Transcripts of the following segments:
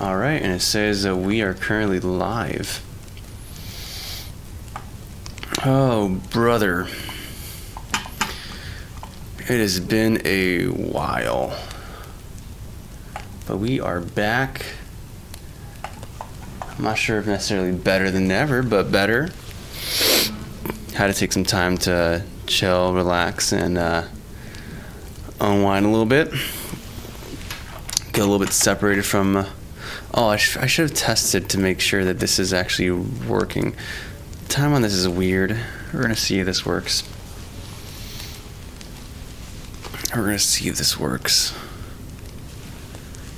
All right, and it says we are currently live. Oh, brother. It has been a while. But we are back. I'm not sure if necessarily better than ever, but better. Had to take some time to chill, relax, and unwind a little bit. Get a little bit separated from... I should have tested to make sure that this is actually working. Time on this is weird. We're going to see if this works. We're going to see if this works.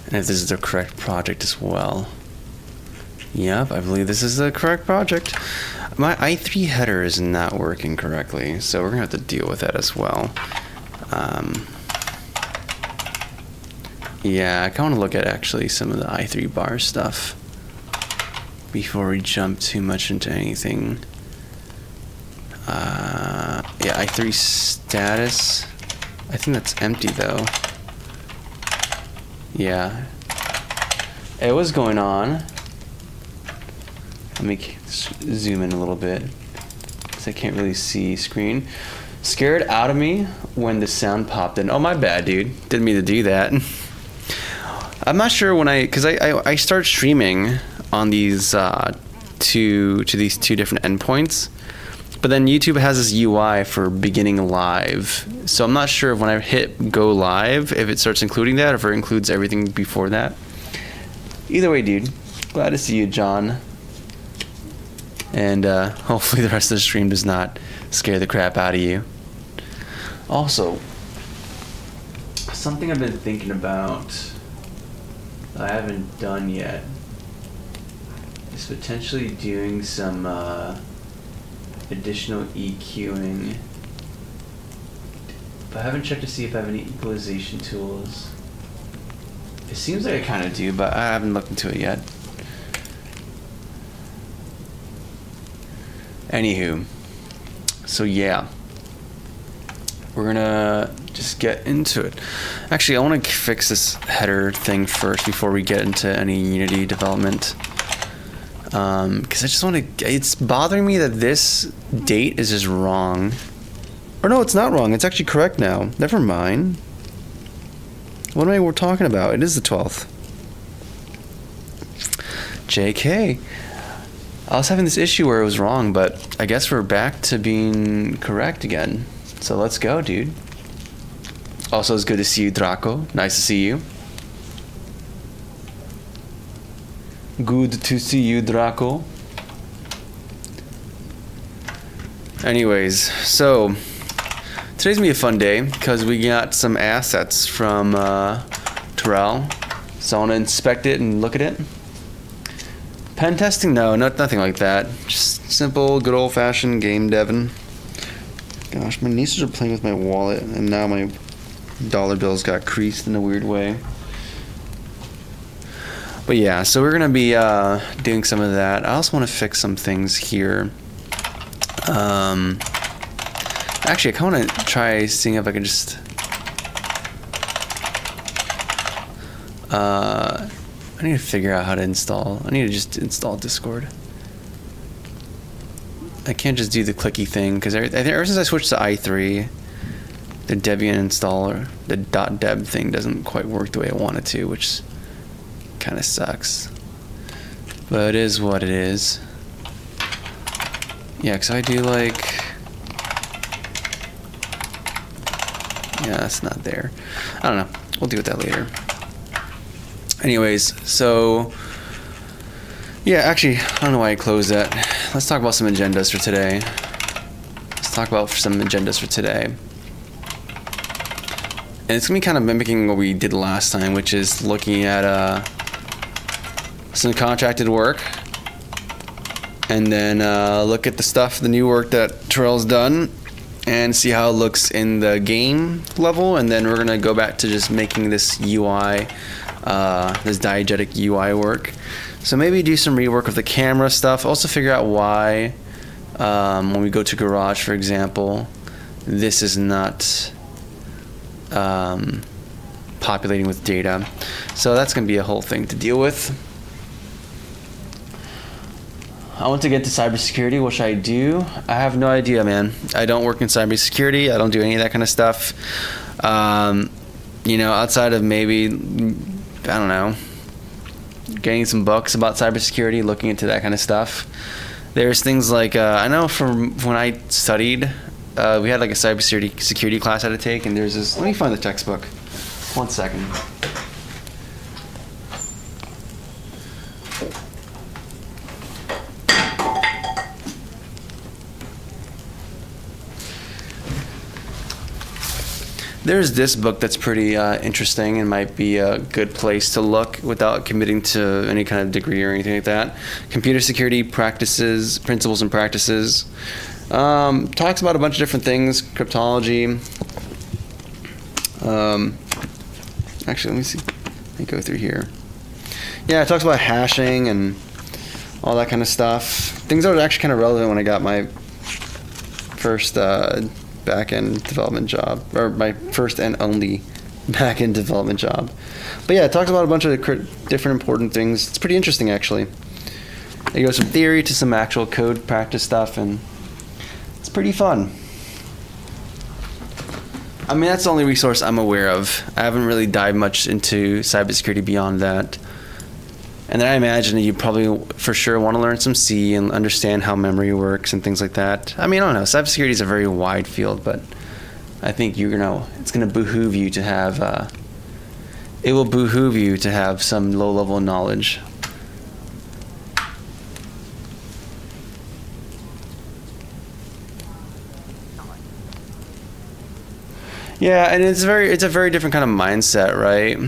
And if this is the correct project as well. Yep, I believe this is the correct project. My i3 header is not working correctly, so we're going to have to deal with that as well. Yeah, I kind of want to look at actually some of the i3 bar stuff before we jump too much into anything. Yeah, i3 status. I think that's empty though. Yeah. Hey, what's going on? Let me zoom in a little bit because I can't really see screen. Scared out of me when the sound popped in. Oh, my bad, dude. Didn't mean to do that. I'm not sure when because I start streaming on these these two different endpoints, but then YouTube has this UI for beginning live, so I'm not sure if when I hit go live if it starts including that or if it includes everything before that. Either way, dude, glad to see you, John, and hopefully the rest of the stream does not scare the crap out of you. Also, something I've been thinking about I haven't done yet is potentially doing some additional EQing, but I haven't checked to see if I have any equalization tools. It seems like I kind of do, but I haven't looked into it yet. Anywho, so yeah, we're gonna just get into it. Actually, I want to fix this header thing first before we get into any Unity development. Because I just want to... It's bothering me that this date is just wrong. Or no, it's not wrong. It's actually correct now. Never mind. What am I talking about? It is the 12th. JK. I was having this issue where it was wrong, but I guess we're back to being correct again. So let's go, dude. Also, it's good to see you, Draco. Nice to see you. Good to see you, Draco. Anyways, so today's gonna be a fun day because we got some assets from Terrell. So I want to inspect it and look at it. Pen testing? No, nothing like that. Just simple, good old-fashioned game deving. Gosh, my nieces are playing with my wallet, and now my dollar bills got creased in a weird way. But yeah, so we're gonna be doing some of that. I also want to fix some things here. Actually, I kind of want to try seeing if I can just. I need to figure out how to install. I need to just install Discord. I can't just do the clicky thing because ever since I switched to i3, the Debian installer, the .deb thing doesn't quite work the way I want it to, which kind of sucks. But it is what it is. Yeah, because I do like... Yeah, that's not there. I don't know. We'll deal with that later. Anyways, so... Yeah, actually, I don't know why I closed that. Let's talk about some agendas for today. Let's talk about some agendas for today. And it's going to be kind of mimicking what we did last time, which is looking at some contracted work. And then look at the new work that Terrell's done. And see how it looks in the game level. And then we're going to go back to just making this UI, this diegetic UI work. So maybe do some rework of the camera stuff. Also figure out why, when we go to Garage, for example, this is not populating with data. So that's going to be a whole thing to deal with. I want to get to cybersecurity. What should I do? I have no idea, man. I don't work in cybersecurity. I don't do any of that kind of stuff. You know, outside of maybe, I don't know, getting some books about cybersecurity, looking into that kind of stuff. There's things like, I know from when I studied, we had like a cybersecurity class I had to take, and there's this, let me find the textbook. 1 second. There's this book that's pretty interesting and might be a good place to look without committing to any kind of degree or anything like that. Computer Security Practices, Principles and Practices. Talks about a bunch of different things, cryptology. Actually, let me see. Let me go through here. Yeah, it talks about hashing and all that kind of stuff. Things that were actually kind of relevant when I got my first back-end development job, or my first and only back-end development job. But yeah, it talks about a bunch of different important things. It's pretty interesting, actually. It goes from theory to some actual code practice stuff, and it's pretty fun. I mean, that's the only resource I'm aware of. I haven't really dived much into cybersecurity beyond that. And then I imagine you probably for sure want to learn some C and understand how memory works and things like that. I mean, I don't know. Cybersecurity is a very wide field, but I think it's going to behoove you to have, it will behoove you to have some low-level knowledge. Yeah, and it's a very different kind of mindset, right?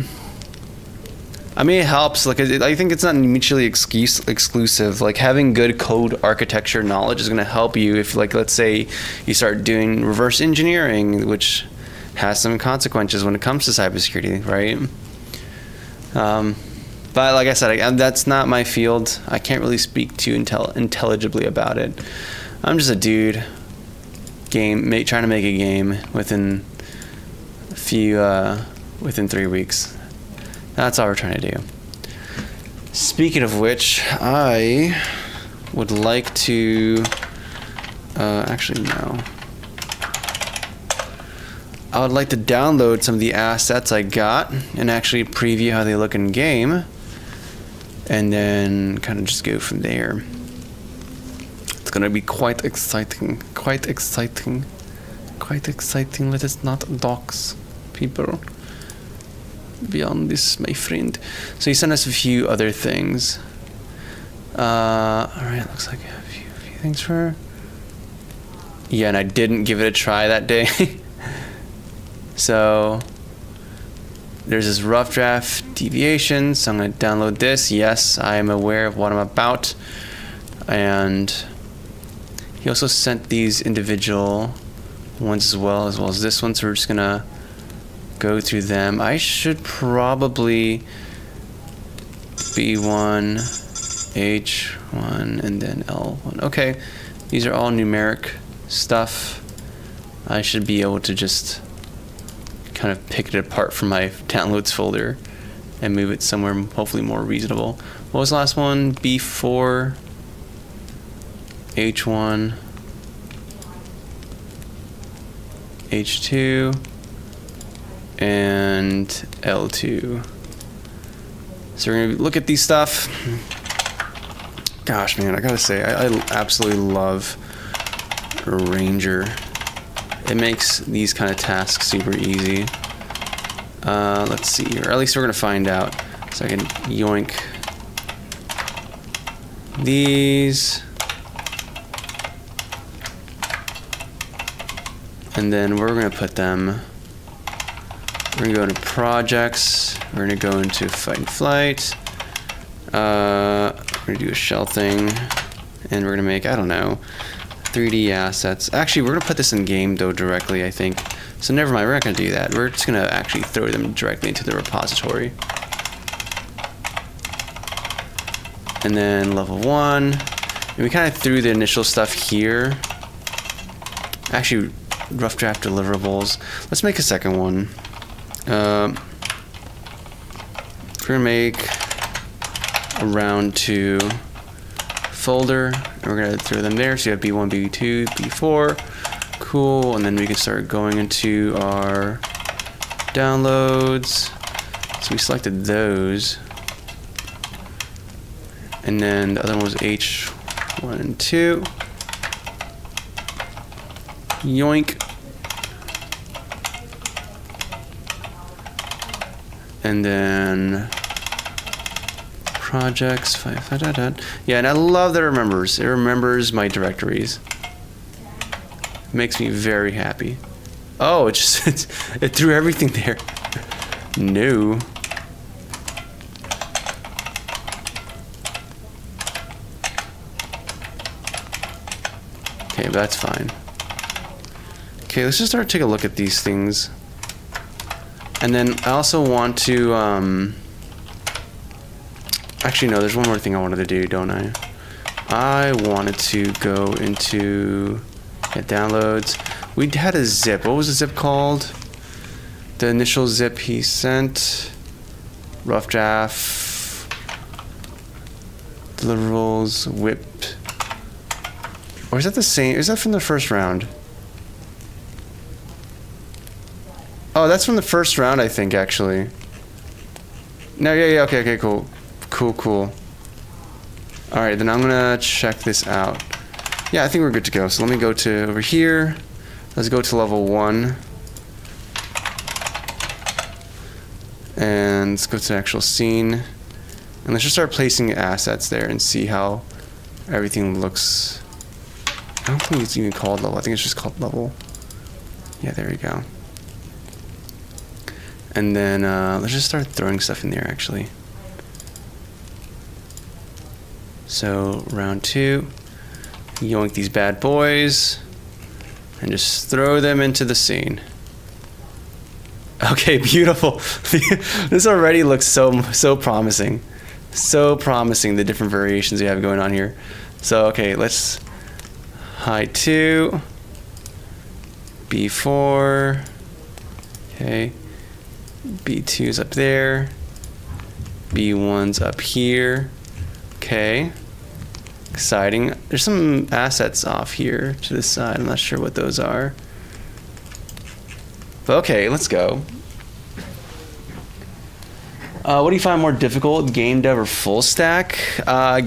I mean, it helps. Like, I think it's not mutually exclusive. Like, having good code architecture knowledge is going to help you if, like, let's say you start doing reverse engineering, which has some consequences when it comes to cybersecurity, right? But like I said, that's not my field. I can't really speak too intelligibly about it. I'm just a dude trying to make a game within 3 weeks. That's all we're trying to do. Speaking of which, I would like to, actually no. I would like to download some of the assets I got and actually preview how they look in game, and then kind of just go from there. It's gonna be quite exciting. Let us not dox people beyond this, my friend. So he sent us a few other things. Alright, looks like a few things for... Yeah, and I didn't give it a try that day. So there's this rough draft deviation, so I'm going to download this. Yes, I am aware of what I'm about. And he also sent these individual ones as well as this one, so we're just going to go through them. I should probably B1, H1, and then L1. Okay, these are all numeric stuff. I should be able to just kind of pick it apart from my downloads folder and move it somewhere hopefully more reasonable. What was the last one? B4, H1, H2, and L2. So we're gonna look at these stuff. Gosh, man, I gotta say, I absolutely love Ranger. It makes these kind of tasks super easy. Let's see here, or at least we're gonna find out. So I can yoink these, and then we're gonna put them. We're gonna go into projects. We're gonna go into fight and flight. We're gonna do a shell thing, and we're gonna make, I don't know, 3D assets. Actually, we're gonna put this in game though directly, I think. So never mind, we're not gonna do that. We're just gonna actually throw them directly into the repository. And then level 1. And we kind of threw the initial stuff here. Actually, rough draft deliverables. Let's make a second one. We're gonna make a round 2 folder, and we're gonna throw them there. So you have B1, B2, B4. Cool, and then we can start going into our downloads. So we selected those. And then the other one was H1 and 2. Yoink. And then projects, yeah, and I love that it remembers. It remembers my directories. Makes me very happy. Oh, it just it threw everything there. No. Okay, but that's fine. Okay, let's just start to take a look at these things. And then I also want to, actually no, there's one more thing I wanted to do, don't I? I wanted to go into downloads. We had a zip. What was the zip called? The initial zip he sent. Rough draft. Deliverables. Whipped. Or is that the same? Is that from the first round? Oh, that's from the first round, I think, actually. No, yeah, okay, cool. Cool. Alright, then I'm gonna check this out. Yeah, I think we're good to go. So let me go to over here. Let's go to level 1. And let's go to the actual scene. And let's just start placing assets there and see how everything looks. I don't think it's even called level. I think it's just called level. Yeah, there we go. And then let's just start throwing stuff in there, actually. So round 2, yoink these bad boys, and just throw them into the scene. Okay, beautiful. This already looks so promising. So promising, the different variations we have going on here. So okay, let's hide 2, B4, okay. B2's up there. B1's up here. Okay. Exciting. There's some assets off here to the side. I'm not sure what those are. But okay, let's go. What do you find more difficult, game dev or full stack?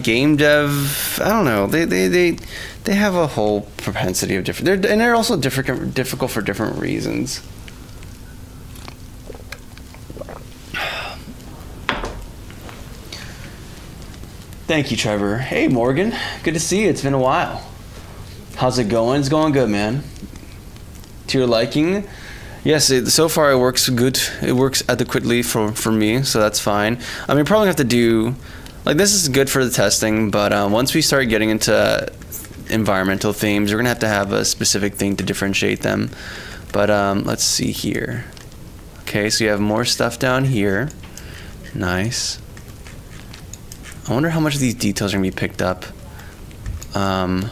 Game dev, I don't know. They have a whole propensity of different. They're also difficult for different reasons. Thank you, Trevor. Hey, Morgan. Good to see you. It's been a while. How's it going? It's going good, man. To your liking? Yes, so far it works good. It works adequately for me, so that's fine. I mean, probably have to do... Like, this is good for the testing, but once we start getting into environmental themes, we're going to have a specific thing to differentiate them. But let's see here. Okay, so you have more stuff down here. Nice. I wonder how much of these details are going to be picked up. We're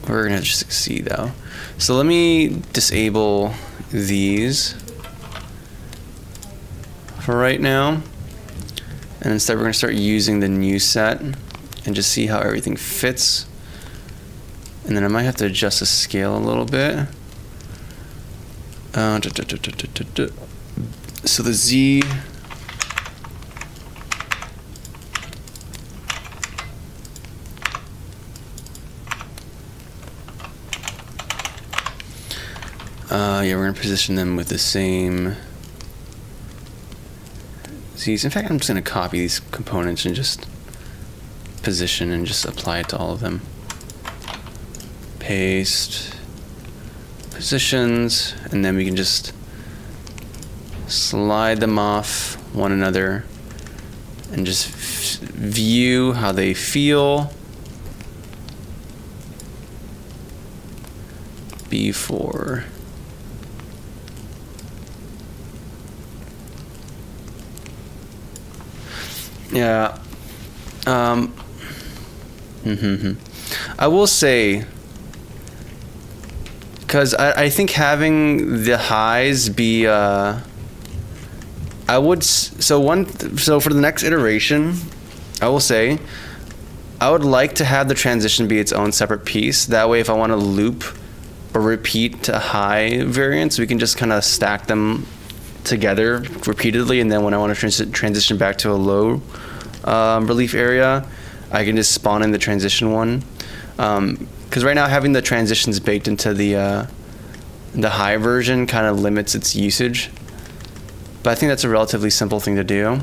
going to just see, though. So let me disable these for right now. And instead we're going to start using the new set and just see how everything fits. And then I might have to adjust the scale a little bit. So the Z... yeah, we're going to position them with the same Z's. In fact, I'm just going to copy these components and just position and just apply it to all of them. Paste, positions, and then we can just slide them off one another and just view how they feel. B4. Yeah. I will say, because I think having the highs be so for the next iteration, I will say I would like to have the transition be its own separate piece. That way, if I want to loop or repeat to high variants, we can just kind of stack them together repeatedly, and then when I want to transition back to a low relief area, I can just spawn in the transition one. Because right now, having the transitions baked into the high version kind of limits its usage. But I think that's a relatively simple thing to do.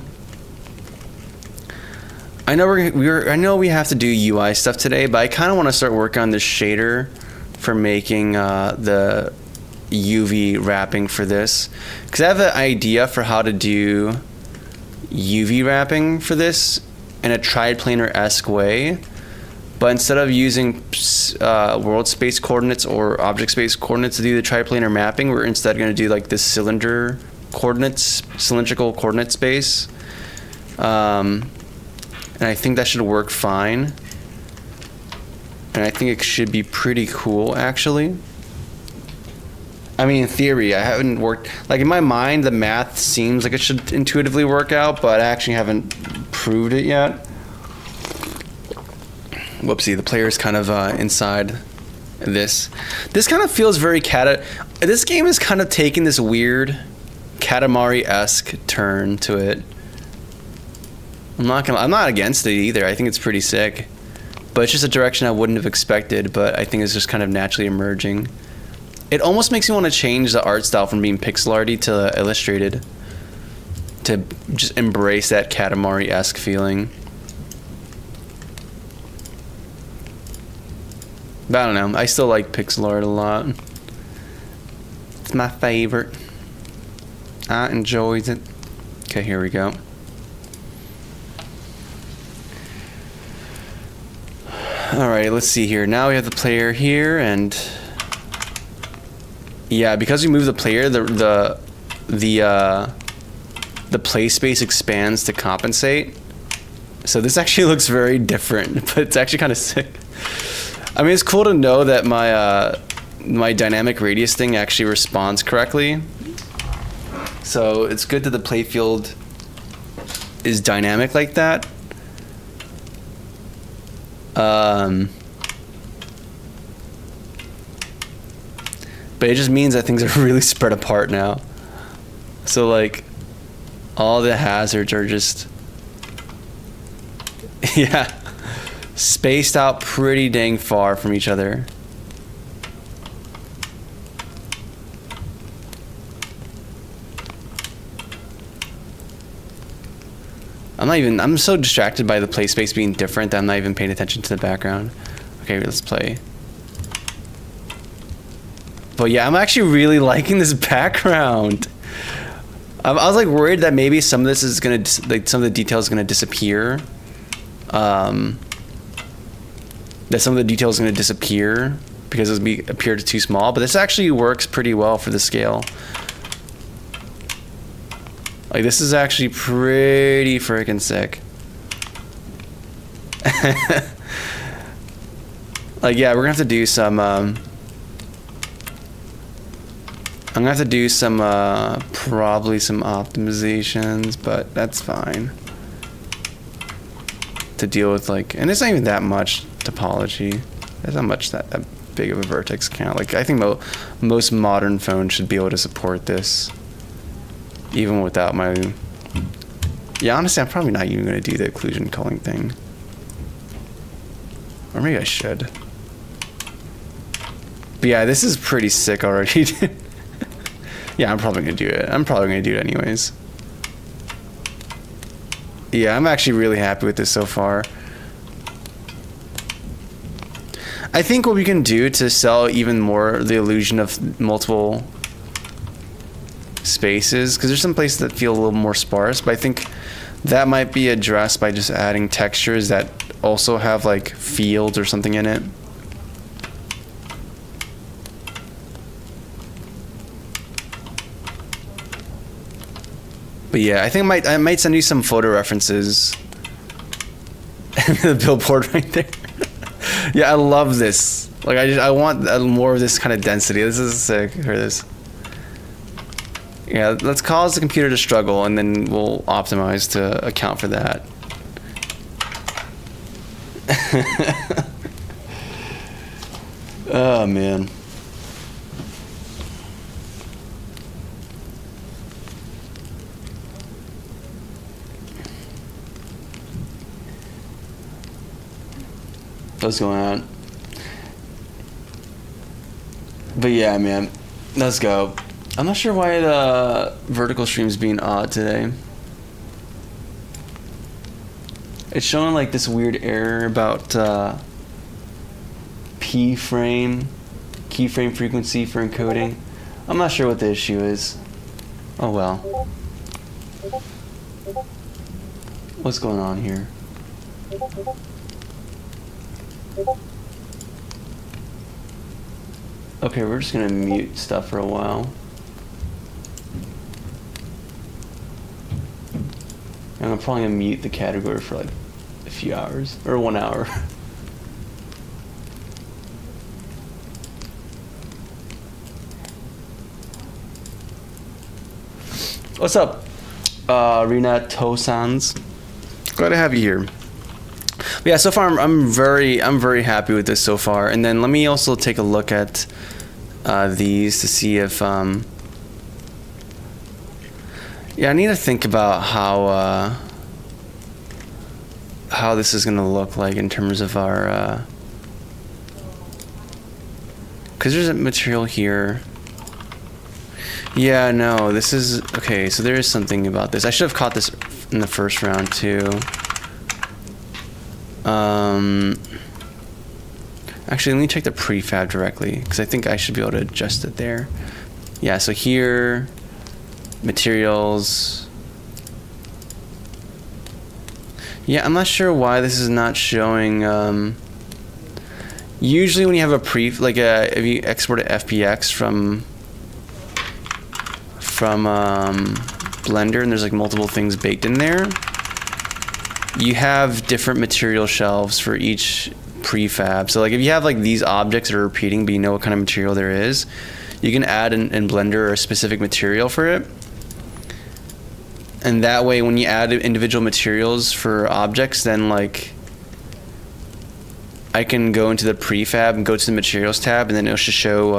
I know I know we have to do UI stuff today, but I kind of want to start working on the shader for making the UV wrapping for this, because I have an idea for how to do UV wrapping for this in a triplanar-esque way, but instead of using world space coordinates or object space coordinates to do the triplanar mapping, we're instead going to do like this cylindrical coordinate space. And I think that should work fine. And I think it should be pretty cool, actually. I mean, in theory, I haven't worked... Like, in my mind, the math seems like it should intuitively work out, but I actually haven't proved it yet. Whoopsie, the player's kind of inside this. This kind of feels very This game is kind of taking this weird Katamari-esque turn to it. I'm not against it either. I think it's pretty sick. But it's just a direction I wouldn't have expected, but I think it's just kind of naturally emerging. It almost makes me want to change the art style from being pixel arty to illustrated, to just embrace that Katamari-esque feeling. But I don't know. I still like pixel art a lot. It's my favorite. I enjoyed it. Okay, here we go. All right, let's see here. Now we have the player here, and yeah, because we move the player, the play space expands to compensate. So this actually looks very different, but it's actually kind of sick. I mean, it's cool to know that my dynamic radius thing actually responds correctly. So it's good that the playfield is dynamic like that. But it just means that things are really spread apart now. So like, all the hazards are just, yeah, spaced out pretty dang far from each other. I'm so distracted by the play space being different that I'm not even paying attention to the background. Okay, let's play. But yeah, I'm actually really liking this background. I was like worried that maybe some of this is gonna, like some of the details is gonna disappear. That some of the details is gonna disappear because it appeared too small, but this actually works pretty well for the scale. Like, this is actually pretty freaking sick. Like, yeah, we're gonna have to do some, I'm gonna have to do some, probably some optimizations, but that's fine. To deal with, like, and it's not even that much topology. There's not much that big of a vertex count. Like, I think most modern phones should be able to support this. Even without my... Yeah, honestly, I'm probably not even going to do the occlusion culling thing. Or maybe I should. But yeah, this is pretty sick already. Yeah, I'm probably going to do it. I'm probably going to do it anyways. Yeah, I'm actually really happy with this so far. I think what we can do to sell even more the illusion of multiple spaces, because there's some places that feel a little more sparse, but I think that might be addressed by just adding textures that also have like fields or something in it. But yeah, I think I might send you some photo references. The billboard right there. Yeah, I love this. Like, I want more of this kind of density. This is sick. Hear this. Yeah, let's cause the computer to struggle, and then we'll optimize to account for that. Oh man. What's going on? But yeah, man, let's go. I'm not sure why the vertical stream's being odd today. It's showing like this weird error about keyframe frequency for encoding. I'm not sure what the issue is. Oh well. What's going on here? Okay, we're just gonna mute stuff for a while. And I'm probably gonna mute the category for like a few hours, or 1 hour. What's up, Rina Tosans? Glad to have you here. But yeah, so far I'm very happy with this so far. And then let me also take a look at these to see if yeah, I need to think about how this is gonna look like in terms of our because there's a material here. Yeah, no, this is okay. So there is something about this. I should have caught this in the first round too. Actually, let me check the prefab directly because I think I should be able to adjust it there. Yeah, so here, materials. Yeah, I'm not sure why this is not showing. Usually, when you have a if you export a FBX from Blender and there's like multiple things baked in there, you have different material shelves for each prefab. So like if you have like these objects that are repeating but you know what kind of material there is, you can add in Blender a specific material for it. And that way when you add individual materials for objects, then like I can go into the prefab and go to the materials tab, and then it should show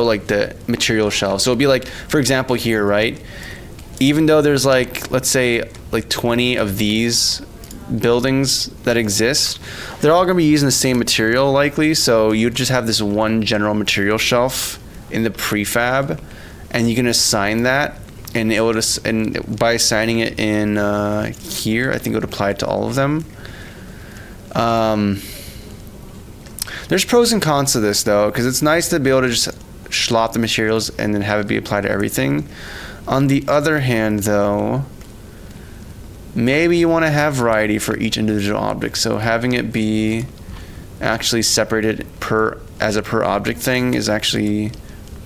like the material shelf. So it'll be like, for example here, right? Even though there's like, let's say like 20 of these buildings that exist, they're all gonna be using the same material likely. So you just have this one general material shelf in the prefab, and you can assign that, and it would, and by assigning it in here, I think it would apply to all of them. There's pros and cons to this though, because it's nice to be able to just slot the materials and then have it be applied to everything. On the other hand though, maybe you want to have variety for each individual object. So having it be actually separated as a per object thing is actually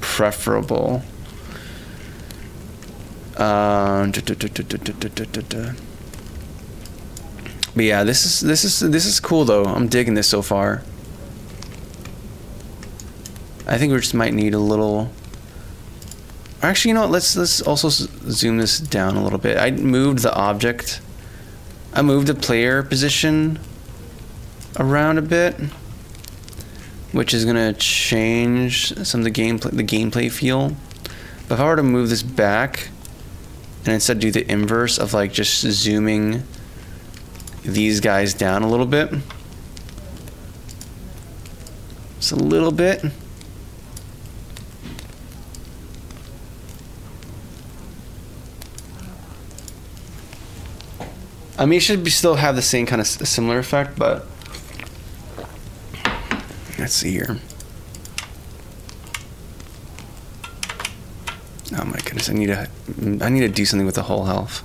preferable. But yeah, this is cool though. I'm digging this so far. I think we just might need a little. Actually, you know what? Let's also zoom this down a little bit. I moved the object. I moved the player position around a bit, which is gonna change some of the gameplay feel. But if I were to move this back and instead do the inverse of like just zooming these guys down a little bit, just a little bit. I mean, it should still have the same kind of similar effect, but let's see here. Oh my goodness, I need to do something with the whole health.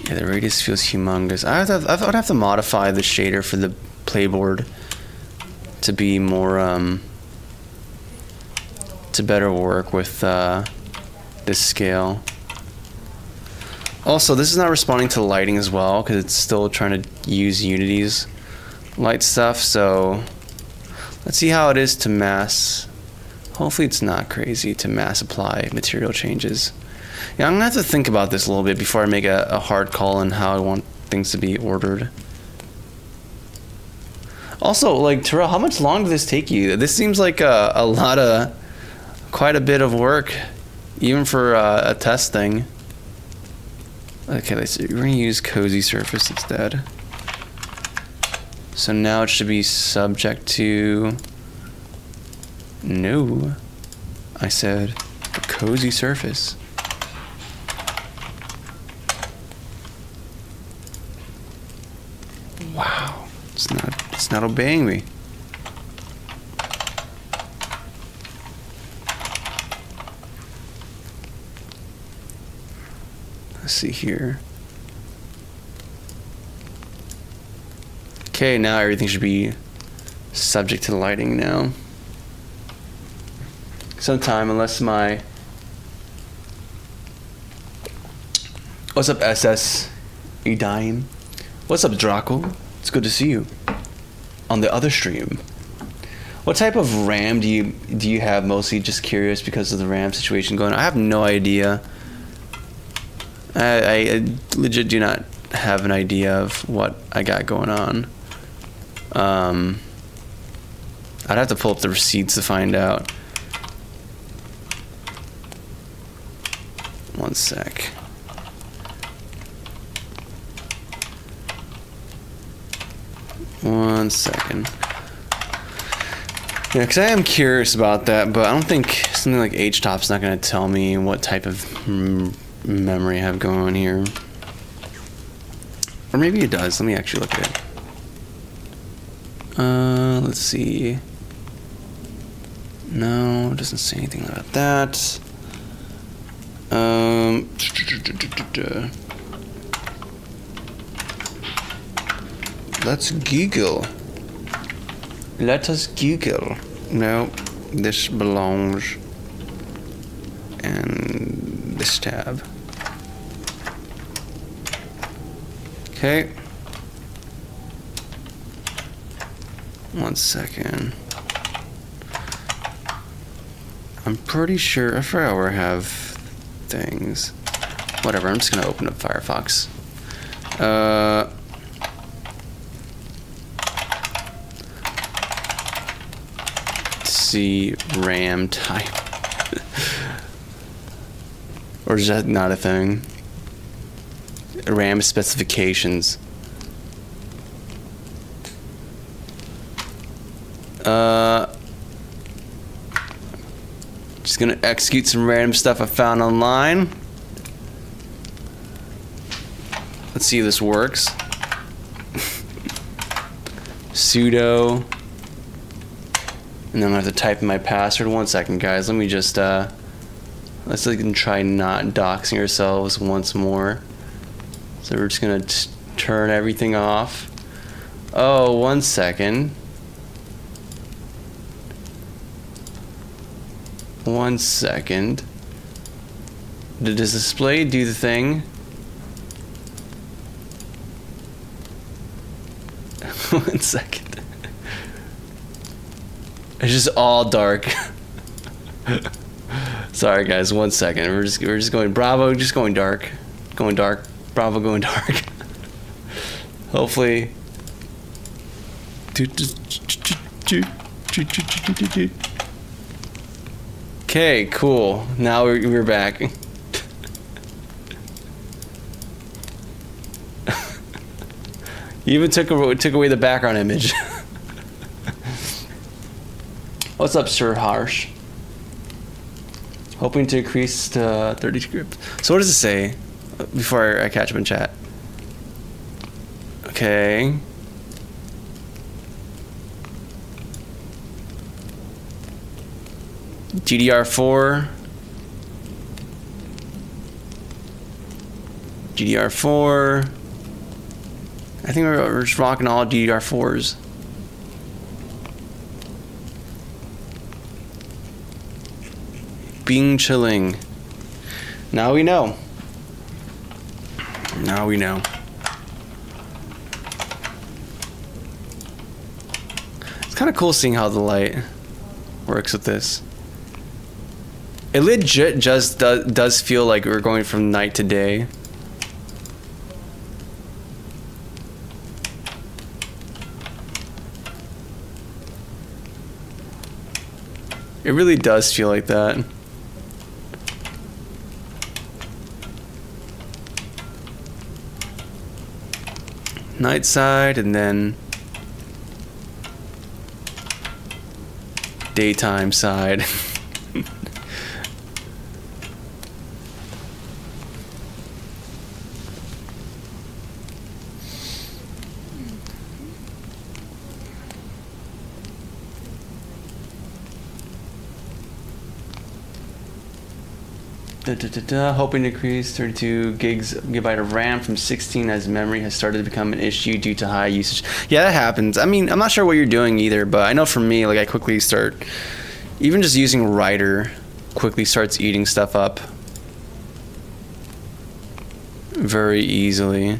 Yeah, the radius feels humongous. I would have to modify the shader for the playboard to be more to better work with this scale. Also, this is not responding to lighting as well because it's still trying to use Unity's light stuff. So let's see how it is to mass. Hopefully it's not crazy to mass apply material changes. Yeah, I'm gonna have to think about this a little bit before I make a hard call on how I want things to be ordered. Also, like, Terrell, how much longer did this take you? This seems like quite a bit of work, even for a test thing. Okay, let's see. We're gonna use cozy surface instead. So now it should be subject to. No, I said a cozy surface. Wow, it's not obeying me. Let's see here. Okay, now everything should be subject to lighting now. Sometime, unless my... What's up, SS? You dying? What's up, Draco? It's good to see you. On the other stream. What type of RAM do you have? Mostly just curious because of the RAM situation going on. I have no idea. I legit do not have an idea of what I got going on. I'd have to pull up the receipts to find out. One sec. One second. Yeah, because I am curious about that, but I don't think something like HTOP's not going to tell me what type of memory I have going on here. Or maybe it does. Let me actually look at it. Let's see. No, it doesn't say anything about that. Let's Google. Let us Google. No, this belongs in this tab. Okay. One second. I'm pretty sure I forgot where I have things. Whatever, I'm just gonna open up Firefox. See RAM type. Or is that not a thing? RAM specifications. Just gonna execute some random stuff I found online. Let's see if this works. Sudo. And then I'm gonna have to type in my password. One second, guys. Let me just let's try not doxing ourselves once more. So we're just gonna turn everything off. Oh, one second. One second. Does display do the thing? One second. It's just all dark. Sorry guys, one second. We're just going Bravo, just going dark. Going dark. Bravo going dark. Hopefully. Okay, cool. Now we're back. You even took away the background image. What's up, Sir Harsh? Hoping to increase to 30 script. So what does it say? Before I catch up in chat. Okay. GDR4. GDR4. I think we're just rocking all GDR4s. Bing chilling. Now we know. Now we know. It's kind of cool seeing how the light works with this. It legit just does feel like we're going from night to day. It really does feel like that. Night side and then daytime side. Hoping to increase 32 gigabyte of RAM from 16 as memory has started to become an issue due to high usage. Yeah, that happens. I mean, I'm not sure what you're doing either, but I know for me, like I quickly start, even just using Writer quickly starts eating stuff up very easily.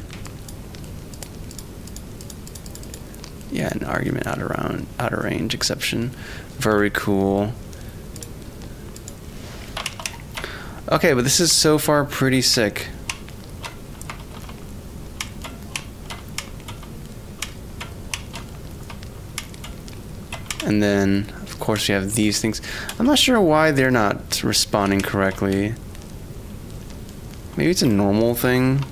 Yeah, an argument out of range exception. Very cool. Okay, but this is so far pretty sick. And then, of course, we have these things. I'm not sure why they're not responding correctly. Maybe it's a normal thing.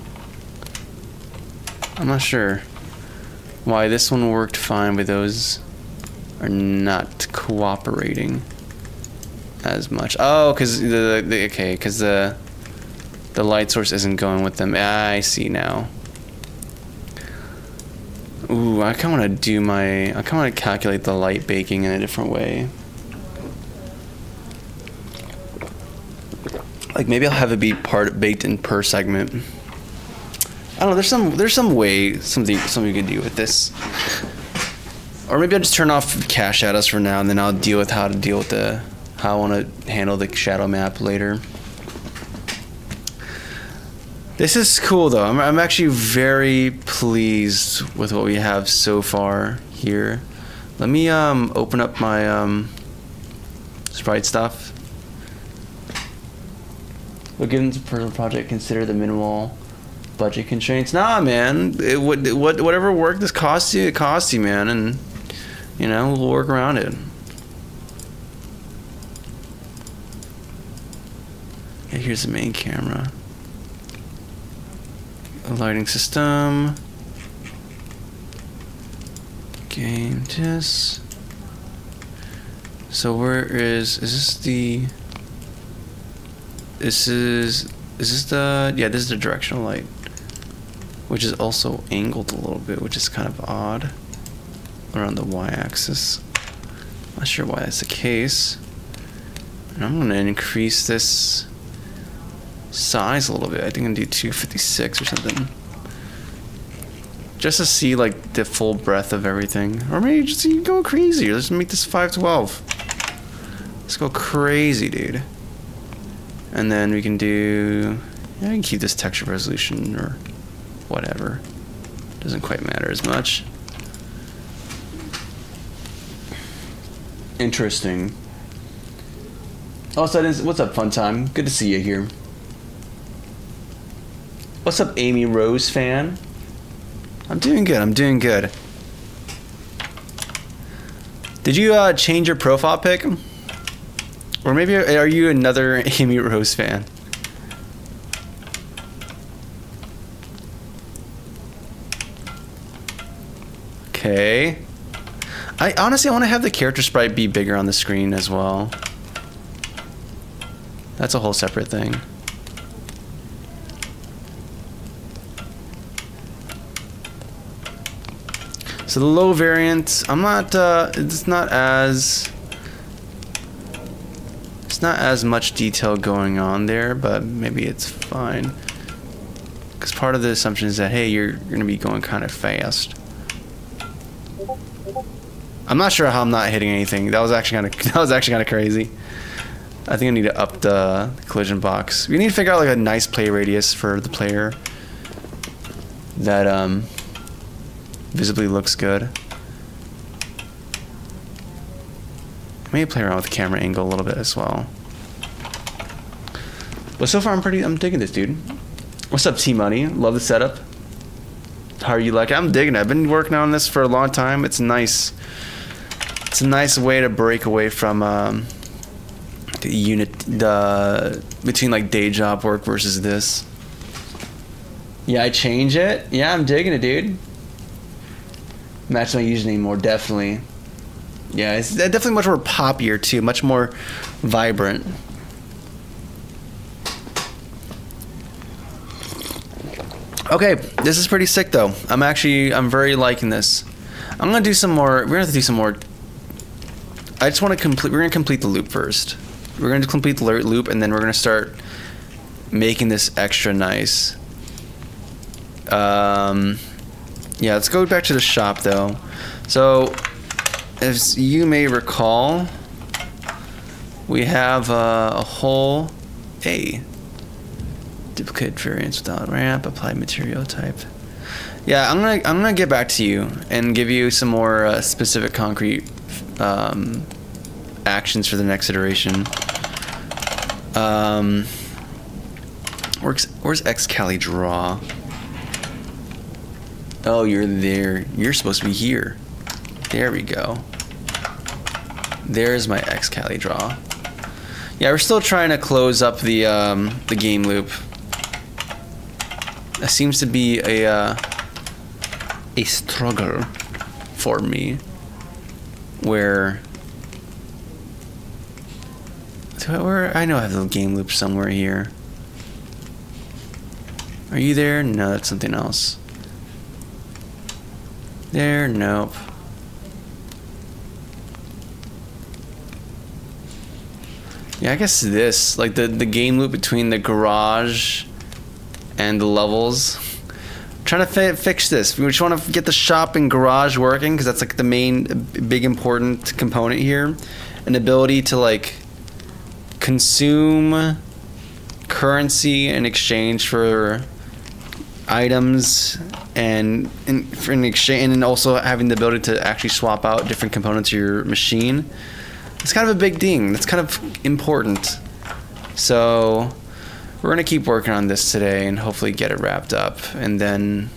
I'm not sure why this one worked fine, but those are not cooperating as much. Oh, because the light source isn't going with them. I see now. Ooh, I kind of want to calculate the light baking in a different way. Like maybe I'll have it be baked in per segment. I don't know. There's some way something you can do with this. Or maybe I'll just turn off cache shadows for now, and then I'll deal with how I want to handle the shadow map later. This is cool though. I'm actually very pleased with what we have so far here. Let me open up my sprite stuff. But given the personal project, consider the minimal budget constraints. Nah, man. Whatever work this costs you, it costs you, man, and you know we'll work around it. Yeah, here's the main camera. A lighting system. Game test. So where is this the... This is the... Yeah, this is the directional light. Which is also angled a little bit, which is kind of odd. Around the y-axis. Not sure why that's the case. And I'm gonna increase this size a little bit. I think I'm gonna do 256 or something, just to see like the full breadth of everything. Or maybe just go crazy. Let's make this 512. Let's go crazy, dude. And then we can do, yeah, I can keep this texture resolution or whatever. Doesn't quite matter as much. Interesting. Oh, so what's up, fun time? Good to see you here. What's up, Amy Rose fan? I'm doing good. Did you change your profile pic? Or maybe are you another Amy Rose fan? Okay. I honestly want to have the character sprite be bigger on the screen as well. That's a whole separate thing. So the low variant, it's not as much detail going on there, but maybe it's fine. Because part of the assumption is that, hey, you're gonna be going kind of fast. I'm not sure how I'm not hitting anything. That was actually kind of crazy. I think I need to up the collision box. We need to figure out like a nice play radius for the player. that visibly looks good. Maybe play around with the camera angle a little bit as well. But so far I'm digging this, dude. What's up, T-Money? Love the setup. How are you like it? I'm digging it. I've been working on this for a long time. It's nice. It's a nice way to break away from between like day job work versus this. Yeah, I change it. Yeah, I'm digging it, dude. Match my username more, definitely. Yeah, it's definitely much more poppier too, much more vibrant. Okay, this is pretty sick though. I'm very liking this. I'm gonna do some more. We're gonna have to do some more. I just want to complete. We're gonna complete the loop first. We're gonna complete the loop, and then we're gonna start making this extra nice. Yeah, let's go back to the shop though. So, as you may recall, we have a whole duplicate variance without ramp, apply material type. Yeah, I'm gonna get back to you and give you some more specific concrete actions for the next iteration. Where's Xcali draw? Oh, you're there. You're supposed to be here. There we go. There's my Xcali draw. Yeah, we're still trying to close up the game loop. That seems to be a struggle for me. Where I know I have the game loop somewhere here. Are you there? No, that's something else. There, nope. Yeah, I guess this, like the game loop between the garage and the levels. I'm trying to fix this. We just want to get the shop and garage working because that's like the main big important component here. An ability to like consume currency in exchange for items and in exchange, and also having the ability to actually swap out different components of your machine. It's kind of a big thing. That's kind of important. So we're gonna keep working on this today and hopefully get it wrapped up. And then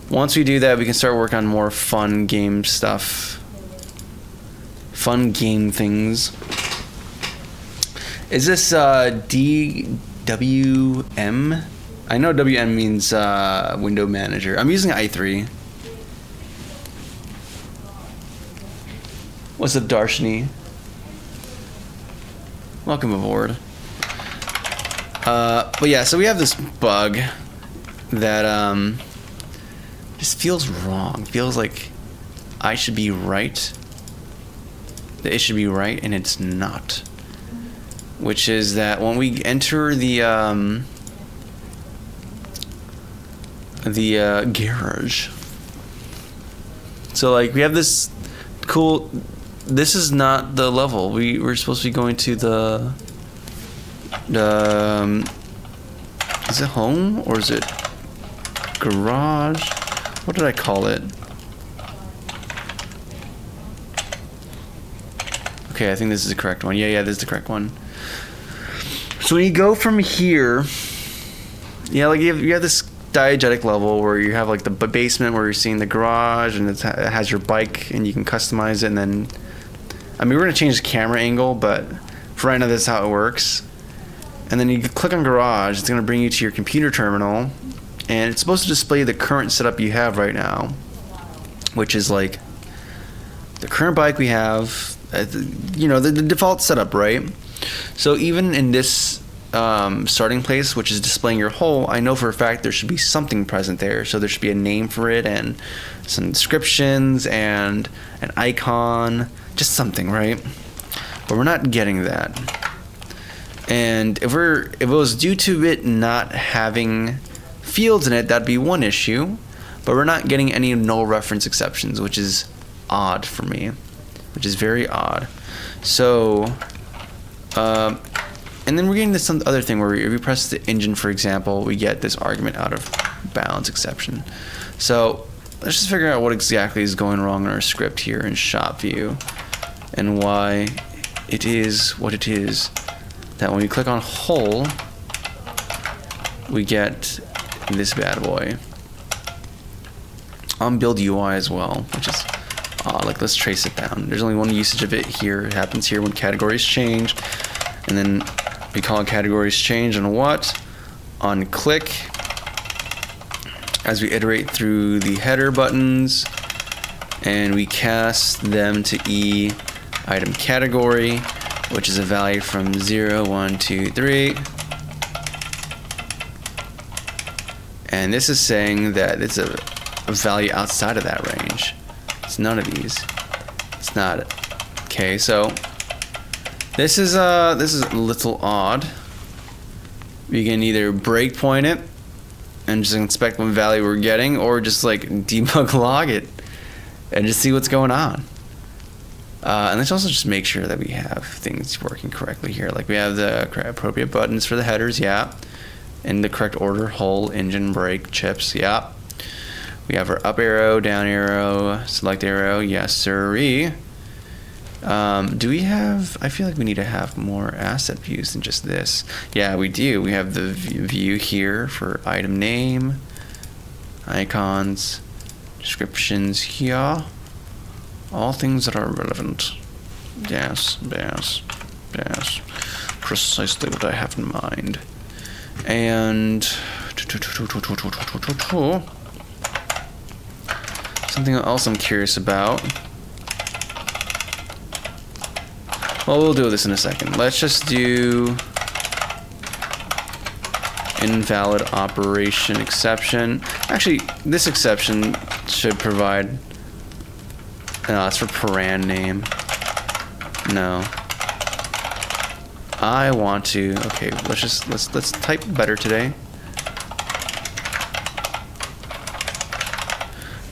once we do that, we can start working on more fun game stuff. Fun game things. Is this DWM? I know WM means window manager. I'm using i3. What's up, Darshini? Welcome aboard. But yeah, so we have this bug that just feels wrong. Feels like I should be right. That it should be right, and it's not. Which is that when we enter the garage. So like we have this cool. This is not the level. We're supposed to be going to the is it home or is it garage? What did I call it? Okay, I think this is the correct one. Yeah, this is the correct one. So when you go from here, yeah, like you have this diegetic level where you have like the basement where you're seeing the garage and it has your bike and you can customize it. And then, I mean, we're gonna change the camera angle, but for right now, that's how it works. And then you click on garage, it's gonna bring you to your computer terminal, and it's supposed to display the current setup you have right now, which is like the current bike we have, the default setup, right? So even in this starting place, which is displaying your hole, I know for a fact there should be something present there. So there should be a name for it and some descriptions and an icon, just something, right? But we're not getting that. And if it was due to it not having fields in it, that'd be one issue. But we're not getting any null reference exceptions, which is odd for me, which is very odd. So, and then we're getting this some other thing where if we press the engine, for example, we get this argument out of balance exception. So let's just figure out what exactly is going wrong in our script here in shop view, and why it is what it is that when we click on whole, we get this bad boy. On build UI as well, which is odd. Like, let's trace it down. There's only one usage of it here. It happens here when categories change, and then we call categories change on what? On click. As we iterate through the header buttons, and we cast them to E item category, which is a value from 0, 1, 2, 3. And this is saying that it's a value outside of that range. It's none of these. It's not. Okay, so this is a little odd. We can either breakpoint it and just inspect what value we're getting, or just like debug log it and just see what's going on. And let's also just make sure that we have things working correctly here. Like, we have the appropriate buttons for the headers, yeah. In the correct order, whole, engine, brake, chips, yeah. We have our up arrow, down arrow, select arrow, yes sirree. Do we have, I feel like we need to have more asset views than just this. Yeah, we do. We have the view here for item name, icons, descriptions here. All things that are relevant. Yes, yes, yes. Precisely what I have in mind. And something else I'm curious about. Well, we'll do this in a second. Let's just do invalid operation exception. Actually, this exception should provide. No, it's for paran name. No. I want to. Okay, let's type better today.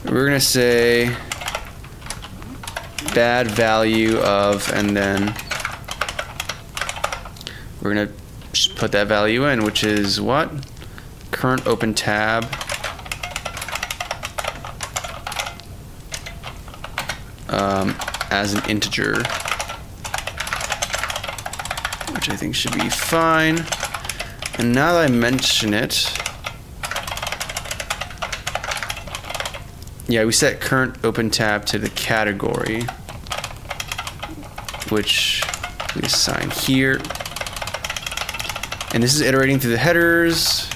We're gonna say bad value of, and then we're gonna just put that value in, which is what? Current open tab. As an integer, which I think should be fine. And now that I mention it, yeah, we set current open tab to the category, which we assign here. And this is iterating through the headers.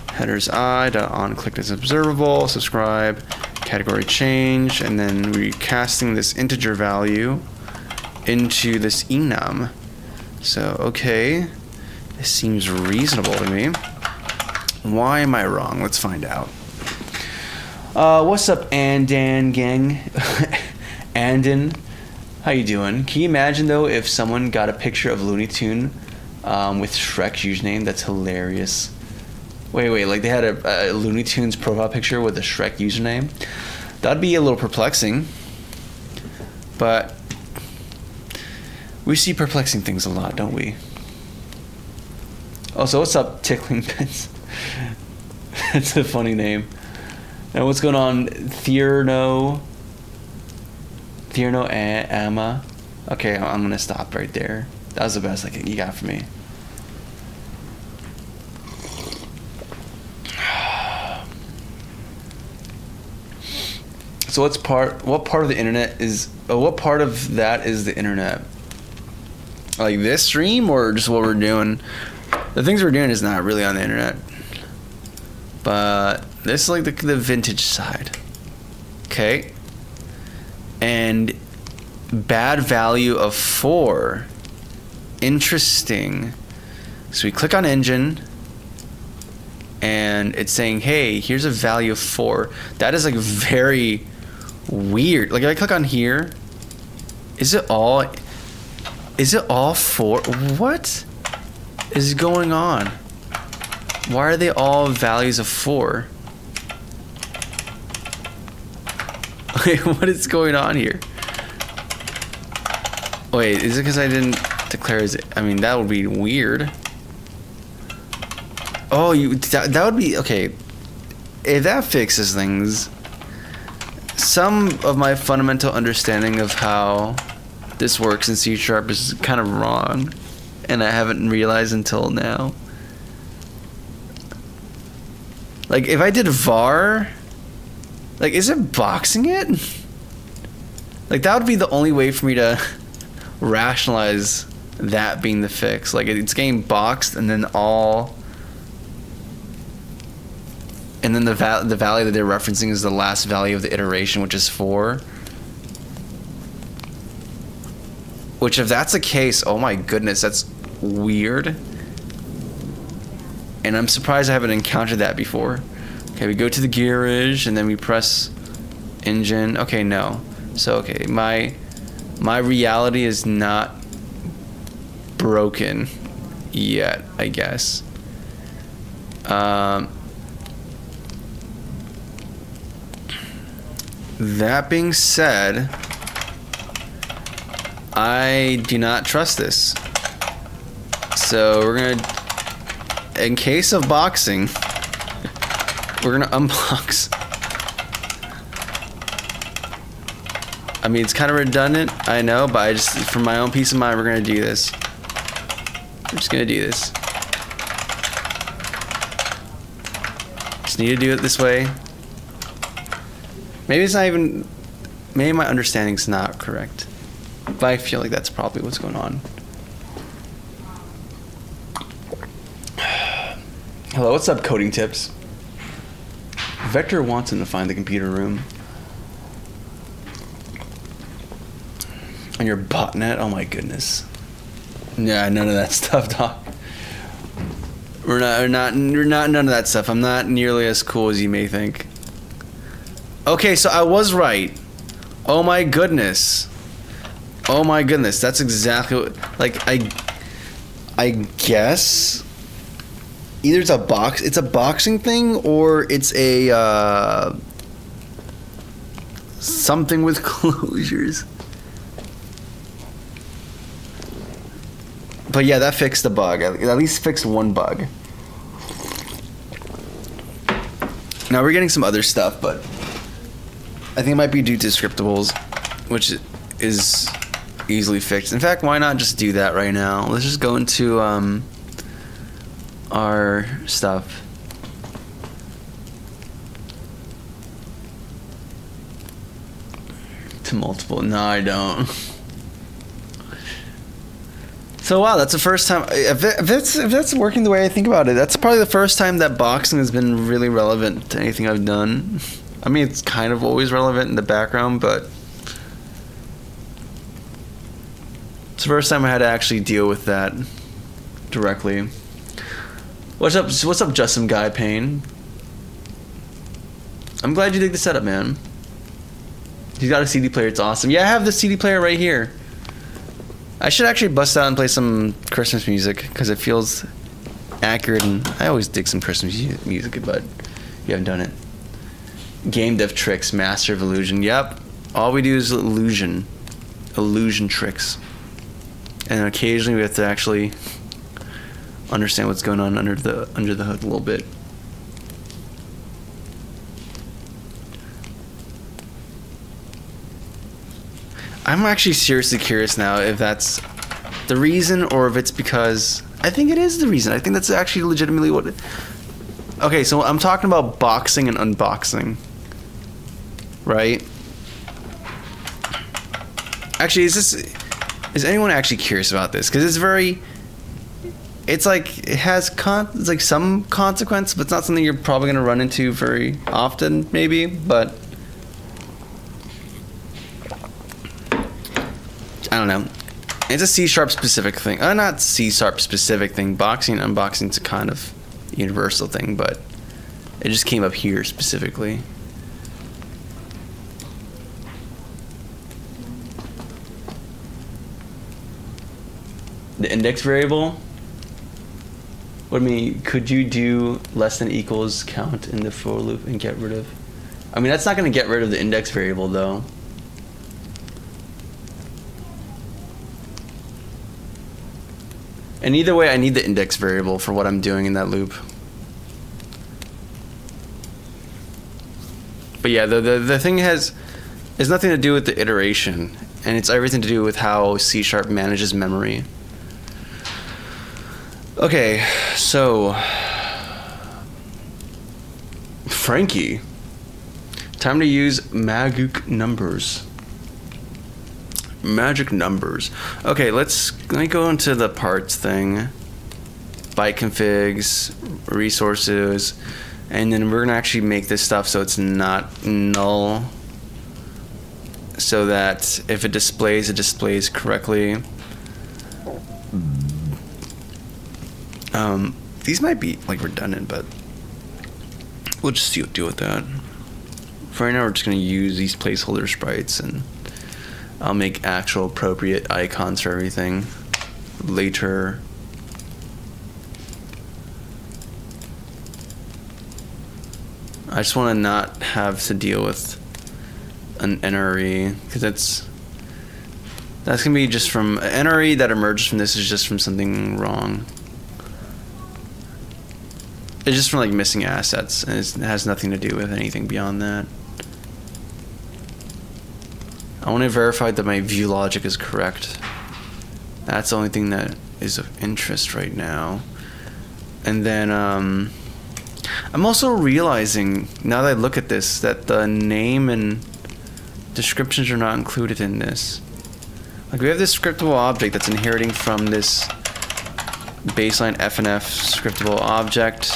Headers on clicked as observable, subscribe, category change, and then we're casting this integer value into this enum. So, okay, this seems reasonable to me. Why am I wrong? Let's find out. What's up, Andan gang? Andon, how you doing? Can you imagine though if someone got a picture of Looney Tune with Shrek's username? That's hilarious. Wait, like they had a Looney Tunes profile picture with a Shrek username? That'd be a little perplexing. But we see perplexing things a lot, don't we? Oh, so what's up, Tickling Pits? That's a funny name. And what's going on, Thierno Amma? Okay, I'm gonna stop right there. That was the best you got for me. So what part of the internet is? What part of that is the internet? Like this stream, or just what we're doing? The things we're doing is not really on the internet, but this is like the vintage side. Okay. And bad value of 4. Interesting. So we click on engine, and it's saying, hey, here's a value of 4. That is like very weird. Like if I click on here, is it all 4? What is going on? Why are they all values of 4? Wait, what is going on here? Wait, is it because I didn't declare as, I mean, that would be weird. Oh, that would be okay. If that fixes things, some of my fundamental understanding of how this works in C# is kind of wrong, and I haven't realized until now. Like, if I did var, like, is it boxing it? Like, that would be the only way for me to rationalize that being the fix. Like, it's getting boxed, and then and then the value that they're referencing is the last value of the iteration, which is 4. Which, if that's the case, oh my goodness, that's weird. And I'm surprised I haven't encountered that before. Okay, we go to the garage, and then we press engine. Okay, no. So, okay, my reality is not broken yet, I guess. That being said, I do not trust this. So we're gonna, in case of boxing, we're gonna unbox. I mean, it's kind of redundant, I know, but I just, for my own peace of mind, we're gonna do this. We're just gonna do this. Just need to do it this way. Maybe it's not even, maybe my understanding's not correct, but I feel like that's probably what's going on. Hello, what's up, coding tips? Vector wants him to find the computer room. On your botnet? Oh my goodness. Yeah, none of that stuff, Doc. We're not none of that stuff. I'm not nearly as cool as you may think. Okay, so I was right. Oh my goodness. Oh my goodness. That's exactly what, like, I guess either it's a boxing thing, or it's a something with closures. But yeah, that fixed the bug. At least fixed one bug. Now we're getting some other stuff, but I think it might be due to scriptables, which is easily fixed. In fact, why not just do that right now? Let's just go into our stuff. To multiple. No, I don't. So wow, that's the first time. If that's working the way I think about it, that's probably the first time that boxing has been really relevant to anything I've done. I mean, it's kind of always relevant in the background, but it's the first time I had to actually deal with that directly. What's up, Justin Guy Payne? I'm glad you dig the setup, man. He's got a CD player. It's awesome. Yeah, I have the CD player right here. I should actually bust out and play some Christmas music because it feels accurate, and I always dig some Christmas music, but you haven't done it. Game dev tricks, master of illusion. Yep, all we do is illusion tricks, and occasionally we have to actually understand what's going on under the hood a little bit. I'm actually seriously curious now if that's the reason, or if it's because I think it is the reason. I think that's actually legitimately what. Okay, so I'm talking about boxing and unboxing, right? Actually, is anyone actually curious about this? Because it's like it has it's like some consequence, but it's not something you're probably gonna run into very often, maybe. But I don't know. It's a C# specific thing. Not C# specific thing. Boxing and unboxing is a kind of universal thing, but it just came up here specifically. The index variable? What do you mean? Could you do less than equals count in the for loop and get rid of? I mean, that's not going to get rid of the index variable, though. And either way, I need the index variable for what I'm doing in that loop. But yeah, the thing has nothing to do with the iteration, and it's everything to do with how C# manages memory. Okay, so Frankie, time to use magic numbers. Magic numbers. Okay, let me go into the parts thing. Byte configs, resources, and then we're gonna actually make this stuff so it's not null, so that if it displays correctly. These might be like redundant, but we'll just deal with that. For right now, we're just gonna use these placeholder sprites, and I'll make actual appropriate icons for everything later. I just want to not have to deal with an NRE, because that's gonna be just from an NRE that emerges from this is just from something wrong. It's just from like missing assets, and it has nothing to do with anything beyond that. I want to verify that my view logic is correct. That's the only thing that is of interest right now. And then I'm also realizing, now that I look at this, that the name and descriptions are not included in this. Like, we have this scriptable object that's inheriting from this baseline FNF scriptable object,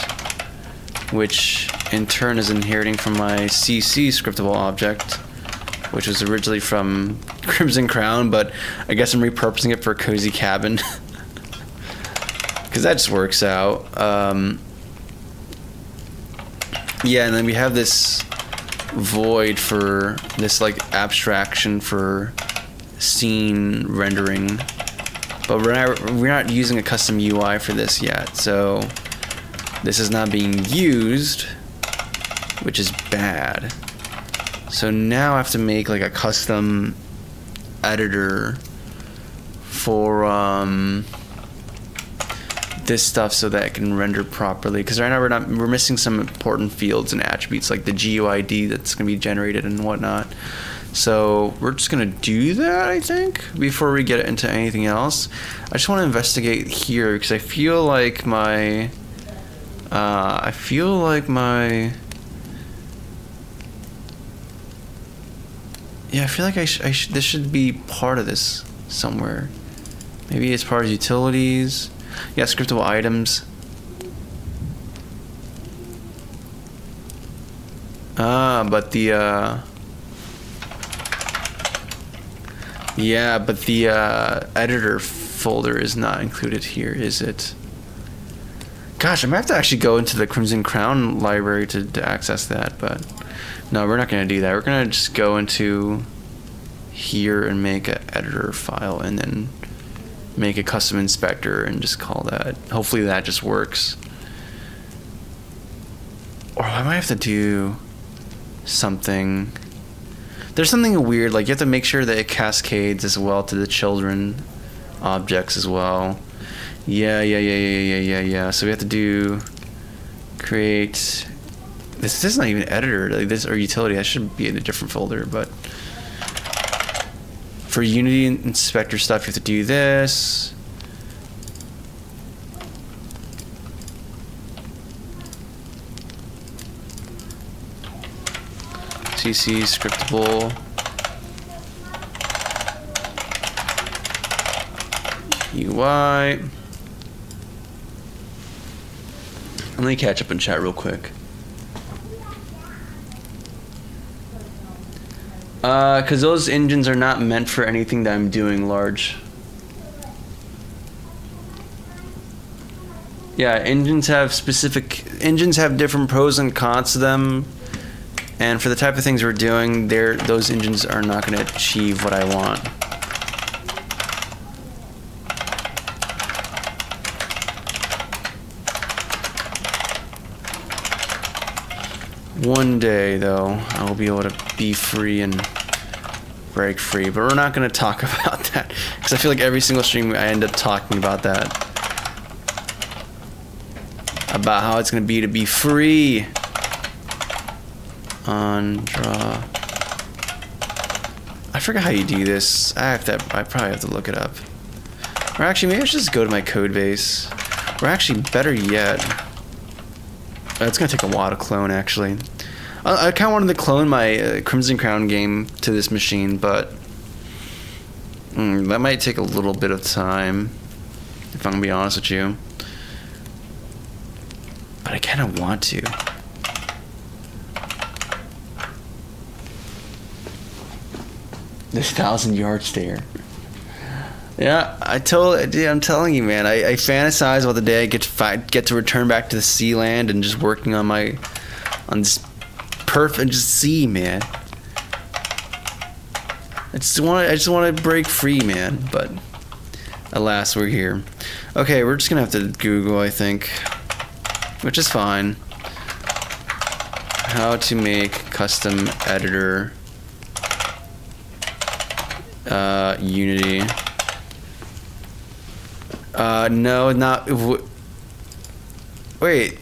which in turn is inheriting from my CC scriptable object, which was originally from Crimson Crown, but I guess I'm repurposing it for Cozy Cabin. Because that just works out. Yeah, and then we have this void for this like abstraction for scene rendering, but we're not using a custom UI for this yet, so this is not being used, which is bad. So now I have to make like a custom editor for this stuff so that it can render properly, because right now we're missing some important fields and attributes like the GUID that's going to be generated and whatnot. So we're just going to do that, I think, before we get into anything else. I just want to investigate here because I feel like my yeah, I feel like this should be part of this somewhere. Maybe it's part of utilities. Yeah, scriptable items. But the editor folder is not included here, is it? Gosh, I might have to actually go into the Crimson Crown library to access that, but no, we're not going to do that. We're going to just go into here and make an editor file and then make a custom inspector and just call that. Hopefully that just works. Or I might have to do something. There's something weird, like you have to make sure that it cascades as well to the children objects as well. Yeah. So we have to do create. This is not even editor, like this or utility. That should be in a different folder, but for Unity inspector stuff, you have to do this. CC scriptable. UI. Let me catch up in chat real quick. Because those engines are not meant for anything that I'm doing large. Yeah, engines have different pros and cons to them, and for the type of things we're doing, those engines are not going to achieve what I want. One day, though, I will be able to be free and break free, but we're not going to talk about that, because I feel like every single stream I end up talking about that. About how it's going to be free. on draw. I forgot how you do this. I probably have to look it up. Or actually, maybe I should just go to my code base. Or actually, better yet, it's gonna take a while to clone. Actually, I kind of wanted to clone my Crimson Crown game to this machine, but that might take a little bit of time, if I'm gonna be honest with you. But I kind of want to. This 1,000-yard stare. Yeah, I'm telling you, man. I fantasize about the day I get to return back to the sea land and just working on this perfect just sea, man. I just want to break free, man. But alas, we're here. Okay, we're just gonna have to Google, I think, which is fine. How to make custom editor. Unity. No, not. Wait.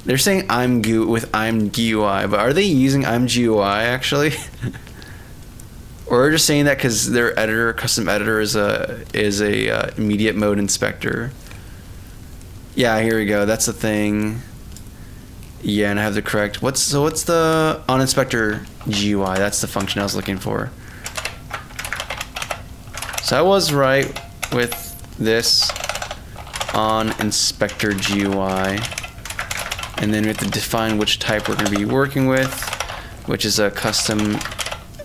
They're saying I'm GUI, but are they using I'm GUI actually? Or are just saying that because their editor, custom editor, is a immediate mode inspector? Yeah, here we go. That's the thing. Yeah, and I have the correct. What's the on inspector GUI? That's the function I was looking for. So I was right with this on inspector GUI, and then we have to define which type we're going to be working with, which is a custom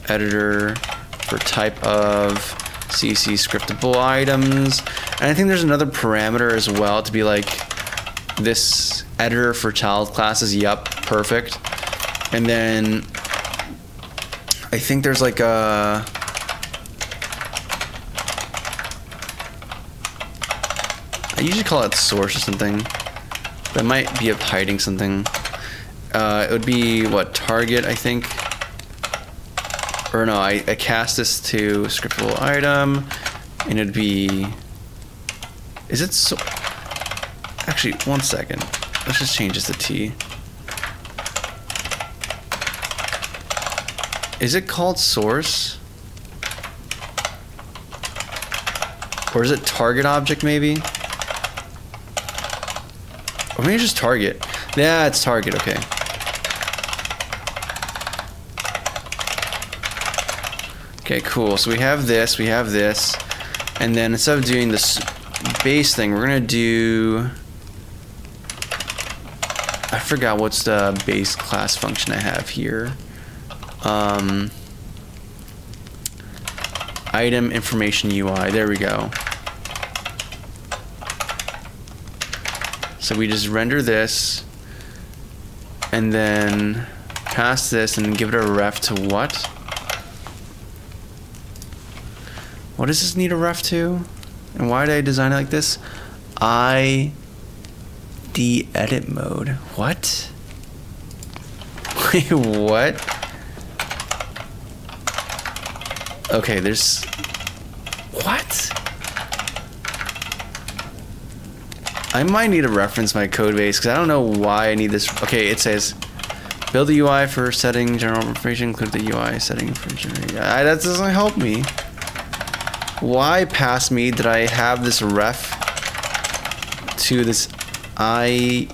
editor for type of CC scriptable items. And I think there's another parameter as well to be like this editor for child classes. Yup, perfect. And then I think there's like a I usually call it source or something. That might be hiding something. It would be what, target, I think. Or no, I cast this to scriptable item, and it'd be. Is it so? Actually, 1 second. Let's just change this to T. Is it called source? Or is it target object maybe? Or maybe just target. Yeah, it's target, okay. Okay, cool. So we have this, and then instead of doing this base thing, we're gonna do. I forgot what's the base class function I have here. Item information UI. There we go. So we just render this, and then pass this, and give it a ref to what? What does this need a ref to? And why did I design it like this? ID edit mode. What? Wait, what? Okay, there's. What? I might need to reference my code base because I don't know why I need this. Okay, it says build the UI for setting general information, include the UI setting for generating. That doesn't help me. Why past me did I have this ref to this EID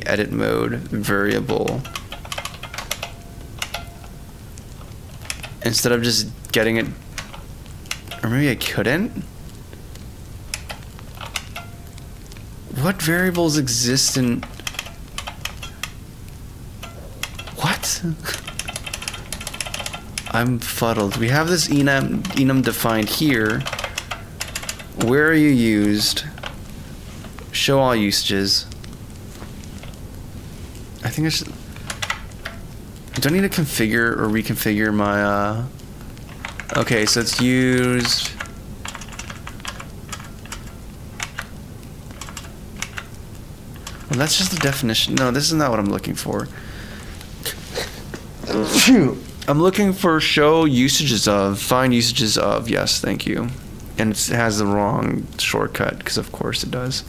edit mode variable instead of just getting it? Or maybe I couldn't? What variables exist in... What? I'm fuddled. We have this enum defined here. Where are you used? Show all usages. I think I should... Do I need to configure or reconfigure my... Okay, so it's used... Well, that's just the definition. No, this is not what I'm looking for. Phew. I'm looking for show usages of, find usages of. Yes, thank you. And it has the wrong shortcut, because of course it does.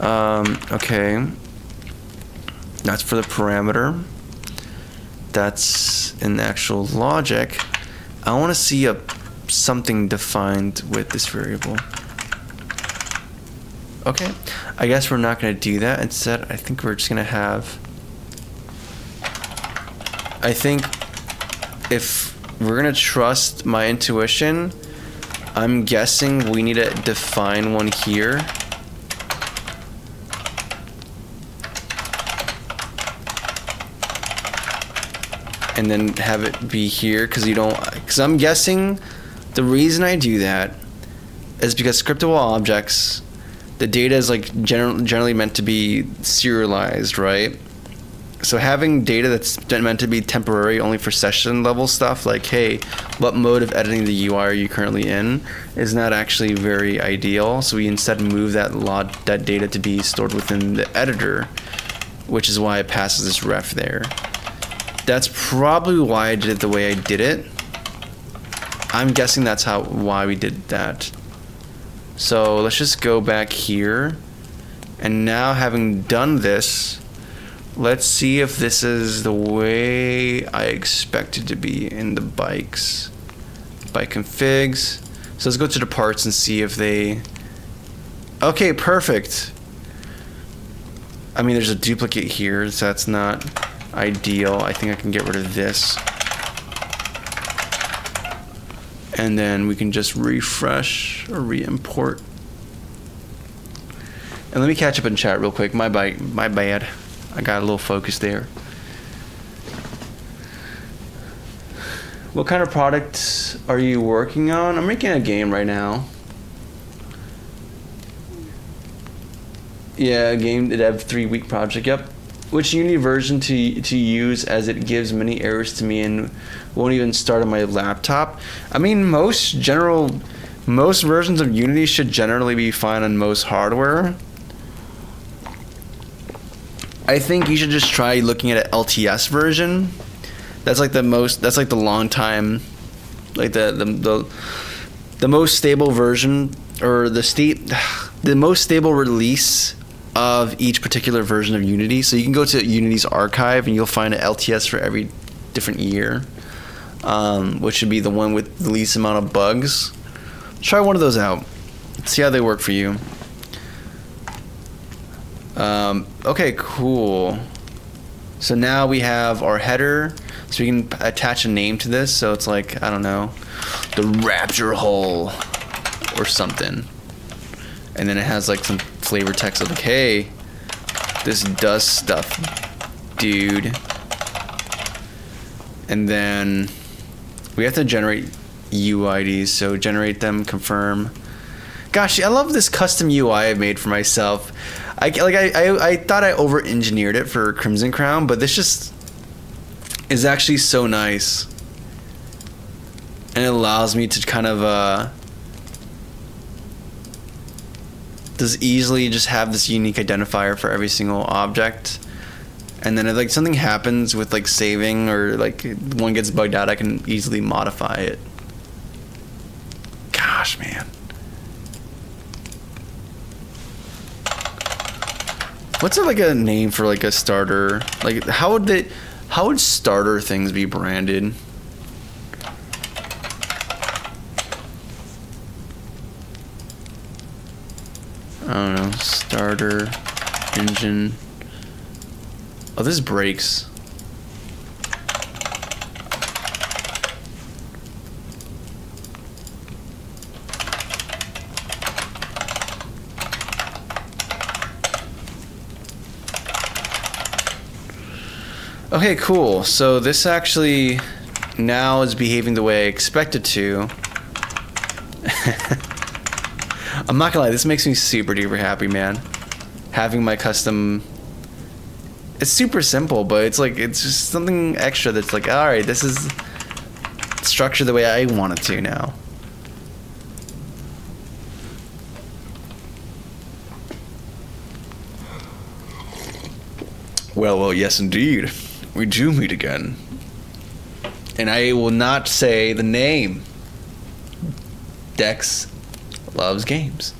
Okay. That's for the parameter. That's in the actual logic. I want to see something defined with this variable. Okay, I guess we're not going to do that. Instead, I think we're just going to have... I think if we're going to trust my intuition, I'm guessing we need to define one here. And then have it be here, because I'm guessing the reason I do that is because scriptable objects, the data is like generally meant to be serialized, right? So having data that's meant to be temporary only for session level stuff, like, hey, what mode of editing the UI are you currently in, is not actually very ideal. So we instead move that data to be stored within the editor, which is why it passes this ref there. That's probably why I did it the way I did it. I'm guessing that's why we did that. So let's just go back here. And now, having done this, let's see if this is the way I expect it to be in the bikes. Bike configs. So let's go to the parts and see if they... Okay, perfect. I mean, there's a duplicate here, so that's not ideal. I think I can get rid of this. And then we can just refresh or re-import. And let me catch up in chat real quick. My bad. I got a little focus there. What kind of product are you working on? I'm making a game right now. Yeah, a game dev 3-week project. Yep. Which Unity version to use, as it gives many errors to me and won't even start on my laptop? I mean, most versions of Unity should generally be fine on most hardware. I think you should just try looking at an LTS version. That's like the long time, like the most stable version, or the most stable release of each particular version of Unity. So you can go to Unity's archive and you'll find an LTS for every different year, which should be the one with the least amount of bugs. Try one of those out. See how they work for you. Okay, cool. So now we have our header, so we can attach a name to this. So it's like, I don't know, the Rapture Hole or something. And then it has like some flavor text of like, hey, this does stuff, dude. And then we have to generate UIDs, so generate them, confirm. Gosh, I love this custom UI I made for myself. I thought I over-engineered it for Crimson Crown, but this just is actually so nice. And it allows me to kind of just easily just have this unique identifier for every single object. And then if like something happens with like saving, or like one gets bugged out, I can easily modify it. Gosh, man. What's like a name for like a starter? Like how would starter things be branded? I don't know. Starter engine. Oh, this breaks. Okay, cool. So this actually now is behaving the way I expect it to. I'm not gonna lie, this makes me super duper happy, man. Having my custom... It's super simple, but it's like, it's just something extra that's like, alright, this is structured the way I want it to now. Well, yes indeed. We do meet again. And I will not say the name. Dex loves games.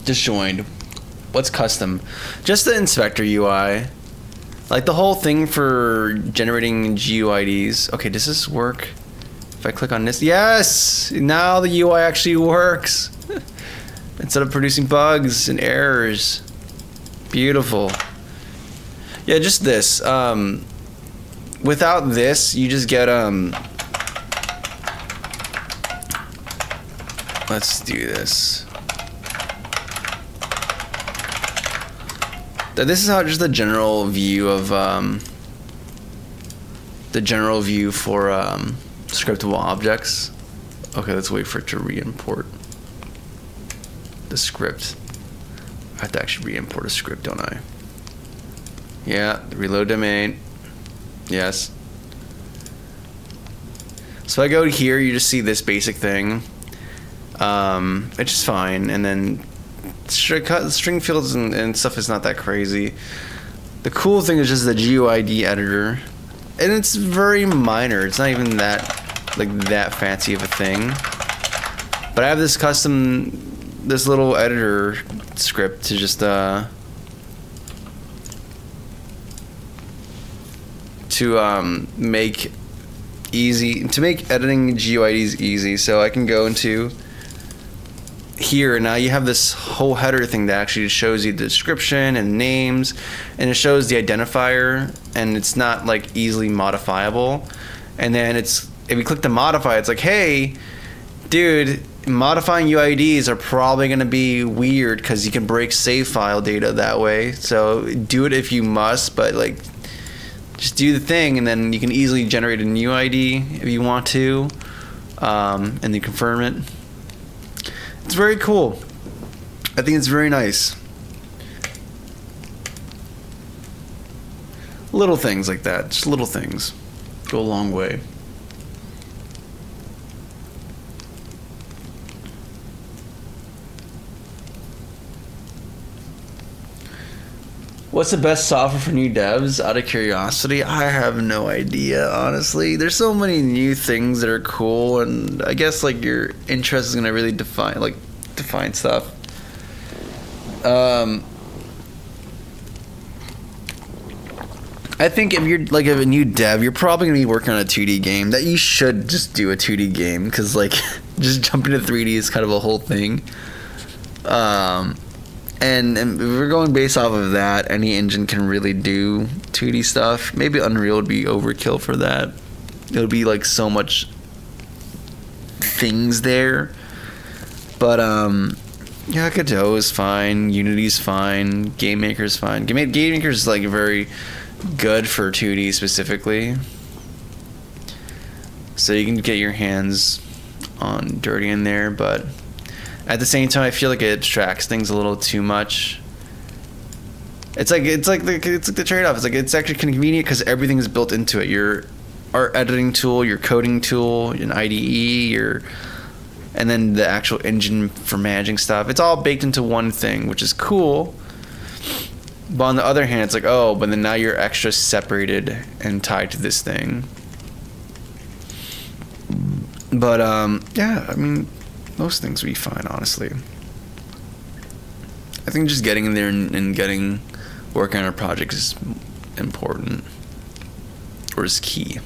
Just joined. What's custom? Just the inspector UI. Like the whole thing for generating GUIDs. Okay, does this work? If I click on this, yes! Now the UI actually works. Instead of producing bugs and errors. Beautiful. Yeah, just this. Without this, you just get, let's do this. This is how just the general view of, the general view for, scriptable objects. Okay, let's wait for it to re-import the script. I have to actually re-import a script, don't I? Yeah, reload domain. Yes. So I go here, you just see this basic thing. It's just fine, and then string fields and stuff is not that crazy. The cool thing is just the GUID editor, and it's very minor. It's not even that fancy of a thing. But I have this this little editor script to just make editing GUIDs easy. So I can go into here, now you have this whole header thing that actually shows you the description and names, and it shows the identifier, and it's not like easily modifiable. And then if you click to modify, it's like, hey dude, modifying UIDs are probably going to be weird because you can break save file data that way, so do it if you must, but like just do the thing, and then you can easily generate a new ID if you want to, and then confirm it. It's very cool. I think it's very nice. Little things like that, just little things, go a long way. What's the best software for new devs? Out of curiosity, I have no idea, honestly. There's so many new things that are cool, and I guess like your interest is gonna really define stuff. I think if you're like a new dev, you're probably gonna be working on a 2D game. That you should just do a 2D game, because like just jumping to 3D is kind of a whole thing. And if we're going based off of that, any engine can really do 2D stuff. Maybe Unreal would be overkill for that. It would be like so much things there. But yeah, Godot is fine. Unity's fine. GameMaker's fine. GameMaker's like very good for 2D specifically. So you can get your hands on dirty in there, but at the same time, I feel like it abstracts things a little too much. It's like the trade-off. It's like it's actually convenient because everything is built into it. Your art editing tool, your coding tool, an IDE, and then the actual engine for managing stuff. It's all baked into one thing, which is cool. But on the other hand, it's like, oh, but then now you're extra separated and tied to this thing. But yeah, I mean, most things will be fine, honestly. I think just getting in there and working on a project is important, or is key.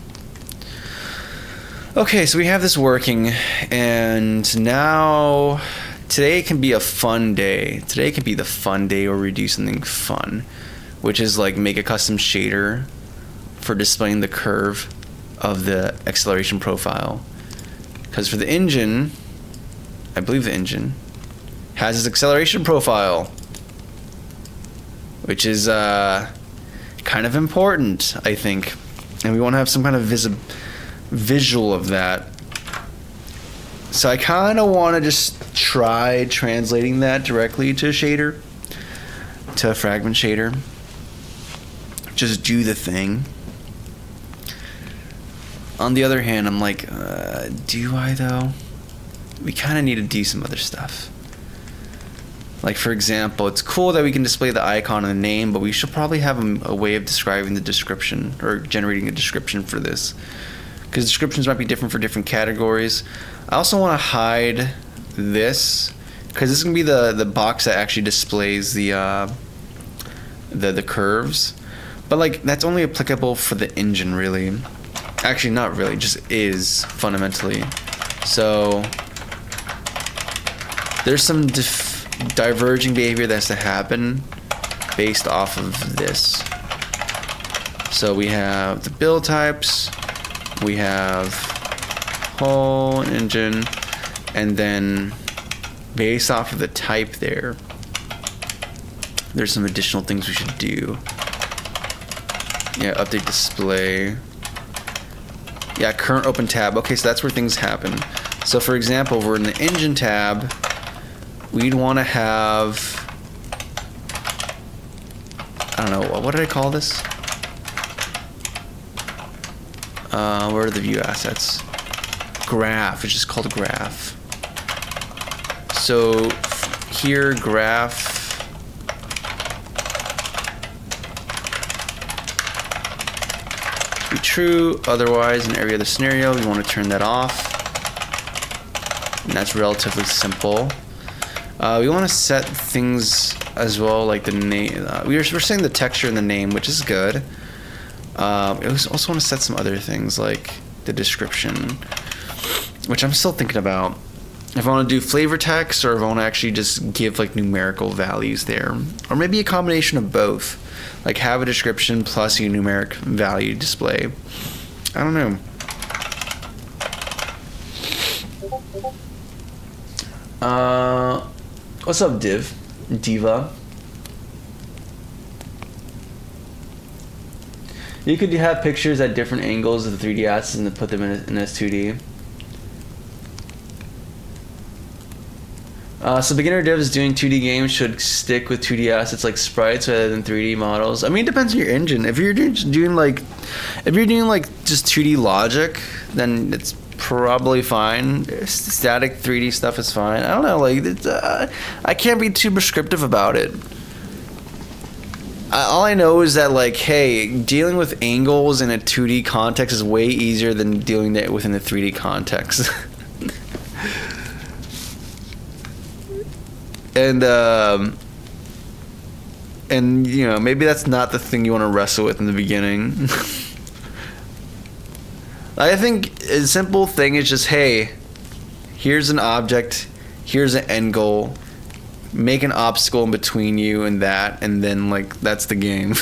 Okay, so we have this working, and now today can be a fun day. Today can be the fun day where we do something fun, which is like make a custom shader for displaying the curve of the acceleration profile. Because for the engine, I believe the engine has its acceleration profile, which is kind of important, I think, and we want to have some kind of visual of that. So I kind of want to just try translating that directly to a shader, to a fragment shader. Just do the thing. On the other hand, I'm like, do I though? We kind of need to do some other stuff. Like, for example, it's cool that we can display the icon and the name, but we should probably have a way of describing the description, or generating a description for this, because descriptions might be different for different categories. I also want to hide this because this is gonna be the box that actually displays the curves, but like that's only applicable for the engine, really. Actually, not really, just is fundamentally. So there's some diverging behavior that has to happen based off of this. So we have the build types, we have whole engine, and then based off of the type there's some additional things we should do. Yeah, update display. Yeah, current open tab. Okay, so that's where things happen. So for example, we're in the engine tab, we'd want to have, I don't know, what did I call this? Where are the view assets? Graph, it's just called a graph. So here, graph, should be true. Otherwise, in every other scenario, we want to turn that off. And that's relatively simple. We want to set things as well, like the name. We're setting the texture and the name, which is good. We also want to set some other things like the description, which I'm still thinking about. If I want to do flavor text, or if I want to actually just give like numerical values there, or maybe a combination of both, like have a description plus a numeric value display. I don't know. What's up, Diva? You could have pictures at different angles of the 3D assets and then put them in as 2D. So beginner devs doing 2D games should stick with 2D assets like sprites rather than 3D models. I mean, it depends on your engine. If you're doing just 2D logic, then it's probably fine. Static 3D stuff is fine. I don't know, like I can't be too prescriptive about it. All I know is that, like, hey, dealing with angles in a 2D context is way easier than dealing that within a 3D context. And you know, maybe that's not the thing you want to wrestle with in the beginning. I think a simple thing is just, hey, here's an object, here's an end goal, make an obstacle in between you and that, and then like that's the game.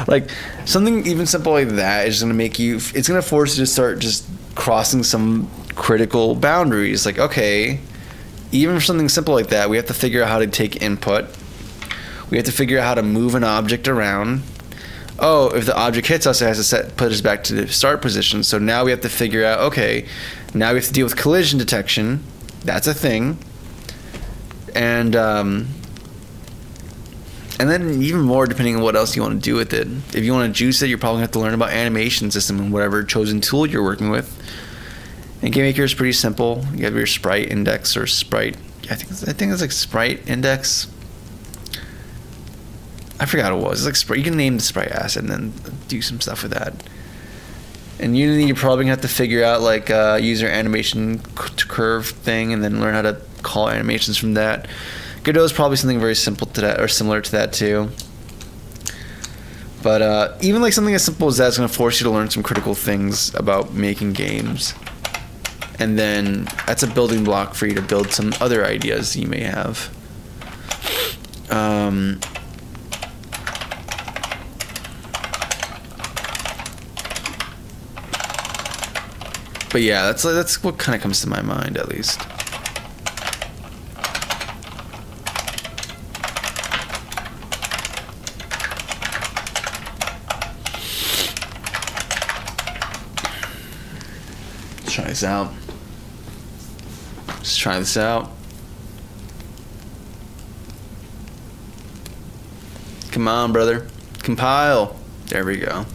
Like something even simple like that is gonna make you, it's gonna force you to start just crossing some critical boundaries. Like, okay, even for something simple like that, we have to figure out how to take input. We have to figure out how to move an object around. Oh, if the object hits us, it has to put us back to the start position. So now we have to figure out, okay, now we have to deal with collision detection. That's a thing. And then even more depending on what else you want to do with it. If you want to juice it, you're probably going to have to learn about animation system and whatever chosen tool you're working with. And GameMaker is pretty simple. You have your sprite index or sprite. I think it's like sprite index. I forgot what it was. It's like sprite. You can name the sprite asset and then do some stuff with that. And Unity, you're probably gonna have to figure out like user animation curve thing, and then learn how to call animations from that. Godot is probably something very simple to that, or similar to that too. But even like something as simple as that is gonna force you to learn some critical things about making games. And then that's a building block for you to build some other ideas you may have. But yeah, that's what kind of comes to my mind, at least. Let's try this out. Let's try this out. Come on, brother. Compile. There we go.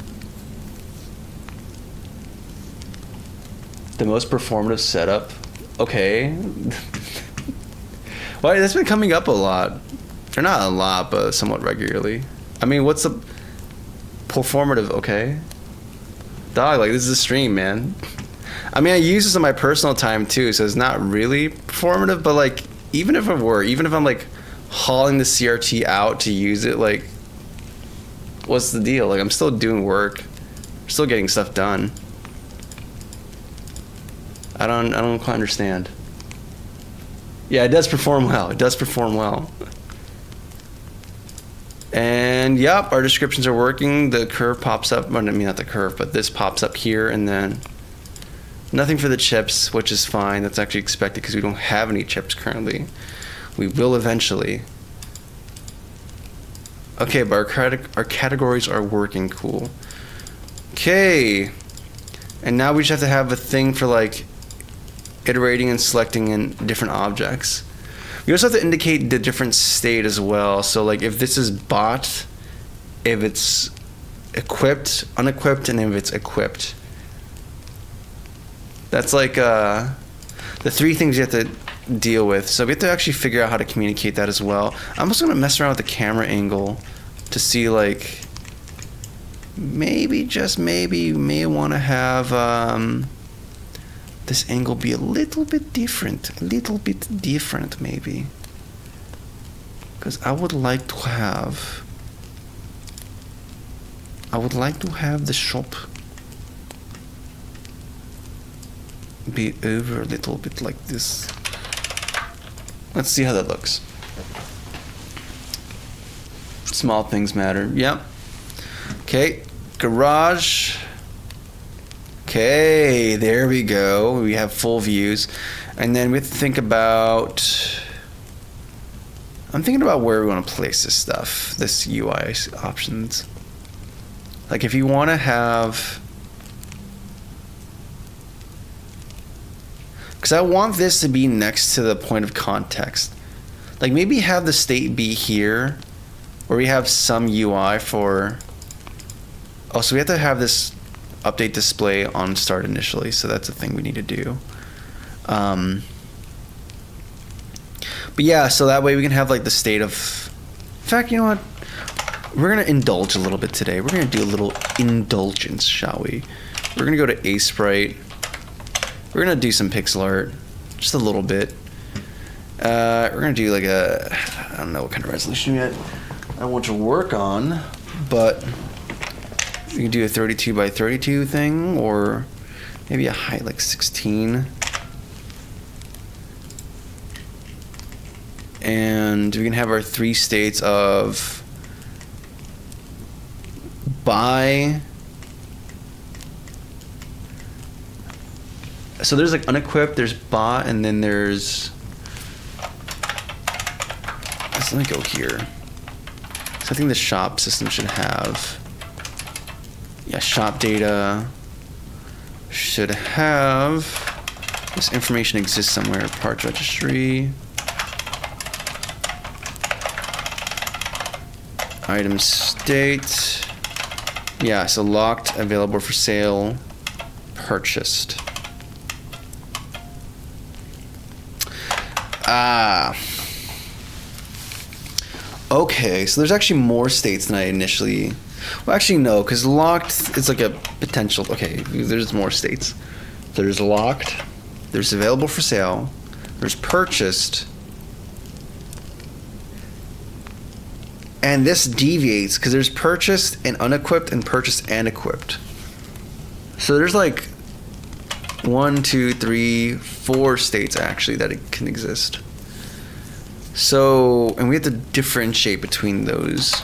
The most performative setup. Okay. Well, that's been coming up a lot. Or not a lot, but somewhat regularly. I mean, what's the performative? Okay. Dog, like, this is a stream, man. I mean, I use this in my personal time too, so it's not really performative, but like, even if I'm like hauling the CRT out to use it, like, what's the deal? Like, I'm still doing work, still getting stuff done. I don't quite understand. Yeah, it does perform well. It does perform well. And yep, our descriptions are working. The curve pops up. Well, I mean, not the curve, but this pops up here, and then nothing for the chips, which is fine. That's actually expected because we don't have any chips currently. We will eventually. Okay, but our categories are working. Cool. Okay. And now we just have to have a thing for like iterating and selecting in different objects. We also have to indicate the different state as well. So like if this is bot, if it's equipped, unequipped, and if it's equipped. That's like the three things you have to deal with. So we have to actually figure out how to communicate that as well. I'm also gonna mess around with the camera angle to see like maybe, just maybe, you may want to have this angle be a little bit different maybe, because I would like to have the shop be over a little bit like this. Let's see how that looks. Small things matter. Yep. Okay, garage. Okay, there we go. We have full views. And then we have to think about, I'm thinking about where we want to place this stuff, this UI options. Like if you want to have, because I want this to be next to the point of context. Like maybe have the state be here, where we have some UI for, oh, so we have to have this update display on start initially, so that's a thing we need to do. But yeah, so that way we can have like the state of, in fact, you know what? We're gonna indulge a little bit today. We're gonna do a little indulgence, shall we? We're gonna go to Asprite. We're gonna do some pixel art, just a little bit. We're gonna do like a, I don't know what kind of resolution yet I want to work on, but you can do a 32 by 32 thing, or maybe a height like 16. And we can have our three states of buy. So there's like unequipped, there's bot, and then there's, let me go here. So I think the shop system should have, yeah, shop data should have, this information exists somewhere, parts registry, item state, yeah, so locked, available for sale, purchased. Okay, so there's actually more states than I initially, well actually no, because locked is like a potential, okay, there's more states. There's locked, there's available for sale, there's purchased, and this deviates because there's purchased and unequipped and purchased and equipped. So there's like 1, 2, 3, 4 states actually that it can exist. So, and we have to differentiate between those.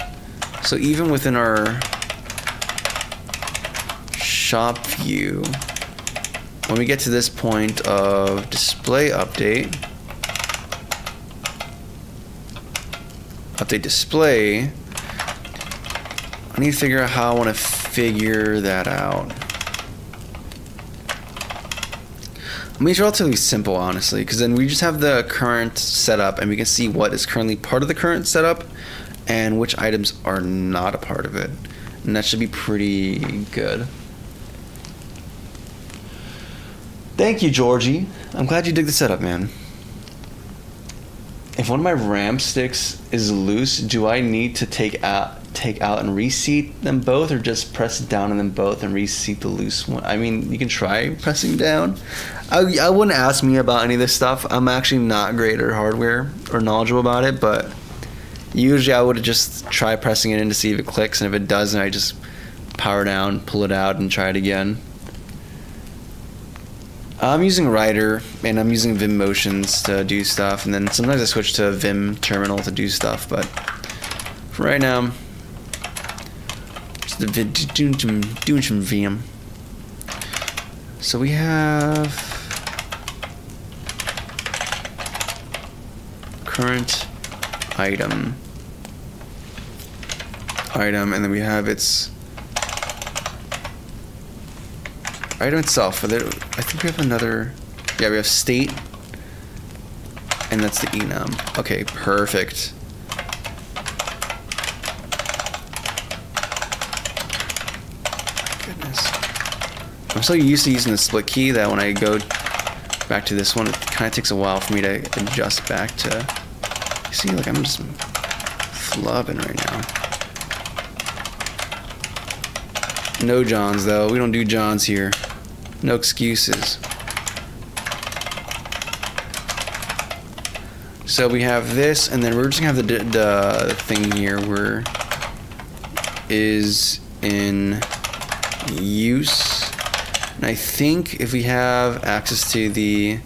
So even within our shop view, when we get to this point of display update display, I need to figure out how I want to figure that out. I mean, it's relatively simple, honestly, because then we just have the current setup and we can see what is currently part of the current setup and which items are not a part of it. And that should be pretty good. Thank you, Georgie. I'm glad you dig the setup, man. If one of my RAM sticks is loose, do I need to take take out and reseat them both, or just press down on them both and reseat the loose one? I mean, you can try pressing down. I wouldn't ask me about any of this stuff. I'm actually not great at hardware or knowledgeable about it, but usually I would just try pressing it in to see if it clicks, and if it doesn't, I just power down, pull it out, and try it again. I'm using Writer, and I'm using Vim Motions to do stuff, and then sometimes I switch to Vim Terminal to do stuff, but for right now, just doing some Vim. So we have current item, and then we have its item itself. I think we have another. Yeah, we have state, and that's the enum. Okay, perfect. My goodness, I'm so used to using the split key that when I go back to this one, it kind of takes a while for me to adjust back to. You see, like I'm just flubbing right now. No Johns though. We don't do Johns here. No excuses. So we have this, and then we're just gonna have the thing here where is in use. And I think if we have access to the,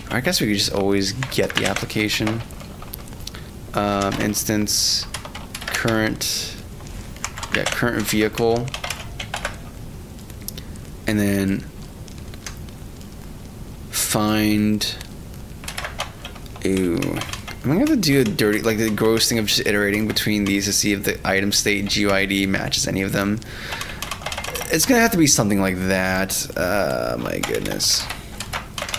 I guess we could just always get the application. Instance current vehicle, and then find. Ooh, I'm gonna have to do a dirty, like the gross thing of just iterating between these to see if the item state GUID matches any of them. It's gonna have to be something like that. My goodness,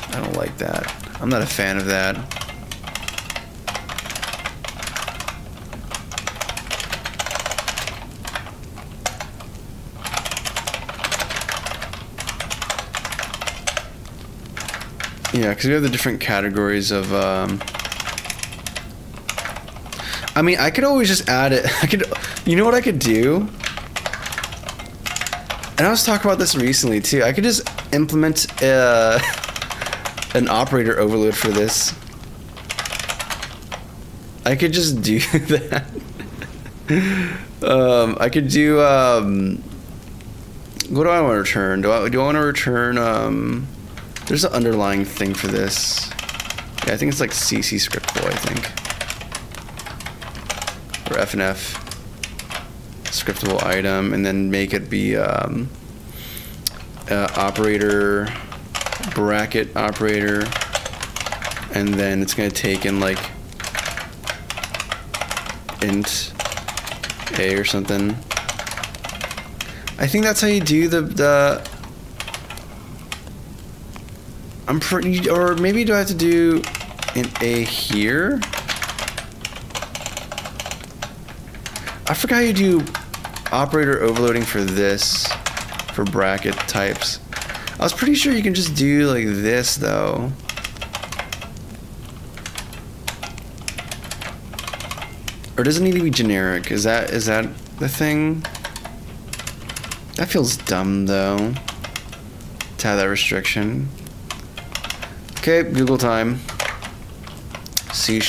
I don't like that. I'm not a fan of that. Yeah, because we have the different categories of. I mean, I could always just add it. You know what I could do? And I was talking about this recently too. I could just implement an operator overload for this. I could just do that. I could do. What do I want to return? Do I want to return? There's an underlying thing for this. Yeah, I think it's like CC scriptable, I think. Or FNF scriptable item, and then make it be operator, bracket operator, and then it's gonna take in like int a or something. I think that's how you do the I'm pretty, or maybe do I have to do an A here? I forgot how you do operator overloading for this, for bracket types. I was pretty sure you can just do like this though. Or does it need to be generic? Is that the thing? That feels dumb though, to have that restriction. Okay, Google time. C#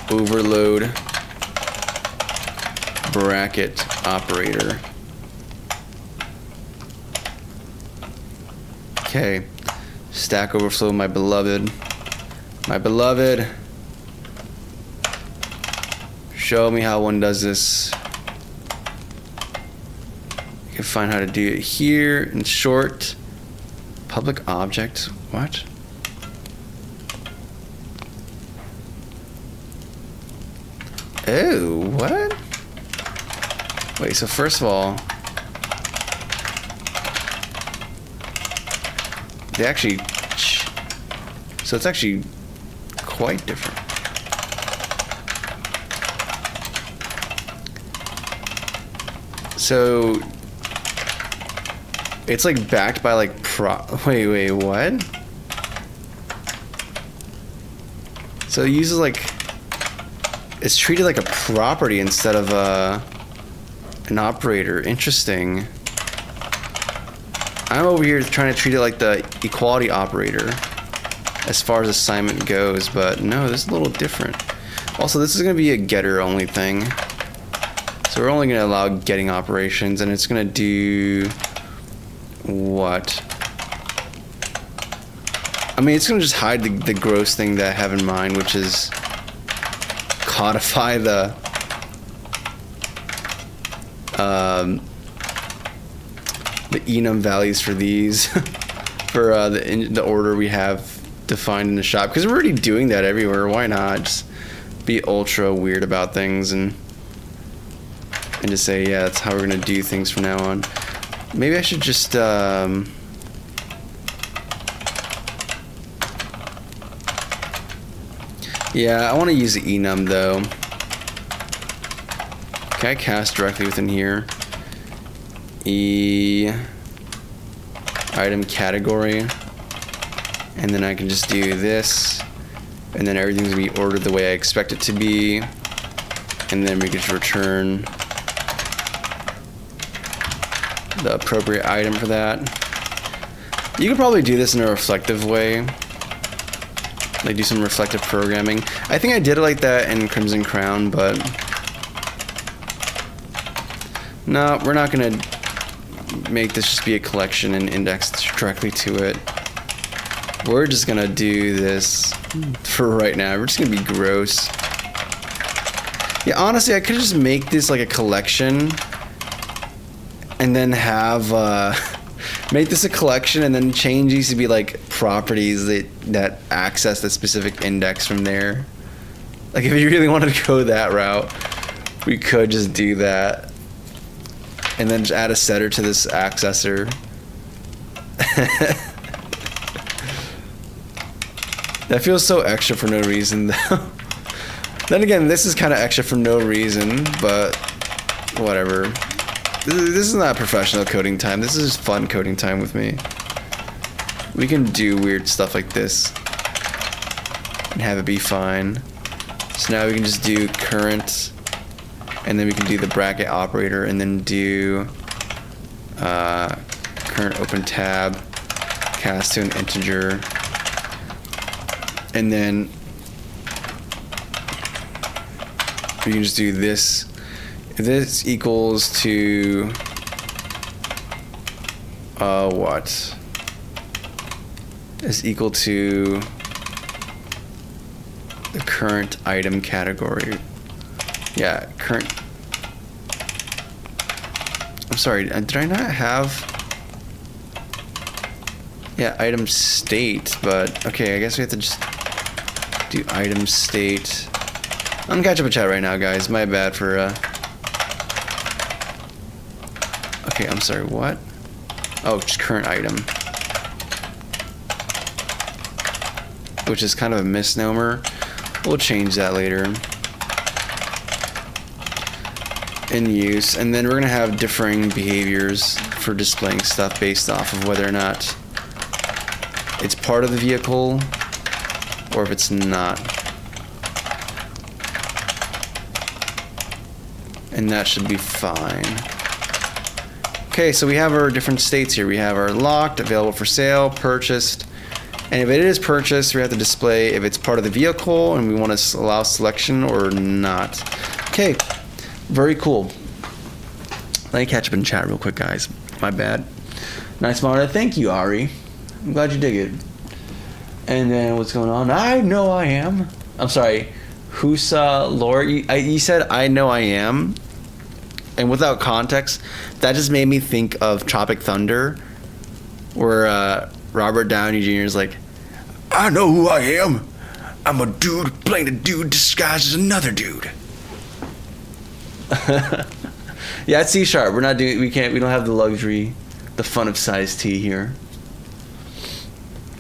overload bracket operator. Okay, Stack Overflow, my beloved. My beloved. Show me how one does this. You can find how to do it here in short. Public object. What? Oh, what? Wait, so first of all, they actually, so it's actually quite different. So it's like backed by like wait, what? So it uses like, It's treated like a property instead of an operator. Interesting. I'm over here trying to treat it like the equality operator as far as assignment goes, but no, this is a little different. Also, this is going to be a getter only thing. So we're only going to allow getting operations, and it's going to do what? I mean, it's going to just hide the gross thing that I have in mind, which is codify the enum values for these for the order we have defined in the shop, because we're already doing that everywhere. Why not just be ultra weird about things and just say, yeah, that's how we're gonna do things from now on. Maybe I should just yeah, I want to use the enum though. Can I cast directly within here? Item category, and then I can just do this, and then everything's gonna be ordered the way I expect it to be, and then we can just return the appropriate item for that. You could probably do this in a reflective way, like do some reflective programming. I think I did it like that in Crimson Crown, but no, we're not gonna make this just be a collection and index directly to it. We're just gonna do this for right now. We're just gonna be gross. Yeah, honestly, I could just make this like a collection and then have make this a collection and then change these to be like properties that access the specific index from there. Like if you really wanted to go that route, we could just do that. And then just add a setter to this accessor. That feels so extra for no reason, though. Then again, this is kind of extra for no reason, but whatever. This is not professional coding time. This is just fun coding time with me. We can do weird stuff like this and have it be fine. So now we can just do current, and then we can do the bracket operator, and then do current open tab, cast to an integer, and then we can just do this. If this equals to what? Is equal to the current item category. Yeah, current. I'm sorry, did I not have? Yeah, item state, but okay, I guess we have to just do item state. I'm gonna catch up a chat right now, guys. My bad for okay, I'm sorry, what? Oh, just current item. Which is kind of a misnomer. We'll change that later. In use, and then we're gonna have differing behaviors for displaying stuff based off of whether or not it's part of the vehicle or if it's not. And that should be fine. Okay, so we have our different states here. We have our locked, available for sale, purchased, and if it is purchased, we have to display if it's part of the vehicle and we want to allow selection or not. Okay, very cool. Let me catch up in chat real quick, guys. My bad. Nice monitor. Thank you, Ari. I'm glad you dig it. And then what's going on? I know I am. I'm sorry. Husa Lord, you said I know I am, and without context, that just made me think of Tropic Thunder, where Robert Downey Jr. is like, I know who I am. I'm a dude playing a dude disguised as another dude. Yeah, it's C#. We're not doing. We don't have the luxury, the fun of size T here.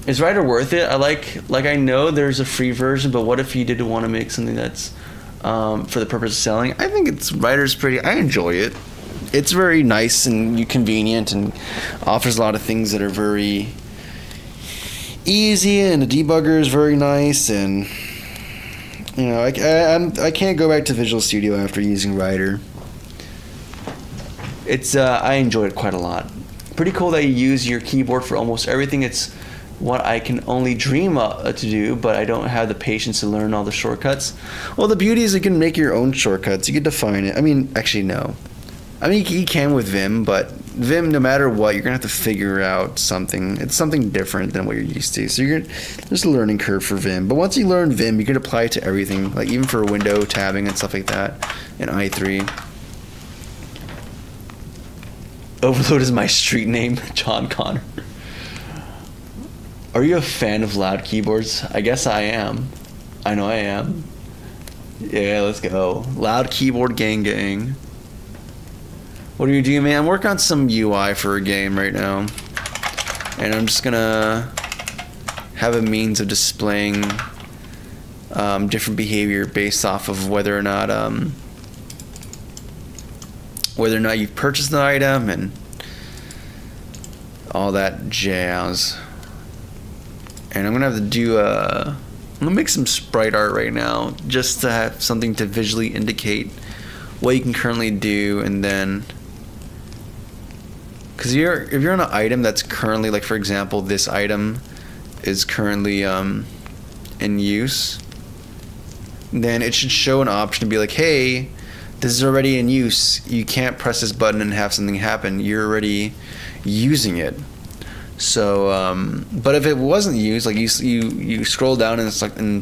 Is Rider worth it? I know there's a free version, but what if you did want to make something that's for the purpose of selling? I think Rider's pretty. I enjoy it. It's very nice and convenient and offers a lot of things that are very easy, and the debugger is very nice, and You know, I can't go back to Visual Studio after using Writer. It's I enjoy it quite a lot. Pretty cool that you use your keyboard for almost everything. It's what I can only dream to do, but I don't have the patience to learn all the shortcuts. Well, the beauty is you can make your own shortcuts. You can define it. I mean, actually, no. I mean, you can with Vim, but Vim, no matter what, you're going to have to figure out something. It's something different than what you're used to. So there's a learning curve for Vim. But once you learn Vim, you can apply it to everything, like even for window tabbing and stuff like that in i3. Overload is my street name, John Connor. Are you a fan of loud keyboards? I guess I am. I know I am. Yeah, let's go. Loud keyboard gang. What are you doing, man? I'm working on some UI for a game right now. And I'm just gonna have a means of displaying different behavior based off of whether or not you've purchased an item and all that jazz. And I'm gonna have to do I'm gonna make some sprite art right now just to have something to visually indicate what you can currently do, and then because if you're on an item that's currently, like for example, this item is currently in use, then it should show an option to be like, hey, this is already in use. You can't press this button and have something happen. You're already using it. So, but if it wasn't used, like you scroll down and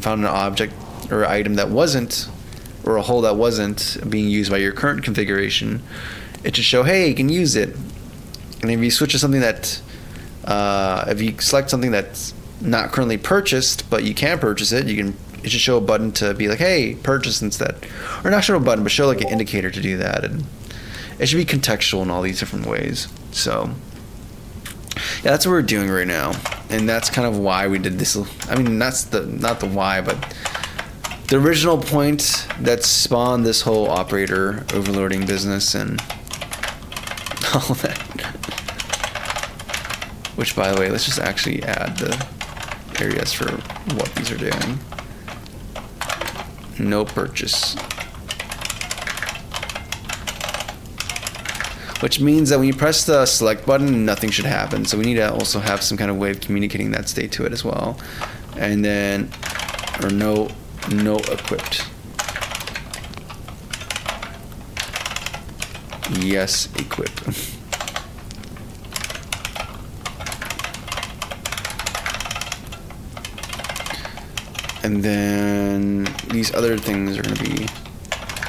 found an object or item that wasn't, or a hole that wasn't being used by your current configuration, it should show, hey, you can use it. And if you switch to something that, if you select something that's not currently purchased, but you can purchase it, it should show a button to be like, hey, purchase instead. Or not show a button, but show like an indicator to do that. And it should be contextual in all these different ways. So, yeah, that's what we're doing right now. And that's kind of why we did this. I mean, that's not the why, but the original point that spawned this whole operator overloading business and all that. Which, by the way, let's just actually add the areas for what these are doing. No purchase. Which means that when you press the select button, nothing should happen. So we need to also have some kind of way of communicating that state to it as well. And then, or no equipped. Yes, equip. And then these other things are going to be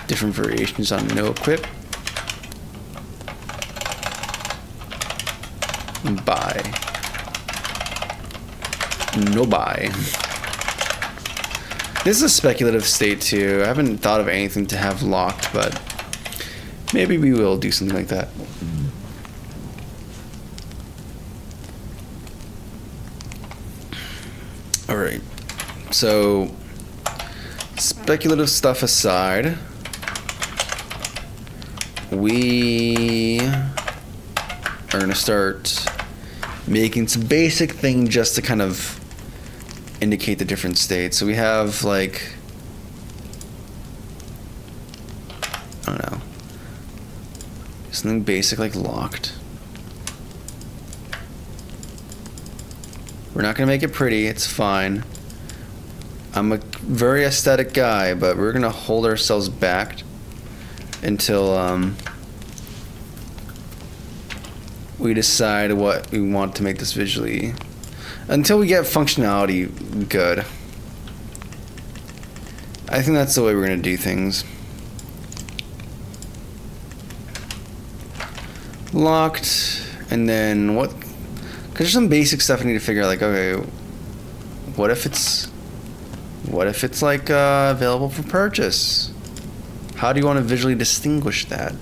different variations on no equip. Buy. No buy. This is a speculative state too. I haven't thought of anything to have locked, but maybe we will do something like that. All right. So, speculative stuff aside, we are going to start making some basic thing just to kind of indicate the different states. So we have like, I don't know, something basic like locked. We're not going to make it pretty, it's fine. I'm a very aesthetic guy, but we're going to hold ourselves back until we decide what we want to make this visually. Until we get functionality good. I think that's the way we're going to do things. Locked, and then what? Because there's some basic stuff I need to figure out, like, okay, what if it's like available for purchase? How do you want to visually distinguish that?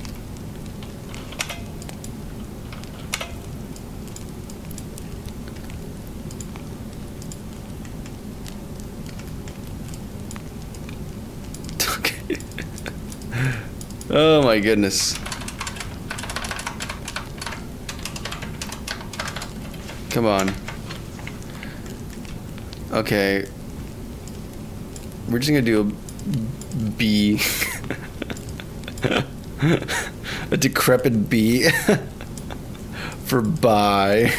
Okay. Oh my goodness. Come on. Okay. We're just gonna do bee. A decrepit bee. For buy.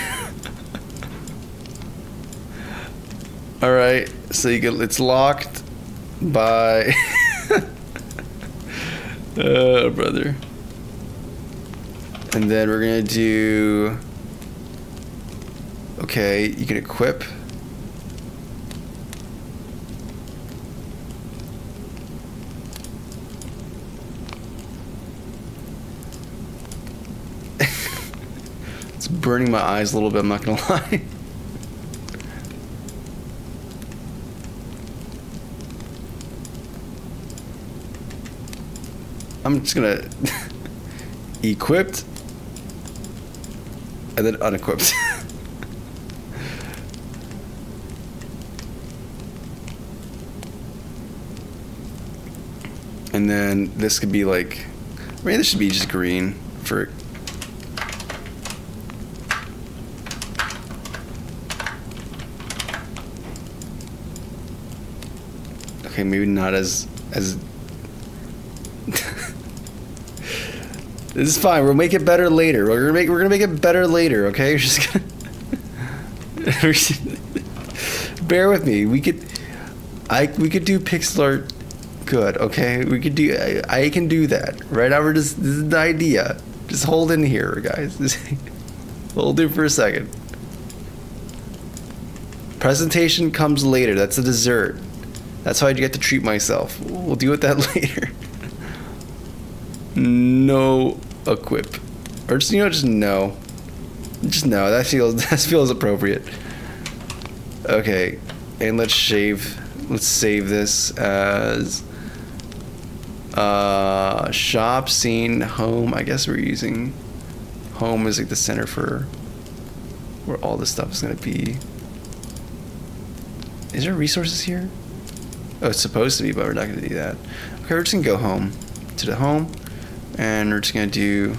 Alright, so it's locked by oh brother. And then we're gonna do, okay, you can equip. It's burning my eyes a little bit, I'm not gonna lie. I'm just gonna equipped and then unequipped. And then this could be like, maybe this should be just green for. Okay, maybe not as this is fine. We'll make it better later. We're gonna make it better later. Okay, we're just gonna bear with me. We could do pixel art good. Okay, we could do. I can do that. Right now, this is the idea. Just hold in here, guys. Just hold in for a second. Presentation comes later. That's a dessert. That's how I get to treat myself. We'll deal with that later. No equip, or just just no, that feels appropriate. Okay, and let's save this as shop, scene, home. I guess we're using home as like the center for where all this stuff is gonna be. Is there resources here? Oh, it's supposed to be, but we're not gonna do that. Okay, we're just gonna go home to the home. And we're just gonna do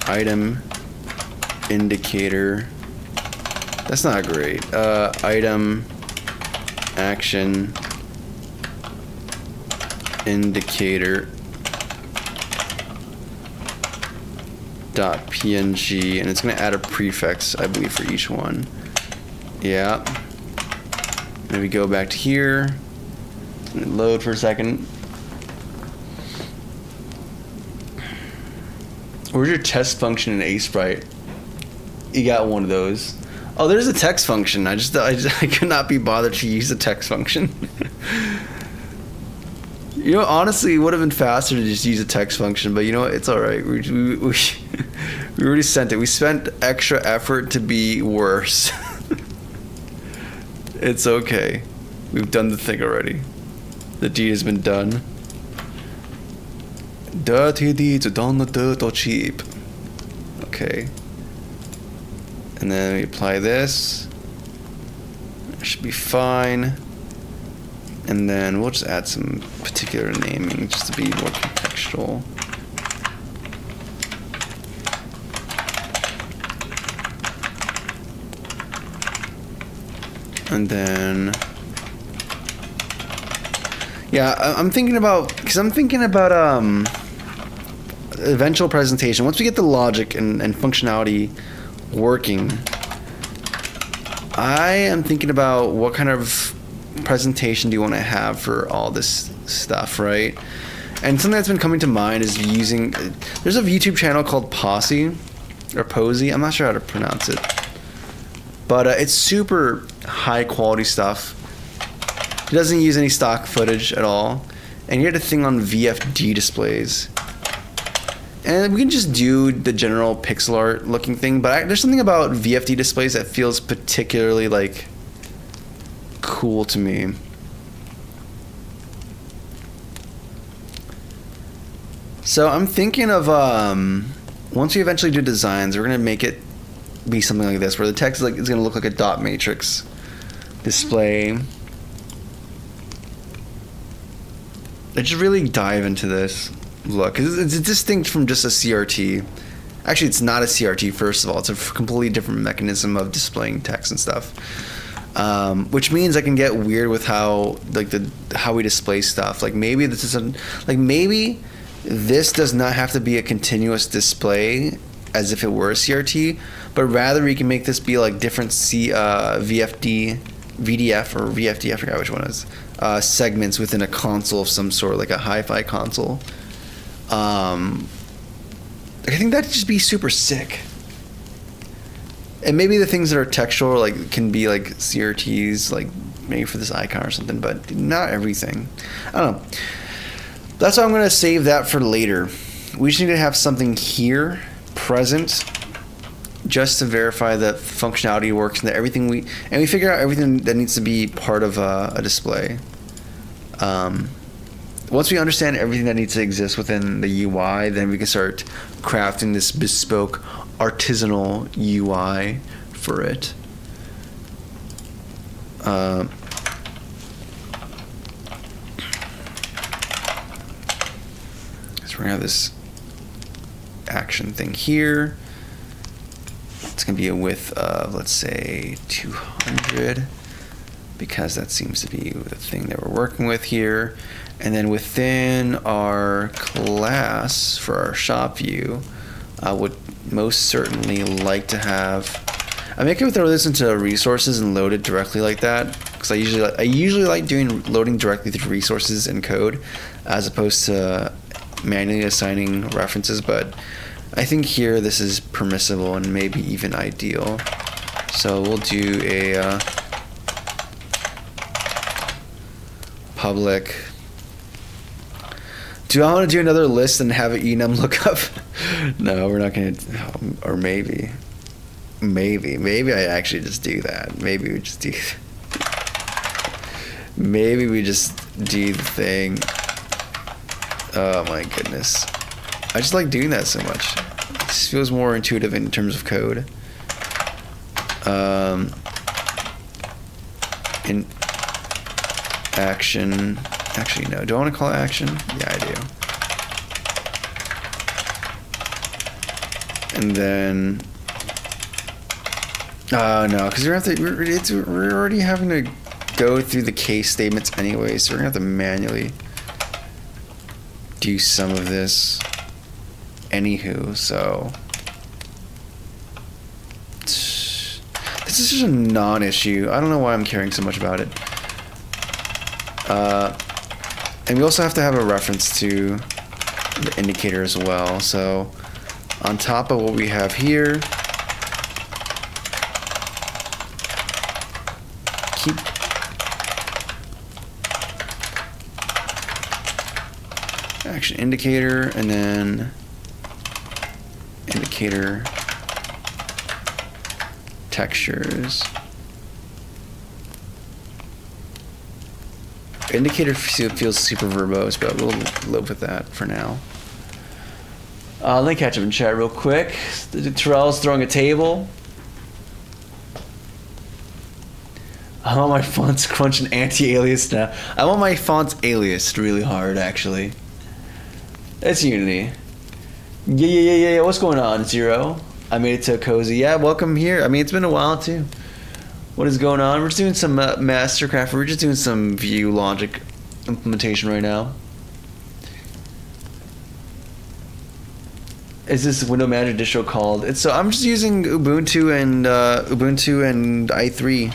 item indicator. That's not great. Item action indicator .png, and it's gonna add a prefix, I believe, for each one. Yeah. Maybe go back to here. Load for a second. Where's your test function in A-Sprite? You got one of those. Oh, there's a text function. I could not be bothered to use the text function. You know, honestly, it would have been faster to just use a text function, but you know what? It's all right. We already sent it. We spent extra effort to be worse. It's okay. We've done the thing already. The deed has been done. Dirty deeds are done the dirt or cheap. Okay. And then we apply this. It should be fine. And then we'll just add some particular naming just to be more contextual. And then, yeah, I'm thinking about eventual presentation. Once we get the logic and functionality working, I am thinking about what kind of presentation do you want to have for all this stuff, right? And something that's been coming to mind is there's a YouTube channel called Posse or Posey. I'm not sure how to pronounce it, but it's super high quality stuff. It doesn't use any stock footage at all, and you get a thing on VFD displays. And we can just do the general pixel art looking thing, but there's something about VFD displays that feels particularly like cool to me. So I'm thinking of once we eventually do designs, we're gonna make it be something like this, where the text is gonna look like a dot matrix display. I just really dive into this look, 'cause it's distinct from just a CRT. Actually, it's not a CRT. First of all, it's a completely different mechanism of displaying text and stuff. Which means I can get weird with how we display stuff. Like maybe maybe this does not have to be a continuous display as if it were a CRT, but rather we can make this be like different VDF or VFD, I forgot which one it is, segments within a console of some sort, like a hi-fi console. I think that'd just be super sick. And maybe the things that are textual like can be like CRTs, like maybe for this icon or something, but not everything. I don't know. That's why I'm gonna save that for later. We just need to have something here present just to verify that functionality works and that we figure out everything that needs to be part of a display. Once we understand everything that needs to exist within the UI, then we can start crafting this bespoke artisanal UI for it. So we're gonna have this action thing here. It's gonna be a width of, let's say, 200, because that seems to be the thing that we're working with here. And then within our class for our shop view, I would most certainly like to have, I make it throw this into resources and load it directly like that, because I usually like loading directly through resources and code as opposed to manually assigning references. But I think here this is permissible and maybe even ideal. So we'll do a public. Do I want to do another list and have an enum lookup? No, we're not going to. Or maybe I actually just do that. Maybe we just do the thing. Oh my goodness. I just like doing that so much. It just feels more intuitive in terms of code. In action. Actually, no. Do I want to call it action? Yeah, I do. And then, no, because we're already having to go through the case statements anyway, so we're gonna have to manually do some of this. Anywho, so this is just a non-issue. I don't know why I'm caring so much about it. And we also have to have a reference to the indicator as well. So on top of what we have here, keep action indicator, and then indicator textures. Indicator feels super verbose, but we'll live with that for now. Let me catch up in chat real quick. Terrell's throwing a table. I want my fonts crunch and anti-alias now. I want my fonts aliased really hard, actually. It's Unity. Yeah. What's going on, Zero? I made it to Cozy. Yeah, welcome here. I mean, it's been a while, too. What is going on? We're just doing some Mastercraft. We're just doing some Vue logic implementation right now. Is this window manager distro called? I'm just using Ubuntu and i3.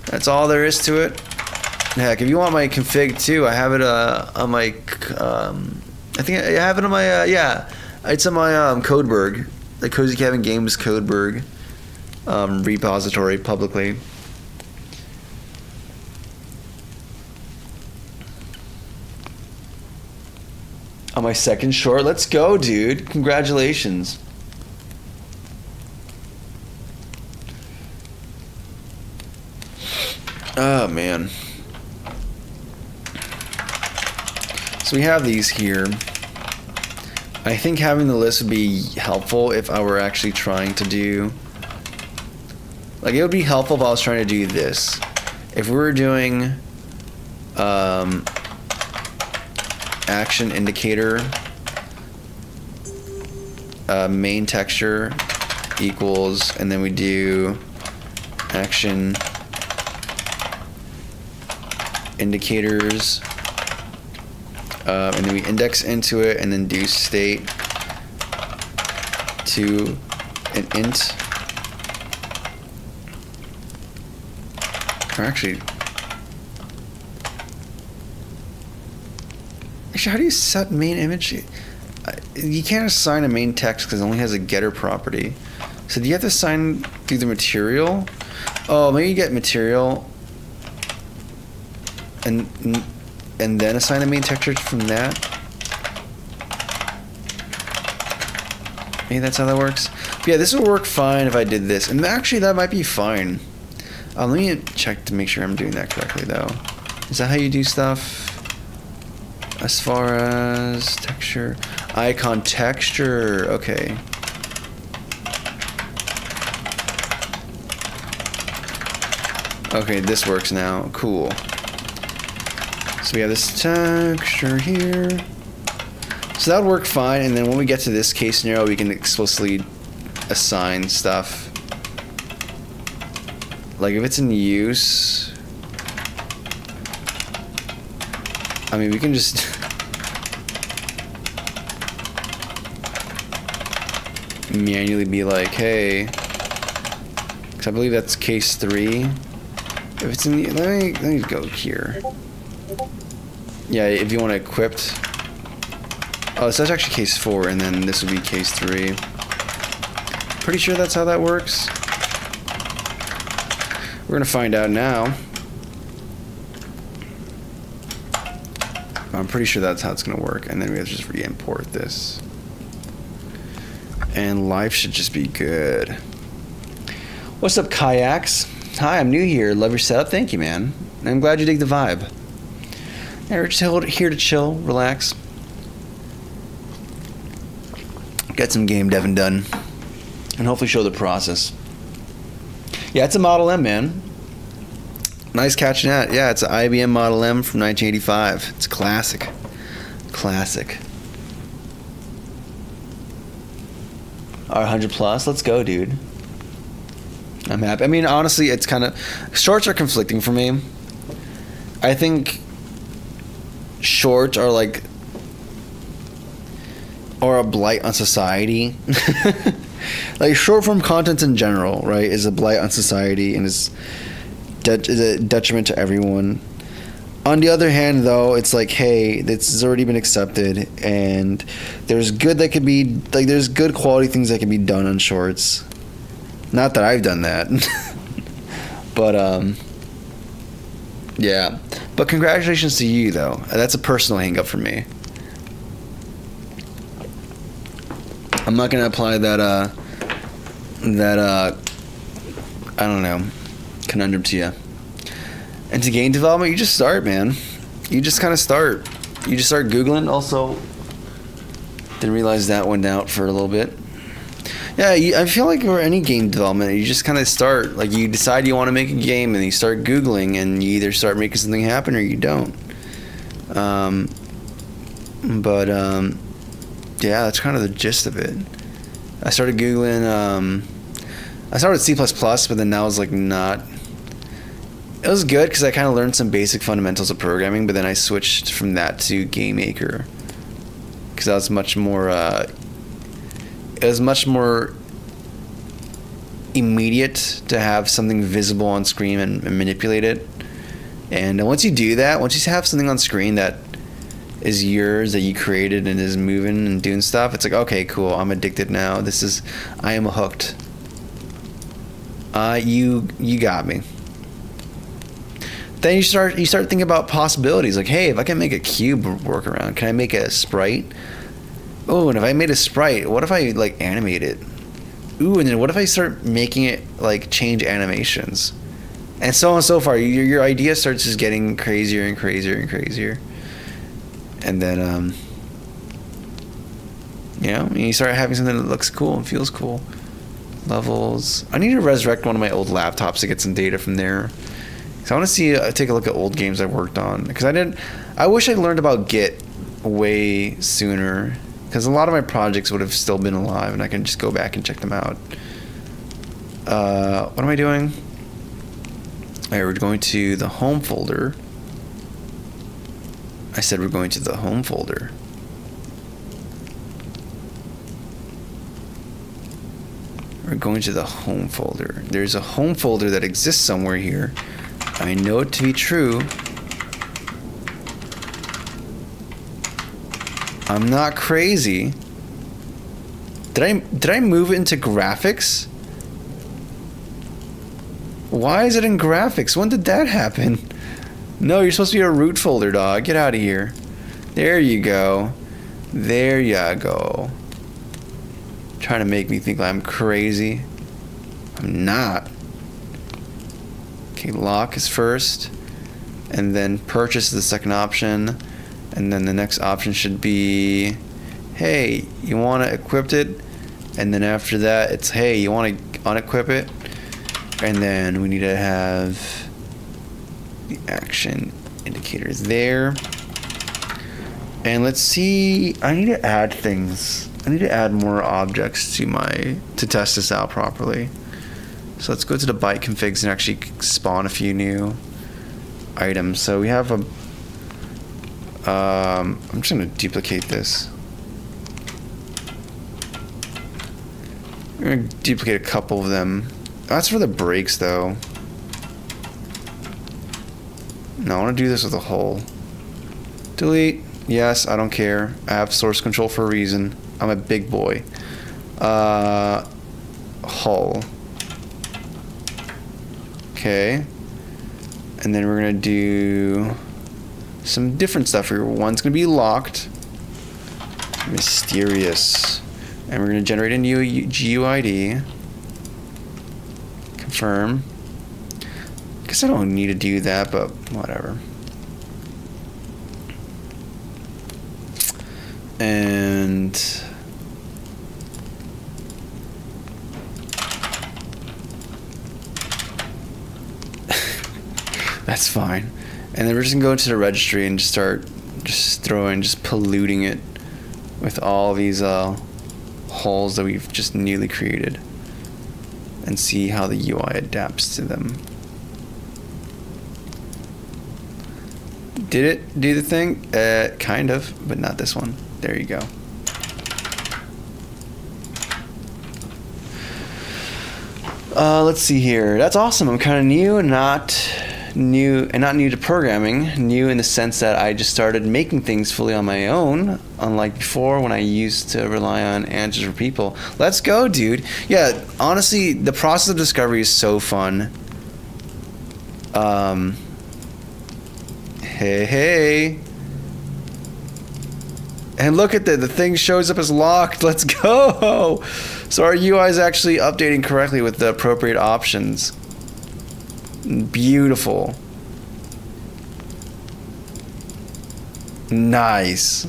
That's all there is to it. Heck, if you want my config too, I have it on my. I think I have it on my. Yeah, it's on my Codeberg, the Cozy Cabin Games Codeberg. Repository publicly. On my second short. Let's go, dude. Congratulations. Oh, man. So we have these here. I think having the list would be helpful if I were actually trying to do... Like, it would be helpful if I was trying to do this. If we were doing action indicator main texture equals, and then we do action indicators, and then we index into it, and then do state to an int. Or actually, how do you set main image? You can't assign a main text because it only has a getter property. So do you have to assign through the material? Oh, maybe you get material and then assign a main texture from that. Maybe that's how that works. But yeah, this would work fine if I did this, and actually that might be fine. Let me check to make sure I'm doing that correctly though. Is that how you do stuff? As far as texture, icon texture, okay. Okay, this works now, cool. So we have this texture here. So that would work fine, and then when we get to this case scenario, we can explicitly assign stuff. Like if it's in use, I mean, we can just manually be like, hey, because I believe that's case 3. If it's in the, let me go here. Yeah, if you want to equipped. Oh, so that's actually case 4, and then this would be case 3. Pretty sure that's how that works. We're gonna find out now. I'm pretty sure that's how it's gonna work, and then we have to just re-import this. And life should just be good. What's up, Kayaks? Hi, I'm new here. Love your setup. Thank you, man. I'm glad you dig the vibe. Yeah, we're just here to chill, relax. Get some game deving done. And hopefully show the process. Yeah, it's a Model M, man. Nice catching that. Yeah, it's an IBM Model M from 1985. It's a classic. Classic. R100 plus. Let's go, dude. I'm happy. I mean, honestly, it's kind of... Shorts are conflicting for me. I think shorts are like... or a blight on society. Like short form content in general, right, is a blight on society and is a detriment to everyone. On the other hand, though, it's like, hey, this has already been accepted, and there's good that could be, like, there's good quality things that can be done on shorts. Not that I've done that. But yeah. But congratulations to you, though. That's a personal hang up for me. I'm not gonna apply that I don't know, conundrum to you. And to game development, you just start, man. You just kind of start. You just start Googling. Also, didn't realize that went out for a little bit. Yeah, I feel like for any game development, you just kind of start. Like, you decide you want to make a game, and you start Googling, and you either start making something happen or you don't. Yeah, that's kind of the gist of it. I started Googling, I started C++, but then that was like not... It was good because I kind of learned some basic fundamentals of programming, but then I switched from that to GameMaker. Because that was much more, it was much more immediate to have something visible on screen and manipulate it. And once you do that, once you have something on screen that is yours, that you created and is moving and doing stuff, it's like, okay, cool, I'm addicted now. I am hooked. You got me. Then you start thinking about possibilities, like, hey, if I can make a cube work around, can I make a sprite? Oh, and if I made a sprite, what if I like animate it? Ooh, and then what if I start making it like change animations? And so on and so far, your idea starts just getting crazier and crazier and crazier. And then, you start having something that looks cool and feels cool. Levels. I need to resurrect one of my old laptops to get some data from there. So I want to take a look at old games I worked on. Because I wish I learned about Git way sooner. because a lot of my projects would have still been alive, and I can just go back and check them out. What am I doing? Alright, we're going to the home folder. I said we're going to the home folder. We're going to the home folder. There's a home folder that exists somewhere here. I know it to be true. I'm not crazy. Did I move it into graphics? Why is it in graphics? When did that happen? No, you're supposed to be a root folder, dog. Get out of here. There you go. There you go. Trying to make me think I'm crazy. I'm not. Okay, lock is first. And then purchase is the second option. And then the next option should be, hey, you want to equip it? And then after that, it's, hey, you want to unequip it? And then we need to have the action indicators there. And let's see, I need to add things. I need to add more objects to test this out properly. So let's go to the byte configs and actually spawn a few new items. So we have a, I'm just gonna duplicate this. I'm gonna duplicate a couple of them. That's for the brakes though. No, I wanna do this with a hull. Delete. Yes, I don't care. I have source control for a reason. I'm a big boy. Hull. Okay. And then we're gonna do some different stuff here. One's gonna be locked. Mysterious. And we're gonna generate a new GUID. Confirm. Guess I don't need to do that, but whatever. And that's fine. And then we're just gonna go into the registry and just start just polluting it with all these holes that we've just newly created, and see how the UI adapts to them. Did it do the thing? Kind of, but not this one. There you go. Let's see here. That's awesome. I'm kind of new and not new to programming. New in the sense that I just started making things fully on my own, unlike before when I used to rely on answers from people. Let's go, dude. Yeah, honestly, the process of discovery is so fun. Hey. And look at the thing shows up as locked. Let's go. So our UI is actually updating correctly with the appropriate options. Beautiful. Nice.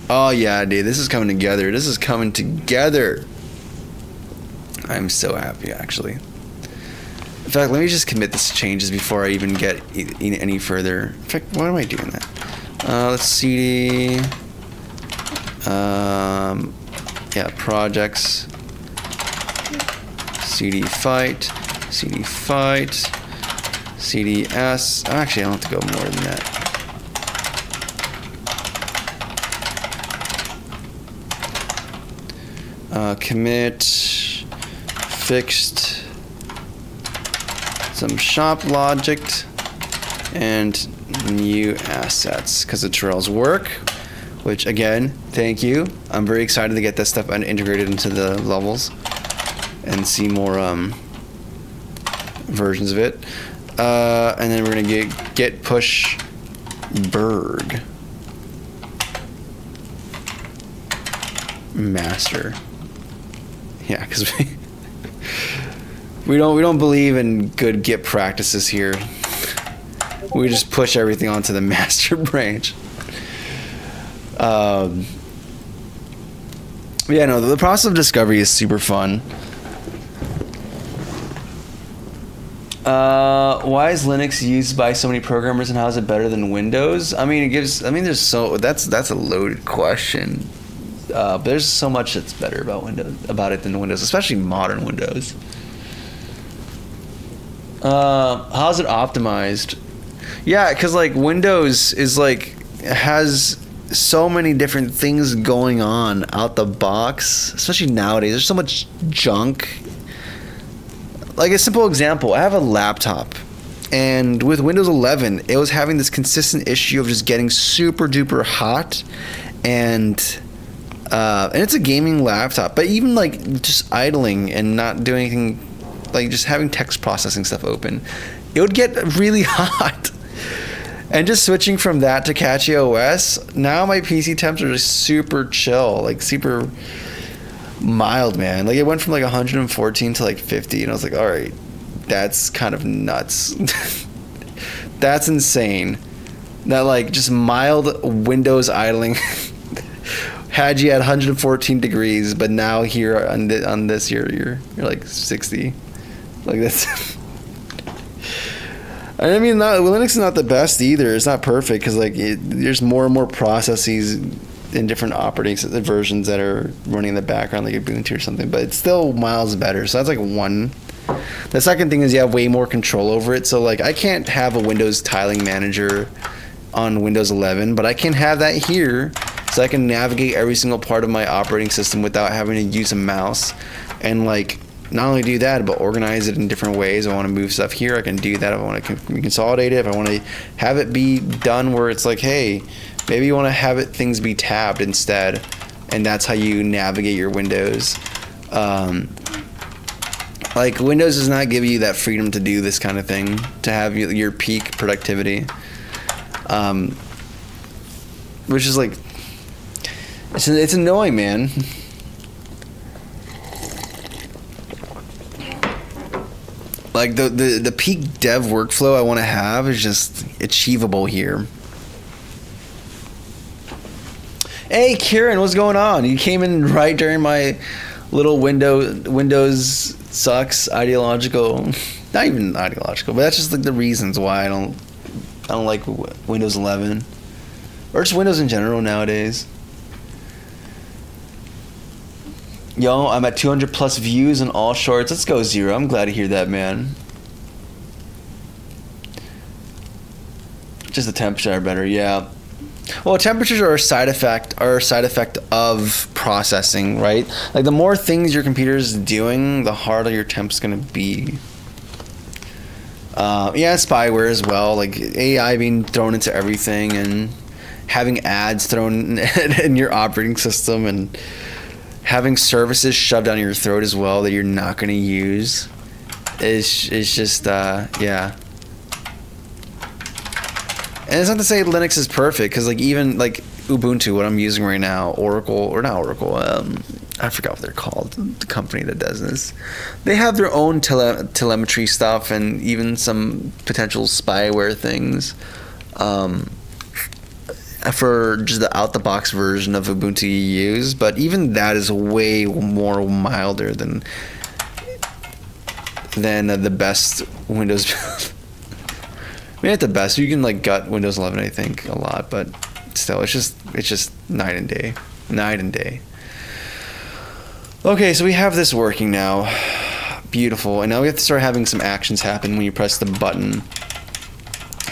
Oh yeah, dude, this is coming together. This is coming together. I'm so happy, actually. In fact, let me just commit this changes before I even get any further. In fact, why am I doing that? Let's CD. Yeah, projects. CD fight. CDS. Actually, I don't have to go more than that. Commit. Fixed. Some shop logic. And new assets, because the trails work, which again, thank you. I'm very excited to get that stuff integrated into the levels and see more versions of it. And then we're gonna get push berg master. Yeah, because we don't believe in good Git practices here. We just push everything onto the master branch. Yeah, no, the process of discovery is super fun. Why is Linux used by so many programmers, and how is it better than Windows? I mean, that's a loaded question. But there's so much that's better about it than Windows, especially modern Windows. How's it optimized? Yeah, because like Windows is like has so many different things going on out the box, especially nowadays. There's so much junk. Like a simple example, I have a laptop, and with Windows 11, it was having this consistent issue of just getting super duper hot, and it's a gaming laptop, but even like just idling and not doing anything, like just having text processing stuff open, it would get really hot. And just switching from that to Catchy OS, now my PC temps are just super chill, like super mild, man. Like it went from like 114 to like 50, and I was like, all right, that's kind of nuts. That's insane. That like just mild Windows idling had you at 114 degrees, but now here on this you're like 60. Like that's. I mean, Linux is not the best either. It's not perfect because like there's more and more processes in different operating versions that are running in the background, like Ubuntu or something. But it's still miles better. So that's like one. The second thing is you have way more control over it. So like I can't have a Windows tiling manager on Windows 11, but I can have that here, so I can navigate every single part of my operating system without having to use a mouse. And like not only do that, but organize it in different ways. If I want to move stuff here, I can do that. If I want to consolidate it, if I want to have it be done where it's like, hey, maybe you want to have things be tabbed instead, and that's how you navigate your windows. Like Windows does not give you that freedom to do this kind of thing, to have your peak productivity, which is like, it's annoying, man. Like the peak dev workflow I want to have is just achievable here. Hey Kieran, what's going on? You came in right during my little Windows sucks ideological, not even ideological, but that's just like the reasons why I don't like Windows 11 or just Windows in general nowadays. Yo, I'm at 200 plus views on all shorts. Let's go, Zero. I'm glad to hear that, man. Just the temperatures are better, yeah. Well, temperatures are a side effect of processing, right? Like the more things your computer is doing, the harder your temp's gonna be. Yeah, spyware as well, like AI being thrown into everything and having ads thrown in your operating system and having services shoved down your throat as well that you're not going to use is just yeah. And it's not to say Linux is perfect, because like even like Ubuntu, what I'm using right now, I forgot what they're called, the company that does this, they have their own telemetry stuff and even some potential spyware things for just the out-the-box version of Ubuntu you use, but even that is way more milder than the best Windows. Maybe not the best. You can like gut Windows 11, I think, a lot, but still, it's just night and day. Okay, so we have this working now. Beautiful. And now we have to start having some actions happen when you press the button.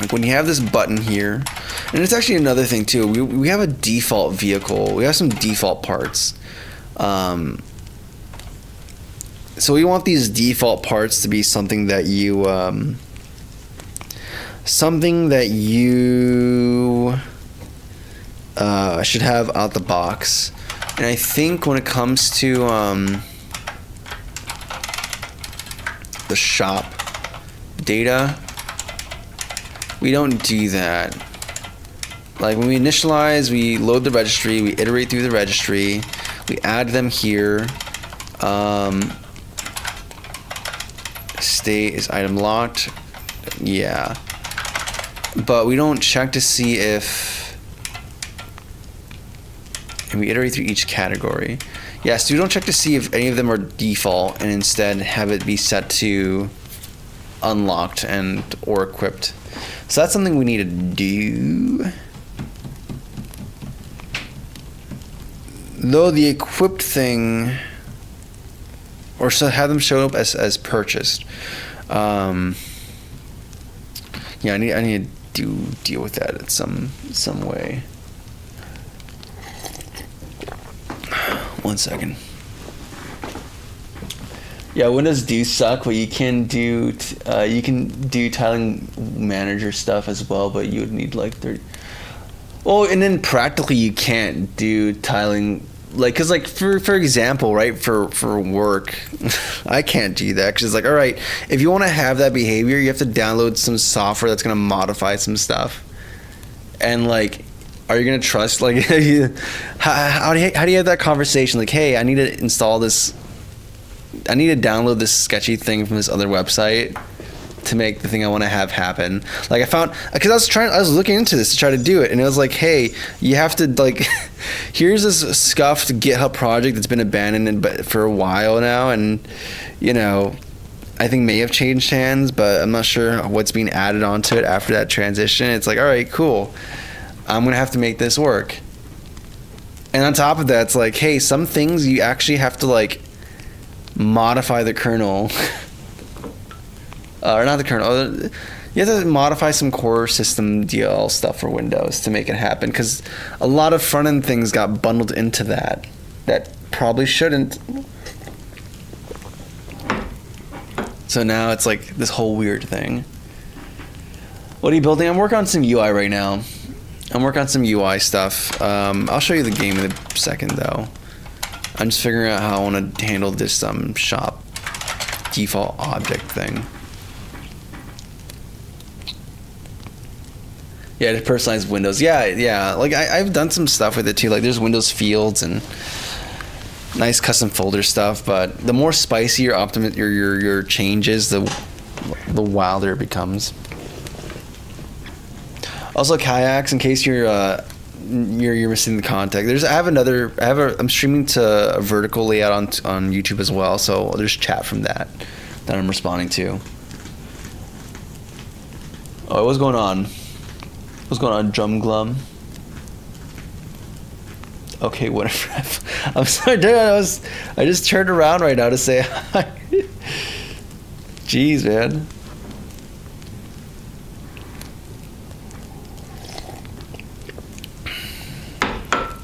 Like when you have this button here, and it's actually another thing too. We have a default vehicle. We have some default parts. So we want these default parts to be something that you should have out the box. And I think when it comes to the shop data, we don't do that. Like when we initialize, we load the registry, we iterate through the registry, we add them here. State is item locked. Yeah. But we don't check to see if, and we iterate through each category. Yeah, so we don't check to see if any of them are default, and instead have it be set to unlocked and or equipped. So that's something we need to do. Though the equipped thing, or so have them show up as purchased. Yeah, I need to deal with that in some way. 1 second. Yeah, Windows do suck, but you can do tiling manager stuff as well, but you would need like 30. Well, and then practically you can't do tiling, like, cause like for example, right, for work, I can't do that because it's like, all right, if you want to have that behavior, you have to download some software that's gonna modify some stuff, and like, are you gonna trust like how do you have that conversation like, hey, I need to install this. I need to download this sketchy thing from this other website to make the thing I want to have happen. Like I found, because I was looking into this to try to do it, and it was like, hey, you have to like, here's this scuffed GitHub project that's been abandoned for a while now, and you know, I think may have changed hands, but I'm not sure what's being added onto it after that transition. It's like, all right, cool, I'm gonna have to make this work. And on top of that, it's like, hey, some things you actually have to like modify the kernel, or not the kernel. You have to modify some core system DL stuff for Windows to make it happen, because a lot of front end things got bundled into that probably shouldn't. So now it's like this whole weird thing. What are you building? I'm working on some UI right now. I'm working on some UI stuff. I'll show you the game in a second though. I'm just figuring out how I want to handle this shop default object thing. Yeah, to personalize Windows. Yeah. Like I've done some stuff with it too. Like there's Windows fields and nice custom folder stuff. But the more spicy your changes, the wilder it becomes. Also, kayaks, in case you're missing the context. I'm streaming to a vertical layout on YouTube as well, so there's chat from that I'm responding to. Oh, what's going on? What's going on, Drum Glum? Okay, whatever. I'm sorry, dude. I just turned around right now to say hi. Jeez, man.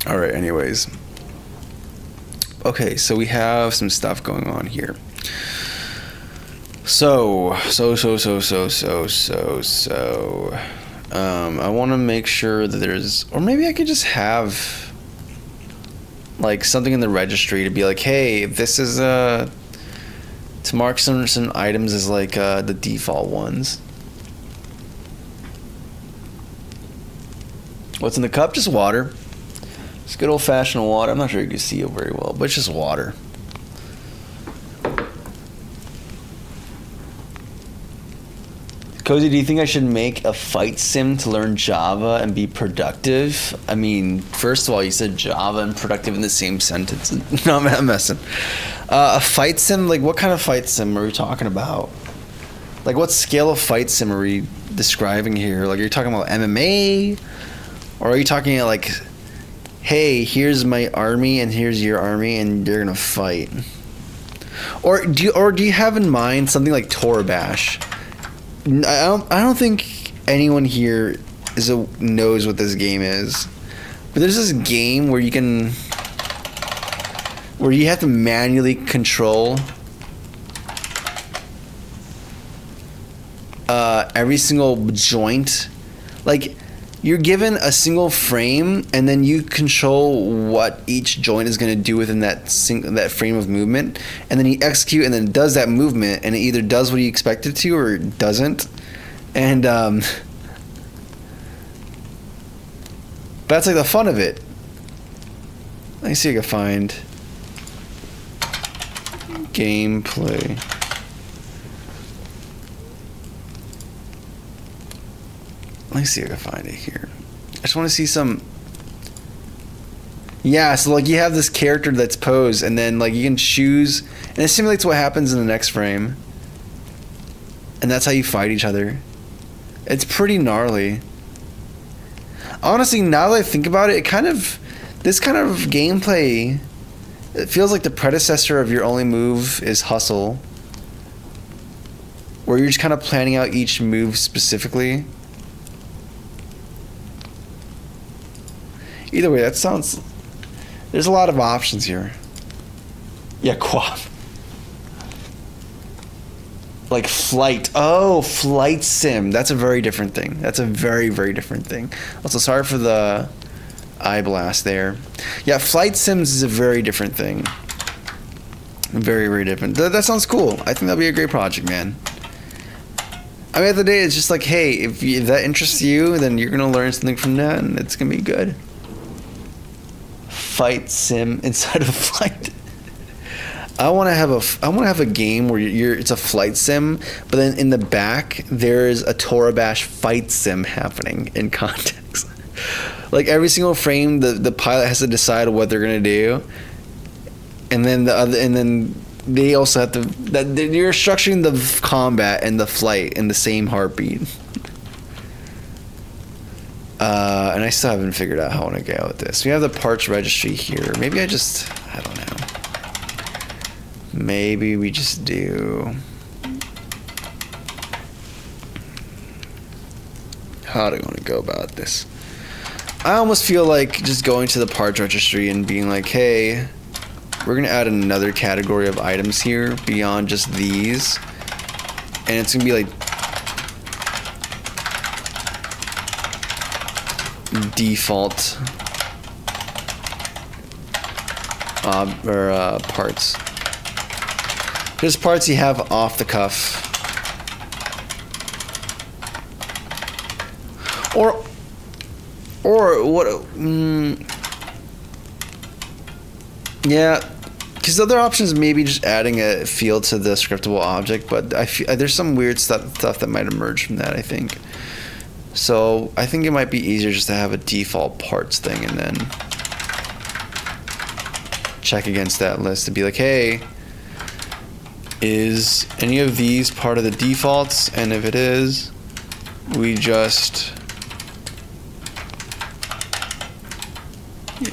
All right, anyways. Okay, so we have some stuff going on here. So. I want to make sure that there's, or maybe I could just have like something in the registry to be like, hey, this is to mark some items as like the default ones. What's in the cup? Just water. It's good old-fashioned water. I'm not sure you can see it very well, but it's just water. Cozy, do you think I should make a fight sim to learn Java and be productive? I mean, first of all, you said Java and productive in the same sentence. No, I'm messing. A fight sim? Like, what kind of fight sim are we talking about? Like, what scale of fight sim are we describing here? Like, are you talking about MMA? Or are you talking like, hey, here's my army and here's your army and you're gonna fight? Or do you have in mind something like Torbash? I don't think anyone here knows what this game is. But there's this game where you have to manually control every single joint. Like, you're given a single frame, and then you control what each joint is going to do within that frame of movement, and then you execute, and then it does that movement, and it either does what you expect it to, or it doesn't. And that's like the fun of it. Let me see if I can find gameplay. Let me see if I can find it here. I just want to see some. Yeah, so like you have this character that's posed, and then like you can choose, and it simulates what happens in the next frame. And that's how you fight each other. It's pretty gnarly. Honestly, now that I think about it, this kind of gameplay, it feels like the predecessor of Your Only Move is Hustle, where you're just kind of planning out each move specifically. Either way, there's a lot of options here. Yeah, co-op. Like Flight. Oh, Flight Sim. That's a very different thing. That's a very, very different thing. Also, sorry for the eye blast there. Yeah, Flight Sims is a very different thing. Very, very different. That sounds cool. I think that'll be a great project, man. I mean, at the day, it's just like, hey, if that interests you, then you're going to learn something from that, and it's going to be good. Fight Sim inside of a flight. I want to have a game where it's a flight sim, but then in the back there's a Torabash fight sim happening in context. Like every single frame, the pilot has to decide what they're gonna do, and then they also have to you're structuring the combat and the flight in the same heartbeat. And I still haven't figured out how I want to go with this. We have the parts registry here. Maybe I don't know. Maybe we just do... How do I want to go about this? I almost feel like just going to the parts registry and being like, hey, we're going to add another category of items here beyond just these. And it's going to be like default parts. There's parts you have off the cuff. Or what? Yeah, because the other option is maybe just adding a field to the scriptable object, but there's some weird stuff that might emerge from that, I think. So I think it might be easier just to have a default parts thing and then check against that list to be like, hey, is any of these part of the defaults? And if it is, we just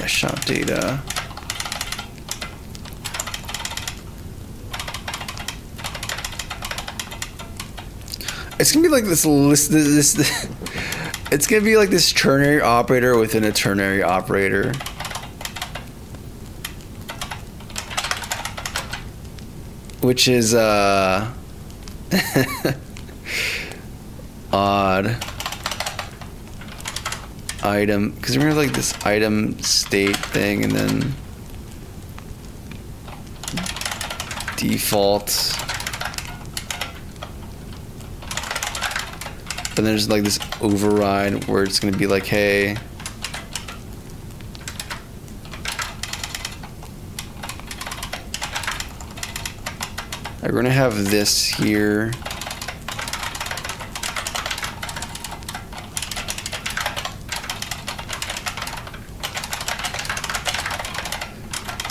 shop data. It's gonna be like this list. It's gonna be like this ternary operator within a ternary operator. Which is odd item, because we're gonna have like this item state thing and then default, but then there's like this override where it's gonna be like, hey, we're gonna have this here.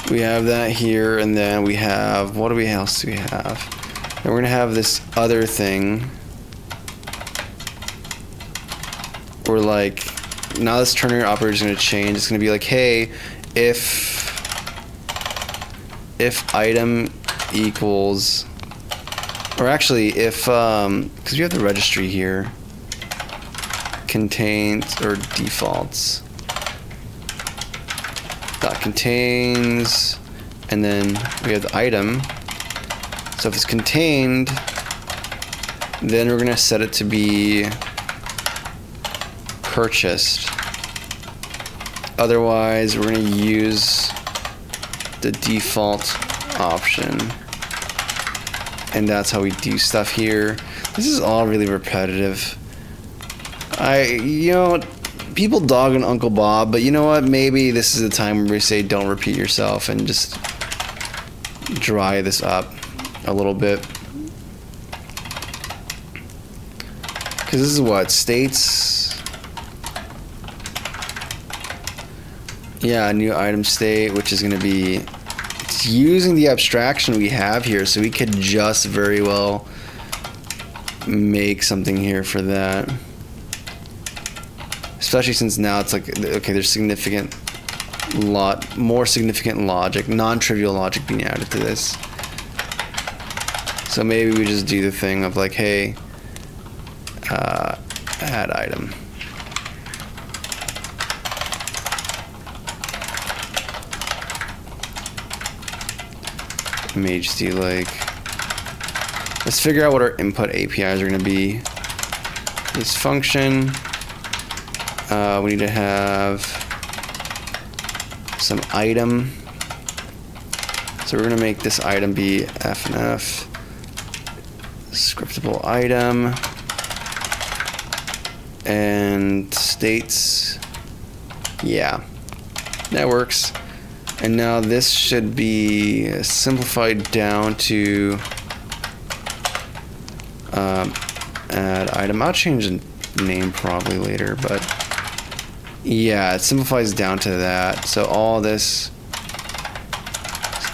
We have that here, and then we have, what else do we have? And we're gonna have this other thing. We're like, now this ternary operator is gonna change. It's gonna be like, hey, if item equals, or actually if, because we have the registry here, contains, or defaults, dot contains, and then we have the item. So if it's contained, then we're gonna set it to be purchased. Otherwise, we're gonna use the default option, and that's how we do stuff here. This is all really repetitive. People dog on Uncle Bob, but you know what? Maybe this is the time where we say don't repeat yourself and just dry this up a little bit. Because this is what? States? Yeah, new item state, which is going to be, it's using the abstraction we have here, so we could just very well make something here for that. Especially since now it's like, okay, there's more significant logic, non-trivial logic being added to this. So maybe we just do the thing of like, hey, add item. May just do like, let's figure out what our input APIs are going to be. This function, we need to have some item. So we're going to make this item be f&f, scriptable item, and states. Yeah, that works. And now this should be simplified down to add item. I'll change the name probably later, but yeah, it simplifies down to that. So all this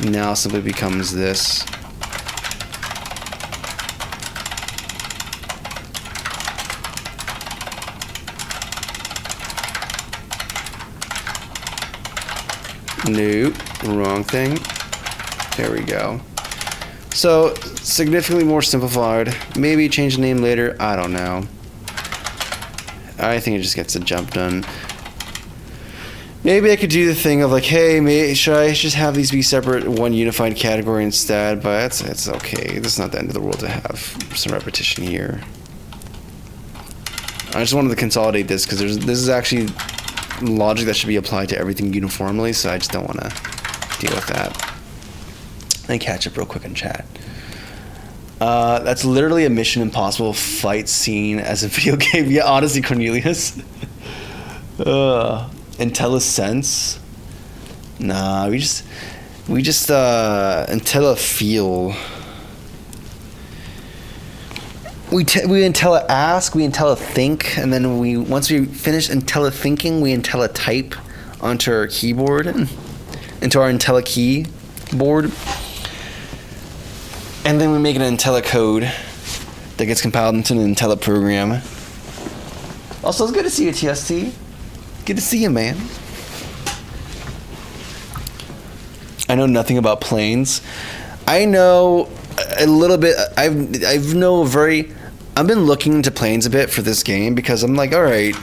now simply becomes this. Nope, wrong thing. There we go. So significantly more simplified. Maybe change the name later. I don't know. I think it just gets the jump done. Maybe I could do the thing of like, hey, should I just have these be separate, one unified category instead? But it's okay. This is not the end of the world to have some repetition here. I just wanted to consolidate this because this is actually logic that should be applied to everything uniformly, so I just don't want to deal with that. And catch up real quick in chat. That's literally a Mission Impossible fight scene as a video game. Yeah, honestly, Cornelius. IntelliSense. Nah, we just IntelliFeel. We IntelliAsk, we IntelliThink, and then once we finish IntelliThinking, we IntelliType onto our keyboard, into our IntelliKeyboard, and then we make an IntelliCode that gets compiled into an IntelliProgram. Also, it's good to see you, TST. Good to see you, man. I know nothing about planes. I know a little bit. I've been looking into planes a bit for this game because I'm like, all right,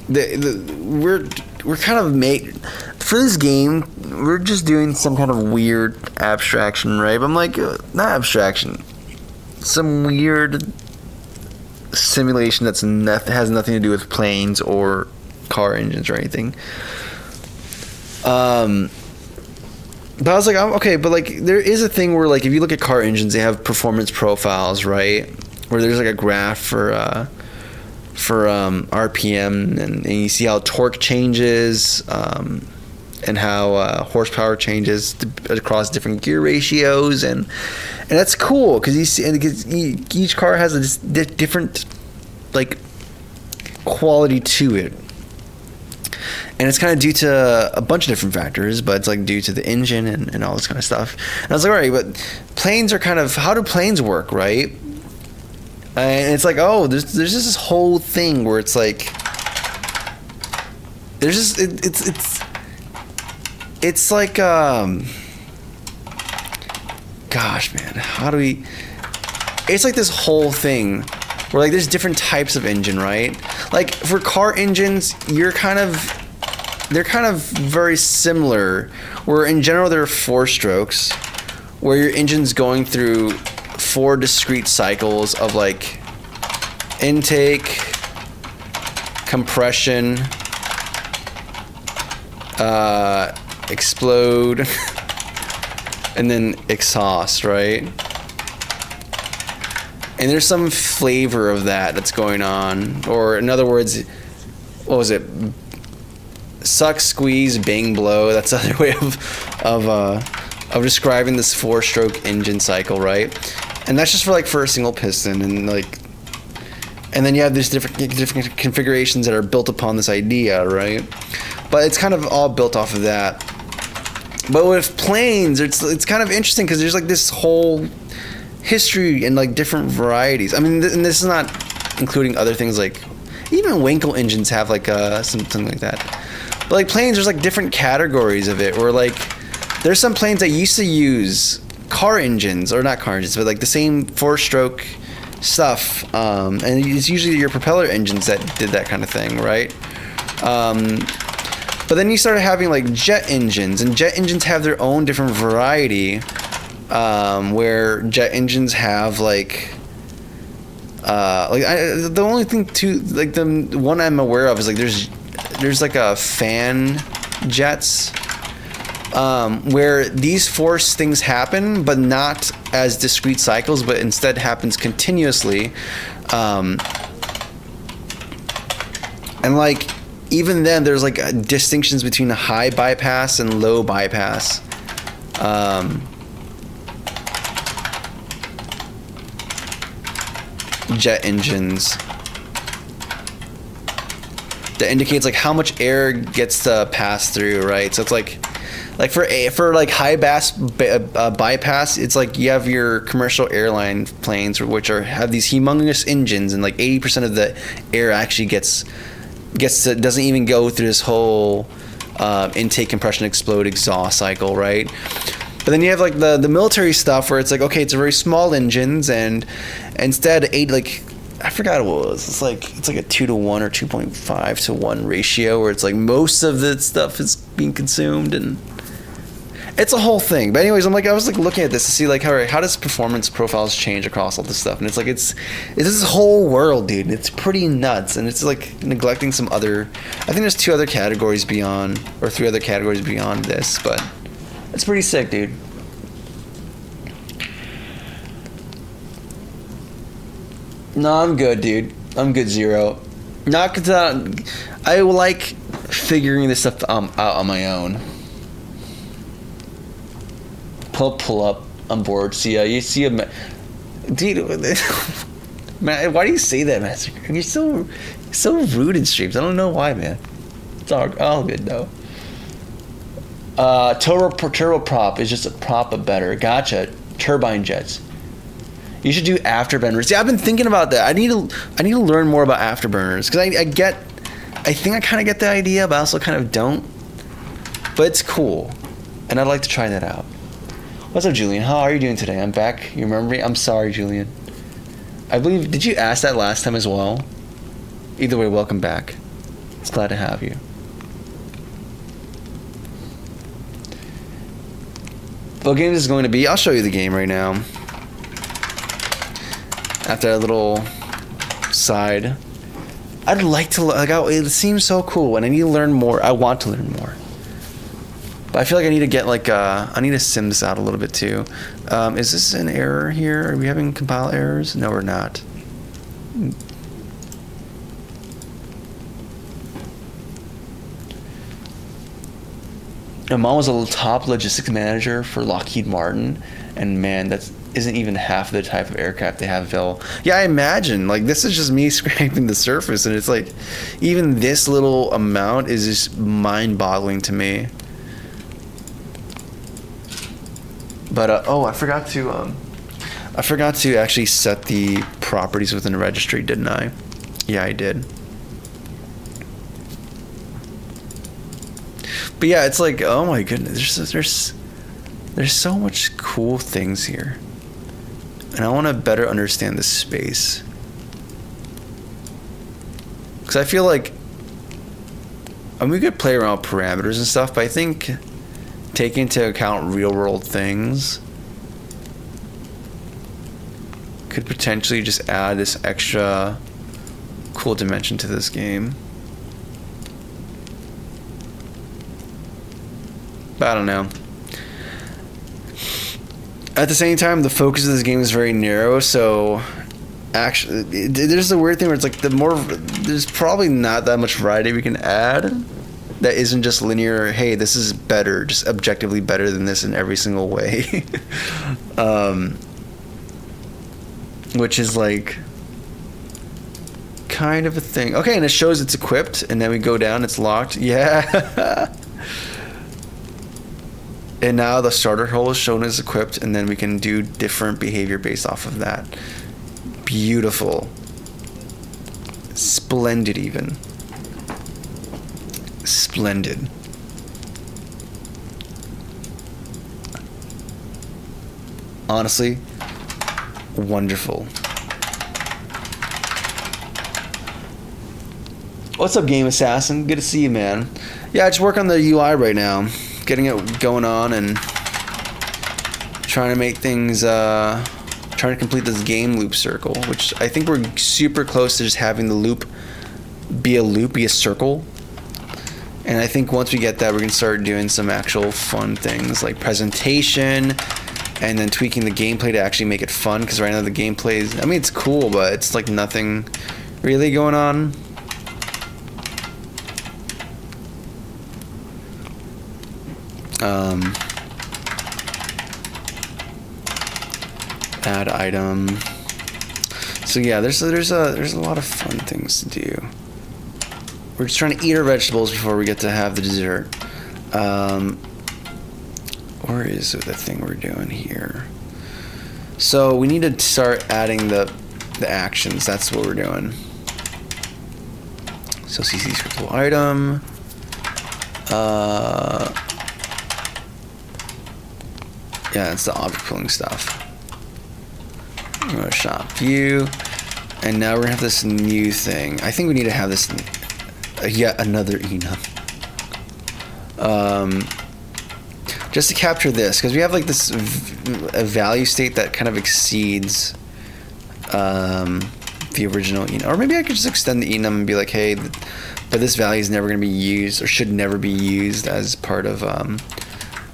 we're kind of for this game. We're just doing some kind of weird abstraction, right? But I'm like, not abstraction, some weird simulation has nothing to do with planes or car engines or anything. But I was like, okay, but like there is a thing where like if you look at car engines, they have performance profiles, right? Where there's like a graph for RPM, and you see how torque changes, and how horsepower changes across different gear ratios, and that's cool because you see, and each car has a different like quality to it. And it's kind of due to a bunch of different factors, but it's like due to the engine and all this kind of stuff. And I was like, all right, but planes are kind of, how do planes work, right? And it's like, oh, there's just this whole thing where it's like, there's just, it's like, gosh, man, it's like this whole thing where like there's different types of engine, right? Like for car engines, they're kind of very similar, where in general there are 4 strokes, where your engine's going through 4 discrete cycles of like intake, compression, explode, and then exhaust, right? And there's some flavor of that's going on, or in other words, what was it? Suck, squeeze, bang, blow. That's another way of describing this 4-stroke engine cycle, right? And that's just for a single piston, and then you have these different configurations that are built upon this idea, right? But it's kind of all built off of that. But with planes, it's kind of interesting because there's like this whole history and like different varieties. I mean, and this is not including other things like even Winkle engines have like something like that. But like planes, there's like different categories of it. Or like there's some planes that used to use car engines, or not car engines, but like the same 4-stroke stuff. And it's usually your propeller engines that did that kind of thing, right? But then you started having like jet engines, and jet engines have their own different variety, where jet engines have like the only thing too, like the one I'm aware of is like there's like a fan jets, where these force things happen, but not as discrete cycles, but instead happens continuously, and like even then there's like distinctions between high bypass and low bypass. Jet engines that indicates like how much air gets to pass through, right? So it's like for like high bypass, it's like you have your commercial airline planes, which have these humongous engines, and like 80% of the air actually doesn't even go through this whole intake, compression, explode, exhaust cycle, right? But then you have like the military stuff where it's like, okay, it's a very small engines, and instead I forgot what it was. It's like a 2-to-1 or 2.5-to-1 ratio, where it's like most of the stuff is being consumed, and it's a whole thing. But anyways, I was like looking at this to see like how does performance profiles change across all this stuff, and it's like it's this whole world, dude. It's pretty nuts, and it's like neglecting some other. I think there's 2 other categories beyond, or 3 other categories beyond this, but it's pretty sick, dude. No, I'm good, dude. I'm good, Zero. Not because I like figuring this stuff out on my own. Pull up. I'm bored. See ya. You see a dude. Man, why do you say that, Master? You're so rude in streams. I don't know why, man. It's all good though. Turboprop is just a prop, but better. Gotcha. Turbine jets. You should do afterburners. Yeah, I've been thinking about that. I need to learn more about afterburners, because I think I kind of get the idea, but I also kind of don't. But it's cool, and I'd like to try that out. What's up, Julian? How are you doing today? I'm back. You remember me? I'm sorry, Julian. I believe, did you ask that last time as well? Either way, welcome back. It's glad to have you. What game is going to be? I'll show you the game right now. After that little side. I'd like to, it seems so cool, and I need to learn more. I want to learn more. But I feel like I need to get I need to sim this out a little bit too. Is this an error here? Are we having compile errors? No, we're not. My mom was a top logistics manager for Lockheed Martin, and man, that isn't even half the type of aircraft they have available. Yeah, I imagine. Like, this is just me scraping the surface, and it's like, even this little amount is just mind-boggling to me. But I forgot to actually set the properties within the registry, didn't I? Yeah, I did. But yeah, it's like, oh my goodness, there's so much cool things here, and I want to better understand this space, because I feel like, we could play around with parameters and stuff, but I think taking into account real world things could potentially just add this extra cool dimension to this game. But I don't know. At the same time, the focus of this game is very narrow, so actually, there's a weird thing where it's like there's probably not that much variety we can add that isn't just linear, hey, this is better, just objectively better than this in every single way. Which is like kind of a thing. Okay, and it shows it's equipped, and then we go down, it's locked. Yeah. And now the starter hole is shown as equipped, and then we can do different behavior based off of that. Beautiful. Splendid even. Splendid. Honestly, wonderful. What's up, Game Assassin? Good to see you, man. Yeah, I just work on the UI right now, getting it going on and trying to make things, trying to complete this game loop circle, which I think we're super close to just having the loop, be a circle. And I think once we get that, we're going to start doing some actual fun things like presentation and then tweaking the gameplay to actually make it fun, because right now the gameplay is, I mean, it's cool, but it's like nothing really going on. Add item. So yeah, there's a lot of fun things to do. We're just trying to eat our vegetables before we get to have the dessert. Where is the thing we're doing here? So we need to start adding the actions. That's what we're doing. So CC scriptable item. Yeah, it's the object pulling stuff. We're going to shop view, and now we're gonna have this new thing. I think we need to have this yet another enum. Just to capture this, because we have like this a value state that kind of exceeds the original enum. Or maybe I could just extend the enum and be like, hey, but this value is never going to be used, or should never be used as part of a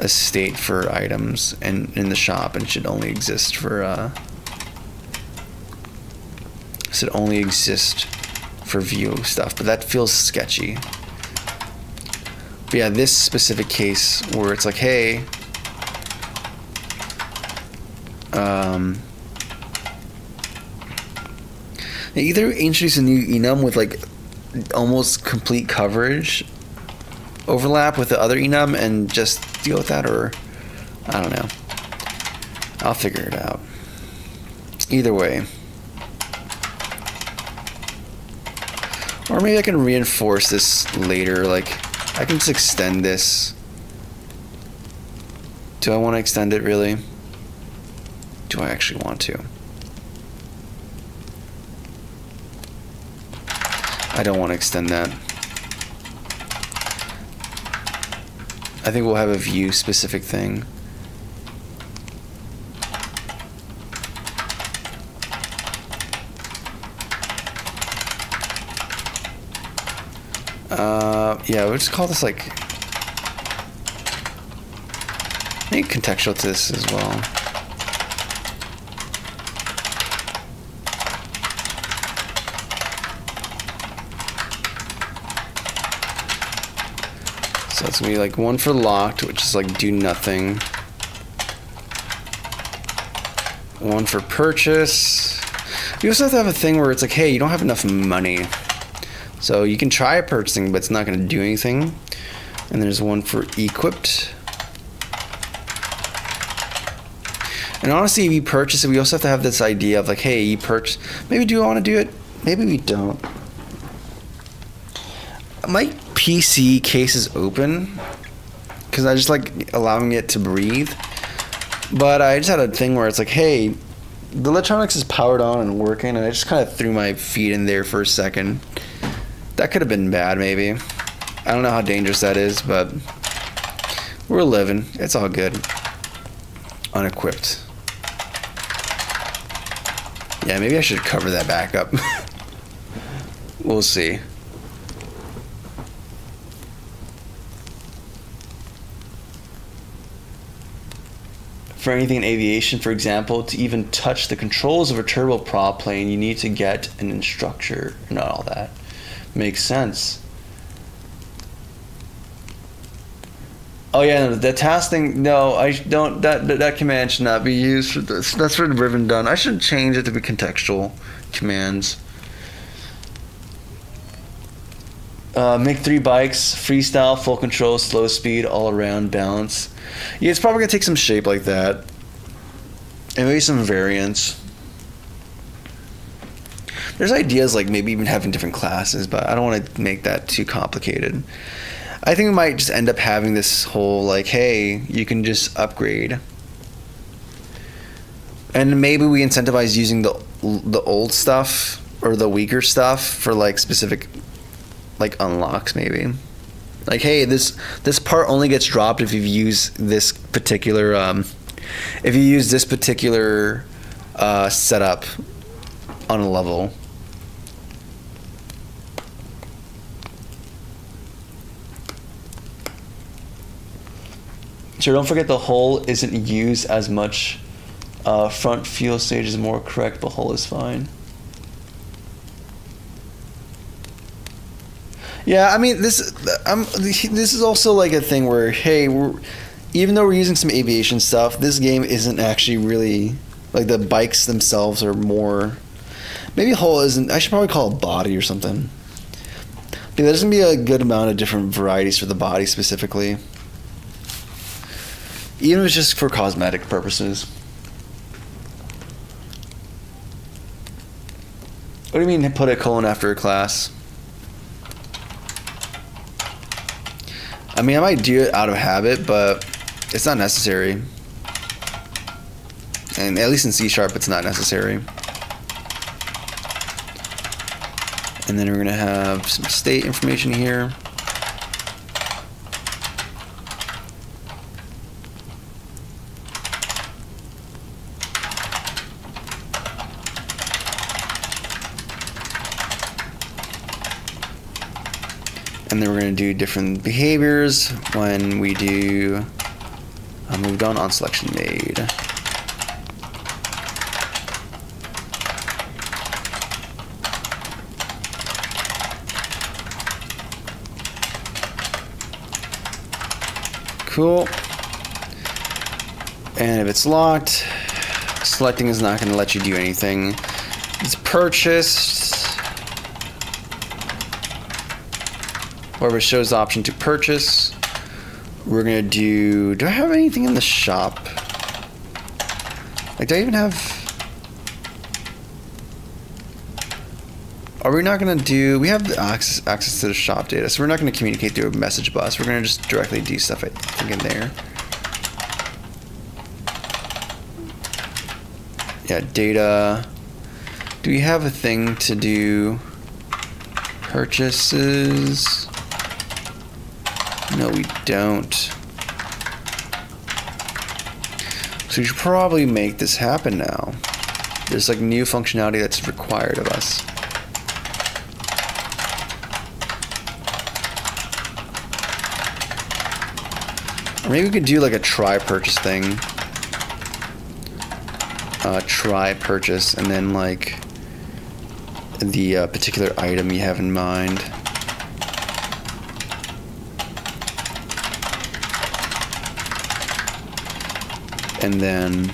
state for items and in the shop, and should only exist for view stuff. But that feels sketchy. But yeah, this specific case where it's like, hey, they either introduce a new enum with like almost complete coverage overlap with the other enum and just deal with that, or I don't know. I'll figure it out. Either way. Or maybe I can reinforce this later, like I can just extend this. Do I want to extend it really? Do I actually want to? I don't want to extend that. I think we'll have a view specific thing. Yeah, we'll just call this like, maybe contextual to this as well. So it's gonna be like one for locked, which is like do nothing. One for purchase. You also have to have a thing where it's like, hey, you don't have enough money. So you can try purchasing, but it's not going to do anything. And there's one for equipped. And honestly, if you purchase it, we also have to have this idea of like, hey, you purchase. Maybe do I want to do it? Maybe we don't. My PC case is open because I just like allowing it to breathe. But I just had a thing where it's like, hey, the electronics is powered on and working, and I just kind of threw my feet in there for a second. That could have been bad, maybe. I don't know how dangerous that is, but we're living. It's all good. Unequipped. Yeah, maybe I should cover that back up. We'll see. For anything in aviation, for example, to even touch the controls of a turboprop plane, you need to get an instructor. Not all that. Makes sense. Oh yeah, the task thing. No, I don't. That command should not be used for this. That's for the ribbon done. I should change it to be contextual commands. Make 3 bikes: freestyle, full control, slow speed, all around balance. Yeah, it's probably gonna take some shape like that, and maybe some variants. There's ideas like maybe even having different classes, but I don't want to make that too complicated. I think we might just end up having this whole like, hey, you can just upgrade, and maybe we incentivize using the old stuff or the weaker stuff for like specific like unlocks. Maybe like, hey, this part only gets dropped if you use this particular setup on a level. Sure, don't forget the hull isn't used as much. Front fuel stage is more correct, but hull is fine. Yeah, I mean this is also like a thing where, hey, even though we're using some aviation stuff, this game isn't actually really like the bikes themselves are more. Maybe hull isn't. I should probably call it body or something. But there's gonna be a good amount of different varieties for the body specifically. Even if it's just for cosmetic purposes. What do you mean put a colon after a class? I mean, I might do it out of habit, but it's not necessary. And at least in C#, it's not necessary. And then we're gonna have some state information here. And then we're going to do different behaviors when we do moved on selection made. Cool. And if it's locked, selecting is not going to let you do anything. It's purchased. Whoever shows the option to purchase, we're gonna do I have anything in the shop? Like, do I even have, are we not gonna do, we have the access to the shop data, so we're not gonna communicate through a message bus. We're gonna just directly do stuff, I think, in there. Yeah, data. Do we have a thing to do purchases? No, we don't. So we should probably make this happen now. There's like new functionality that's required of us. Or maybe we could do like a try purchase thing. Try purchase, and then like the particular item you have in mind. And then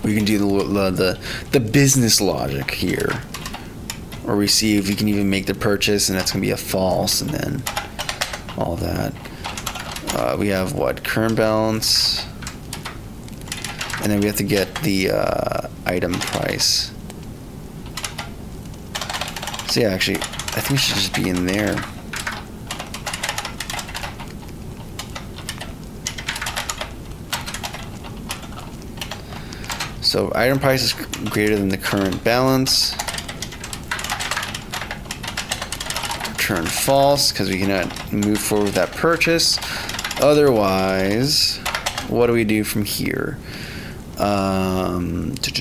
we can do the business logic here, or we see if we can even make the purchase, and that's gonna be a false, and then all that. We have what, current balance, and then we have to get the item price. So yeah, actually, I think it should just be in there. So item price is greater than the current balance. Return false, because we cannot move forward with that purchase. Otherwise, what do we do from here? I'm not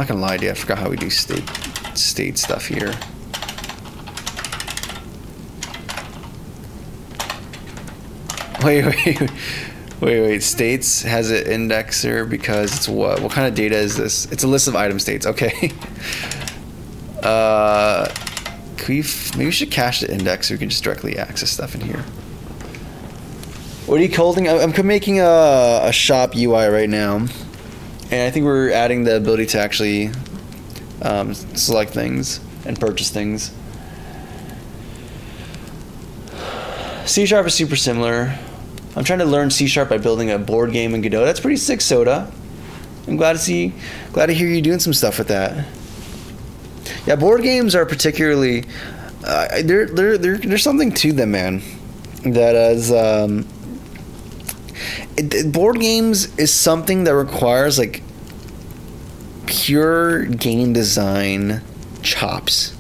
gonna lie to you, I forgot how we do state stuff here. Wait, states has an indexer because it's what? What kind of data is this? It's a list of item states, okay. Maybe we should cache the index so we can just directly access stuff in here. What are you holding? I'm making a shop UI right now, and I think we're adding the ability to actually select things and purchase things. C# is super similar. I'm trying to learn C# by building a board game in Godot. That's pretty sick, Soda. I'm glad to hear you doing some stuff with that. Yeah, board games are particularly there's something to them, man. That is board games is something that requires like pure game design chops.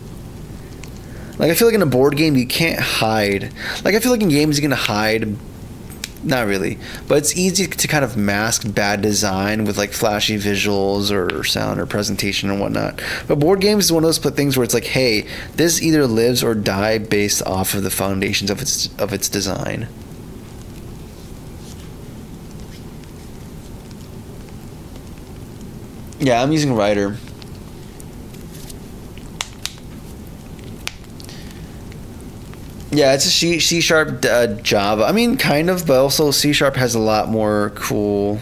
Like I feel like in a board game you can't hide. Like I feel like in games you can hide. Not really, but it's easy to kind of mask bad design with like flashy visuals or sound or presentation and whatnot. But board games is one of those things where it's like, hey, this either lives or die based off of the foundations of its design. Yeah, I'm using Writer. Yeah, it's a C# Java. I mean, kind of, but also C# has a lot more cool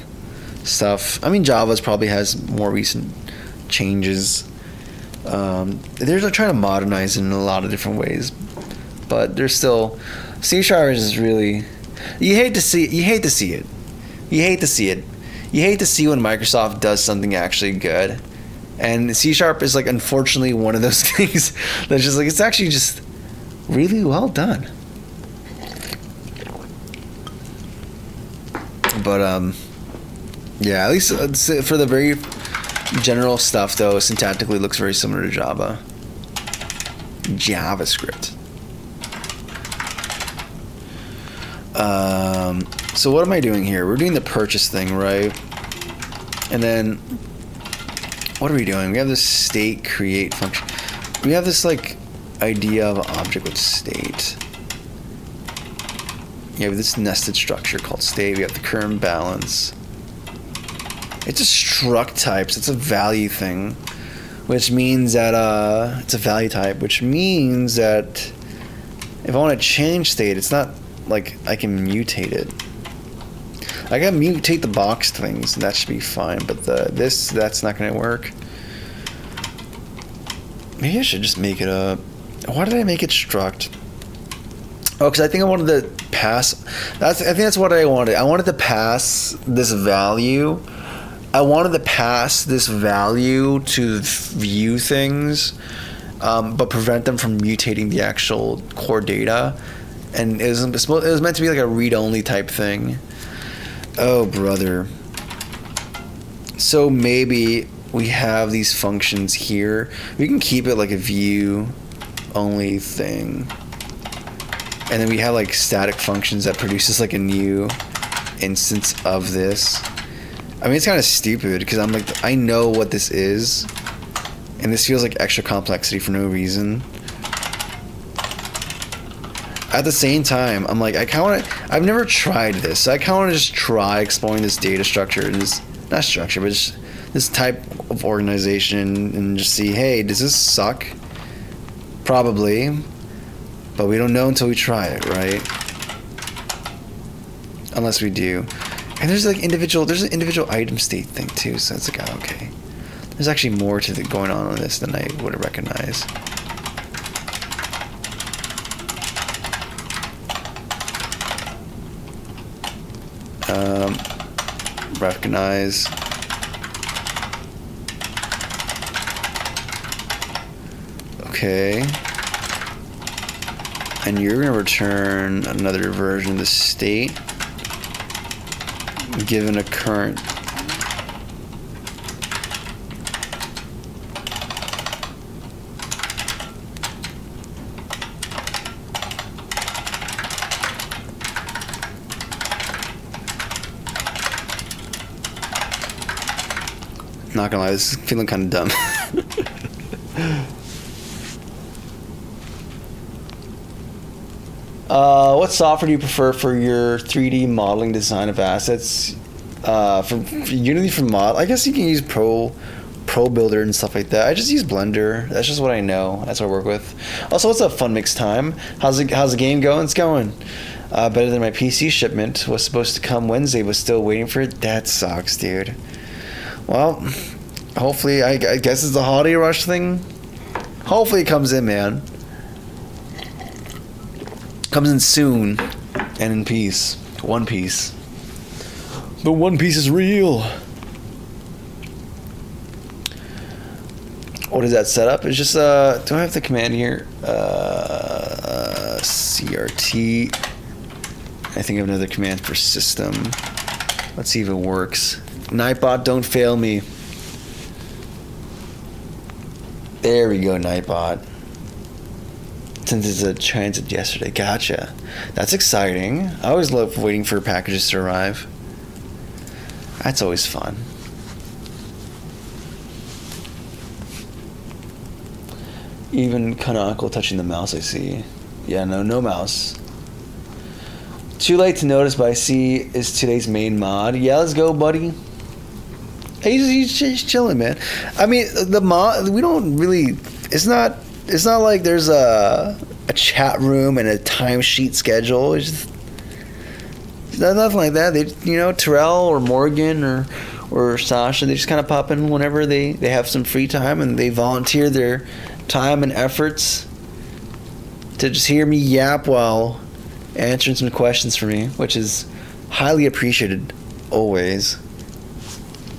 stuff. I mean, Java's probably has more recent changes. They're trying to modernize it in a lot of different ways, but there's still C# is really. You hate to see it. You hate to see it. You hate to see it. You hate to see when Microsoft does something actually good, and C# is like unfortunately one of those things that's just like it's actually just really well done. But yeah, at least for the very general stuff though, syntactically looks very similar to Java. JavaScript. So what am I doing here? We're doing the purchase thing, right? And then what are we doing? We have this state create function. We have this like idea of an object with state. You have this nested structure called state. We have the current balance. It's a struct type, so it's a value thing, which means that it's a value type, which means that if I want to change state, it's not like I can mutate it. I can mutate the box things, and that should be fine. But that's not going to work. Maybe I should just make it a. Why did I make it struct? Oh, because I think I wanted to pass. I think that's what I wanted. I wanted to pass this value. I wanted to pass this value to view things, but prevent them from mutating the actual core data. And it was meant to be like a read-only type thing. Oh, brother. So maybe we have these functions here. We can keep it like a view-only thing. And then we have like static functions that produces like a new instance of this. I mean, it's kind of stupid because I'm like, I know what this is. And this feels like extra complexity for no reason. At the same time, I'm like, I've never tried this. So I kind of want to just try exploring this data structure and not structure, but just this type of organization and just see, hey, does this suck? Probably, but we don't know until we try it, right? Unless we do. And there's an individual item state thing too, so it's like, oh, okay. There's actually more to going on this than I would have recognized. Recognize. Okay. And you're going to return another version of the state given a current. Not gonna lie, this is feeling kind of dumb. What software do you prefer for your 3D modeling design of assets? For Unity for mod, I guess you can use Pro Builder and stuff like that. I just use Blender. That's just what I know. That's what I work with. Also, what's up, Fun Mix Time? How's the game going? It's going. Better than my PC shipment. Was supposed to come Wednesday, but still waiting for it. That sucks, dude. Well, hopefully, I guess it's a holiday rush thing. Hopefully it comes in, man. Comes in soon and in peace. One Piece. The One Piece is real. What is that setup? It's just, do I have the command here? CRT. I think I have another command for system. Let's see if it works. Nightbot, don't fail me. There we go, Nightbot. Since it's a transit yesterday. Gotcha. That's exciting. I always love waiting for packages to arrive. That's always fun. Even canonical touching the mouse, I see. Yeah, no mouse. Too late to notice, but I see is today's main mod. Yeah, let's go, buddy. Hey, he's just chilling, man. I mean, the mod, we don't really, it's not like there's a chat room and a timesheet schedule. It's just, nothing like that. They, Terrell or Morgan or Sasha, they just kind of pop in whenever they have some free time, and they volunteer their time and efforts to just hear me yap while answering some questions for me, which is highly appreciated, always.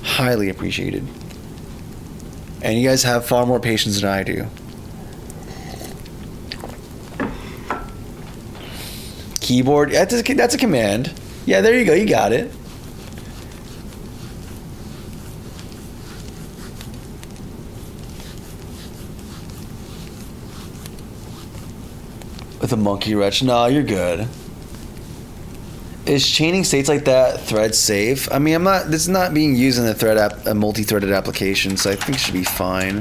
Highly appreciated. And you guys have far more patience than I do. Keyboard, that's a command. Yeah, there you go, you got it. With a monkey wrench. No, you're good. Is chaining states like that thread safe? I mean, this is not being used in a multi-threaded application, so I think it should be fine.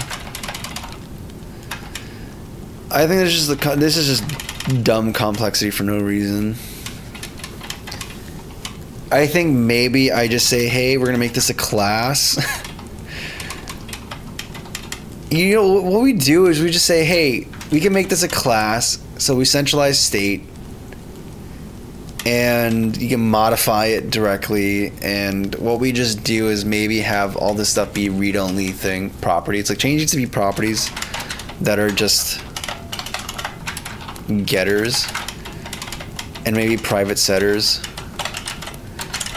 I think this is just dumb complexity for no reason. I think maybe I just say, hey, we're gonna make this a class. What we do is we just say, hey, we can make this a class, so we centralize state, and you can modify it directly, and what we just do is maybe have all this stuff be read-only properties. Like change it to be properties that are just getters, and maybe private setters.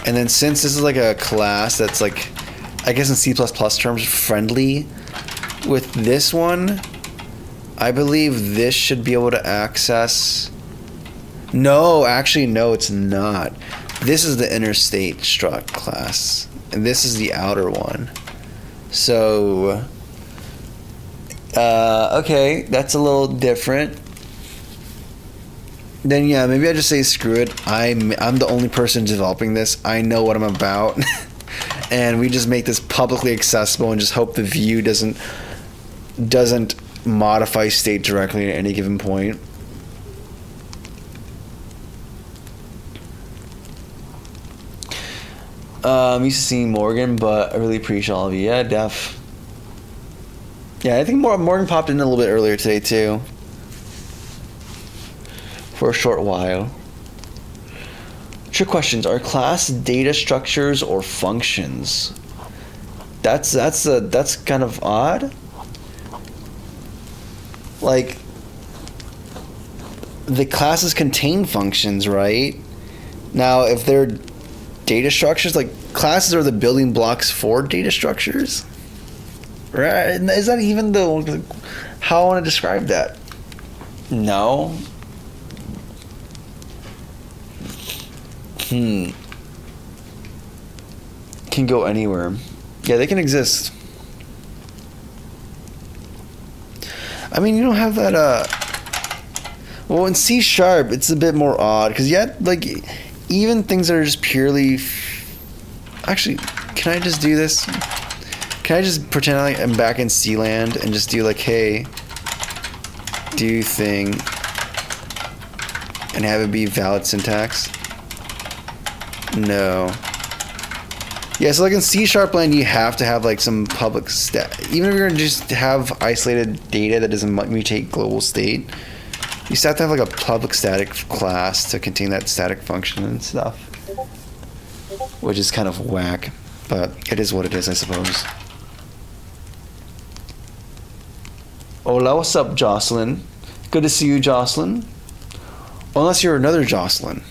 And then since this is like a class that's like, I guess in C++ terms, friendly with this one, I believe this should be able to access. No, actually, no, it's not. This is the inner state struct class, and this is the outer one. So, okay, that's a little different. Then yeah, maybe I just say screw it. I'm the only person developing this. I know what I'm about, and we just make this publicly accessible and just hope the view doesn't modify state directly at any given point. I'm used to seeing Morgan, but I really appreciate all of you. Yeah, Def. Yeah, I think Morgan popped in a little bit earlier today too. For a short while. Trick questions: are class data structures or functions? That's kind of odd. Like, the classes contain functions, right? Now, if they're data structures, like classes are the building blocks for data structures, right? Is that even how I want to describe that? No. Can go anywhere. Yeah, they can exist. I mean, you don't have that, well, in C#, it's a bit more odd, because like, even things that are just purely, actually, can I just do this? Can I just pretend like I'm back in C land and just do like, hey, do thing, and have it be valid syntax? No. Yeah, so like in C# land, you have to have like some public even if you're gonna just have isolated data that doesn't mutate global state, you still have to have like a public static class to contain that static function and stuff, which is kind of whack, but it is what it is, I suppose. Hola, what's up, Jocelyn? Good to see you, Jocelyn. Unless you're another Jocelyn.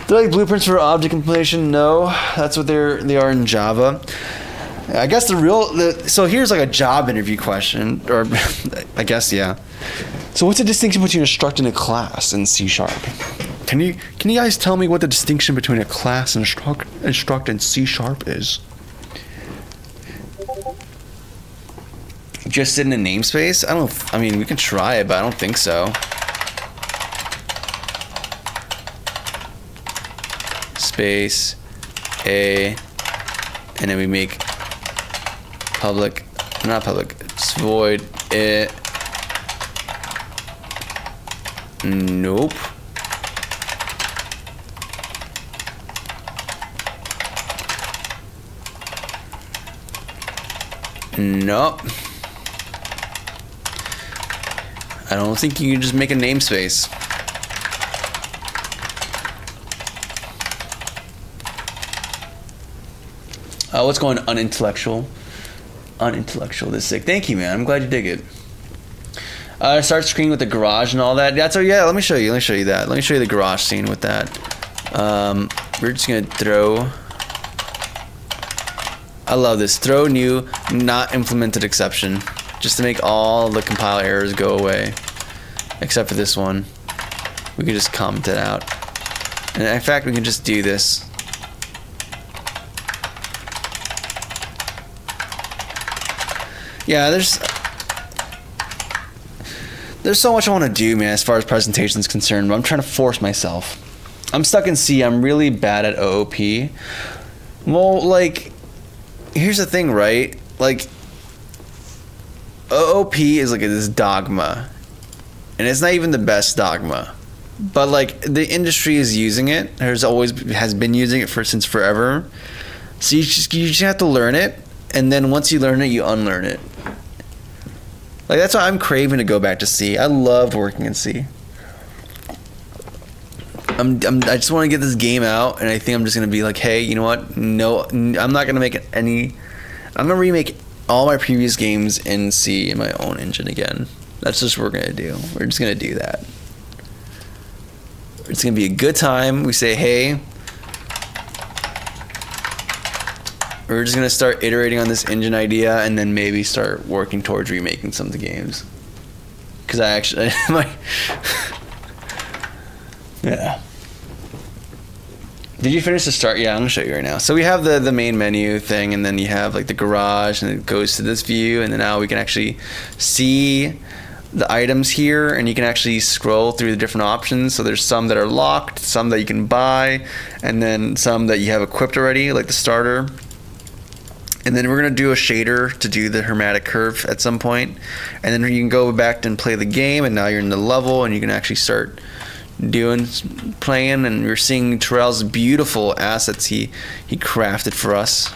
They're like blueprints for object implementation. No, that's what they are in Java. I guess so here's like a job interview question, or I guess, yeah. So what's the distinction between a struct and a class in C#? Can you guys tell me what the distinction between a class and a struct in C# is? Just in a namespace? I mean, we can try it, but I don't think so. Space a, and then we make public, not public, it's void it. Nope. Nope. I don't think you can just make a namespace. What's going on? Unintellectual? Unintellectual. This is sick. Thank you, man. I'm glad you dig it. Start screen with the garage and all that. That's yeah. Let me show you that. Let me show you the garage scene with that. We're just gonna throw. I love this. Throw new, not implemented exception, just to make all the compile errors go away, except for this one. We can just comment it out, and in fact, we can just do this. Yeah, there's so much I want to do, man, as far as presentation is concerned, but I'm trying to force myself. I'm stuck in C. I'm really bad at OOP. Well, like, here's the thing, right? Like, OOP is like this dogma, and it's not even the best dogma, but like the industry is using it. Has been using it since forever. So you just have to learn it, and then once you learn it, you unlearn it. Like, that's why I'm craving to go back to C. I loved working in C. I just want to get this game out, and I think I'm just gonna be like, hey, you know what? No, I'm not gonna make I'm gonna remake all my previous games in C in my own engine again. That's just what we're gonna do. We're just gonna do that. It's gonna be a good time. We say, hey, we're just gonna start iterating on this engine idea, and then maybe start working towards remaking some of the games. Because I actually, yeah. Did you finish the start? Yeah, I'm gonna show you right now. So we have the main menu thing, and then you have like the garage, and it goes to this view, and then now we can actually see the items here, and you can actually scroll through the different options. So there's some that are locked, some that you can buy, and then some that you have equipped already, like the starter. And then we're gonna do a shader to do the hermetic curve at some point, and then you can go back and play the game, and now you're in the level, and you can actually start playing, and we're seeing Terrell's beautiful assets he crafted for us,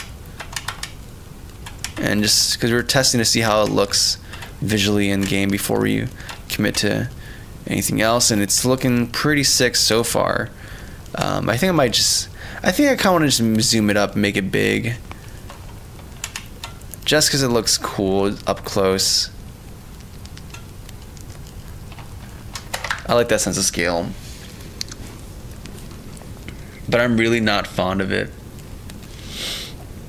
and just because we're testing to see how it looks visually in game before we commit to anything else, and it's looking pretty sick so far. I think I kind of want to just zoom it up and make it big, just because it looks cool up close. I like that sense of scale, but I'm really not fond of it.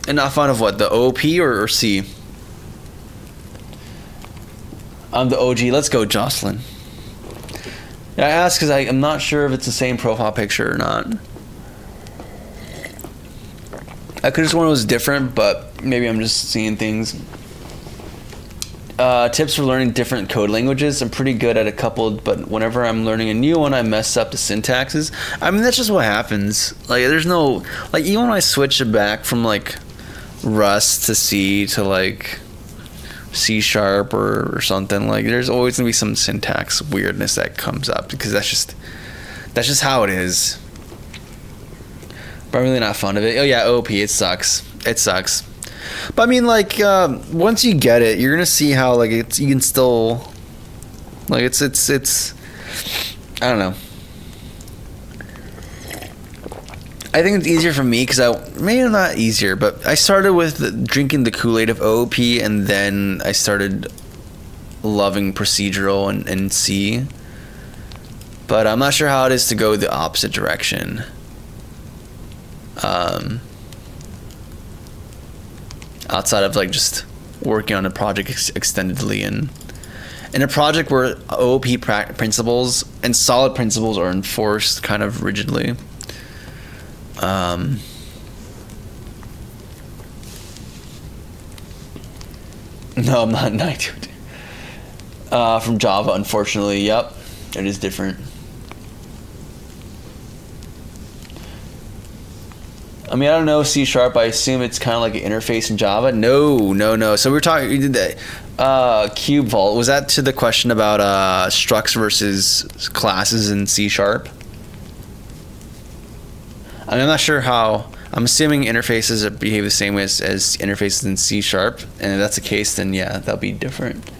And not fond of what, the OP or C? I'm the OG. Let's go, Jocelyn. I asked because I'm not sure if it's the same profile picture or not. I could have sworn it was different, but maybe I'm just seeing things. Tips for learning different code languages. I'm pretty good at a couple, but whenever I'm learning a new one, I mess up the syntaxes. I mean, that's just what happens. Like, there's no, like, even when I switch it back from like Rust to C to like C# or something, like, there's always gonna be some syntax weirdness that comes up, because that's just how it is. But I'm really not fond of it. Oh yeah, OP, it sucks. But I mean, like, once you get it, you're gonna see how, like, you can still, like, it's I don't know. I think it's easier for me because maybe not easier, but I started with drinking the Kool-Aid of OOP, and then I started loving procedural in C. But I'm not sure how it is to go the opposite direction. Outside of like just working on a project extendedly and in a project where OOP principles and solid principles are enforced kind of rigidly. No, I'm not 90. From Java, unfortunately. Yep, it is different. I mean, I don't know C#. I assume it's kind of like an interface in Java. No. So we're talking. You did that. Cube Vault. Was that to the question about structs versus classes in C#? I mean, I'm not sure how. I'm assuming interfaces behave the same way as interfaces in C#, and if that's the case, then yeah, that'll be different.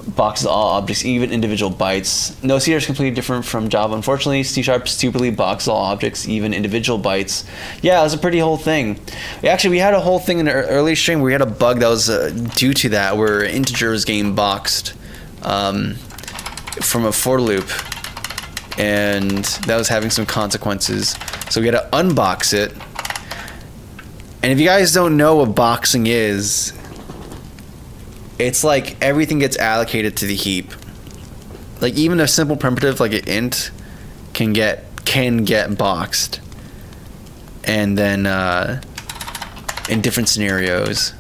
Boxes all objects, even individual bytes. No, C# is completely different from Java. Unfortunately, C# stupidly boxes all objects, even individual bytes. Yeah, it was a pretty whole thing. We had a whole thing in the early stream where we had a bug that was due to that, where integer was getting boxed from a for loop, and that was having some consequences. So we had to unbox it. And if you guys don't know what boxing is, it's like everything gets allocated to the heap. Like even a simple primitive like an int can get boxed, and then in different scenarios,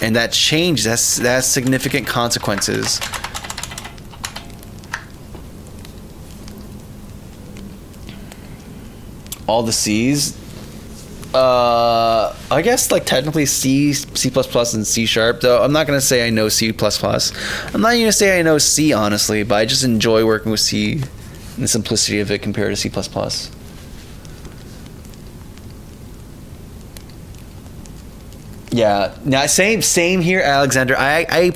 and that has significant consequences. All the C's. I guess like technically C++, and C#. Though I'm not gonna say I know C++. I'm not even gonna say I know C honestly, but I just enjoy working with C and the simplicity of it compared to C++. Yeah. Now same here, Alexander. I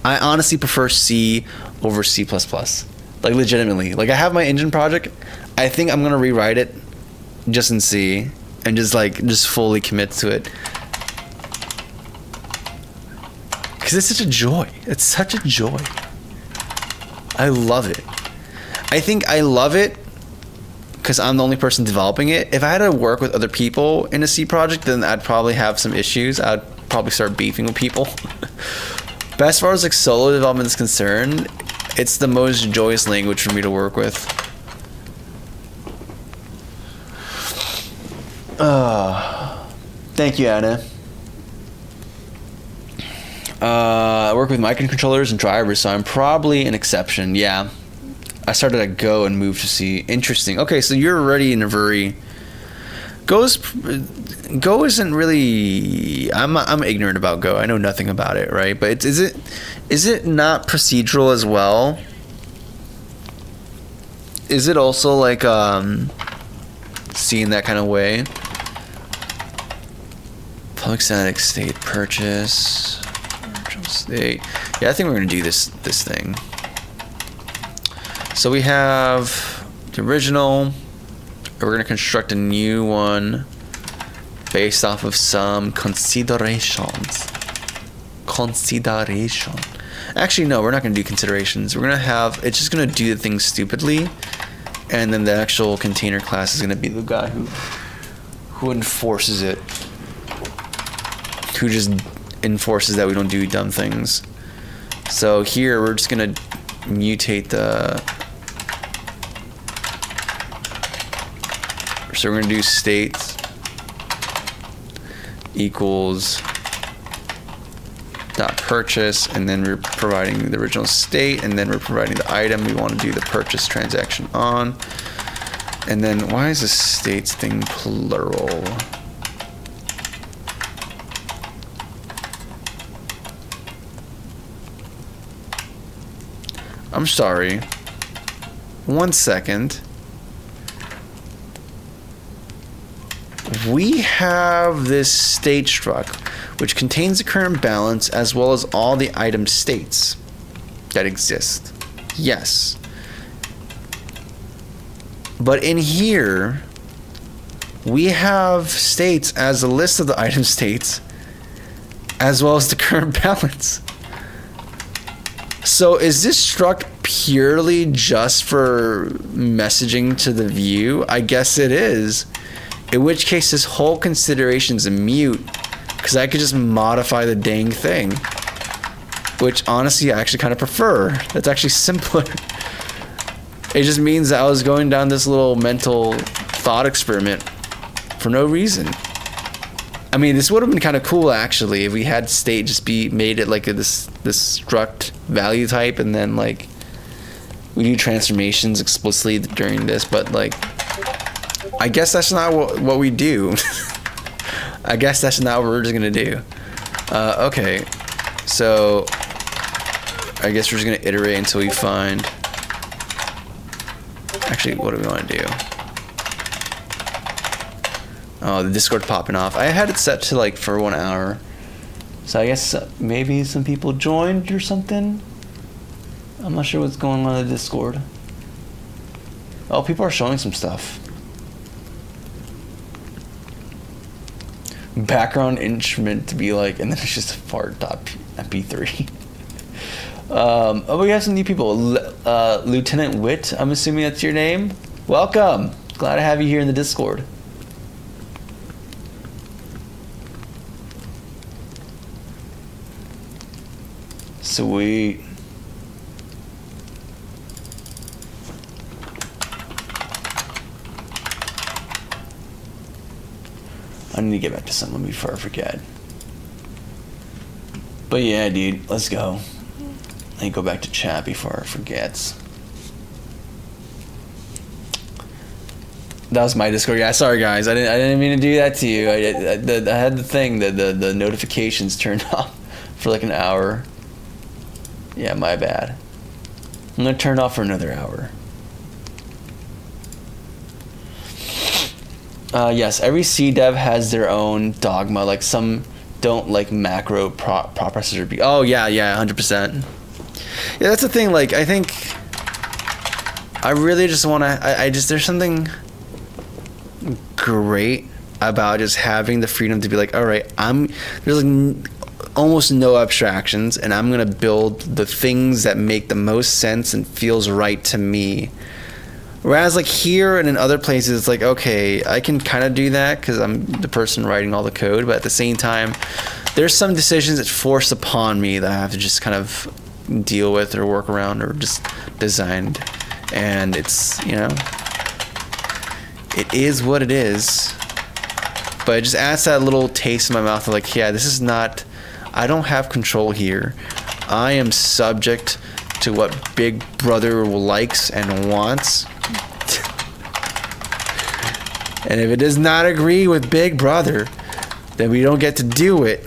honestly prefer C over C++. Like legitimately. Like I have my engine project. I think I'm gonna rewrite it just in C. And just fully commit to it, because it's such a joy. It's such a joy. I love it. I think I love it because I'm the only person developing it. If I had to work with other people in a C project, then I'd probably have some issues. I'd probably start beefing with people. But as far as like solo development is concerned, it's the most joyous language for me to work with. Thank you, Anna. I work with microcontrollers and drivers, so I'm probably an exception. Yeah, I started at Go and moved to C. Interesting. Okay, so you're already in a very Go isn't really. I'm ignorant about Go. I know nothing about it, right? But is it not procedural as well? Is it also like C in that kind of way? Public static state purchase, virtual state. Yeah, I think we're gonna do this thing. So we have the original. We're gonna construct a new one based off of some considerations. Actually, no, we're not gonna do considerations. We're gonna have it's just gonna do the thing stupidly, and then the actual container class is gonna be the guy who enforces it. Who just enforces that we don't do dumb things. So here we're just gonna mutate the. So we're gonna do state equals dot purchase, and then we're providing the original state, and then we're providing the item we want to do the purchase transaction on. And then why is the states thing plural? I'm sorry. 1 second. We have this state struct, which contains the current balance as well as all the item states that exist. Yes. But in here, we have states as a list of the item states as well as the current balance. So is this struct purely just for messaging to the view? I guess it is. In which case this whole consideration's a mute, because I could just modify the dang thing. Which honestly I actually kind of prefer. That's actually simpler. It just means that I was going down this little mental thought experiment for no reason. I mean, this would have been kind of cool actually if we had state just be made it like this struct value type, and then like we do transformations explicitly during this, but like I guess that's not what we do. I guess that's not what we're just gonna do. Okay, so I guess we're just gonna iterate until we find. Actually, what do we want to do? Oh, the Discord popping off. I had it set to like for 1 hour. So I guess maybe some people joined or something. I'm not sure what's going on in the Discord. Oh, people are showing some stuff. Background instrument to be like, and then it's just a fart.mp3. Oh, we have some new people. Lieutenant Witt, I'm assuming that's your name. Welcome. Glad to have you here in the Discord. Sweet. I need to get back to something before I forget. But yeah, dude, let's go. I need to go back to chat before I forget. That was my Discord. Yeah, sorry guys. I didn't mean to do that to you. I had the thing, the notifications turned off for like an hour. Yeah, my bad. I'm gonna turn it off for another hour. Yes, every C dev has their own dogma. Like some don't like macro processor. Oh yeah, 100%. Yeah, that's the thing. Like I think I really just want to. I just there's something great about just having the freedom to be like, all right, there's like almost no abstractions, and I'm gonna build the things that make the most sense and feels right to me. Whereas like here and in other places, it's like, okay, I can kind of do that because I'm the person writing all the code, but at the same time, there's some decisions that force upon me that I have to just kind of deal with or work around or just design. And it's, you know, it is what it is. But it just adds that little taste in my mouth of like, yeah, this is not, I don't have control here. I am subject to what Big Brother likes and wants. And if it does not agree with Big Brother, then we don't get to do it.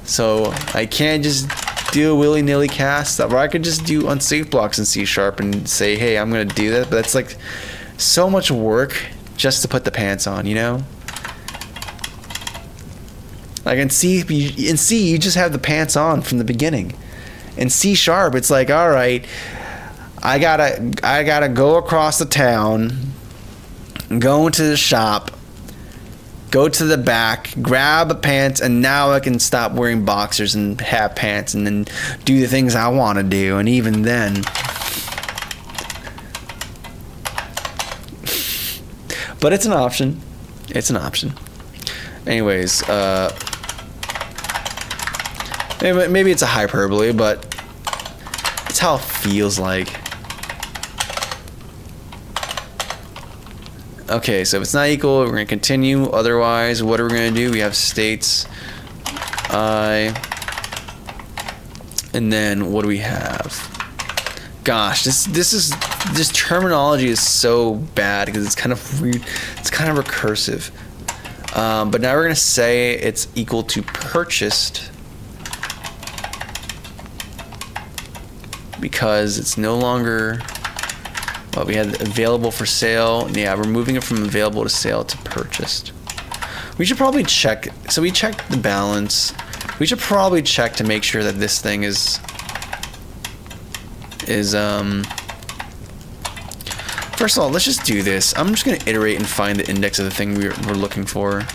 So I can't just do a willy-nilly cast, or I could just do unsafe blocks in C# and say, hey, I'm gonna do that. But that's like so much work just to put the pants on, you know? Like in C, you just have the pants on from the beginning. In C#, it's like, all right, I gotta go across the town, go into the shop, go to the back, grab a pants, and now I can stop wearing boxers and have pants and then do the things I want to do. And even then, but it's an option. It's an option. Anyways, maybe it's a hyperbole, but it's how it feels like. Okay, so if it's not equal, we're going to continue. Otherwise, what are we going to do? We have states I, and then what do we have? Gosh, this terminology is so bad because it's kind of weird. It's kind of recursive. But now we're going to say it's equal to purchased because it's no longer. Well, we had available for sale. Yeah, we're moving it from available to sale to purchased. We should probably check. So we checked the balance. We should probably check to make sure that this thing is first of all, let's just do this. I'm just going to iterate and find the index of the thing we're looking for.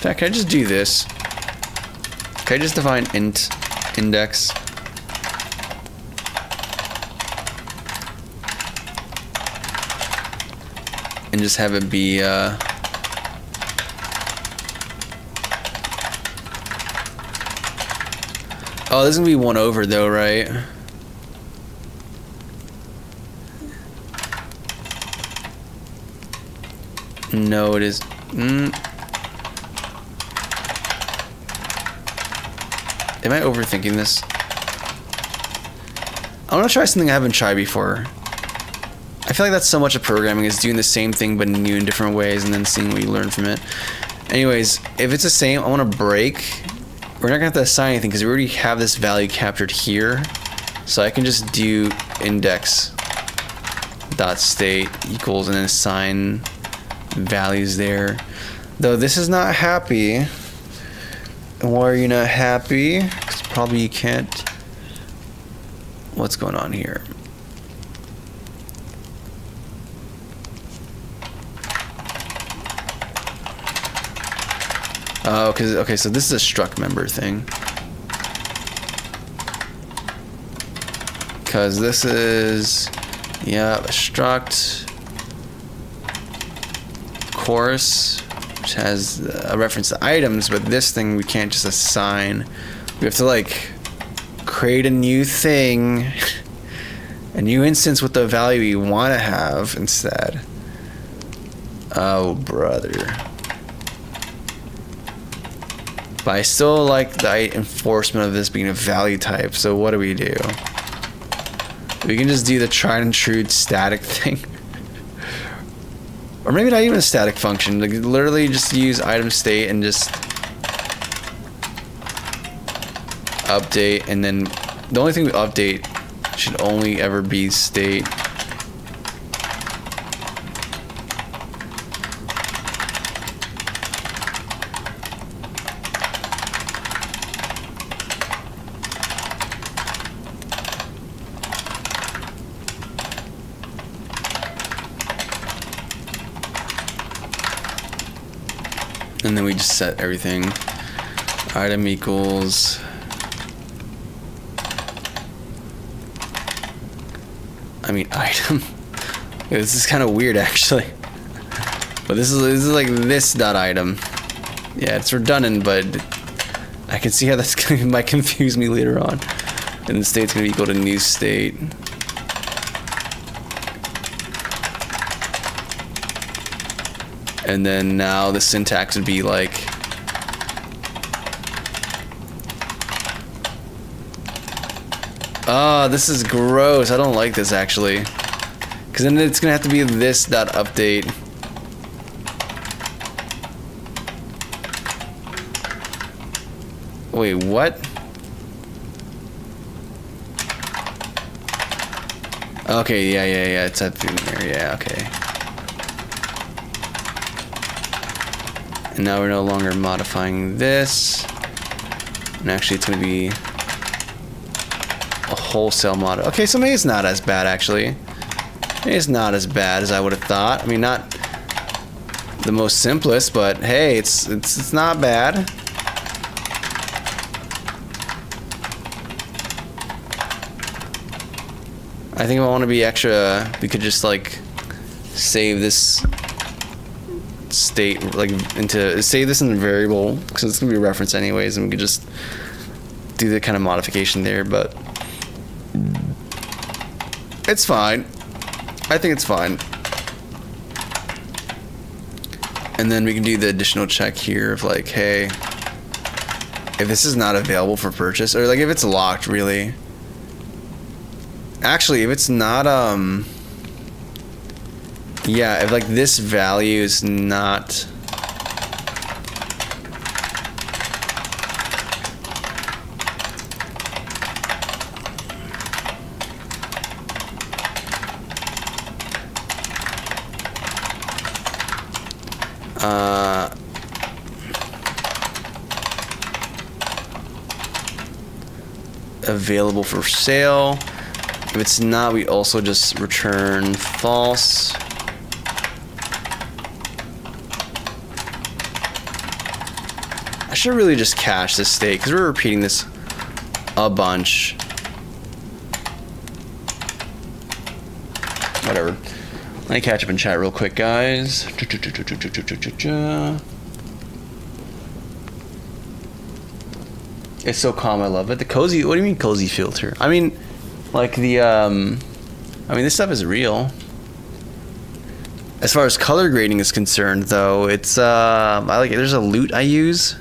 fact, can I just do this? Can I just define int index? And just have it be oh, this is gonna be 1 over though, right? No, it is. Am I overthinking this? I want to try something I haven't tried before. I feel like that's so much of programming, is doing the same thing but new in different ways and then seeing what you learn from it. Anyways, if it's the same, I want to break. We're not gonna have to assign anything because we already have this value captured here. So I can just do index dot state equals and then assign values there. Though this is not happy. And why are you not happy? Because probably you can't. What's going on here? Oh, because, okay, so this is a struct member thing. Because this is, yeah, a struct course, which has a reference to items, but this thing we can't just assign. We have to, like, create a new thing, a new instance with the value we want to have instead. Oh, brother. But I still like the enforcement of this being a value type, so what do? We can just do the tried and true static thing. Or maybe not even a static function, like literally just use item state and just update, and then the only thing we update should only ever be state. And then we just set everything. Item equals. Item. This is kind of weird actually. But this is like this dot item. Yeah, it's redundant, but I can see how that's might confuse me later on. And the state's gonna be equal to new state. And then now the syntax would be like, oh, this is gross. I don't like this actually. Because then it's gonna have to be this dot update. Wait, what? Okay, yeah, it's up in there, yeah, okay. And now we're no longer modifying this. And actually it's gonna be a wholesale mod. Okay, so maybe it's not as bad actually. Maybe it's not as bad as I would have thought. I mean, not the most simplest, but hey, it's not bad. I think if I want to be extra, we could just like save this state like save this in a variable because it's gonna be a reference anyways, and we could just do the kind of modification there. But it's fine. I think it's fine. And then we can do the additional check here of like, hey, if this is not available for purchase, or like if it's locked, really. Actually, if it's not, yeah, if like this value is not, available for sale. If it's not, we also just return false. should really just cache this state because we're repeating this a bunch. Whatever. Let me catch up in chat real quick, guys. It's so calm, I love it. The cozy, what do you mean cozy filter? I mean, like the, I mean, this stuff is real. As far as color grading is concerned, though, it's, I like it. There's a loot I use.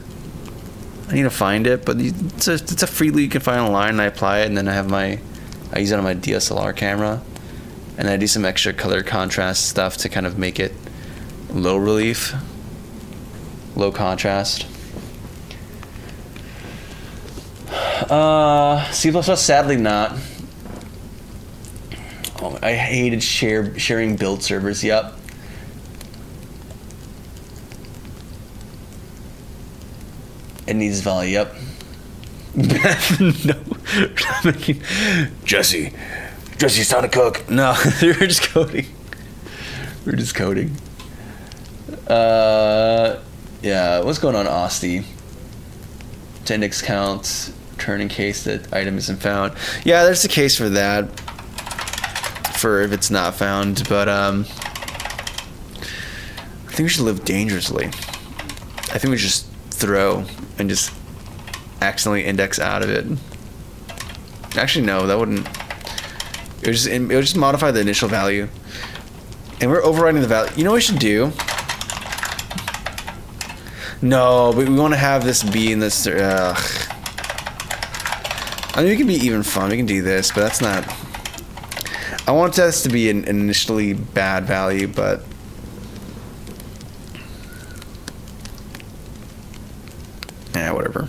I need to find it, but it's a free loot you can find online, and I apply it, and then I use it on my DSLR camera. And I do some extra color contrast stuff to kind of make it low relief, low contrast. C++, sadly not. Oh, I hated sharing build servers. Yep. It needs value. Yep. No, Jesse's time to cook. No, we're just coding. We're just coding. Yeah. What's going on, Austy? To index count. Turn in case that item isn't found. Yeah, there's a case for that. For if it's not found, but I think we should live dangerously. I think we should just throw and just accidentally index out of it. Actually, no, that wouldn't. It would just modify the initial value, and we're overriding the value. You know what we should do? No, but we want to have this be in this. I mean, it can be even fun. We can do this, but that's not. I want this to be an initially bad value, but yeah, whatever.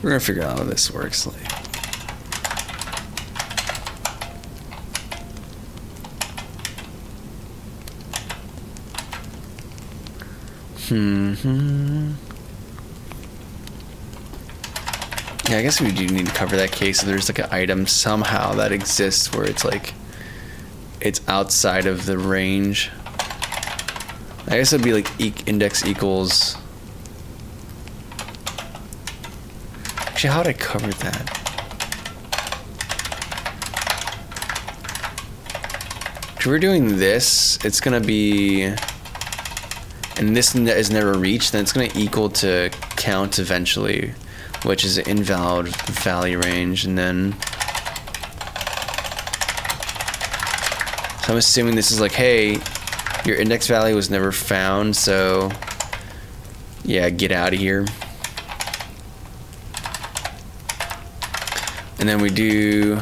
We're gonna figure out how this works. Like, yeah, I guess we do need to cover that case. So there's like an item somehow that exists where it's like it's outside of the range. I guess it'd be like index equals. Actually, how would I cover that? If we're doing this, it's gonna be, and this is never reached, then it's gonna equal to count eventually, which is an invalid value range, and then so I'm assuming this is like, hey, your index value was never found, so yeah, get out of here. And then we do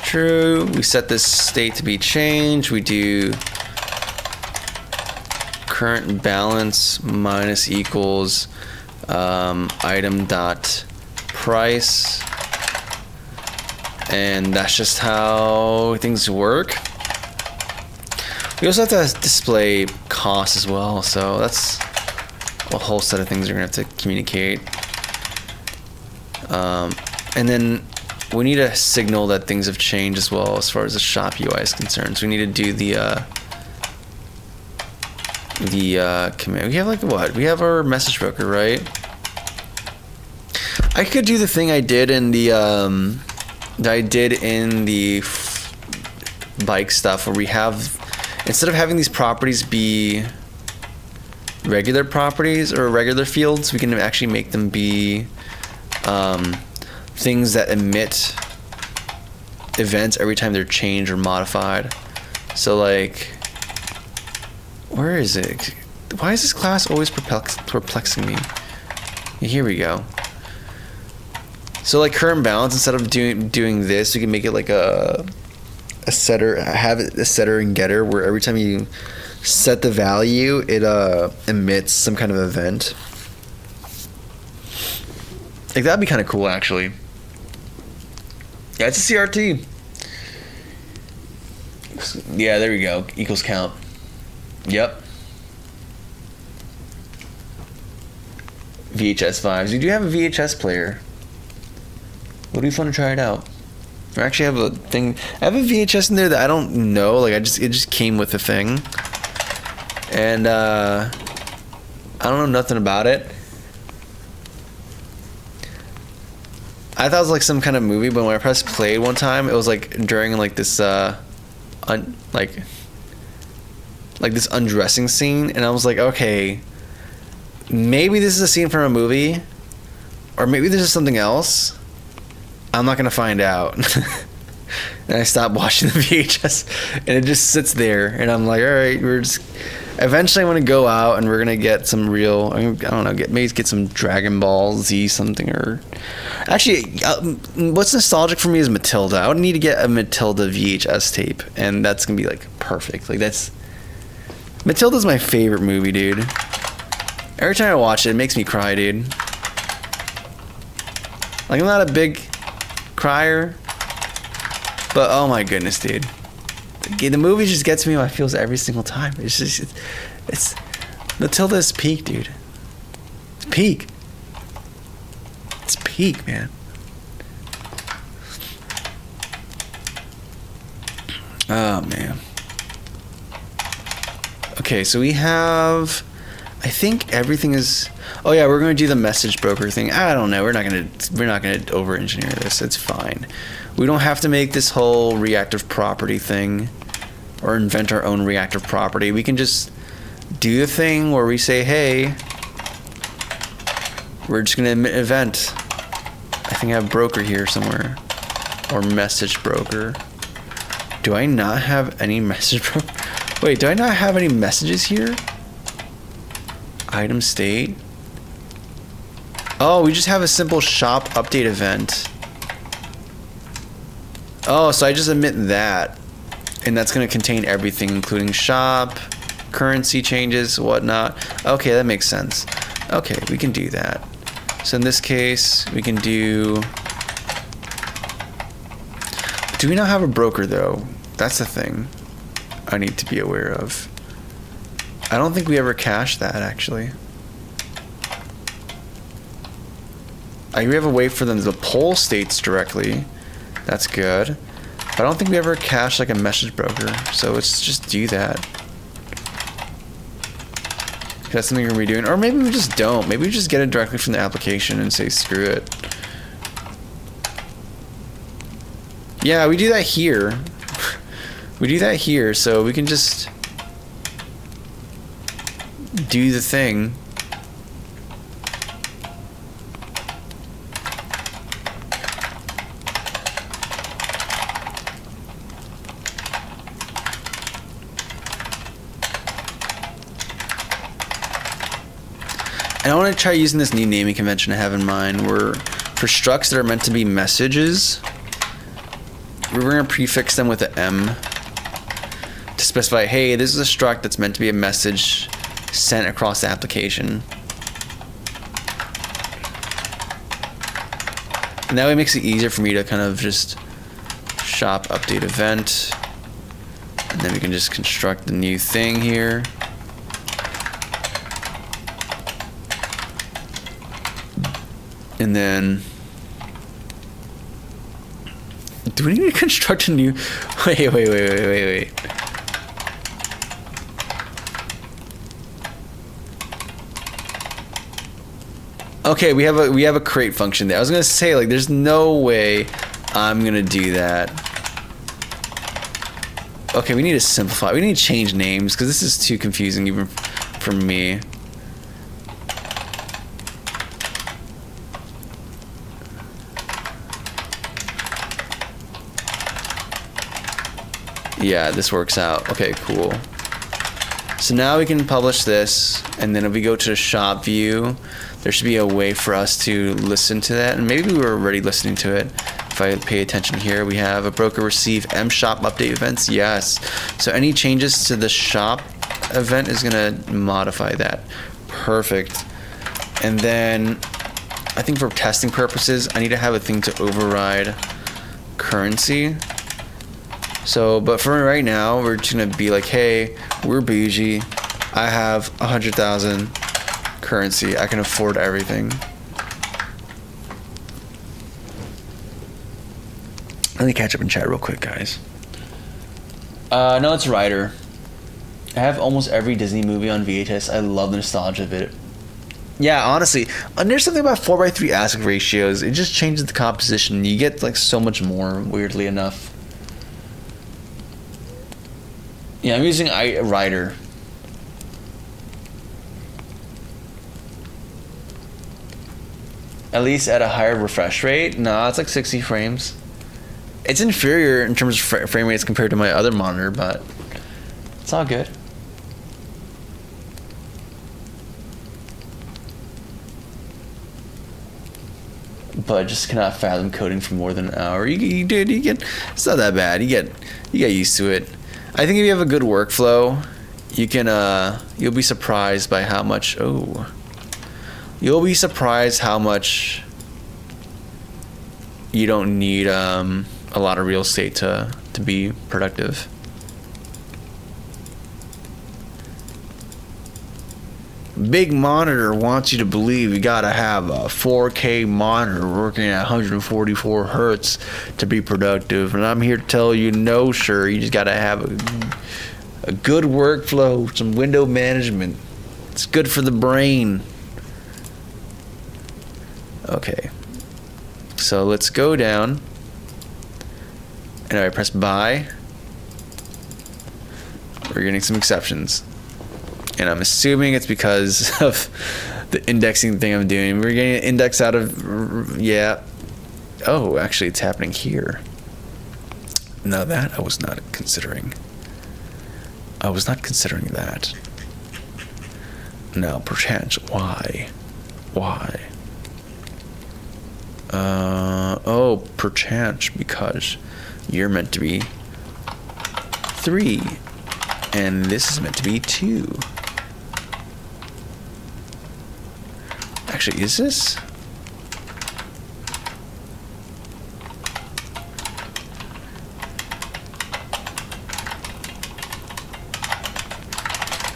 true, we set this state to be changed, we do current balance minus equals item dot price, and that's just how things work. We also have to display cost as well, so that's a whole set of things we're gonna have to communicate. And then we need a signal that things have changed as well as far as the shop UI is concerned. So we need to do the command. We have like what? We have our message broker, right? I could do the thing I did in the bike stuff, where we have, instead of having these properties be regular properties or regular fields, we can actually make them be things that emit events every time they're changed or modified. So like, where is it? Why is this class always perplexing me? Here we go. So like current balance, instead of doing this, we can make it like a setter, have it a setter and getter, where every time you set the value, it emits some kind of event. Like that'd be kind of cool, actually. Yeah, it's a CRT. Yeah, there we go. Equals count. Yep. VHS vibes. We do have a VHS player. Would be fun to try it out. I actually have a thing. I have a VHS in there that I don't know. Like it just came with the thing, and I don't know nothing about it. I thought it was like some kind of movie, but when I pressed play one time, it was like during like this like this undressing scene, and I was like, okay, maybe this is a scene from a movie, or maybe this is something else. I'm not gonna find out. And I stopped watching the VHS, and it just sits there, and I'm like, all right, eventually I'm gonna go out and we're gonna get some real, I don't know, maybe get some Dragon Ball Z something, or actually, what's nostalgic for me is Matilda. I would need to get a Matilda VHS tape, and that's gonna be like perfect. Like Matilda's my favorite movie, dude. Every time I watch it, it makes me cry, dude. Like, I'm not a big crier, but oh my goodness, dude. The movie just gets me how I feel every single time. It's just, it's Matilda's peak, dude. It's peak. It's peak, man. Oh, man. Okay, so we have, I think everything is, oh yeah, we're going to do the message broker thing. I don't know. We're not going to over-engineer this. It's fine. We don't have to make this whole reactive property thing or invent our own reactive property. We can just do the thing where we say, hey, we're just going to emit an event. I think I have broker here somewhere, or message broker. Do I not have any message broker? Wait, do I not have any messages here? Item state. Oh, we just have a simple shop update event. Oh, so I just emit that, and that's going to contain everything, including shop, currency changes, whatnot. Okay, that makes sense. Okay, we can do that. So in this case, we can do we not have a broker, though? That's the thing I need to be aware of. I don't think we ever cached that, actually. We have a way for them to pull states directly. That's good. But I don't think we ever cache like a message broker. So let's just do that. That's something we're gonna be doing. Or maybe we just don't. Maybe we just get it directly from the application and say screw it. Yeah, we do that here. We do that here, so we can just do the thing. And I want to try using this new naming convention I have in mind, where for structs that are meant to be messages, we're going to prefix them with an M to specify, hey, this is a struct that's meant to be a message sent across the application. And that way it makes it easier for me to kind of just shop update event, and then we can just construct the new thing here. And then, do we need to construct a new? Wait. Okay, we have a create function there. I was gonna say, like, there's no way I'm gonna do that. Okay, we need to simplify. We need to change names because this is too confusing even for me. Yeah, this works out. Okay, cool. So now we can publish this, and then if we go to the shop view, there should be a way for us to listen to that, and maybe we were already listening to it. If I pay attention here, we have a broker receive M shop update events. Yes. So any changes to the shop event is gonna modify that. Perfect. And then I think for testing purposes, I need to have a thing to override currency. So, but for right now, we're just gonna be like, hey, we're bougie. I have 100,000 currency. I can afford everything. Let me catch up in chat real quick, guys. No, it's Rider. I have almost every Disney movie on VHS. I love the nostalgia of it. Yeah, honestly, and there's something about 4:3 aspect ratios. It just changes the composition. You get like so much more. Weirdly enough. Yeah, I'm using Rider. At least at a higher refresh rate. No, it's like 60 frames. It's inferior in terms of frame rates compared to my other monitor, but it's all good. But I just cannot fathom coding for more than an hour. you get. It's not that bad. You get used to it. I think if you have a good workflow, you can. You'll be surprised by how much. Oh. You'll be surprised how much you don't need a lot of real estate to be productive. Big Monitor wants you to believe you gotta have a 4K monitor working at 144 hertz to be productive, and I'm here to tell you, no, sir. You just gotta have a good workflow, some window management. It's good for the brain. Okay, so let's go down, and I press buy. We're getting some exceptions, and I'm assuming it's because of the indexing thing I'm doing. We're getting an index out of, yeah. Oh, actually it's happening here. No, that I was not considering. I was not considering that. Now, perchance, why? Oh, perchance because you're meant to be 3 and this is meant to be 2. Actually, is this?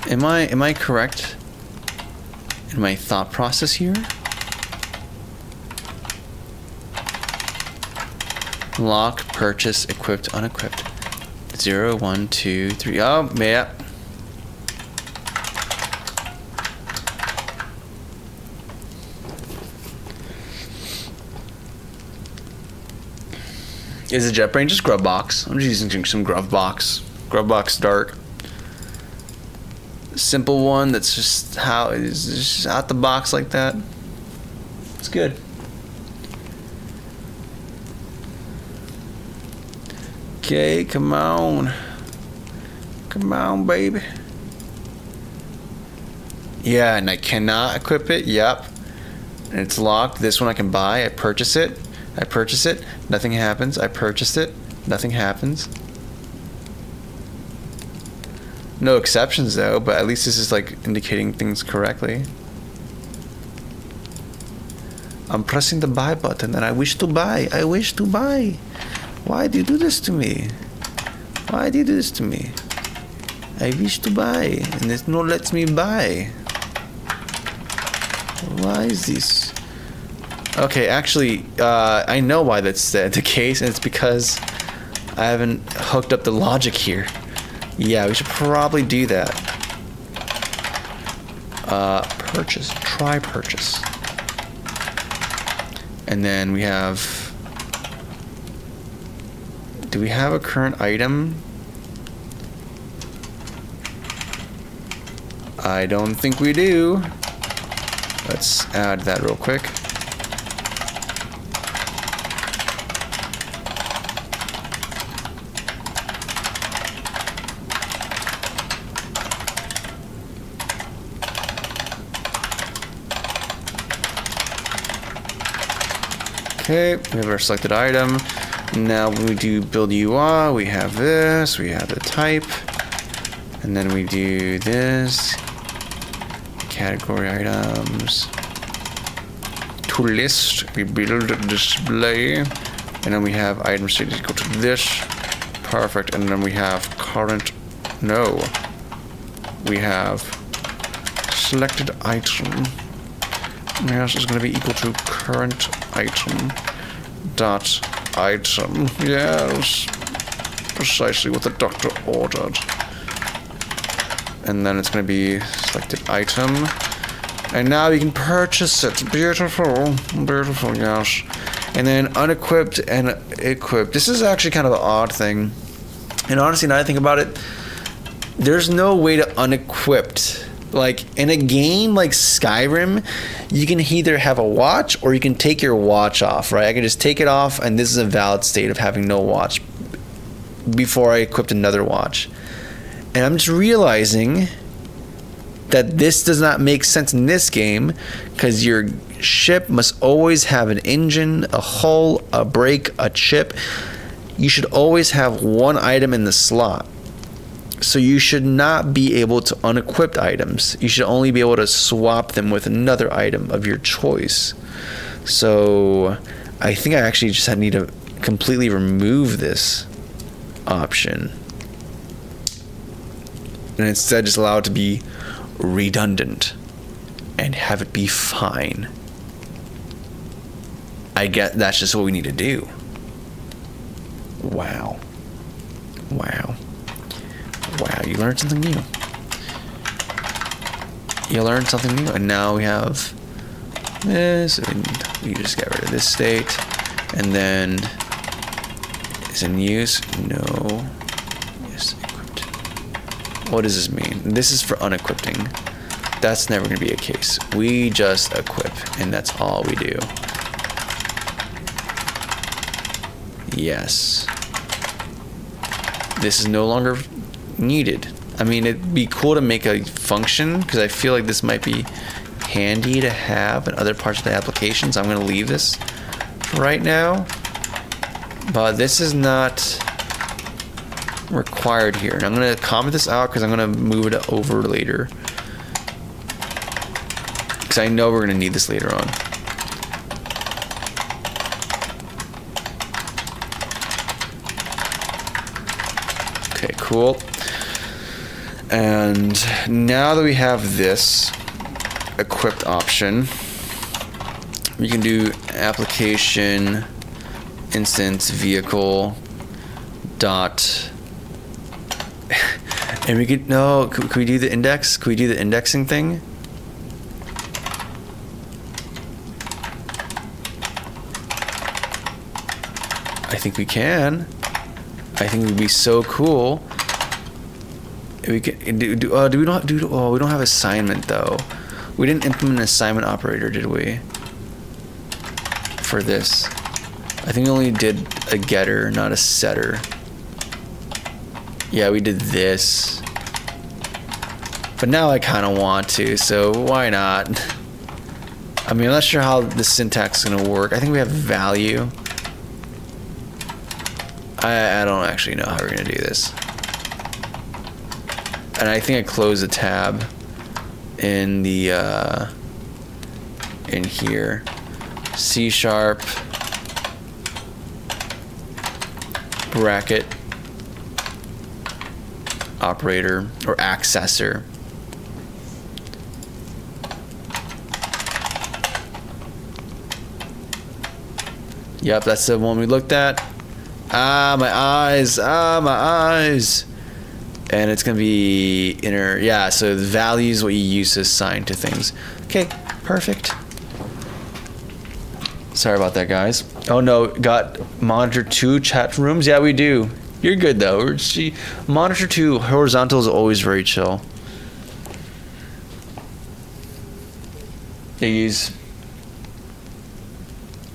Am I correct in my thought process here? Lock, purchase, equipped, unequipped. 0, 1, 2, 3. Oh, yeah. Is it JetBrains? Just Grubbox. I'm just using some Grubbox. Grubbox Dark. Simple one that's just how it's just out the box like that. It's good. Okay, come on. Come on, baby. Yeah, and I cannot equip it. Yep. And it's locked. This one I can buy. I purchase it. Nothing happens. I purchased it. Nothing happens. No exceptions though, but at least this is like indicating things correctly. I'm pressing the buy button and I wish to buy. Why do you do this to me? I wish to buy and it no lets me buy. Why is this? Okay, actually, I know why that's the case, and it's because I haven't hooked up the logic here. Yeah, we should probably do that. Purchase, try purchase. And then we have... Do we have a current item? I don't think we do. Let's add that real quick. Okay, we have our selected item. Now when we do build UI, we have this, we have the type, and then we do this, category items, to list, we build display, and then we have item state equal to this, perfect, and then we have current, no, we have selected item, yes, is going to be equal to current item dot item. Yes. Precisely what the doctor ordered. And then it's going to be selected item. And now you can purchase it. Beautiful. Beautiful, yes. And then unequipped and equipped. This is actually kind of an odd thing. And honestly, now I think about it, there's no way to unequipped. Like, in a game like Skyrim, you can either have a watch or you can take your watch off, right? I can just take it off, and this is a valid state of having no watch before I equipped another watch. And I'm just realizing that this does not make sense in this game, because your ship must always have an engine, a hull, a brake, a chip. You should always have one item in the slot. So you should not be able to unequip items. You should only be able to swap them with another item of your choice. So I think I actually just need to completely remove this option. And instead just allow it to be redundant and have it be fine. I get that's just what we need to do. Wow. Wow. Wow, you learned something new. You learned something new, and now we have this, and we just get rid of this state, and then is in use? No. Yes, equipped. What does this mean? This is for unequipping. That's never going to be a case. We just equip, and that's all we do. Yes. This is no longer needed. I mean, it'd be cool to make a function, because I feel like this might be handy to have in other parts of the application, so I'm going to leave this for right now. But this is not required here. And I'm going to comment this out because I'm going to move it over later, because I know we're going to need this later on. Okay, cool. And now that we have this equipped option, we can do application instance vehicle dot, and we could, no, could we do the index? Could we do the indexing thing? I think we can. I think it would be so cool. We can we don't have assignment though. We didn't implement an assignment operator, did we? For this, I think we only did a getter, not a setter. Yeah, we did this, but now I kind of want to, so why not? I mean, I'm not sure how the syntax is gonna work. I think we have value. I don't actually know how we're gonna do this. And I think I closed the tab in the in here. C# bracket operator or accessor. Yep, that's the one we looked at. Ah, my eyes. Ah, my eyes. And it's going to be inner. Yeah, so the value is what you use to assign to things. Okay, perfect. Sorry about that, guys. Oh, no, got monitor 2 chat rooms? Yeah, we do. You're good, though. Monitor 2 horizontal is always very chill. They use...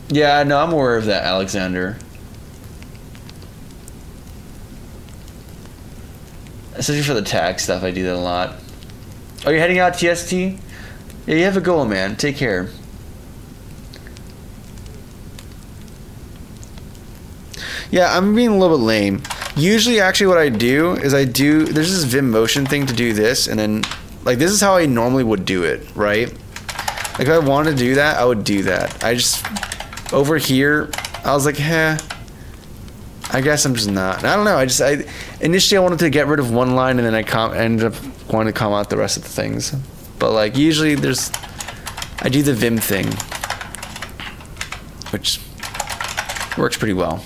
Yeah, no, I'm aware of that, Alexander. Especially for the tag stuff, I do that a lot. Oh, you're heading out, TST? Yeah, you have a goal, man. Take care. Yeah, I'm being a little bit lame. Usually, actually, what I do is there's this Vim motion thing to do this, and then, like, this is how I normally would do it, right? Like, if I wanted to do that, I would do that. I just, over here, I was like, I guess I'm just not. I don't know. Initially I wanted to get rid of one line, and then I ended up wanting to comment out the rest of the things. But like usually I do the Vim thing, which Works pretty well.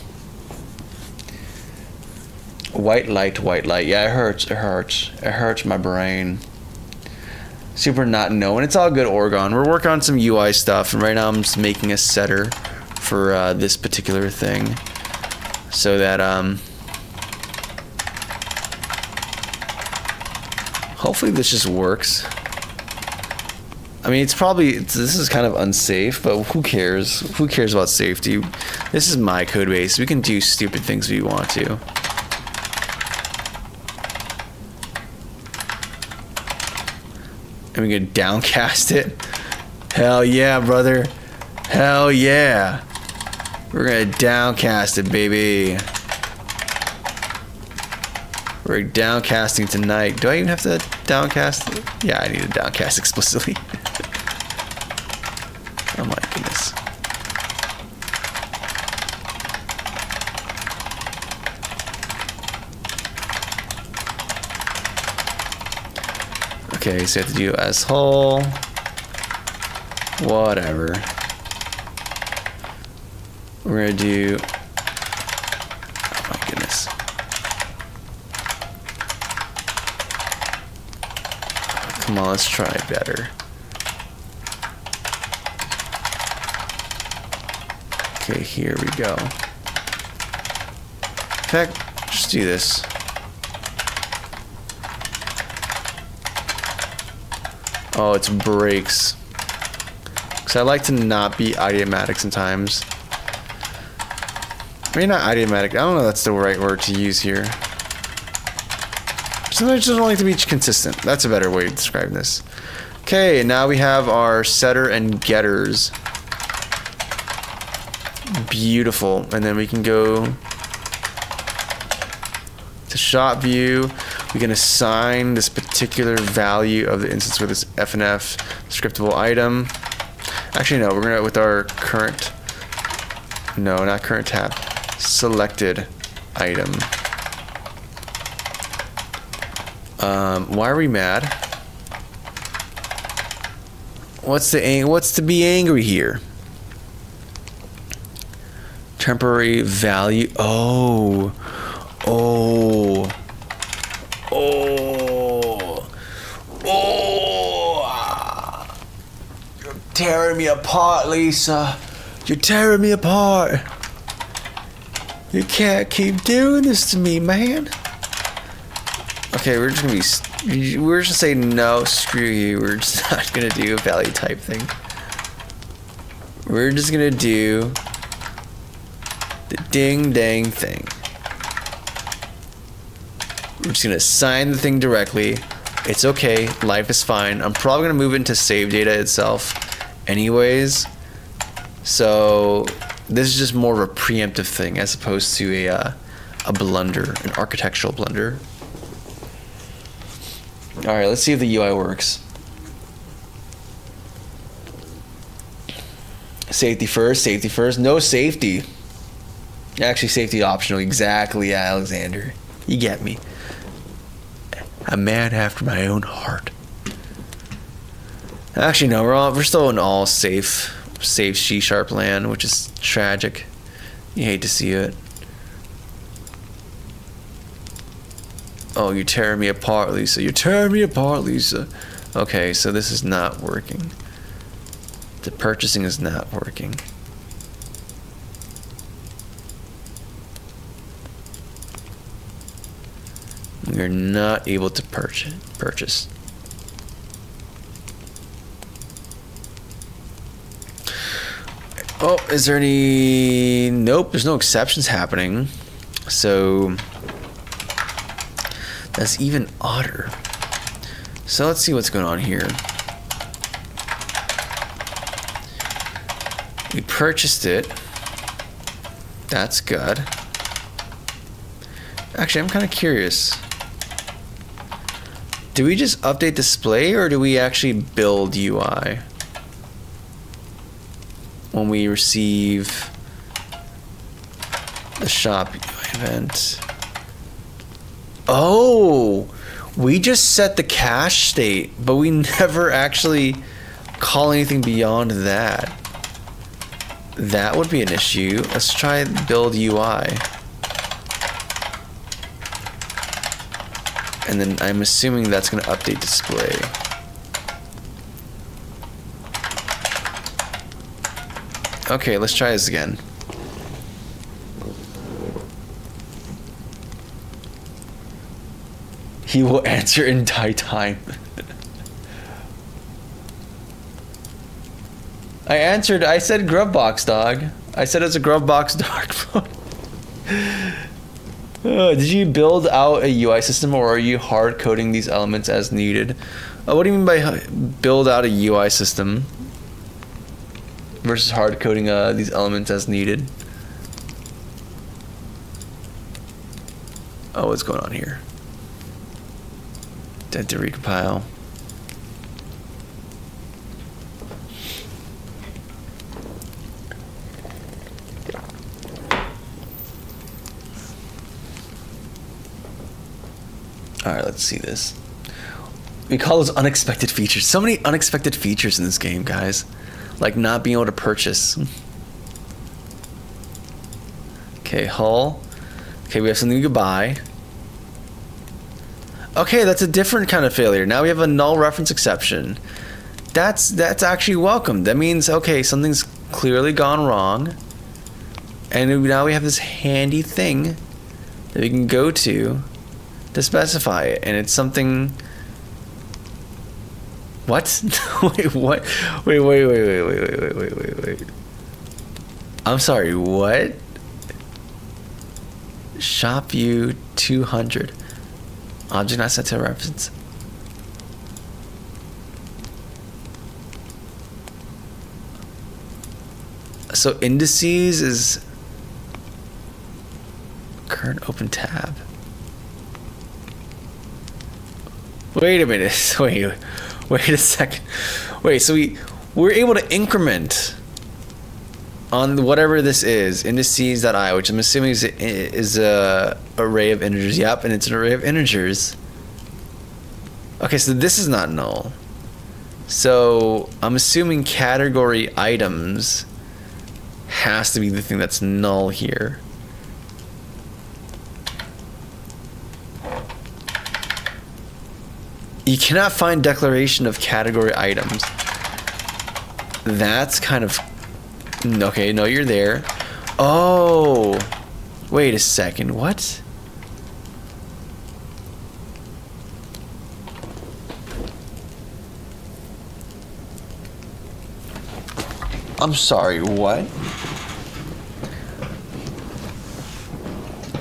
White light, white light. Yeah, it hurts. It hurts. It hurts my brain. Super not knowing. It's all good, Oregon. We're working on some UI stuff, and right now I'm just making a setter for this particular thing, so that hopefully this just works. I mean, this is kind of unsafe, but who cares? Who cares about safety? This is my code base. We can do stupid things we want to. And we can downcast it. Hell yeah, brother. Hell yeah. We're gonna downcast it, baby. We're downcasting tonight. Do I even have to downcast it? Yeah, I need to downcast explicitly. Oh my goodness. Okay, so you have to do as whole. Whatever. We're gonna do. Oh my goodness. Come on, let's try better. Okay, here we go. In fact, just do this. Oh, it's breaks. Because I like to not be idiomatic sometimes. I mean, not idiomatic. I don't know if that's the right word to use here. Sometimes I just don't like to be consistent. That's a better way to describe this. Okay, now we have our setter and getters. Beautiful. And then we can go to shop view. We can assign this particular value of the instance with this FNF scriptable item. Actually, no, we're gonna with our current. No, not current tab. Selected item. Why are we mad? What's to be angry here? Temporary value. Oh. You're tearing me apart, Lisa. You're tearing me apart. You can't keep doing this to me, man. Okay, we're just gonna say no, screw you. We're just not gonna do a value type thing. We're just gonna do the ding dang thing. We're just gonna assign the thing directly. It's okay, life is fine. I'm probably gonna move into save data itself anyways. So this is just more of a preemptive thing as opposed to a blunder, an architectural blunder. All right, let's see if the UI works. Safety first. No safety. Actually, safety optional. Exactly, Alexander. You get me. A man after my own heart. Actually, no, we're still in all safe C# land, which is tragic. You hate to see it. Oh, you're tearing me apart, Lisa. You're tearing me apart, Lisa. Okay, so this is not working. The purchasing is not working. We're not able to purchase. Oh, is there any... Nope, there's no exceptions happening. So that's even odder. So let's see what's going on here. We purchased it. That's good. Actually, I'm kind of curious. Do we just update display or do we actually build UI? When we receive the shop event. Oh, we just set the cache state, but we never actually call anything beyond that. That would be an issue. Let's try build UI. And then I'm assuming that's going to update display. Okay, let's try this again. He will answer in time. I answered, I said grub box, dog. I said it's a grub box dark mode. Did you build out a UI system, or are you hard coding these elements as needed? What do you mean by build out a UI system versus hard coding these elements as needed? Oh, what's going on here? Dead to recompile. All right, let's see this. We call those unexpected features. So many unexpected features in this game, guys. Like not being able to purchase. Okay, hull. Okay, we have something to buy. Okay, that's a different kind of failure. Now we have a null reference exception. That's actually welcome. That means, okay, something's clearly gone wrong. And now we have this handy thing that we can go to specify it, and it's something. What? Wait, what? Wait. I'm sorry, what? Shop view 200. Object not set to reference. So indices is current open tab. Wait a minute. Wait a second. Wait, so we're able to increment on whatever this is, indices.i, which I'm assuming is a array of integers. Yep, and it's an array of integers. Okay, so this is not null. So I'm assuming category items has to be the thing that's null here. You cannot find declaration of category items. That's kind of... Okay, no, you're there. Oh! Wait a second, what? I'm sorry, what?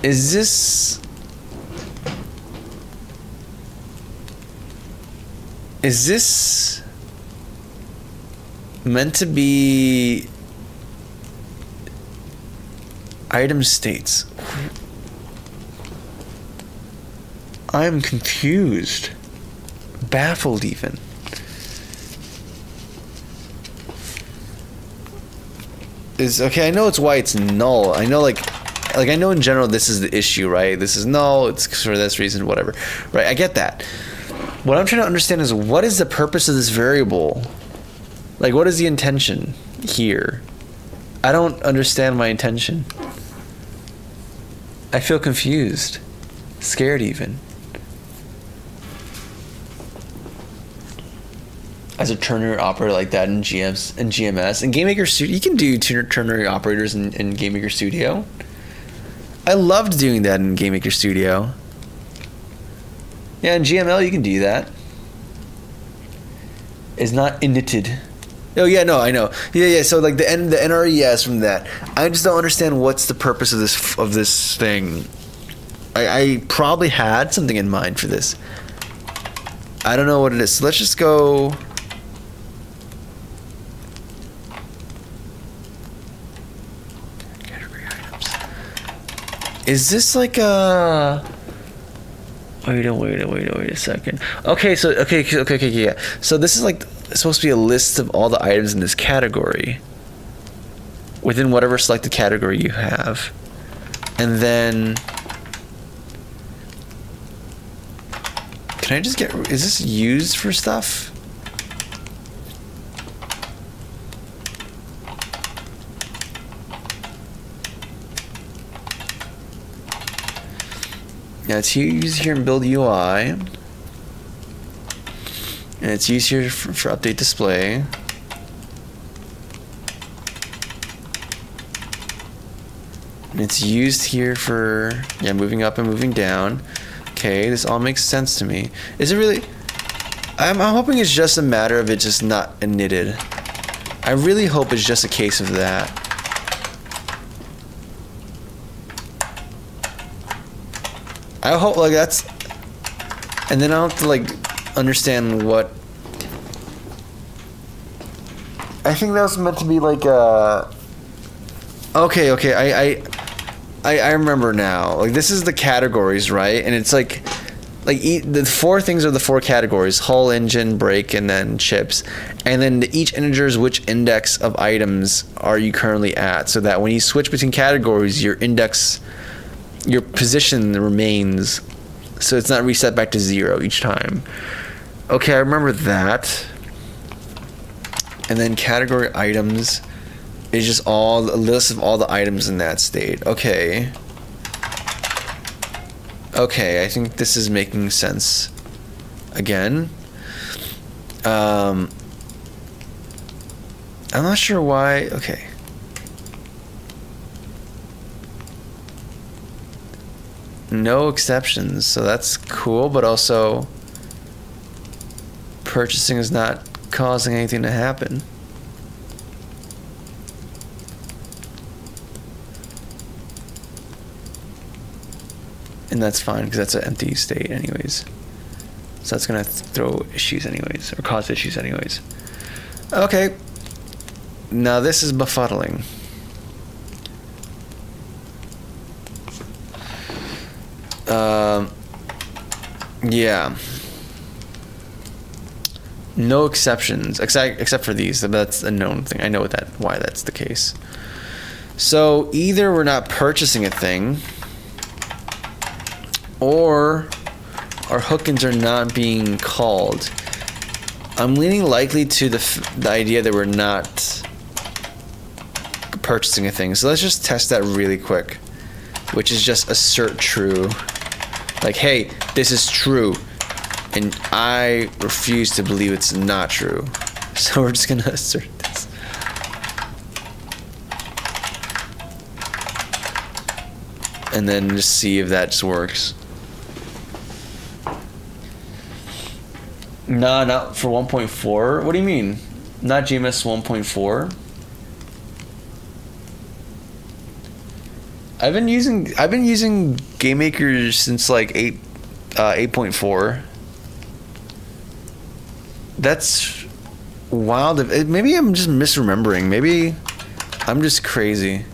Is this... Is this meant to be item states? I'm confused, baffled even. Okay, I know it's why it's null. I know like I know in general this is the issue, right? This is null, it's for this reason, whatever. Right, I get that. What I'm trying to understand is, what is the purpose of this variable? Like, what is the intention here? I don't understand my intention. I feel confused. Scared even. As a ternary operator like that in GMS and GMS. In GameMaker Studio, you can do ternary operators in GameMaker Studio. I loved doing that in GameMaker Studio. Yeah, in GML you can do that. It's not initted. Oh yeah, no, I know. Yeah. So like the NRES from that, I just don't understand what's the purpose of this thing. I probably had something in mind for this. I don't know what it is. So let's just go. Category items. Is this like a? Wait a second. Okay, yeah. So this is like supposed to be a list of all the items in this category within whatever selected category you have. And then can I just get, is this used for stuff? Now it's used here in build UI. And it's used here for update display. And it's used here for, yeah, moving up and moving down. Okay, this all makes sense to me. Is it really? I'm hoping it's just a matter of it just not knitted. I really hope it's just a case of that. I hope like that's, and then I'll have to like understand what. I think that was meant to be like a. Okay. I remember now. Like this is the categories, right? And it's like the four things are the four categories: hull, engine, brake, and then chips. And then each integer is which index of items are you currently at, so that when you switch between categories, your index, your position remains, so it's not reset back to 0 each time. Okay, I remember that. And then category items is just a list of all the items in that state. Okay, I think this is making sense again. I'm not sure why. Okay. No exceptions, so that's cool, but also purchasing is not causing anything to happen. And that's fine, because that's an empty state anyways. So that's going to throw issues anyways, or cause issues anyways. Okay. Now this is befuddling. Yeah. No exceptions, except for these. That's a known thing. I know why that's the case. So either we're not purchasing a thing, or our hookins are not being called. I'm leaning likely to the idea that we're not purchasing a thing. So let's just test that really quick, which is just assert true. Like, hey, this is true, and I refuse to believe it's not true. So we're just gonna assert this. And then just see if that just works. No, not for 1.4. What do you mean? Not GMS 1.4? I've been using GameMaker since like 8.4. That's wild. Maybe I'm just misremembering. Maybe I'm just crazy.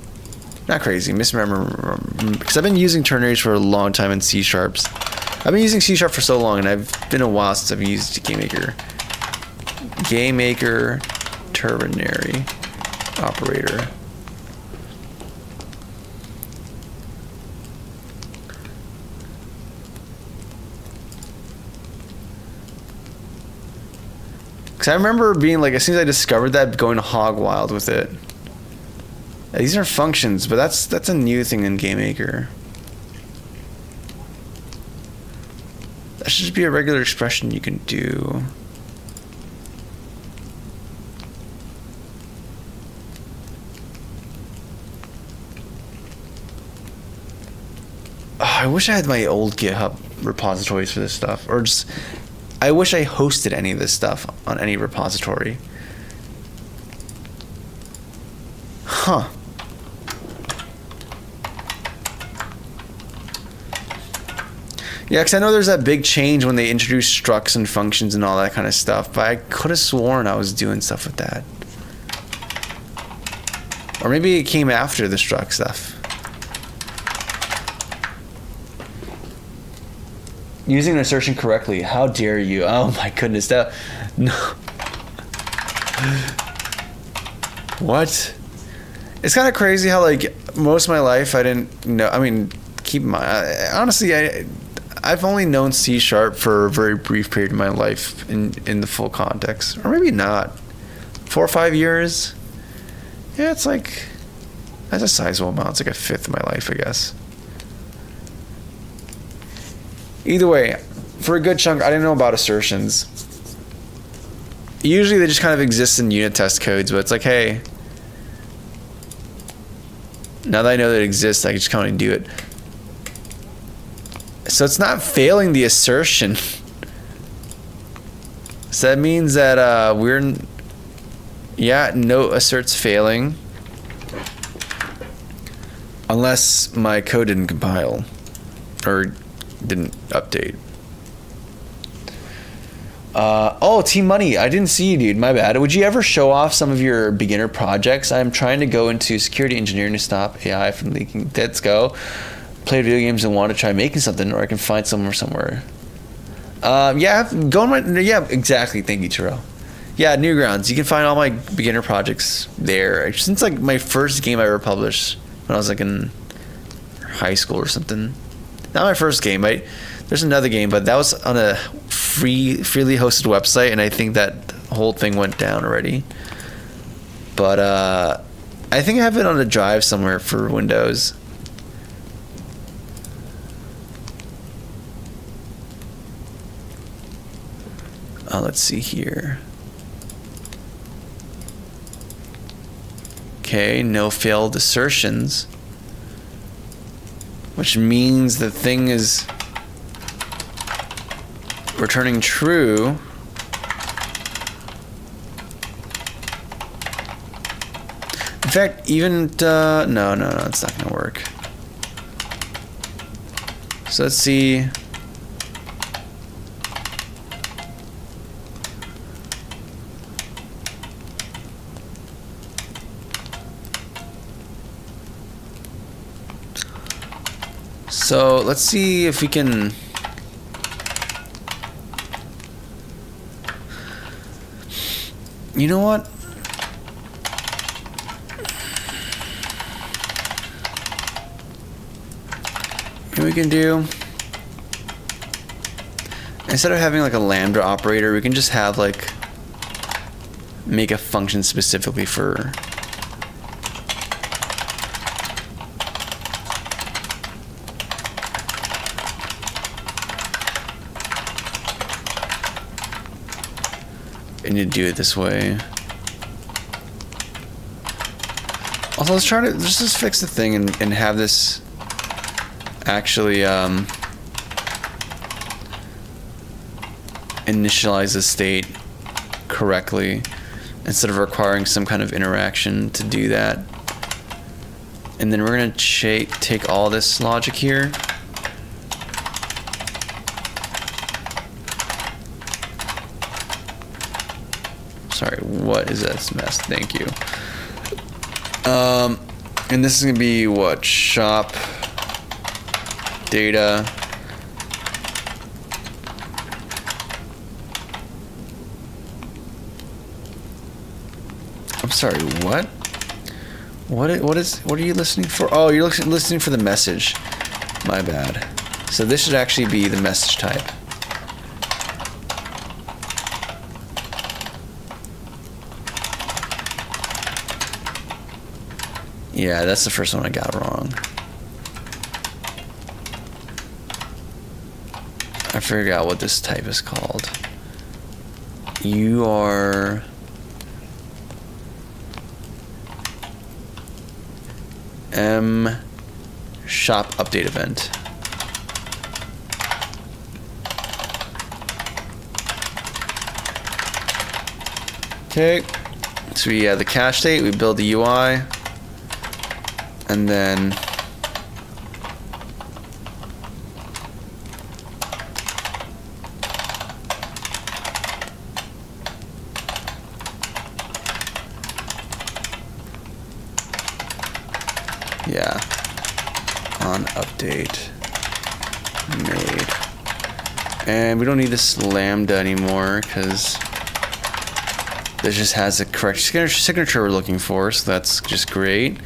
Not crazy, misremembering. Because I've been using ternaries for a long time in C sharps. I've been using C# for so long, and I've been a while since I've used GameMaker. GameMaker ternary operator. Because I remember being like, as soon as I discovered that, going hog wild with it. These are functions, but that's a new thing in GameMaker. That should just be a regular expression you can do. Oh, I wish I had my old GitHub repositories for this stuff, or just I wish I hosted any of this stuff on any repository. Huh. Yeah, because I know there's that big change when they introduced structs and functions and all that kind of stuff, but I could have sworn I was doing stuff with that. Or maybe it came after the struct stuff. Using an assertion correctly. How dare you? Oh my goodness. No. What? It's kind of crazy how, like, most of my life I didn't know. I mean, keep in mind, honestly, I've only known C# for a very brief period of my life in the full context. Or maybe not. 4 or 5 years? Yeah, it's like, that's a sizable amount. It's like a fifth of my life, I guess. Either way, for a good chunk, I didn't know about assertions. Usually they just kind of exist in unit test codes, but it's like, hey, now that I know that it exists, I can just kind of do it. So it's not failing the assertion. So that means that no assert's failing. Unless my code didn't compile or didn't update. Oh, Team Money, I didn't see you, dude. My bad. Would you ever show off some of your beginner projects? I'm trying to go into security engineering to stop AI from leaking. Let's go. Play video games and want to try making something, or I can find somewhere. Yeah, exactly. Thank you, Terrell. Yeah, Newgrounds. You can find all my beginner projects there. Since like my first game I ever published when I was like in high school or something. Not my first game. There's another game, but that was on a freely hosted website, and I think that whole thing went down already. But I think I have it on a drive somewhere for Windows. Let's see here. Okay, no failed assertions, which means the thing is returning true. In fact, even no, it's not gonna work. So let's see. So let's see if we can. You know what? What we can do, instead of having like a lambda operator, we can just have like make a function specifically for and you do it this way. Also, let's just fix the thing and have this actually initialize the state correctly instead of requiring some kind of interaction to do that. And then we're gonna take all this logic here. Sorry, what is this mess? Thank you. And this is gonna be what? Shop data. I'm sorry, what? What are you listening for? Oh, you're listening for the message. My bad. So this should actually be the message type. Yeah, that's the first one I got wrong. I forgot what this type is called. You are shop update event. Okay, so we have the cache state, we build the UI, and then yeah, on update made. And we don't need this lambda anymore because this just has the correct signature we're looking for, so that's just great.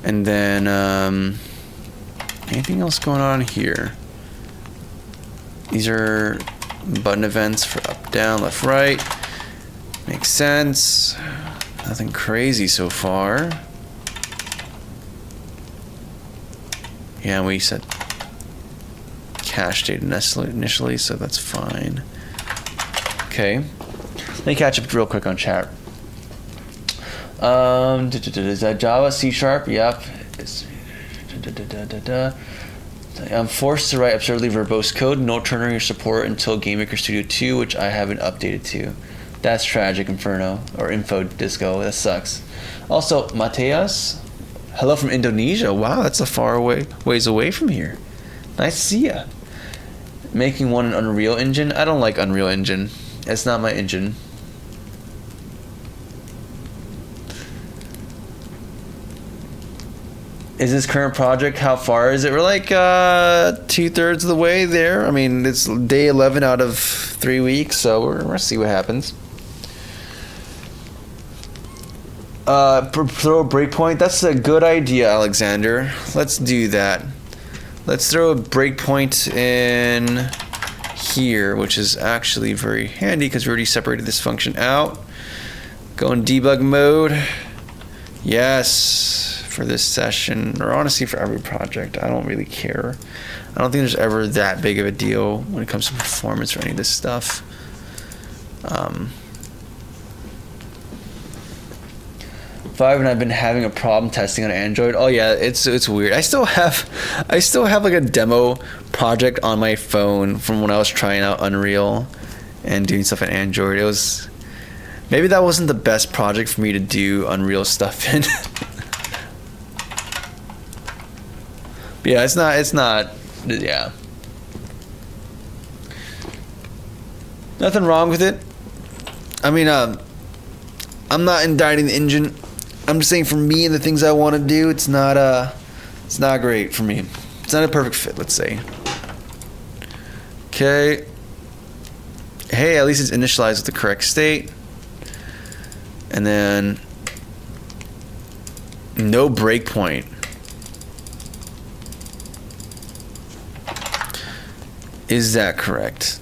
And then anything else going on here? These are button events for up, down, left, right. Makes sense. Nothing crazy so far. Yeah, we set cache data initially, so that's fine. Okay. Let me catch up real quick on chat. Is that Java, C#? Yep. I'm forced to write absurdly verbose code, no turning your support until GameMaker Studio 2, which I haven't updated to. That's tragic, Inferno, or Info Disco. That sucks. Also, Mateus, hello from Indonesia. Wow, that's a far ways away from here. Nice to see ya. Making one in Unreal Engine. I don't like Unreal Engine. It's not my engine. Is this current project, how far is it? We're like 2/3 of the way there. I mean, it's day 11 out of 3 weeks, so we're gonna see what happens. Throw a breakpoint. That's a good idea, Alexander. Let's do that. Let's throw a breakpoint in here, which is actually very handy because we already separated this function out. Go in debug mode. Yes. For this session, or honestly for every project, I don't really care. I don't think there's ever that big of a deal when it comes to performance or any of this stuff. Five, and I've been having a problem testing on Android. Oh yeah, it's weird. I still have like a demo project on my phone from when I was trying out Unreal and doing stuff in Android. It was, maybe that wasn't the best project for me to do Unreal stuff in. Yeah, it's not, yeah. Nothing wrong with it. I mean, I'm not indicting the engine. I'm just saying for me and the things I want to do, it's not great for me. It's not a perfect fit, let's say. Okay. Hey, at least it's initialized with the correct state. And then no breakpoint. Is that correct?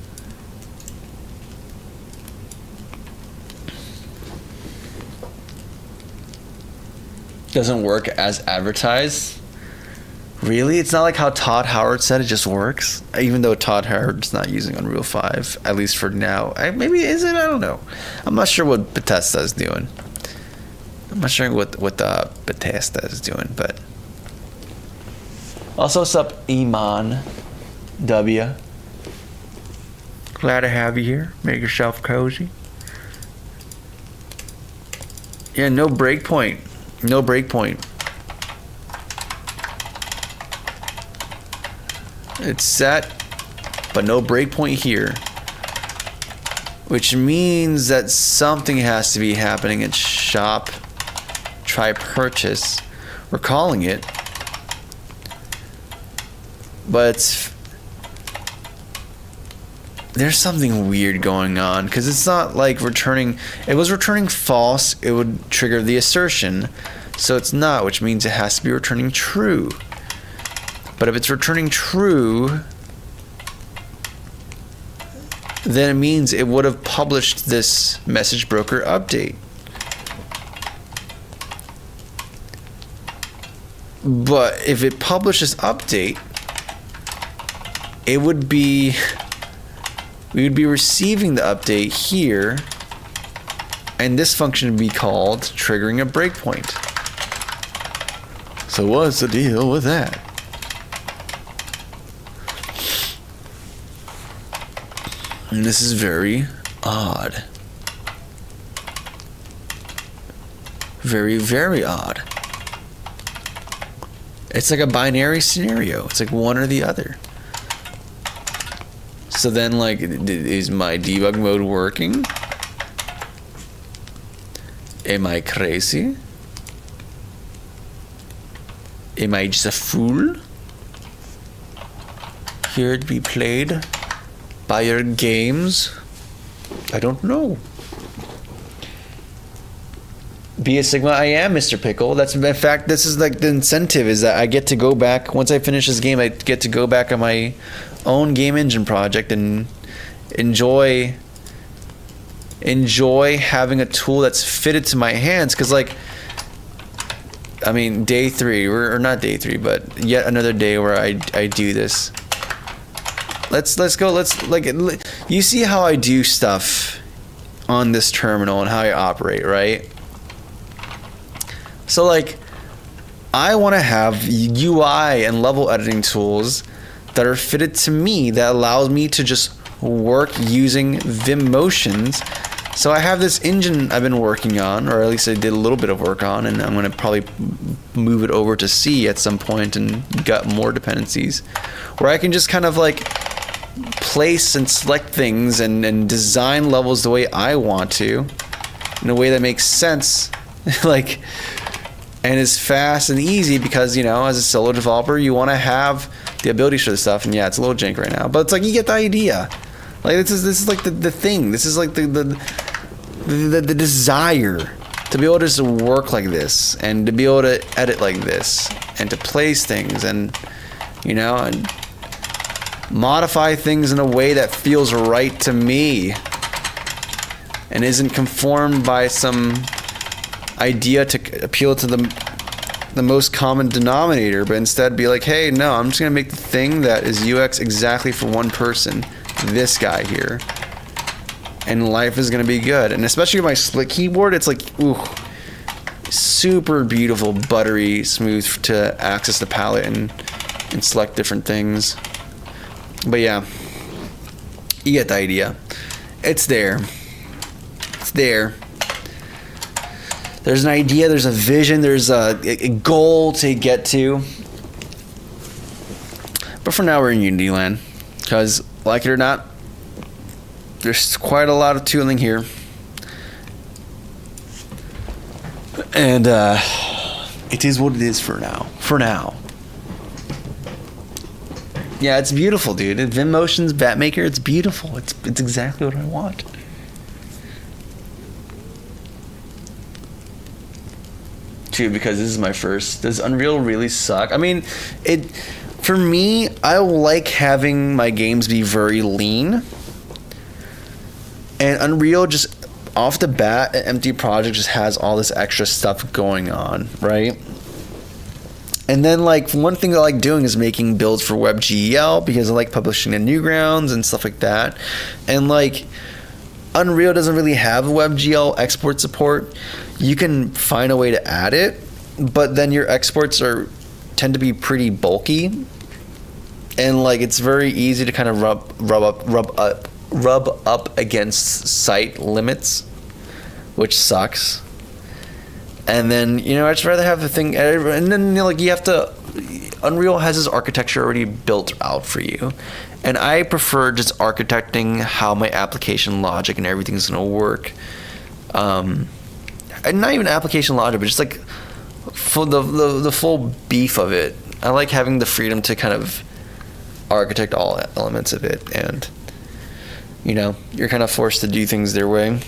Doesn't work as advertised? Really? It's not like how Todd Howard said it just works? Even though Todd Howard's not using Unreal 5, at least for now. Maybe is it? I don't know. I'm not sure what Bethesda is doing. I'm not sure what Bethesda is doing, but... Also, what's up, Iman W? Glad to have you here. Make yourself cozy. Yeah, no breakpoint. No breakpoint. It's set, but no breakpoint here. Which means that something has to be happening at shop. Try purchase. We're calling it. But there's something weird going on because it's not like returning. If it was returning false, it would trigger the assertion. So it's not, which means it has to be returning true. But if it's returning true, then it means it would have published this message broker update. But if it publishes update, it would be, we would be receiving the update here, and this function would be called triggering a breakpoint. So what's the deal with that? And this is very odd. Very, very odd. It's like a binary scenario. It's like one or the other. So then, like, is my debug mode working? Am I crazy? Am I just a fool? Here to be played by your games? I don't know. Be a Sigma, I am Mr. Pickle. That's, in fact, this is like the incentive, is that I get to go back, once I finish this game, I get to go back on my own game engine project and enjoy having a tool that's fitted to my hands. Because, like, I mean, day 3, or not day 3, but yet another day where I do this. let's go. You see how I do stuff on this terminal and how I operate, right? So like, I want to have UI and level editing tools that are fitted to me that allows me to just work using Vim motions. So I have this engine I've been working on, or at least I did a little bit of work on, and I'm going to probably move it over to C at some point and gut more dependencies, where I can just kind of like place and select things and design levels the way I want to, in a way that makes sense, like, and is fast and easy, because, you know, as a solo developer, you want to have the ability for this stuff. And yeah, it's a little jank right now, but it's like, you get the idea. Like, this is like the thing. This is like the desire to be able to just work like this, and to be able to edit like this, and to place things, and, you know, and modify things in a way that feels right to me and isn't conformed by some idea to appeal to the most common denominator, but instead be like, hey, no, I'm just gonna make the thing that is UX exactly for one person, this guy here, and life is gonna be good. And especially with my split keyboard, it's like, ooh, super beautiful, buttery smooth to access the palette and select different things. But yeah, you get the idea. It's there. It's there. There's an idea, there's a vision, there's a goal to get to. But for now, we're in Unity land, because, like it or not, there's quite a lot of tooling here. And it is what it is for now. For now. Yeah, it's beautiful, dude. VimMotion's Batmaker, it's beautiful. It's exactly what I want. Too, because this is my first. Does Unreal really suck? I mean, for me, I like having my games be very lean. And Unreal, just off the bat, an empty project just has all this extra stuff going on, right? And then, like, one thing I like doing is making builds for WebGL, because I like publishing in Newgrounds and stuff like that. And, like, Unreal doesn't really have WebGL export support. You can find a way to add it, but then your exports tend to be pretty bulky, and like, it's very easy to kind of rub up against site limits, which sucks. And then, you know, I'd just rather have the thing, and then, you know, like, you have to, Unreal has this architecture already built out for you, and I prefer just architecting how my application logic and everything's gonna work. And not even application logic, but just like for the full beef of it. I like having the freedom to kind of architect all elements of it, and, you know, you're kind of forced to do things their way,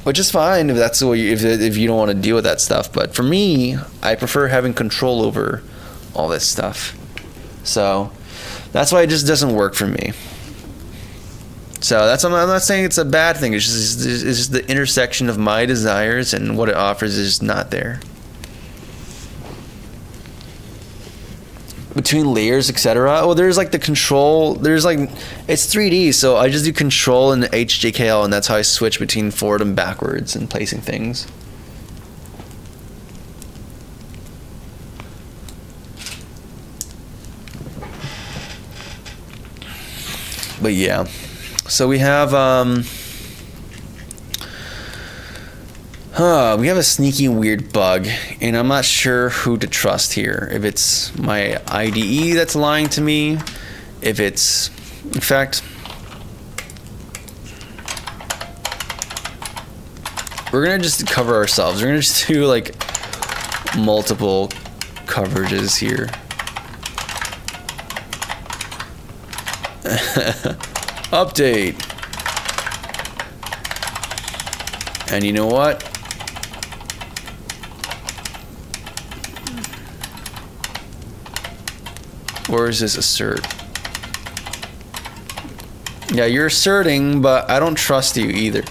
which is fine if that's the way if you don't want to deal with that stuff. But for me, I prefer having control over all this stuff. So that's why it just doesn't work for me. So I'm not saying it's a bad thing. It's just the intersection of my desires and what it offers is just not there. Between layers, etc. Well, there's like the control. There's like, it's 3D, so I just do control and HJKL, and that's how I switch between forward and backwards and placing things. But yeah. So we have we have a sneaky weird bug, and I'm not sure who to trust here. If it's my IDE that's lying to me, if it's, in fact, we're gonna just cover ourselves. We're gonna just do like multiple coverages here. Update. And you know what? Where is this assert? Yeah, you're asserting, but I don't trust you either.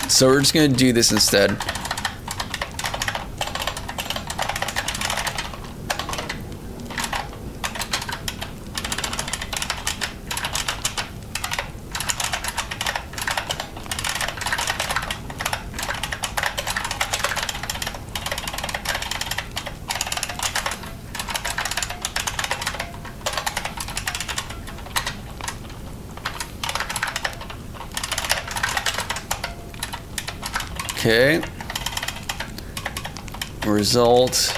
So we're just gonna do this instead. Okay. Result.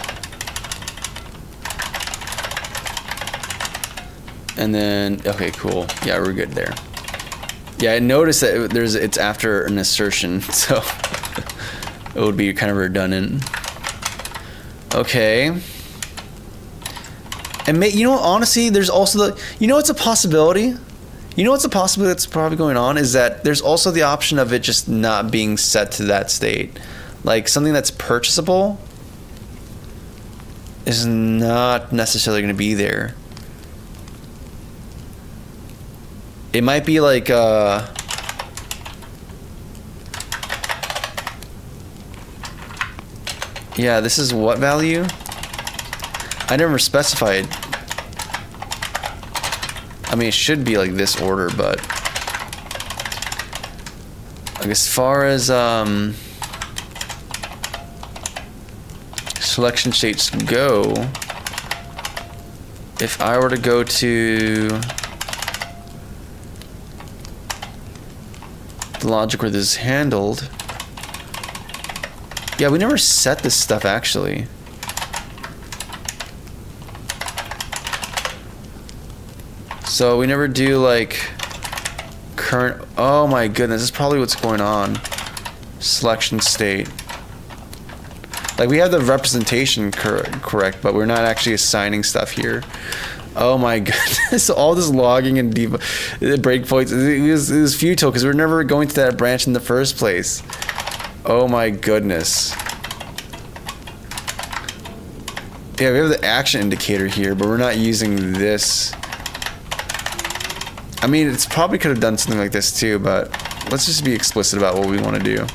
And then, okay, cool. Yeah, we're good there. Yeah, I noticed that it's after an assertion, so it would be kind of redundant. Okay. And honestly, there's also it's a possibility. What's a possibility that's probably going on is that there's also the option of it just not being set to that state. Like something that's purchasable is not necessarily going to be there. It might be like yeah, this is what value? I never specified. I mean, it should be like this order, but like as far as selection states go, if I were to go to the logic where this is handled, yeah, we never set this stuff actually. So we never do like current. Oh my goodness, this is probably what's going on. Selection state. Like we have the representation correct, but we're not actually assigning stuff here. Oh my goodness, so all this logging and breakpoints, it was futile because we're never going to that branch in the first place. Oh my goodness. Yeah, we have the action indicator here, but we're not using this. I mean, it's probably could have done something like this too, but let's just be explicit about what we want to do.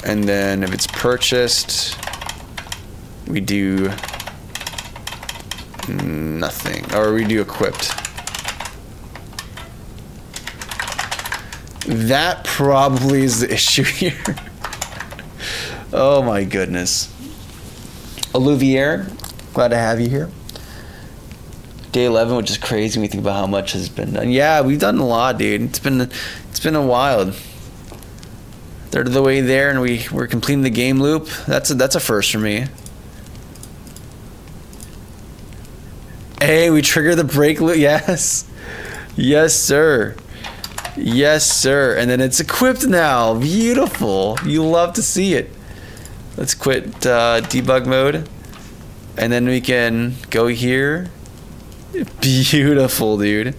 And then if it's purchased, we do nothing, or we do equipped. That probably is the issue here. Oh my goodness. Olivier, glad to have you here. Day 11, which is crazy when you think about how much has been done. Yeah, we've done a lot, dude. It's been a while. Third of the way there, and we're completing the game loop. That's a first for me. Hey, we trigger the break loop. Yes, yes, sir. Yes, sir. And then it's equipped now. Beautiful. You love to see it. Let's quit debug mode, and then we can go here. Beautiful, dude.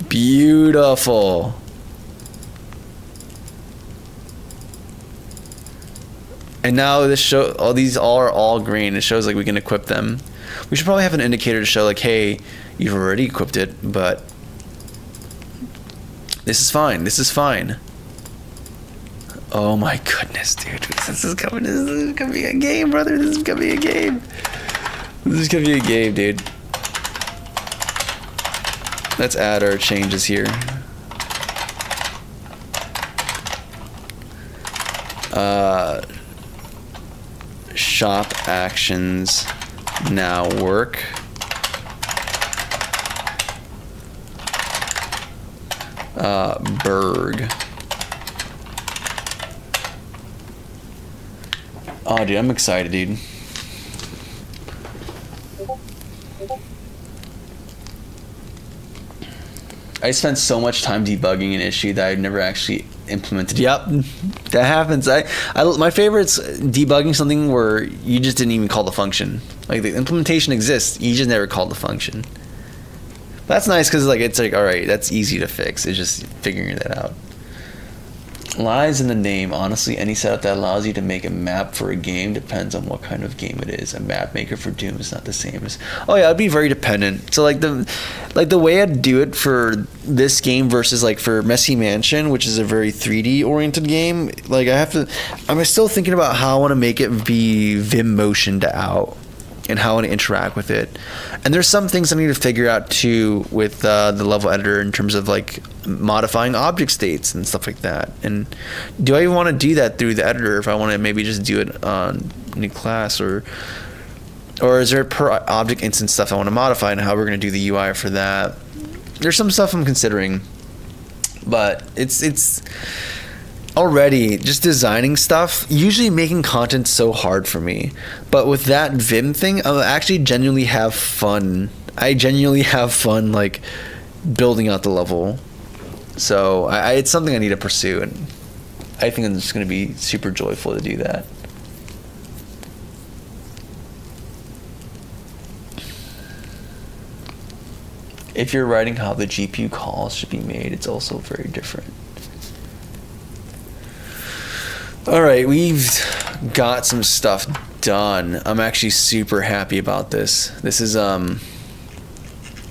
Beautiful. And now these are all green. It shows like we can equip them. We should probably have an indicator to show like, hey, you've already equipped it, but this is fine. This is fine. Oh my goodness, dude. This is gonna be a game, brother. This is gonna be a game. This is gonna be a game, dude. Let's add our changes here. Shop actions now work. Berg. Oh, dude, I'm excited, dude. I spent so much time debugging an issue that I've never actually implemented. Yep, that happens. My favorite's debugging something where you just didn't even call the function. Like the implementation exists, you just never called the function. That's nice because it's like all right, that's easy to fix. It's just figuring that out. Lies in the name. Honestly, any setup that allows you to make a map for a game depends on what kind of game it is. A map maker for Doom is not the same as. Oh yeah, I'd be very dependent. So like the way I'd do it for this game versus like for Messy Mansion, which is a very 3D oriented game. Like I'm still thinking about how I want to make it be Vim motioned out and how I want to interact with it. And there's some things I need to figure out too with the level editor in terms of like modifying object states and stuff like that. And do I even want to do that through the editor if I want to maybe just do it on new class, or is there per object instance stuff I want to modify and how we're going to do the UI for that? There's some stuff I'm considering. But it's already just designing stuff, usually making content so hard for me. But with that Vim thing, I actually genuinely have fun. I genuinely have fun like building out the level. So it's something I need to pursue, and I think I'm just going to be super joyful to do that. If you're writing how the GPU calls should be made, it's also very different. All right, we've got some stuff done. I'm actually super happy about this. This is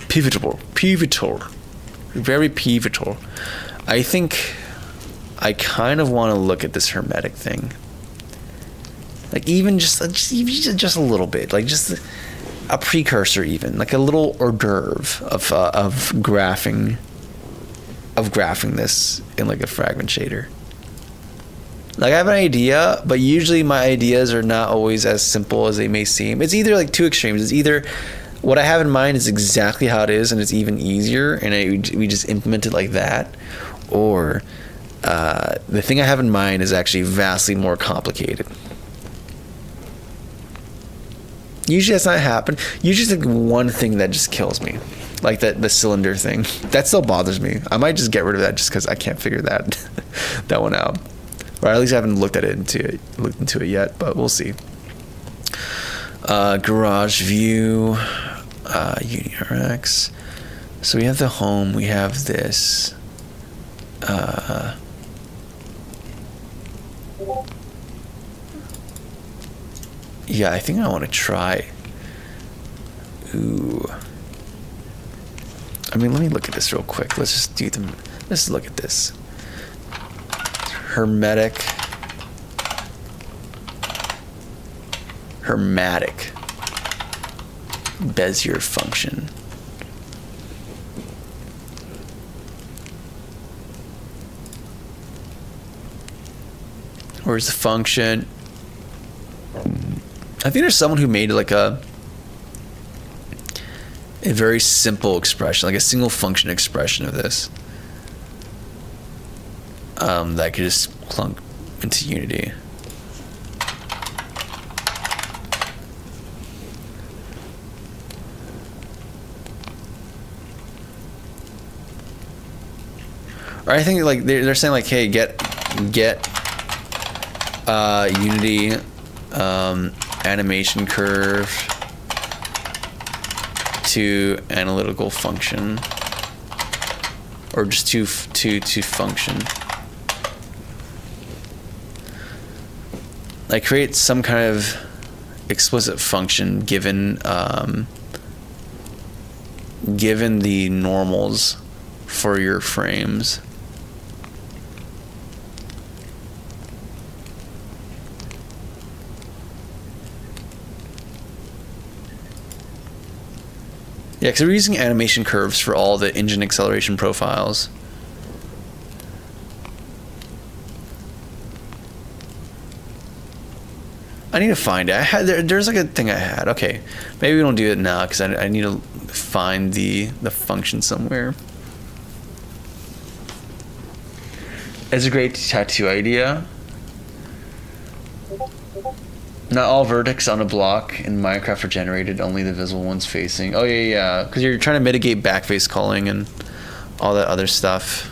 pivotal, very pivotal. I think I kind of want to look at this hermetic thing, like even just a little bit, like just a precursor, even like a little hors d'oeuvre of graphing this in like a fragment shader. Like I have an idea, but usually my ideas are not always as simple as they may seem. It's either like two extremes. It's either what I have in mind is exactly how it is and it's even easier and we just implement it like that, or the thing I have in mind is actually vastly more complicated. Usually that's not happened. Usually it's like one thing that just kills me, like the cylinder thing. That still bothers me. I might just get rid of that just because I can't figure that one out. Or at least I haven't looked into it yet, but we'll see. Garage view, UniRX. So we have the home. We have this. Yeah, I think I want to try. Ooh. I mean, let me look at this real quick. Let's look at this. Hermetic Bezier function. Where's the function? I think there's someone who made like a very simple expression, like a single function expression of this. That could just clunk into Unity. Or I think like they're saying like, hey, get Unity animation curve to analytical function, or just to function. Like create some kind of explicit function given the normals for your frames. Yeah, because we're using animation curves for all the engine acceleration profiles. I need to find it. There's like a thing I had. Okay, maybe we don't do it now because I need to find the function somewhere. It's a great tattoo idea. Not all vertex on a block in Minecraft are generated, only the visible ones facing. Oh yeah, because you're trying to mitigate backface culling and all that other stuff.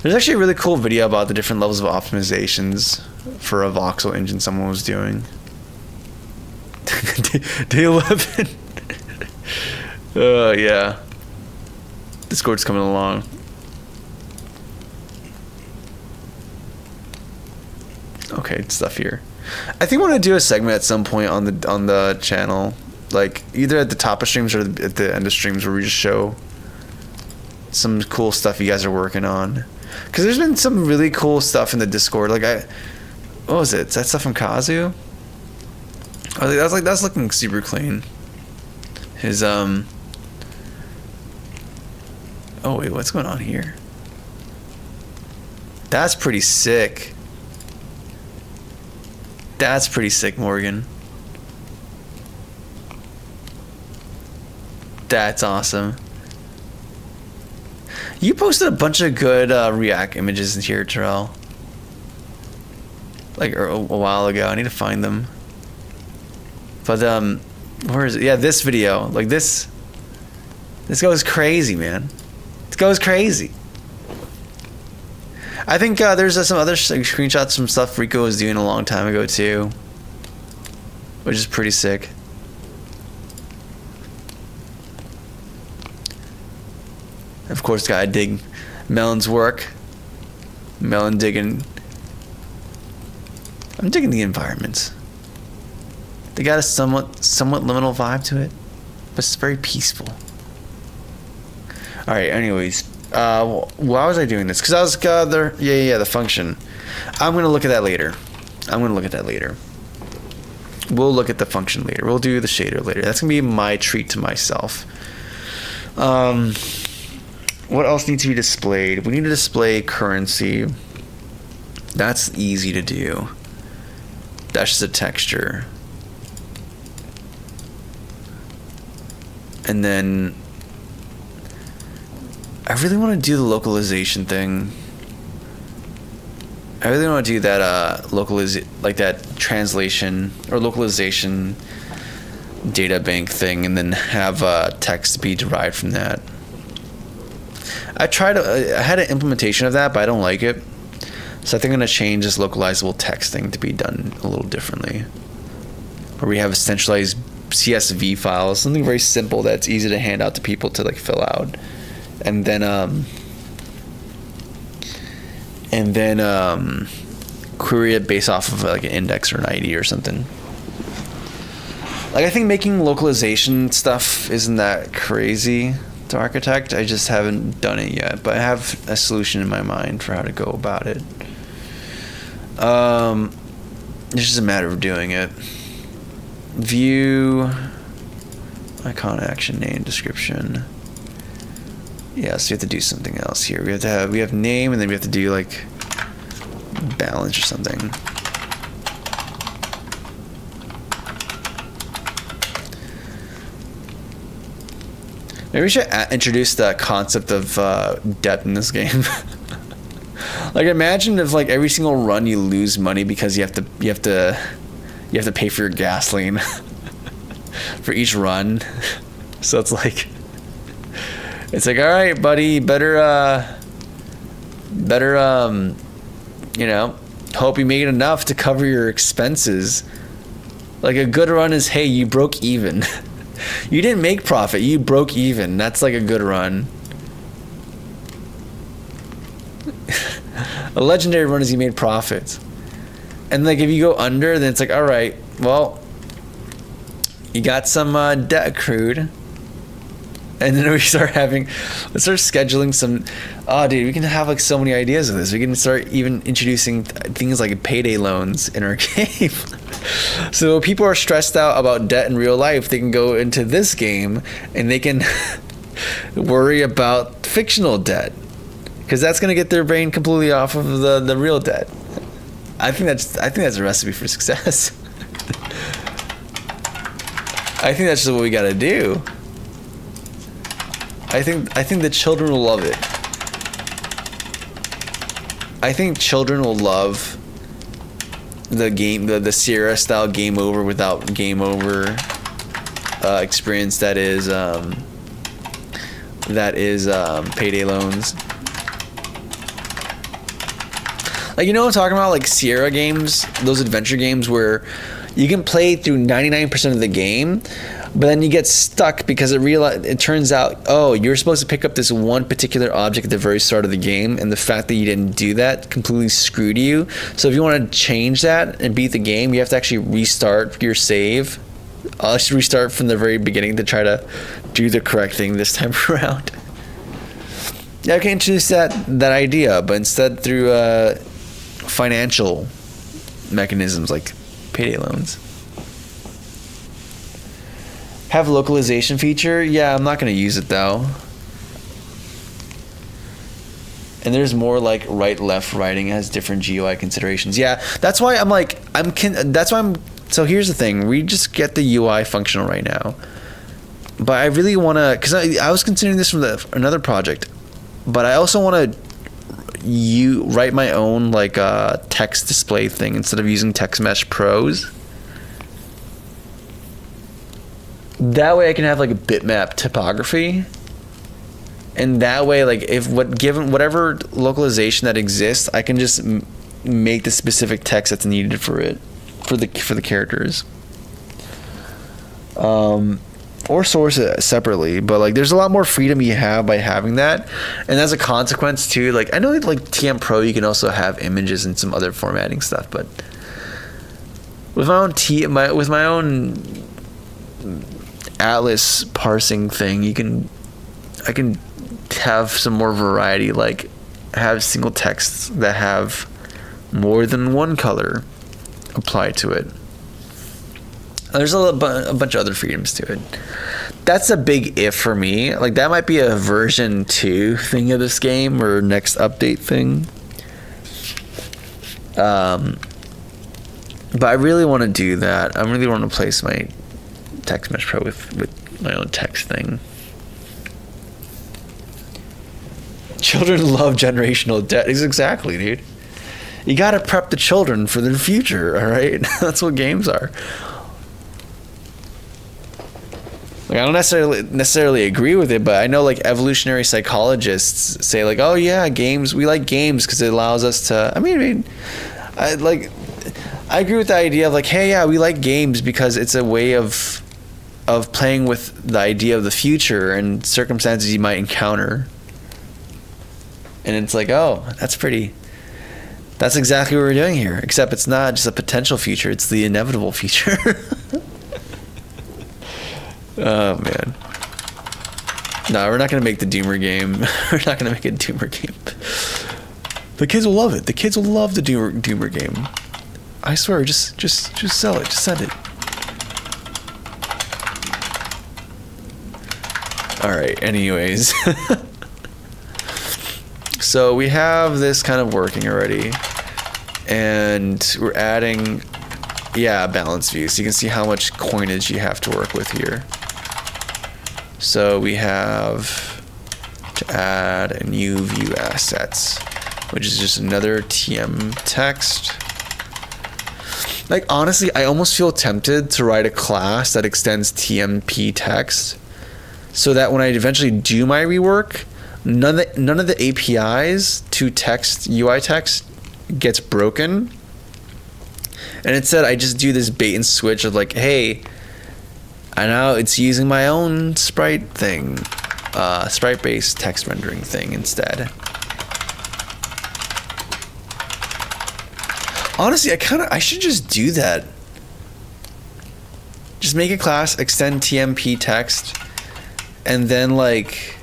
There's actually a really cool video about the different levels of optimizations for a voxel engine someone was doing. Day 11. Yeah. Discord's coming along. Okay, stuff here. I think I want to do a segment at some point on the channel, like either at the top of streams or at the end of streams, where we just show some cool stuff you guys are working on. Because there's been some really cool stuff in the Discord. Like what was it? Is that stuff from Kazu? That's looking super clean. His oh wait, what's going on here? That's pretty sick. That's pretty sick, Morgan. That's awesome. You posted a bunch of good React images in here, Terrell. Like a while ago. I need to find them. But where is it? Yeah, this video. Like this goes crazy, man. It goes crazy. I think there's some other screenshots from stuff Rico was doing a long time ago too, which is pretty sick. Of course, gotta dig Melon's work. Melon digging. I'm digging the environments. They got a somewhat liminal vibe to it, but it's very peaceful. All right. Anyways, why was I doing this? Because I was there. Yeah, the function. I'm gonna look at that later. We'll look at the function later. We'll do the shader later. That's gonna be my treat to myself. What else needs to be displayed? We need to display currency. That's easy to do. That's just a texture. And then I really want to do the localization thing. I really want to do that like that translation or localization data bank thing, and then have text be derived from that. I had an implementation of that, but I don't like it. So I think I'm going to change this localizable text thing to be done a little differently. Where we have a centralized CSV file, something very simple that's easy to hand out to people to like fill out. And then query it based off of like an index or an ID or something. Like I think making localization stuff isn't that crazy to architect. I just haven't done it yet, but I have a solution in my mind for how to go about it. It's just a matter of doing it. View, icon, action, name, description. Yeah, so we have to do something else here. We have name, and then we have to do like balance or something. Maybe we should introduce the concept of debt in this game. Like, imagine if like every single run you lose money because you have to pay for your gasoline for each run. So it's like, all right, buddy, better hope you made enough to cover your expenses. Like a good run is, hey, you broke even. You didn't make profit, you broke even. That's like a good run. A legendary run is you made profit. And like if you go under, then it's like, all right, well, you got some debt accrued. And then let's start scheduling some. Oh, dude, we can have like so many ideas of this. We can start even introducing things like payday loans in our game. So people are stressed out about debt in real life, they can go into this game and they can worry about fictional debt, because that's going to get their brain completely off of the real debt. I think that's a recipe for success. I think that's just what we got to do. I think the children will love it. I think children will love the game, the Sierra style game over without game over experience that is payday loans. Like, you know what I'm talking about? Like Sierra games, those adventure games where you can play through 99% of the game, but then you get stuck because it turns out, oh, you're supposed to pick up this one particular object at the very start of the game, and the fact that you didn't do that completely screwed you. So if you want to change that and beat the game, you have to actually restart your save. I'll actually restart from the very beginning to try to do the correct thing this time around. Yeah, I can introduce that idea, but instead through financial mechanisms like payday loans. Have a localization feature? Yeah, I'm not going to use it though. And there's more like right, left writing has different GUI considerations. Yeah, that's why so here's the thing. We just get the UI functional right now. But I really want to, because I was considering this from another project. but I also want to write my own like text display thing instead of using Text Mesh Pros. That way I can have like a bitmap typography, and that way like given whatever localization that exists, I can just make the specific text that's needed for it, for the characters, or source it separately. But like there's a lot more freedom you have by having that, and as a consequence too, like I know like TM Pro you can also have images and some other formatting stuff, but with my own Atlas parsing thing, I can have some more variety, like have single texts that have more than one color applied to it. There's a bunch of other freedoms to it. That's a big if for me. Like that might be a version 2 thing of this game or next update thing. But I really want to do that. I really want to place my Text Mesh Pro with my own text thing. Children love generational debt. Exactly, dude. You gotta prep the children for their future, all right? That's what games are. Like, I don't necessarily agree with it, but I know like evolutionary psychologists say like, oh yeah, we like games because it allows us to. I agree with the idea of like, hey, yeah, we like games because it's a way of playing with the idea of the future and circumstances you might encounter. And it's like, oh, that's exactly what we're doing here. Except it's not just a potential future, it's the inevitable future. Oh, man. No, we're not going to make the Doomer game. We're not going to make a Doomer game. The kids will love it. The kids will love the Doomer game. I swear, just sell it. Just send it. Alright, anyways. So we have this kind of working already. And we're adding, a balance view. So you can see how much coinage you have to work with here. So we have to add a new view assets, which is just another TM text. Like, honestly, I almost feel tempted to write a class that extends TMP text so that when I eventually do my rework, none of the APIs to text, UI text, gets broken. And instead, I just do this bait and switch of like, hey, I know it's using my own sprite thing, sprite-based text rendering thing instead. Honestly, I should just do that. Just make a class, extend TMP text, and then like,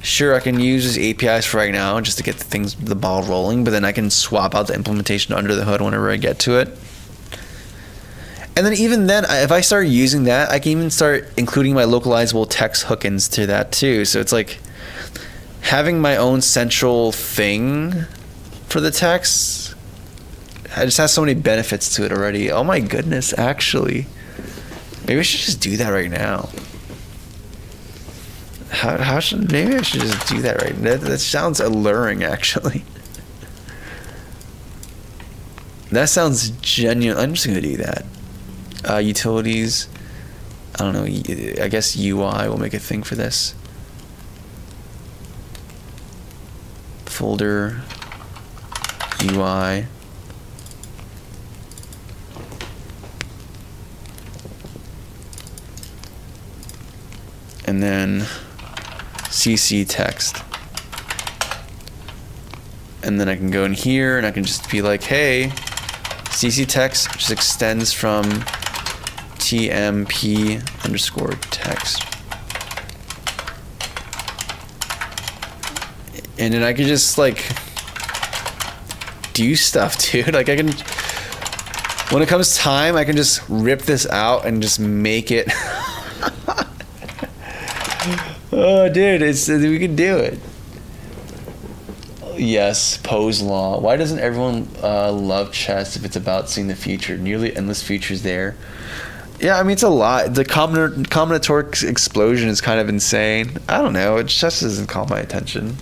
sure, I can use these APIs for right now just to get the ball rolling, but then I can swap out the implementation under the hood whenever I get to it. And then even then, if I start using that, I can even start including my localizable text hookins to that too. So it's like having my own central thing for the text. It just has so many benefits to it already. Oh my goodness, actually. Maybe I should just do that right now. Maybe I should just do that right now. That sounds alluring, actually. That sounds genuine. I'm just going to do that. Utilities. I don't know. I guess UI will make a thing for this. Folder. UI. And then CC text. And then I can go in here and I can just be like, hey, CC text just extends from TMP underscore text. And then I can just like do stuff, dude. Like I can, when it comes time, I can just rip this out and just make it. Oh, dude, we can do it. Yes, Poe's Law. Why doesn't everyone love chess if it's about seeing the future? Nearly endless futures there. Yeah, I mean, it's a lot. The combinatoric explosion is kind of insane. I don't know. It just doesn't call my attention.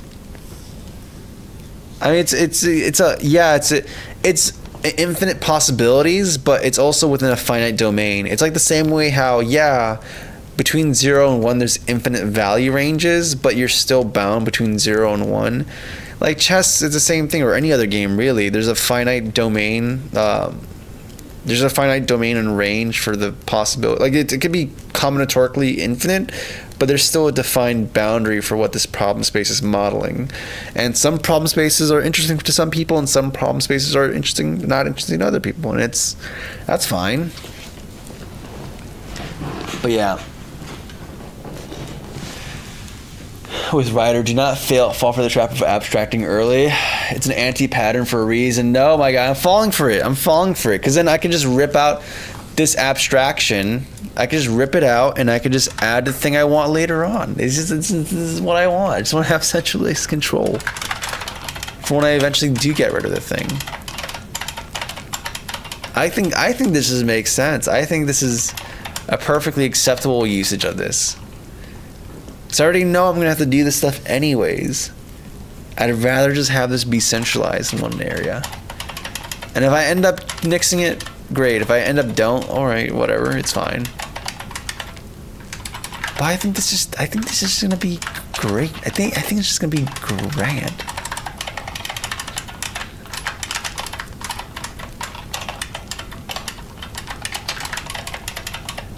I mean, it's infinite possibilities, but it's also within a finite domain. It's like the same way how between 0 and 1 there's infinite value ranges, but you're still bound between 0 and 1. Like chess is the same thing, or any other game really. There's a finite domain. There's a finite domain and range for the possibility. Like it could be combinatorically infinite, but there's still a defined boundary for what this problem space is modeling. And some problem spaces are interesting to some people, and some problem spaces are not interesting to other people, and that's fine. But yeah. With Ryder, do not fall for the trap of abstracting early. It's an anti-pattern for a reason. No, my guy, I'm falling for it. Because then I can just rip out this abstraction. I can just rip it out, and I can just add the thing I want later on. This is what I want. I just want to have centralized control for when I eventually do get rid of the thing. I think this makes sense. I think this is a perfectly acceptable usage of this. So I already know I'm going to have to do this stuff anyways. I'd rather just have this be centralized in one area. And if I end up nixing it, great. If I end up don't, alright, whatever, it's fine. But I think this is just going to be great. I think it's just going to be grand.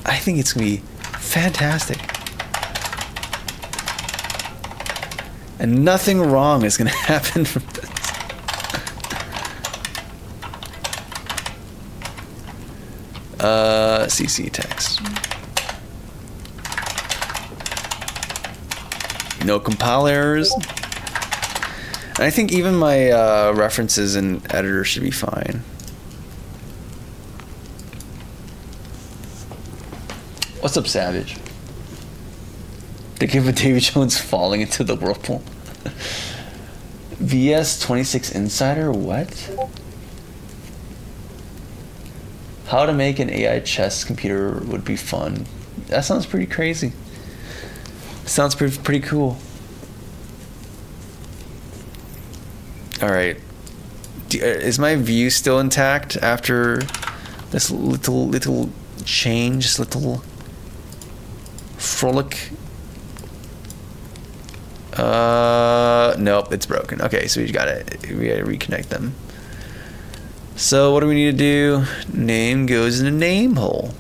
I think it's going to be fantastic. And nothing wrong is going to happen from this. CC text. No compile errors. And I think even my references in editor should be fine. What's up, Savage? The game of Davy Jones falling into the whirlpool. VS26 Insider? What? How to make an AI chess computer would be fun. That sounds pretty crazy. Sounds pretty cool. Alright. Is my view still intact after this little change, this little frolic? Nope, it's broken. Okay, so we gotta reconnect them. So what do we need to do? Name goes in a name hole.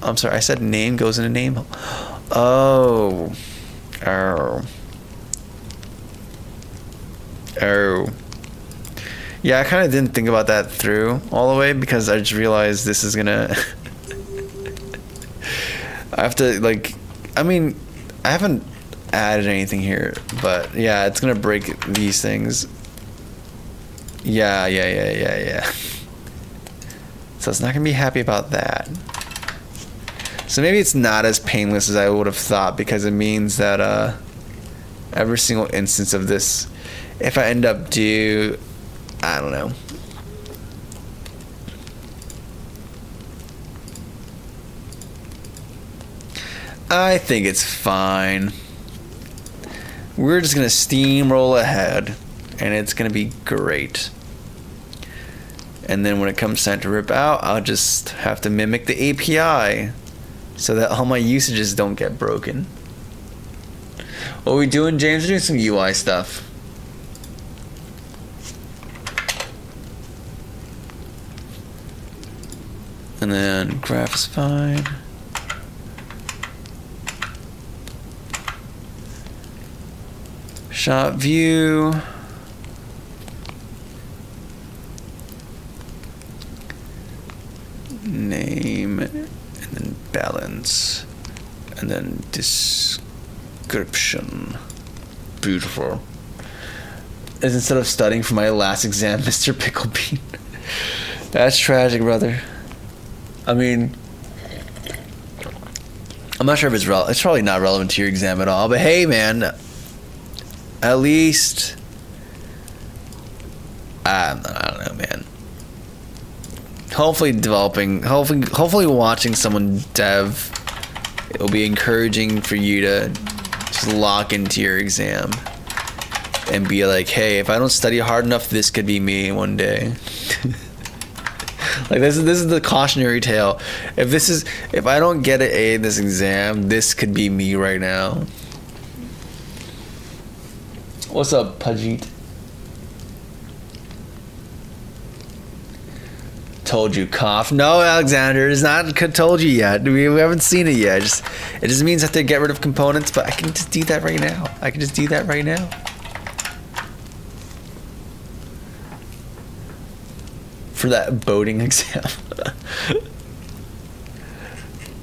I'm sorry, I said name goes in a name hole. Oh. Yeah, I kind of didn't think about that through all the way because I just realized this is gonna I have to I haven't added anything here, but yeah, it's gonna break these things. Yeah. So it's not gonna be happy about that. So maybe it's not as painless as I would have thought, because it means that every single instance of this, if I end up I don't know. I think it's fine. We're just gonna steamroll ahead, and it's gonna be great. And then when it comes time to rip out, I'll just have to mimic the API so that all my usages don't get broken. What are we doing, James? We're doing some UI stuff. And then graph is fine. Shot view. Name, and then balance, and then description. Beautiful. As instead of studying for my last exam, Mr. Picklebean. That's tragic, brother. I mean, I'm not sure if it's relevant. It's probably not relevant to your exam at all, but hey, man, at least I don't know, man. Hopefully watching someone dev, it'll be encouraging for you to just lock into your exam. and be like, hey, if I don't study hard enough, this could be me one day. Like this is the cautionary tale. If I don't get an A in this exam, this could be me right now. What's up, Pajit? Told you, cough. No, Alexander, it's not told you yet. We haven't seen it yet. It just means I have to get rid of components, but I can just do that right now. For that boating exam.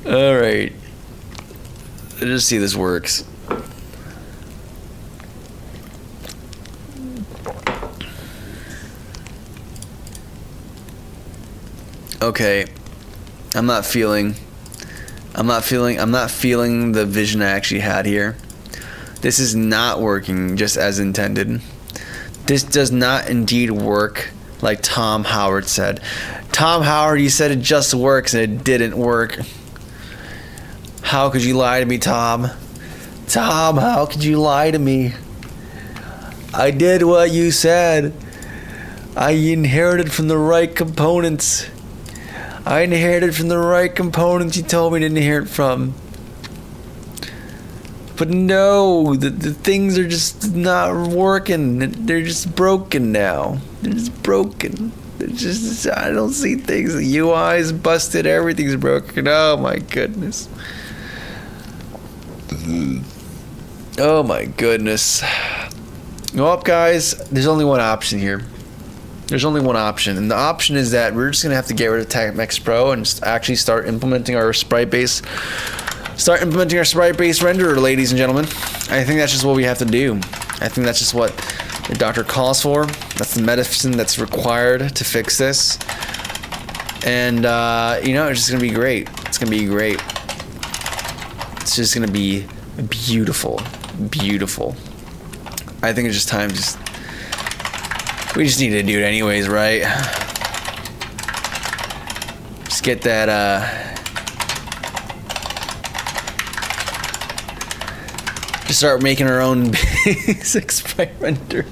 All right. Let's just see if this works. Okay, I'm not feeling the vision I actually had here. This is not working just as intended. This does not indeed work like Tom Howard said. Tom Howard, you said it just works and it didn't work. How could you lie to me, Tom? Tom, how could you lie to me? I did what you said. I inherited from the right components. I inherited from the right components you told me to inherit from. But no, the things are just not working. They're just broken now. They're just broken. I don't see things. The UI is busted. Everything's broken. Oh my goodness. Oh my goodness. Well, guys, there's only one option here. There's only one option, and the option is that we're just gonna have to get rid of TechMex Pro and just actually start implementing our sprite-based renderer, ladies and gentlemen. I think that's just what we have to do. I think that's just what the doctor calls for. That's the medicine that's required to fix this. And it's just gonna be great. It's gonna be great. It's just gonna be beautiful, beautiful. I think it's just time. We just need to do it anyways, right? Just get that, just start making our own basic sprite render.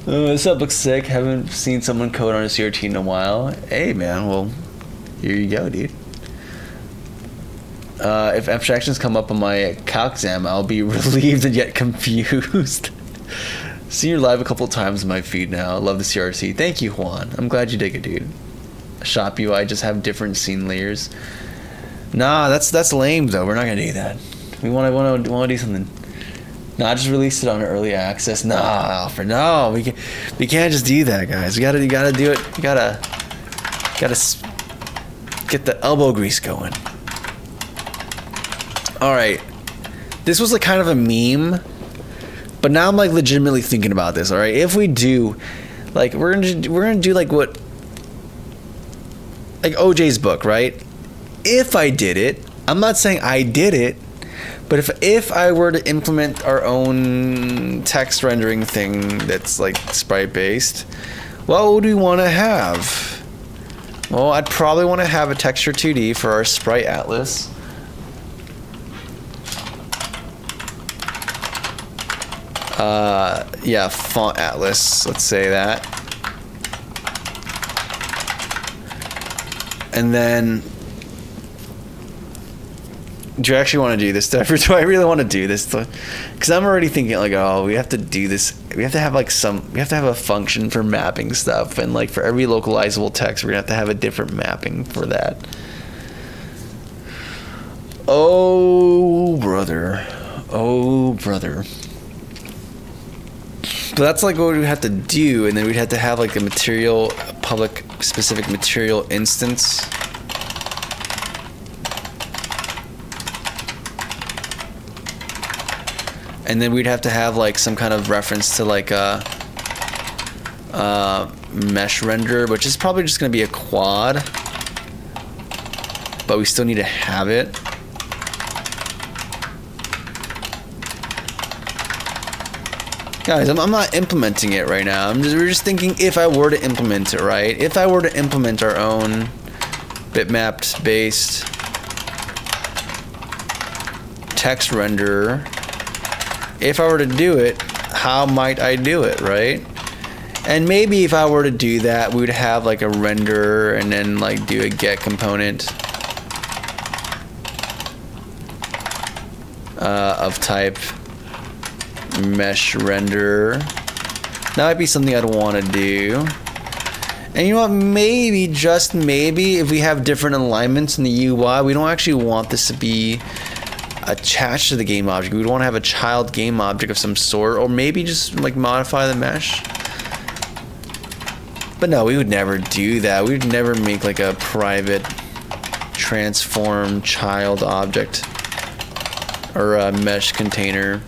Oh, this up looks sick. Haven't seen someone code on a CRT in a while. Hey, man, well, here you go, dude. If abstractions come up on my calc exam, I'll be relieved and yet confused. Seen you live a couple times in my feed now. Love the CRT. Thank you, Juan. I'm glad you dig it, dude. Shop UI just have different scene layers. Nah, that's lame though. We're not gonna do that. We want to do something. Nah, just release it on early access. Nah, Alfred. No, we can't just do that, guys. You gotta do it. You gotta get the elbow grease going. All right. This was like kind of a meme. But now I'm like legitimately thinking about this. All right, if we do, like, we're gonna do like what, like OJ's book, right? If I did it, I'm not saying I did it, but if I were to implement our own text rendering thing that's like sprite based, what would we want to have? Well, I'd probably want to have a texture 2D for our sprite atlas. Yeah, font atlas, let's say that. And then, do you actually want to do this? Do I really want to do this? Because I'm already thinking like, oh, we have to do this. We have to have a function for mapping stuff. And like for every localizable text, we're going to have a different mapping for that. Oh, brother. Oh, brother. So that's like what we'd have to do, and then we'd have to have like a public specific material instance. And then we'd have to have like some kind of reference to like a mesh render, which is probably just going to be a quad, but we still need to have it. Guys, I'm not implementing it right now. We're just thinking if I were to implement it, right? If I were to implement our own bitmapped based text renderer if I were to do it, how might I do it, right? And maybe if I were to do that, we would have like a renderer and then like do a get component of type mesh renderer. That might be something I'd want to do. And you know what, maybe, just maybe, if we have different alignments in the UI, we don't actually want this to be attached to the game object. We would want to have a child game object of some sort, or maybe just like modify the mesh. But no, we would never do that. We would never make like a private transform child object or a mesh container.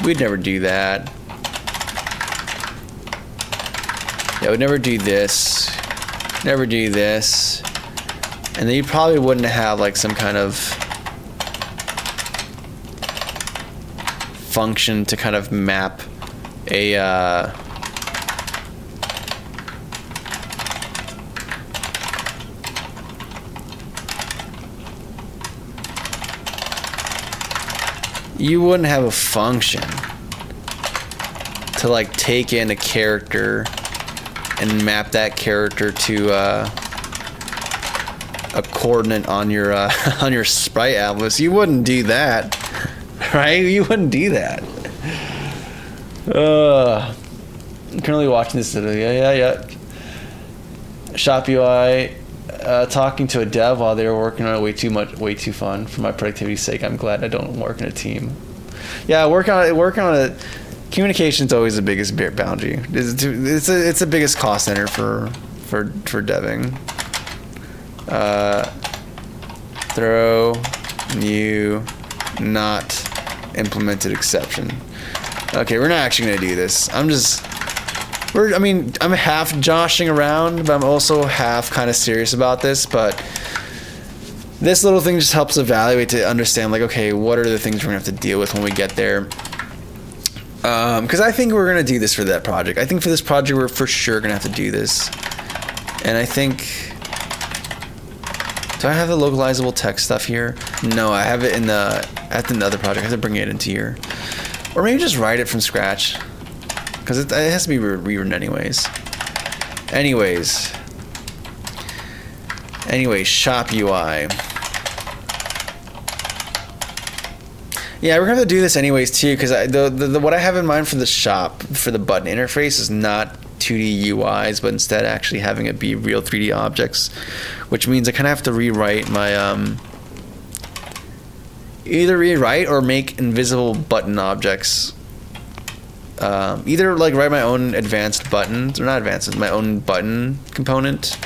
We'd never do that. Yeah, we'd never do this. Never do this. And then you probably wouldn't have like some kind of function to kind of map a you wouldn't have a function to like take in a character and map that character to a coordinate on your on your sprite atlas. You wouldn't do that, right? You wouldn't do that. I'm currently watching this video. Yeah. Shop UI. Talking to a dev while they were working on it way too fun for my productivity's sake. I'm glad I don't work in a team. Yeah, work on it. Communication's always the biggest boundary. It's the biggest cost center for deving. Throw new not implemented exception. Okay, we're not actually gonna do this. I'm half joshing around, but I'm also half kind of serious about this. But this little thing just helps evaluate to understand, like, okay, what are the things we're gonna have to deal with when we get there? Because I think we're gonna do this for that project. I think for this project, we're for sure gonna have to do this. And I think, do I have the localizable text stuff here? No, I have it in the other project. I have to bring it into here, or maybe just write it from scratch. Because it has to be rewritten anyways. Anyways, shop UI. Yeah, we're gonna have to do this anyways too, because what I have in mind for the shop, for the button interface, is not 2D UIs, but instead actually having it be real 3D objects, which means I kind of have to rewrite my either rewrite or make invisible button objects. Either like write my own advanced buttons, or not advanced, my own button component,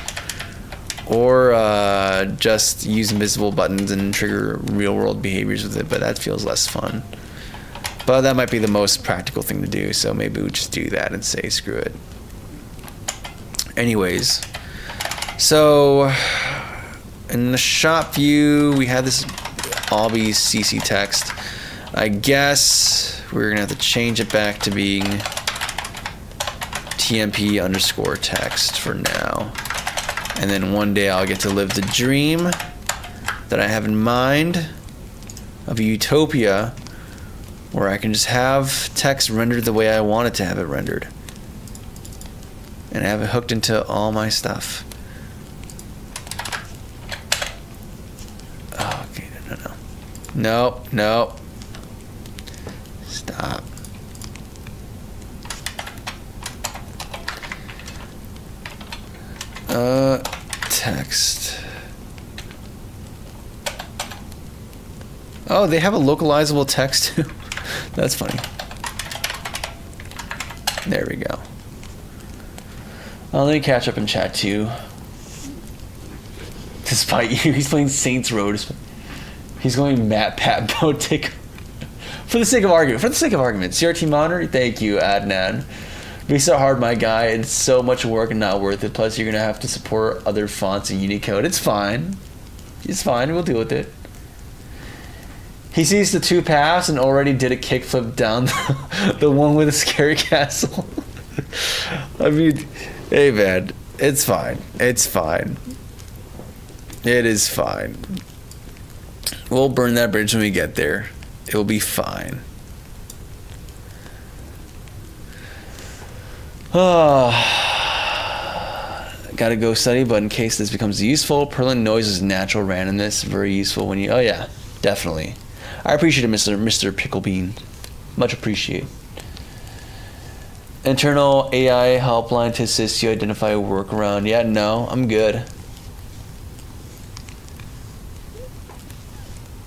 or just use invisible buttons and trigger real world behaviors with it, but that feels less fun. But that might be the most practical thing to do, so maybe we just do that and say screw it. Anyways, so in the shop view, we had this Albi CC text. I guess we're gonna have to change it back to being TMP underscore text for now. And then one day I'll get to live the dream that I have in mind of a utopia where I can just have text rendered the way I want it to have it rendered. And have it hooked into all my stuff. Oh, okay, no. Nope. Stop. Text. Oh, they have a localizable text too. That's funny. There we go. Let me catch up in chat too. Despite you, he's playing Saints Row. He's going Matt Pat Botic. For the sake of argument. CRT monitor, thank you, Adnan. Be so hard, my guy. It's so much work and not worth it. Plus, you're gonna have to support other fonts and Unicode. It's fine. We'll deal with it. He sees the two paths and already did a kickflip down the one with a scary castle. I mean, hey man, it's fine. It is fine. We'll burn that bridge when we get there. It'll be fine. Oh, gotta go study, but in case this becomes useful, Perlin noises natural randomness. Very useful when you... Oh yeah, definitely. I appreciate it, Mr. Picklebean. Much appreciate. Internal AI helpline to assist you identify a workaround. Yeah, no, I'm good.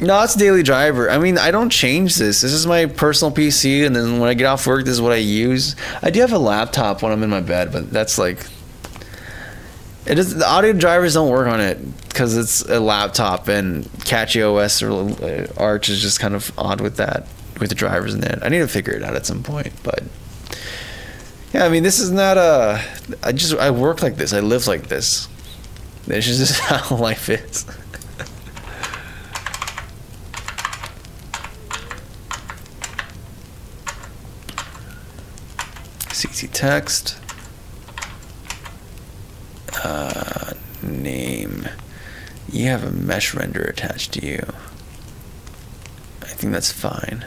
No, it's daily driver. I mean, I don't change this. This is my personal PC, and then when I get off work, this is what I use. I do have a laptop when I'm in my bed, but that's like... It is, the audio drivers don't work on it because it's a laptop, and Catchy OS or Arch is just kind of odd with that, with the drivers in it. I need to figure it out at some point, but... Yeah, I mean, this is not a... I work like this. I live like this. This is just how life is. CC text. Name. You have a mesh render attached to you. I think that's fine.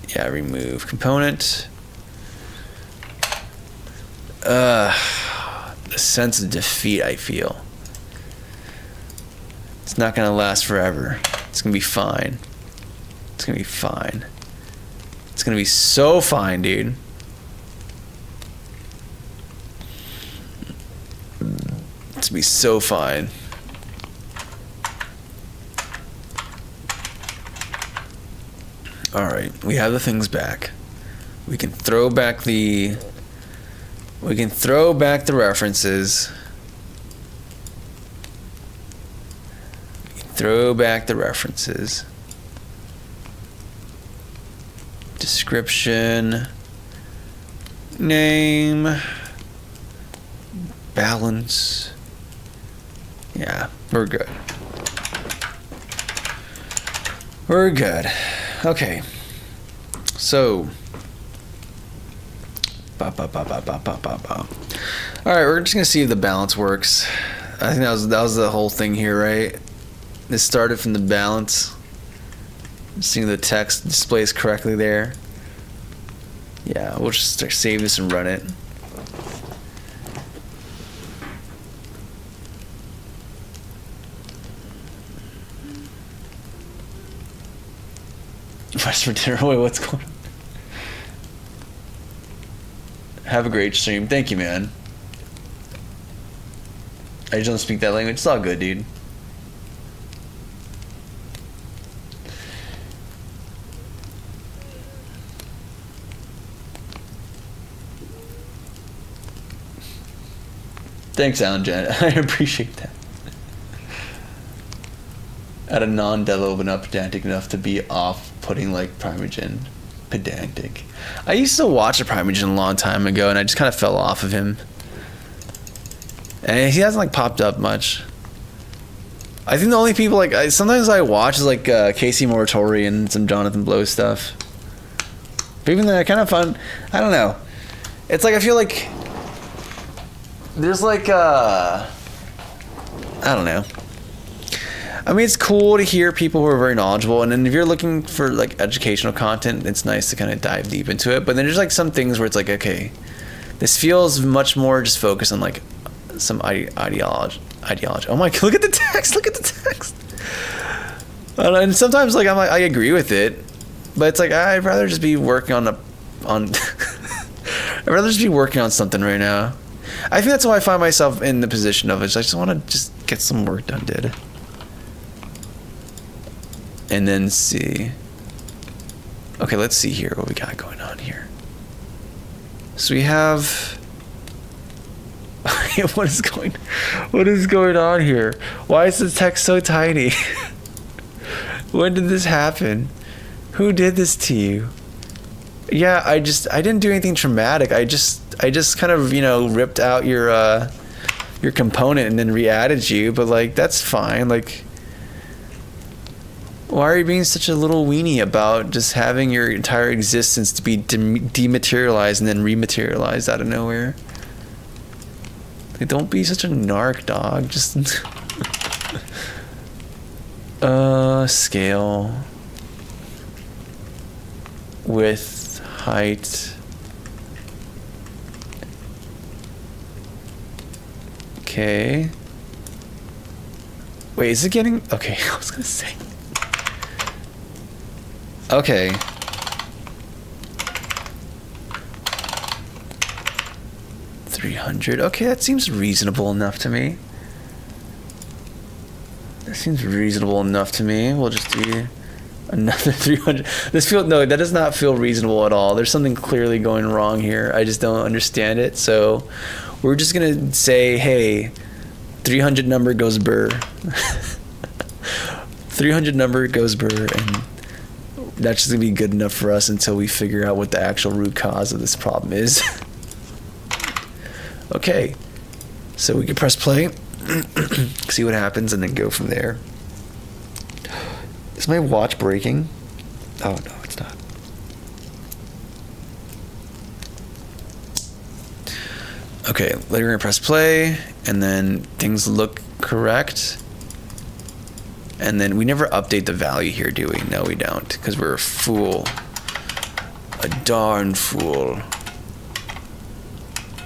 Yeah, remove component. The sense of defeat I feel. It's not gonna last forever. It's gonna be fine. It's gonna be fine. It's gonna be so fine, dude. It's gonna be so fine. Alright, we have the things back. We can throw back the... We can throw back the references. We can throw back the references. Description. Name. Balance. Yeah, we're good. We're good. Okay. So... Alright, we're just gonna see if the balance works. I think that was the whole thing here, right? This started from the balance. Seeing the text displays correctly there. Yeah, we'll just save this and run it. What's for dinner? Wait, what's going on? Have a great stream. Thank you, man. I just don't speak that language. It's all good, dude. Thanks, Alan Janet. I appreciate that. At a non-development up pedantic enough to be off-putting like Primogen. Pedantic. I used to watch a Primogen a long time ago, and I just kind of fell off of him. And he hasn't like popped up much. I think the only people like sometimes I watch is like Casey Moratori and some Jonathan Blow stuff. But even though kind of fun, I don't know. It's like I feel like there's like I don't know. I mean, it's cool to hear people who are very knowledgeable, and then if you're looking for like educational content, it's nice to kind of dive deep into it. But then there's like some things where it's like, okay, this feels much more just focused on like some ideology. Oh my, look at the text! Look at the text! And sometimes like I agree with it, but it's like I'd rather just be working on I'd rather just be working on something right now. I think that's why I find myself in the position of it. I just want to just get some work done, dude. And then see. Okay, let's see here what we got going on here. So we have. What is going on here? Why is the text so tiny? When did this happen? Who did this to you? Yeah, I didn't do anything traumatic. I just kind of, ripped out your component and then re-added you, but like that's fine. Like, why are you being such a little weenie about just having your entire existence to be dematerialized and then rematerialized out of nowhere? Like, don't be such a narc, dog. Just Scale. Width, height. Okay. Wait, is it getting... Okay, I was gonna say. Okay. $300. Okay, that seems reasonable enough to me. That seems reasonable enough to me. We'll just do another 300. No, that does not feel reasonable at all. There's something clearly going wrong here. I just don't understand it. So we're just gonna say, hey, 300 number goes burr. 300 number goes burr, and that's just gonna be good enough for us until we figure out what the actual root cause of this problem is. Okay, so we can press play, see what happens, and then go from there. Is my watch breaking? Oh, no, it's not. Okay, later we're gonna press play, and then things look correct. And then we never update the value here, do we? No, we don't, because we're a fool. A darn fool.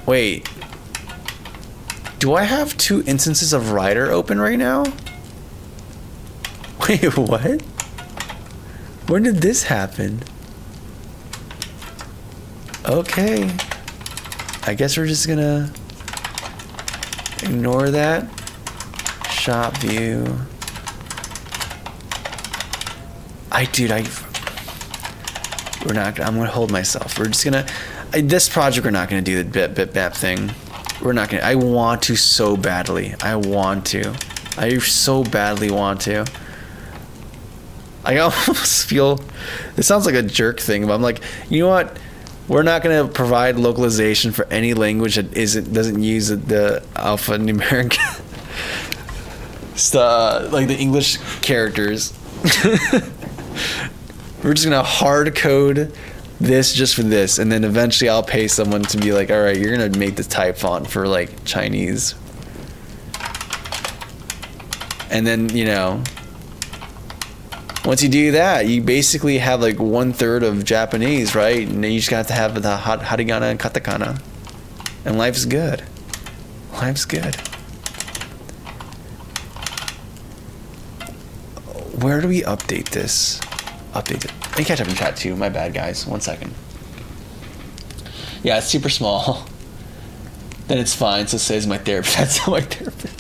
Wait. Do I have 2 instances of Rider open right now? Wait, what? When did this happen? Okay. I guess we're just gonna ignore that. Shop view. I'm gonna hold myself. We're just gonna, this project we're not gonna do the bit bap thing. We're not gonna, I want to so badly. I so badly want to. I almost feel, it sounds like a jerk thing, but I'm like, you know what? We're not gonna provide localization for any language that doesn't use the alphanumeric stuff, like the English characters. We're just gonna hard code this just for this, and then eventually I'll pay someone to be like, all right, you're gonna make the type font for like Chinese, and then, you know, once you do that, you basically have like 1/3 of Japanese, right? And then you just got to have the hiragana and katakana, and life's good. Life's good. Where do we update this? Update it. Let me catch up in chat too. My bad, guys. 1 second. Yeah, it's super small. Then it's fine. So says my therapist. That's not my therapist.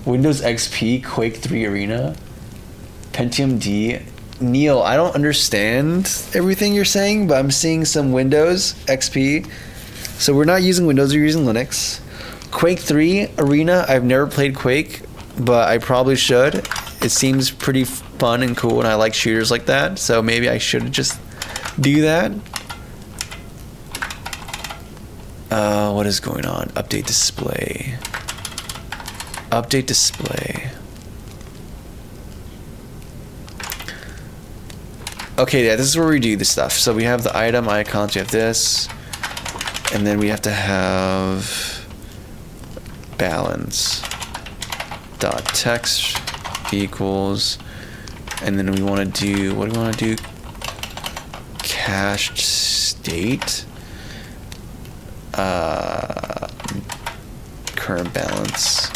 Windows XP, Quake 3 Arena, Pentium D. Neil, I don't understand everything you're saying, but I'm seeing some Windows XP. So we're not using Windows, we're using Linux. Quake 3 Arena, I've never played Quake, but I probably should. It seems pretty fun and cool, and I like shooters like that, so maybe I should just do that. What is going on? Update display. Update display. Okay, yeah, this is where we do the stuff. So we have the item icons, we have this, and then we have to have balance dot text equals, and then we want to do, what do we want to do? Cached state, current balance,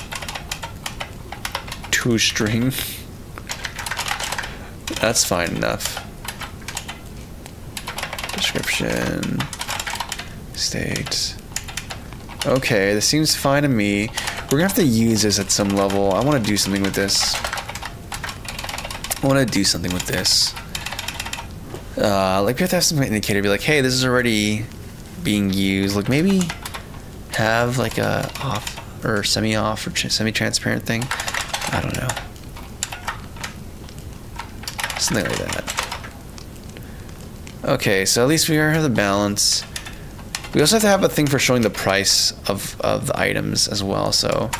toString. That's fine enough. Description, state. Okay, this seems fine to me. We're gonna have to use this at some level. I want to do something with this. Like we have to have some indicator, be like, hey, this is already being used. Like maybe have like a off or semi-off or semi-transparent thing. I don't know. Something like that. Okay, so at least we have the balance. We also have to have a thing for showing the price of the items as well. So,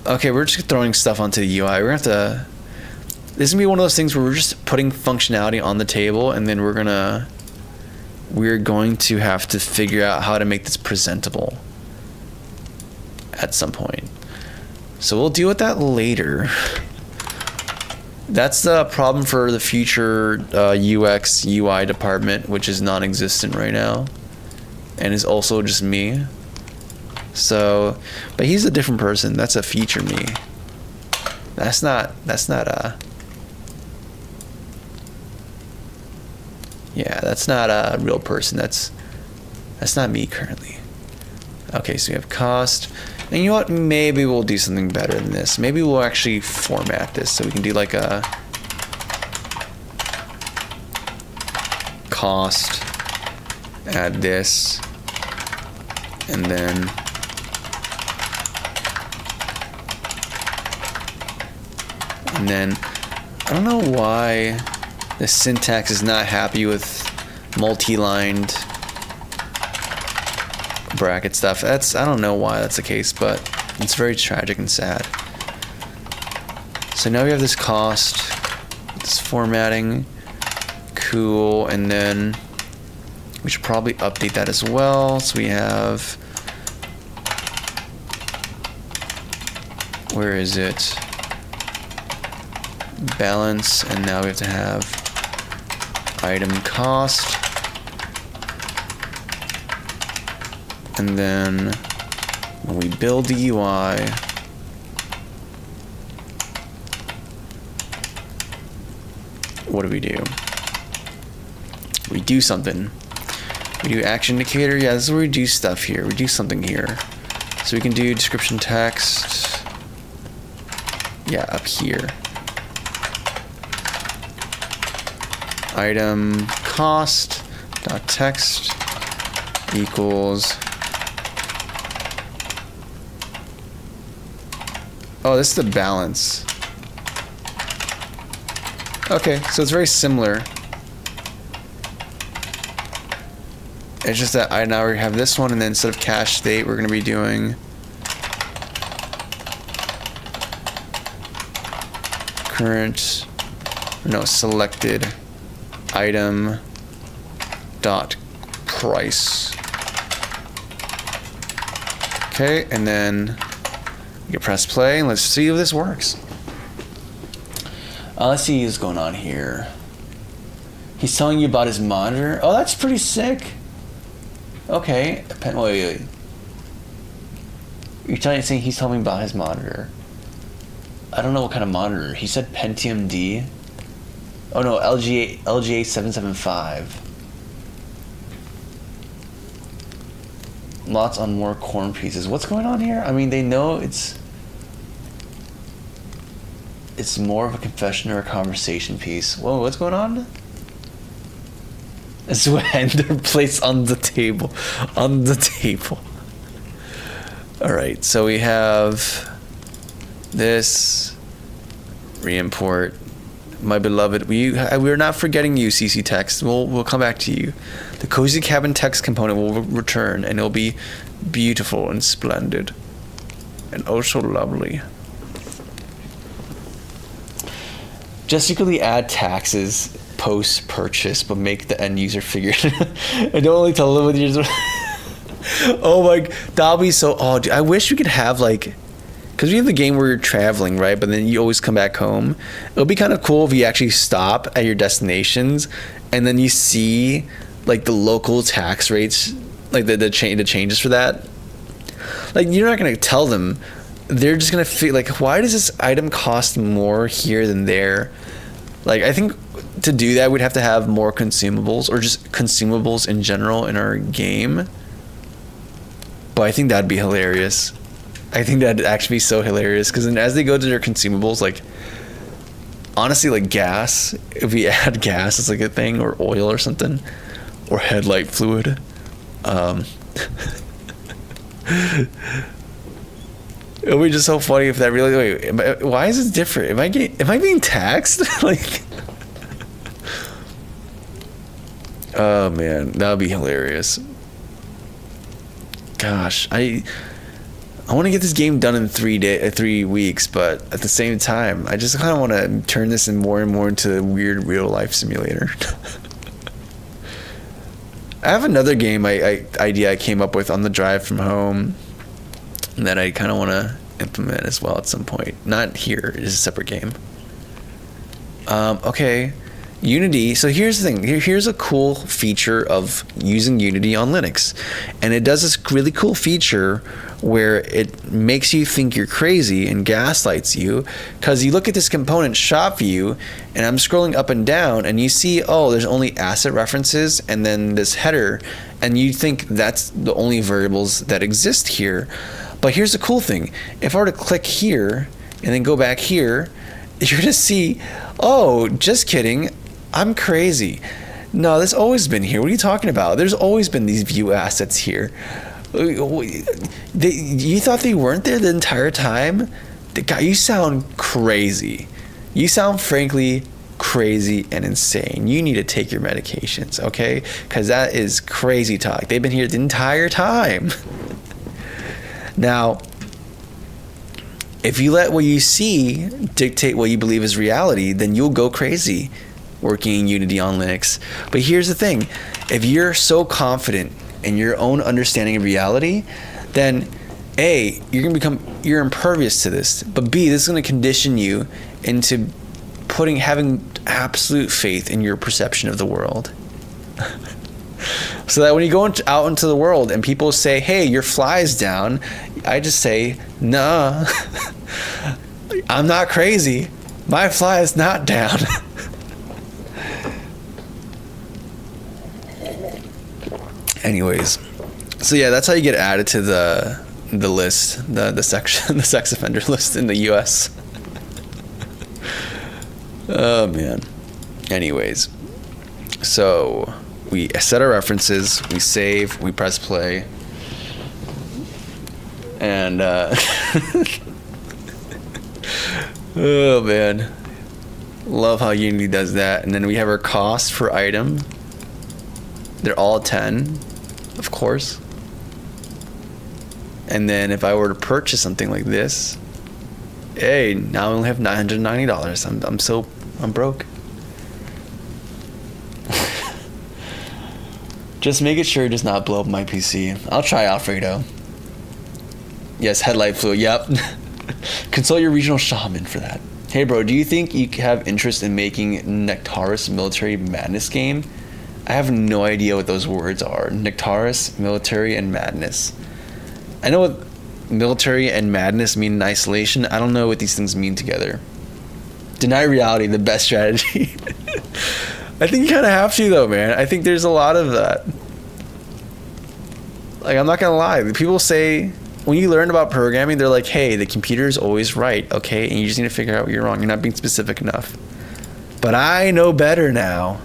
okay, we're just throwing stuff onto the UI. We're gonna have to. This is gonna be one of those things where we're just putting functionality on the table, and then we're going to have to figure out how to make this presentable at some point. So we'll deal with that later. That's the problem for the future UX UI department, which is non-existent right now, and is also just me. So, but he's a different person. That's a feature me. That's not a real person. That's not me currently. Okay, so we have cost. And you know what? Maybe we'll do something better than this. Maybe we'll actually format this so we can do like a cost, add this, and then I don't know why the syntax is not happy with multi-lined bracket stuff. I don't know why that's the case, but it's very tragic and sad. So now we have this cost, this formatting, cool, and then we should probably update that as well. So we have, where is it? Balance, and now we have to have item cost. And then when we build the UI, what do? We do something. We do action indicator. Yeah, this is where we do stuff here. We do something here. So we can do description text. Yeah, up here. Item cost dot text equals. Oh, this is the balance. Okay, so it's very similar. It's just that I now have this one, and then instead of cache state, we're going to be doing selected item dot price. Okay, and then you press play, and let's see if this works. Let's see what's going on here. He's telling you about his monitor. Oh, that's pretty sick. Okay. Wait. You're saying he's telling me about his monitor. I don't know what kind of monitor. He said Pentium D. Oh no, LGA 775. Lots on more corn pieces. What's going on here? I mean, they know it's more of a confession or a conversation piece. Whoa, what's going on? It's when they're placed on the table. On the table. Alright, so we have this re-import. My beloved, we're not forgetting you, CC Text. We'll come back to you. The Cozy Cabin text component will return, and it'll be beautiful and splendid, and oh so lovely. Just secretly add taxes post purchase, but make the end user figure. And don't only tell them what you're. Oh my, that'll be so. Oh, dude, I wish we could have like. Because we have the game where you're traveling, right? But then you always come back home. It'll be kind of cool if you actually stop at your destinations and then you see like the local tax rates, like the changes for that. Like you're not gonna tell them. They're just gonna feel like, why does this item cost more here than there? Like I think to do that we'd have to have more consumables or just consumables in general in our game. But I think that'd be hilarious. I think that'd actually be so hilarious because then as they go to their consumables, like honestly, like gas, if we add gas as like a thing, or oil or something, or headlight fluid, it'll be just so funny if that really. Wait, why is it different? Am I being taxed? Like, oh man, that would be hilarious. Gosh, I want to get this game done in 3 weeks, but at the same time, I just kind of want to turn this in more and more into a weird real life simulator. I have another game idea I came up with on the drive from home that I kind of want to implement as well at some point. Not here, it is a separate game. Okay, Unity. So here's the thing. Here's a cool feature of using Unity on Linux. And it does this really cool feature where it makes you think you're crazy and gaslights you, because you look at this component shop view and I'm scrolling up and down and you see, oh, there's only asset references and then this header, and you think that's the only variables that exist here. But here's the cool thing. If I were to click here and then go back here, you're gonna see, oh, just kidding, I'm crazy. No, that's always been here. What are you talking about? There's always been these view assets here. You thought they weren't there the entire time? Guy, you sound crazy. You sound frankly crazy and insane. You need to take your medications, okay? Because that is crazy talk. They've been here the entire time. Now, if you let what you see dictate what you believe is reality, then you'll go crazy working in Unity on Linux. But here's the thing. If you're so confident in your own understanding of reality, then A, you're impervious to this, but B, this is going to condition you into having absolute faith in your perception of the world. So that when you go out into the world and people say, hey, your fly's down, I just say, nah, I'm not crazy. My fly is not down. Anyways, so yeah, that's how you get added to the list, the sex offender list in the US. Oh man. Anyways, so we set our references, we save, we press play, and oh man, love how Unity does that. And then we have our cost per item. They're all 10, of course. And then if I were to purchase something like this, hey, now I only have $990. I'm broke. Just making sure it does not blow up my PC. I'll try Alfredo. Yes, headlight fluid. Yep. Consult your regional shaman for that. Hey bro, do you think you have interest in making Nectaris Military Madness game? I have no idea what those words are. Nectaris, military, and madness. I know what military and madness mean in isolation. I don't know what these things mean together. Deny reality, the best strategy. I think you kind of have to though, man. I think there's a lot of that. Like, I'm not gonna lie. People say, when you learn about programming, they're like, hey, the computer is always right, okay? And you just need to figure out what you're wrong. You're not being specific enough. But I know better now.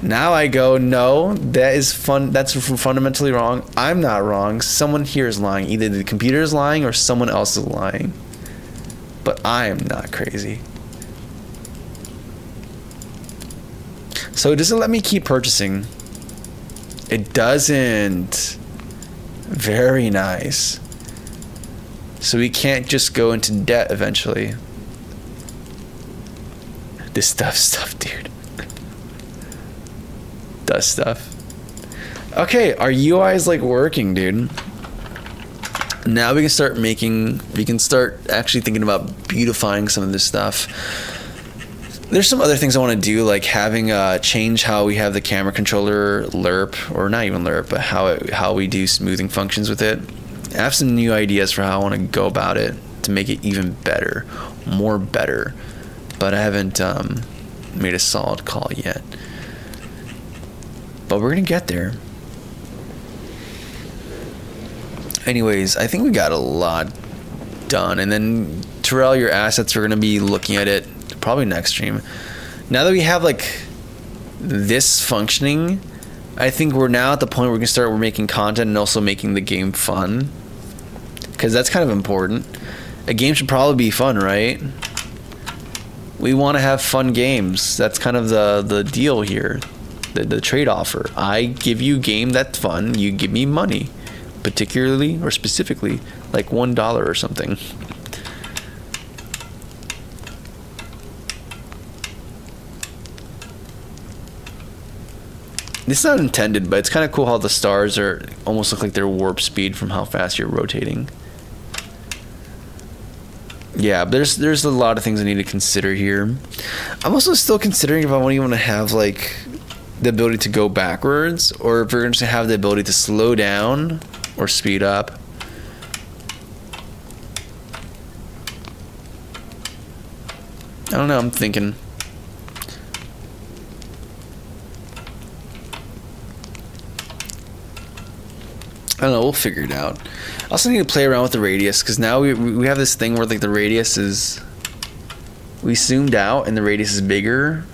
Now I go, no, that's fundamentally wrong. I'm not wrong. Someone here is lying. Either the computer is lying or someone else is lying. But I am not crazy. So it doesn't let me keep purchasing. It doesn't. Very nice. So we can't just go into debt eventually. This stuff, dude. Does stuff. Okay, our UI is like working, dude. Now we can start actually thinking about beautifying some of this stuff. There's some other things I want to do, like having change how we have the camera controller lerp, or not even lerp, but how we do smoothing functions with it. I have some new ideas for how I want to go about it to make it even better, more better, but I haven't made a solid call yet. But we're gonna get there. Anyways, I think we got a lot done. And then Terrell, your assets, we're gonna be looking at it probably next stream. Now that we have like this functioning, I think we're now at the point where we're making content and also making the game fun, because that's kind of important. A game should probably be fun, right? We want to have fun games. That's kind of the deal here. The trade offer. I give you a game that's fun, you give me money, particularly or specifically like $1 or something. It's not intended, but it's kind of cool how the stars are almost look like they're warp speed from how fast you're rotating. Yeah, there's a lot of things I need to consider here. I'm also still considering if I want to have like the ability to go backwards, or if we're going to have the ability to slow down or speed up. I don't know, I'm thinking. I don't know, we'll figure it out. I also need to play around with the radius, because now we have this thing where like the radius is, we zoomed out and the radius is bigger.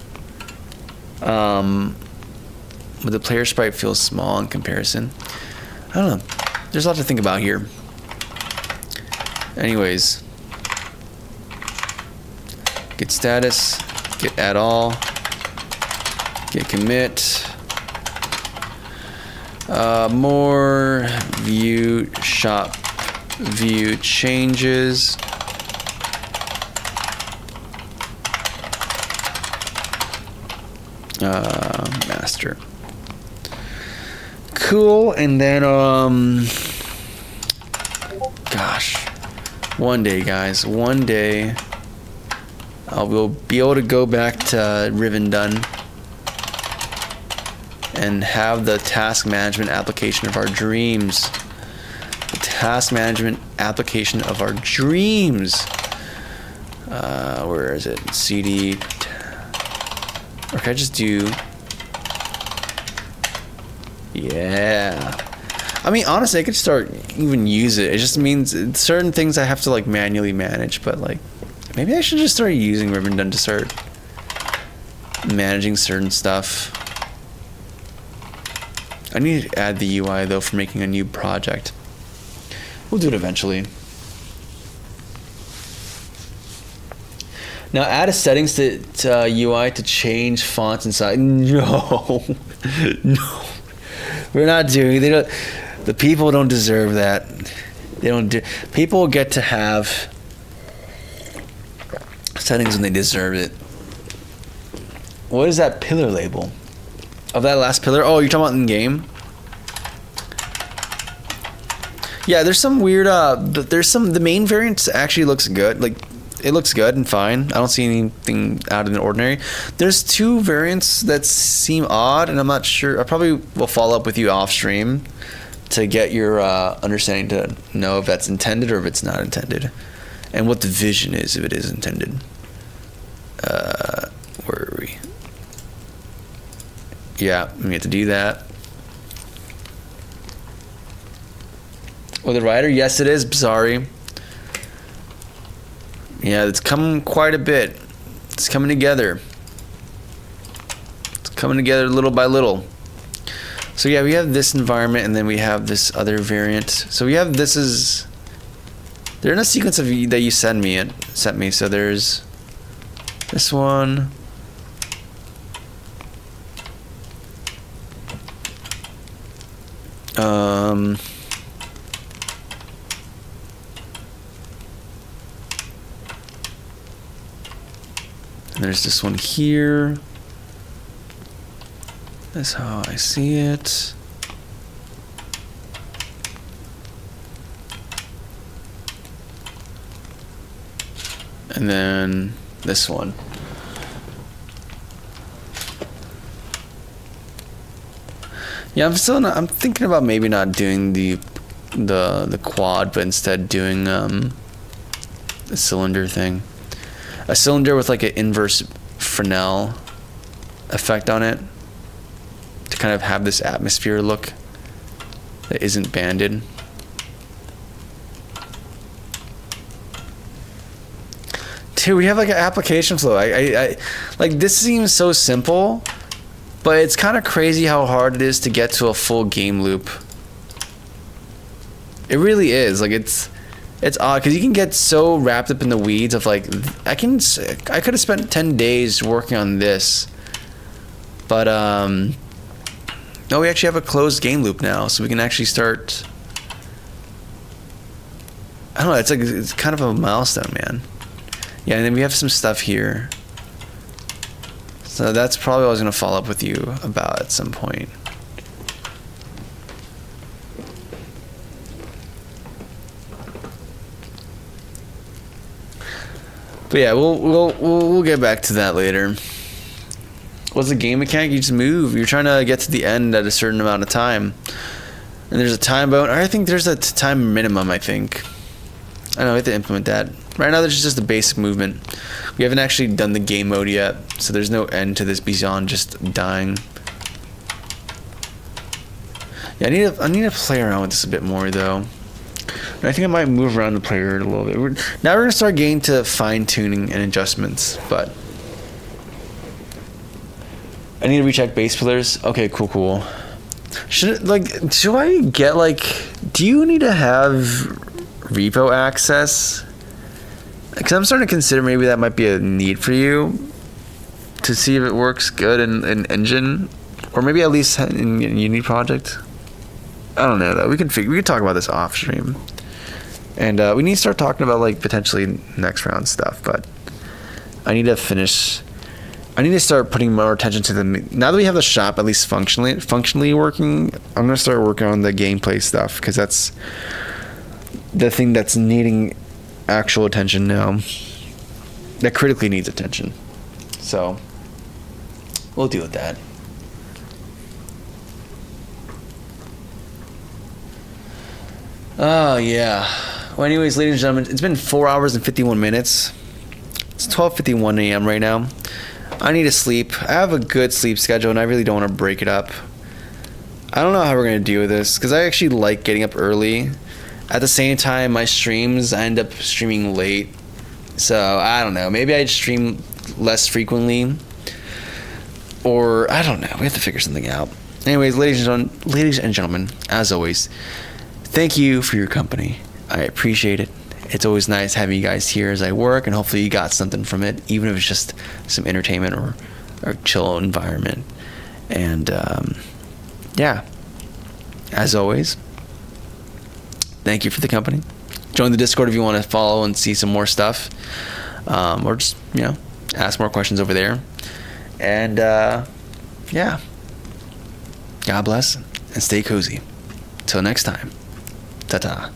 But the player sprite feels small in comparison. I don't know. There's a lot to think about here. Anyways. Get status, get add all, get commit, more view shop view changes, master. Cool, and then gosh, one day, guys, one day. We'll be able to go back to Riven Done and have the task management application of our dreams. The task management application of our dreams. Where is it? CD. Or can I just do? Yeah. I mean, honestly, I could start even use it. It just means certain things I have to like manually manage, but like. Maybe I should just start using Ribbon Done to start managing certain stuff. I need to add the UI though for making a new project. We'll do it eventually. Now add a settings to UI to change fonts and size. No, no, we're not doing. They don't. The people don't deserve that. They don't. People get to have settings when they deserve it. What is that pillar label? Of that last pillar? Oh, you're talking about in game? Yeah, there's some weird the main variant actually looks good. Like it looks good and fine. I don't see anything out of the ordinary. There's two variants that seem odd, and I'm not sure. I probably will follow up with you off stream to get your understanding to know if that's intended or if it's not intended, and what the vision is if it is intended. Where are we? Yeah, we have to do that. Oh, the rider? Yes, it is. Sorry. Yeah, it's coming quite a bit. It's coming together. It's coming together little by little. So yeah, we have this environment, and then we have this other variant. So we have this is. They're in a sequence of that you sent me. So there's this one. There's this one here. That's how I see it. And then this one. Yeah, I'm thinking about maybe not doing the quad, but instead doing the cylinder thing. A cylinder with like an inverse Fresnel effect on it to kind of have this atmosphere look that isn't banded. Dude, we have like an application flow. I like this seems so simple, but it's kind of crazy how hard it is to get to a full game loop. It really is. Like it's odd because you can get so wrapped up in the weeds of like I could have spent 10 days working on this, but no, we actually have a closed game loop now, so we can actually start. I don't know. It's kind of a milestone, man. Yeah, and then we have some stuff here. So that's probably what I was gonna follow up with you about at some point. But yeah, we'll get back to that later. What's the game mechanic? You just move. You're trying to get to the end at a certain amount of time, and there's a time bonus. I think there's a time minimum. I think. I know we have to implement that. Right now, there's just a basic movement. We haven't actually done the game mode yet, so there's no end to this beyond just dying. Yeah, I need to play around with this a bit more though. And I think I might move around the player a little bit. Now we're gonna start getting to fine tuning and adjustments, but I need to recheck base pillars. Okay, cool. Should I get do you need to have repo access? Because I'm starting to consider maybe that might be a need for you to see if it works good in Engine, or maybe at least in Unity project. I don't know though. We can talk about this off stream, and we need to start talking about potentially next round stuff. But I need to finish. I need to start putting more attention to now that we have the shop at least functionally working. I'm gonna start working on the gameplay stuff because that's the thing that's needing actual attention now. That critically needs attention. So we'll deal with that. Oh yeah. Well, anyways, ladies and gentlemen, it's been 4 hours and 51 minutes. It's 12:51 a.m. right now. I need to sleep. I have a good sleep schedule, and I really don't want to break it up. I don't know how we're gonna deal with this because I actually like getting up early. At the same time, my streams, I end up streaming late. So, I don't know. Maybe I'd stream less frequently. Or, I don't know. We have to figure something out. Anyways, ladies and gentlemen, as always, thank you for your company. I appreciate it. It's always nice having you guys here as I work, and hopefully you got something from it, even if it's just some entertainment or chill environment. And, yeah. As always, thank you for the company. Join the Discord if you want to follow and see some more stuff. Or just, ask more questions over there. And, yeah. God bless and stay cozy. Till next time. Ta-ta.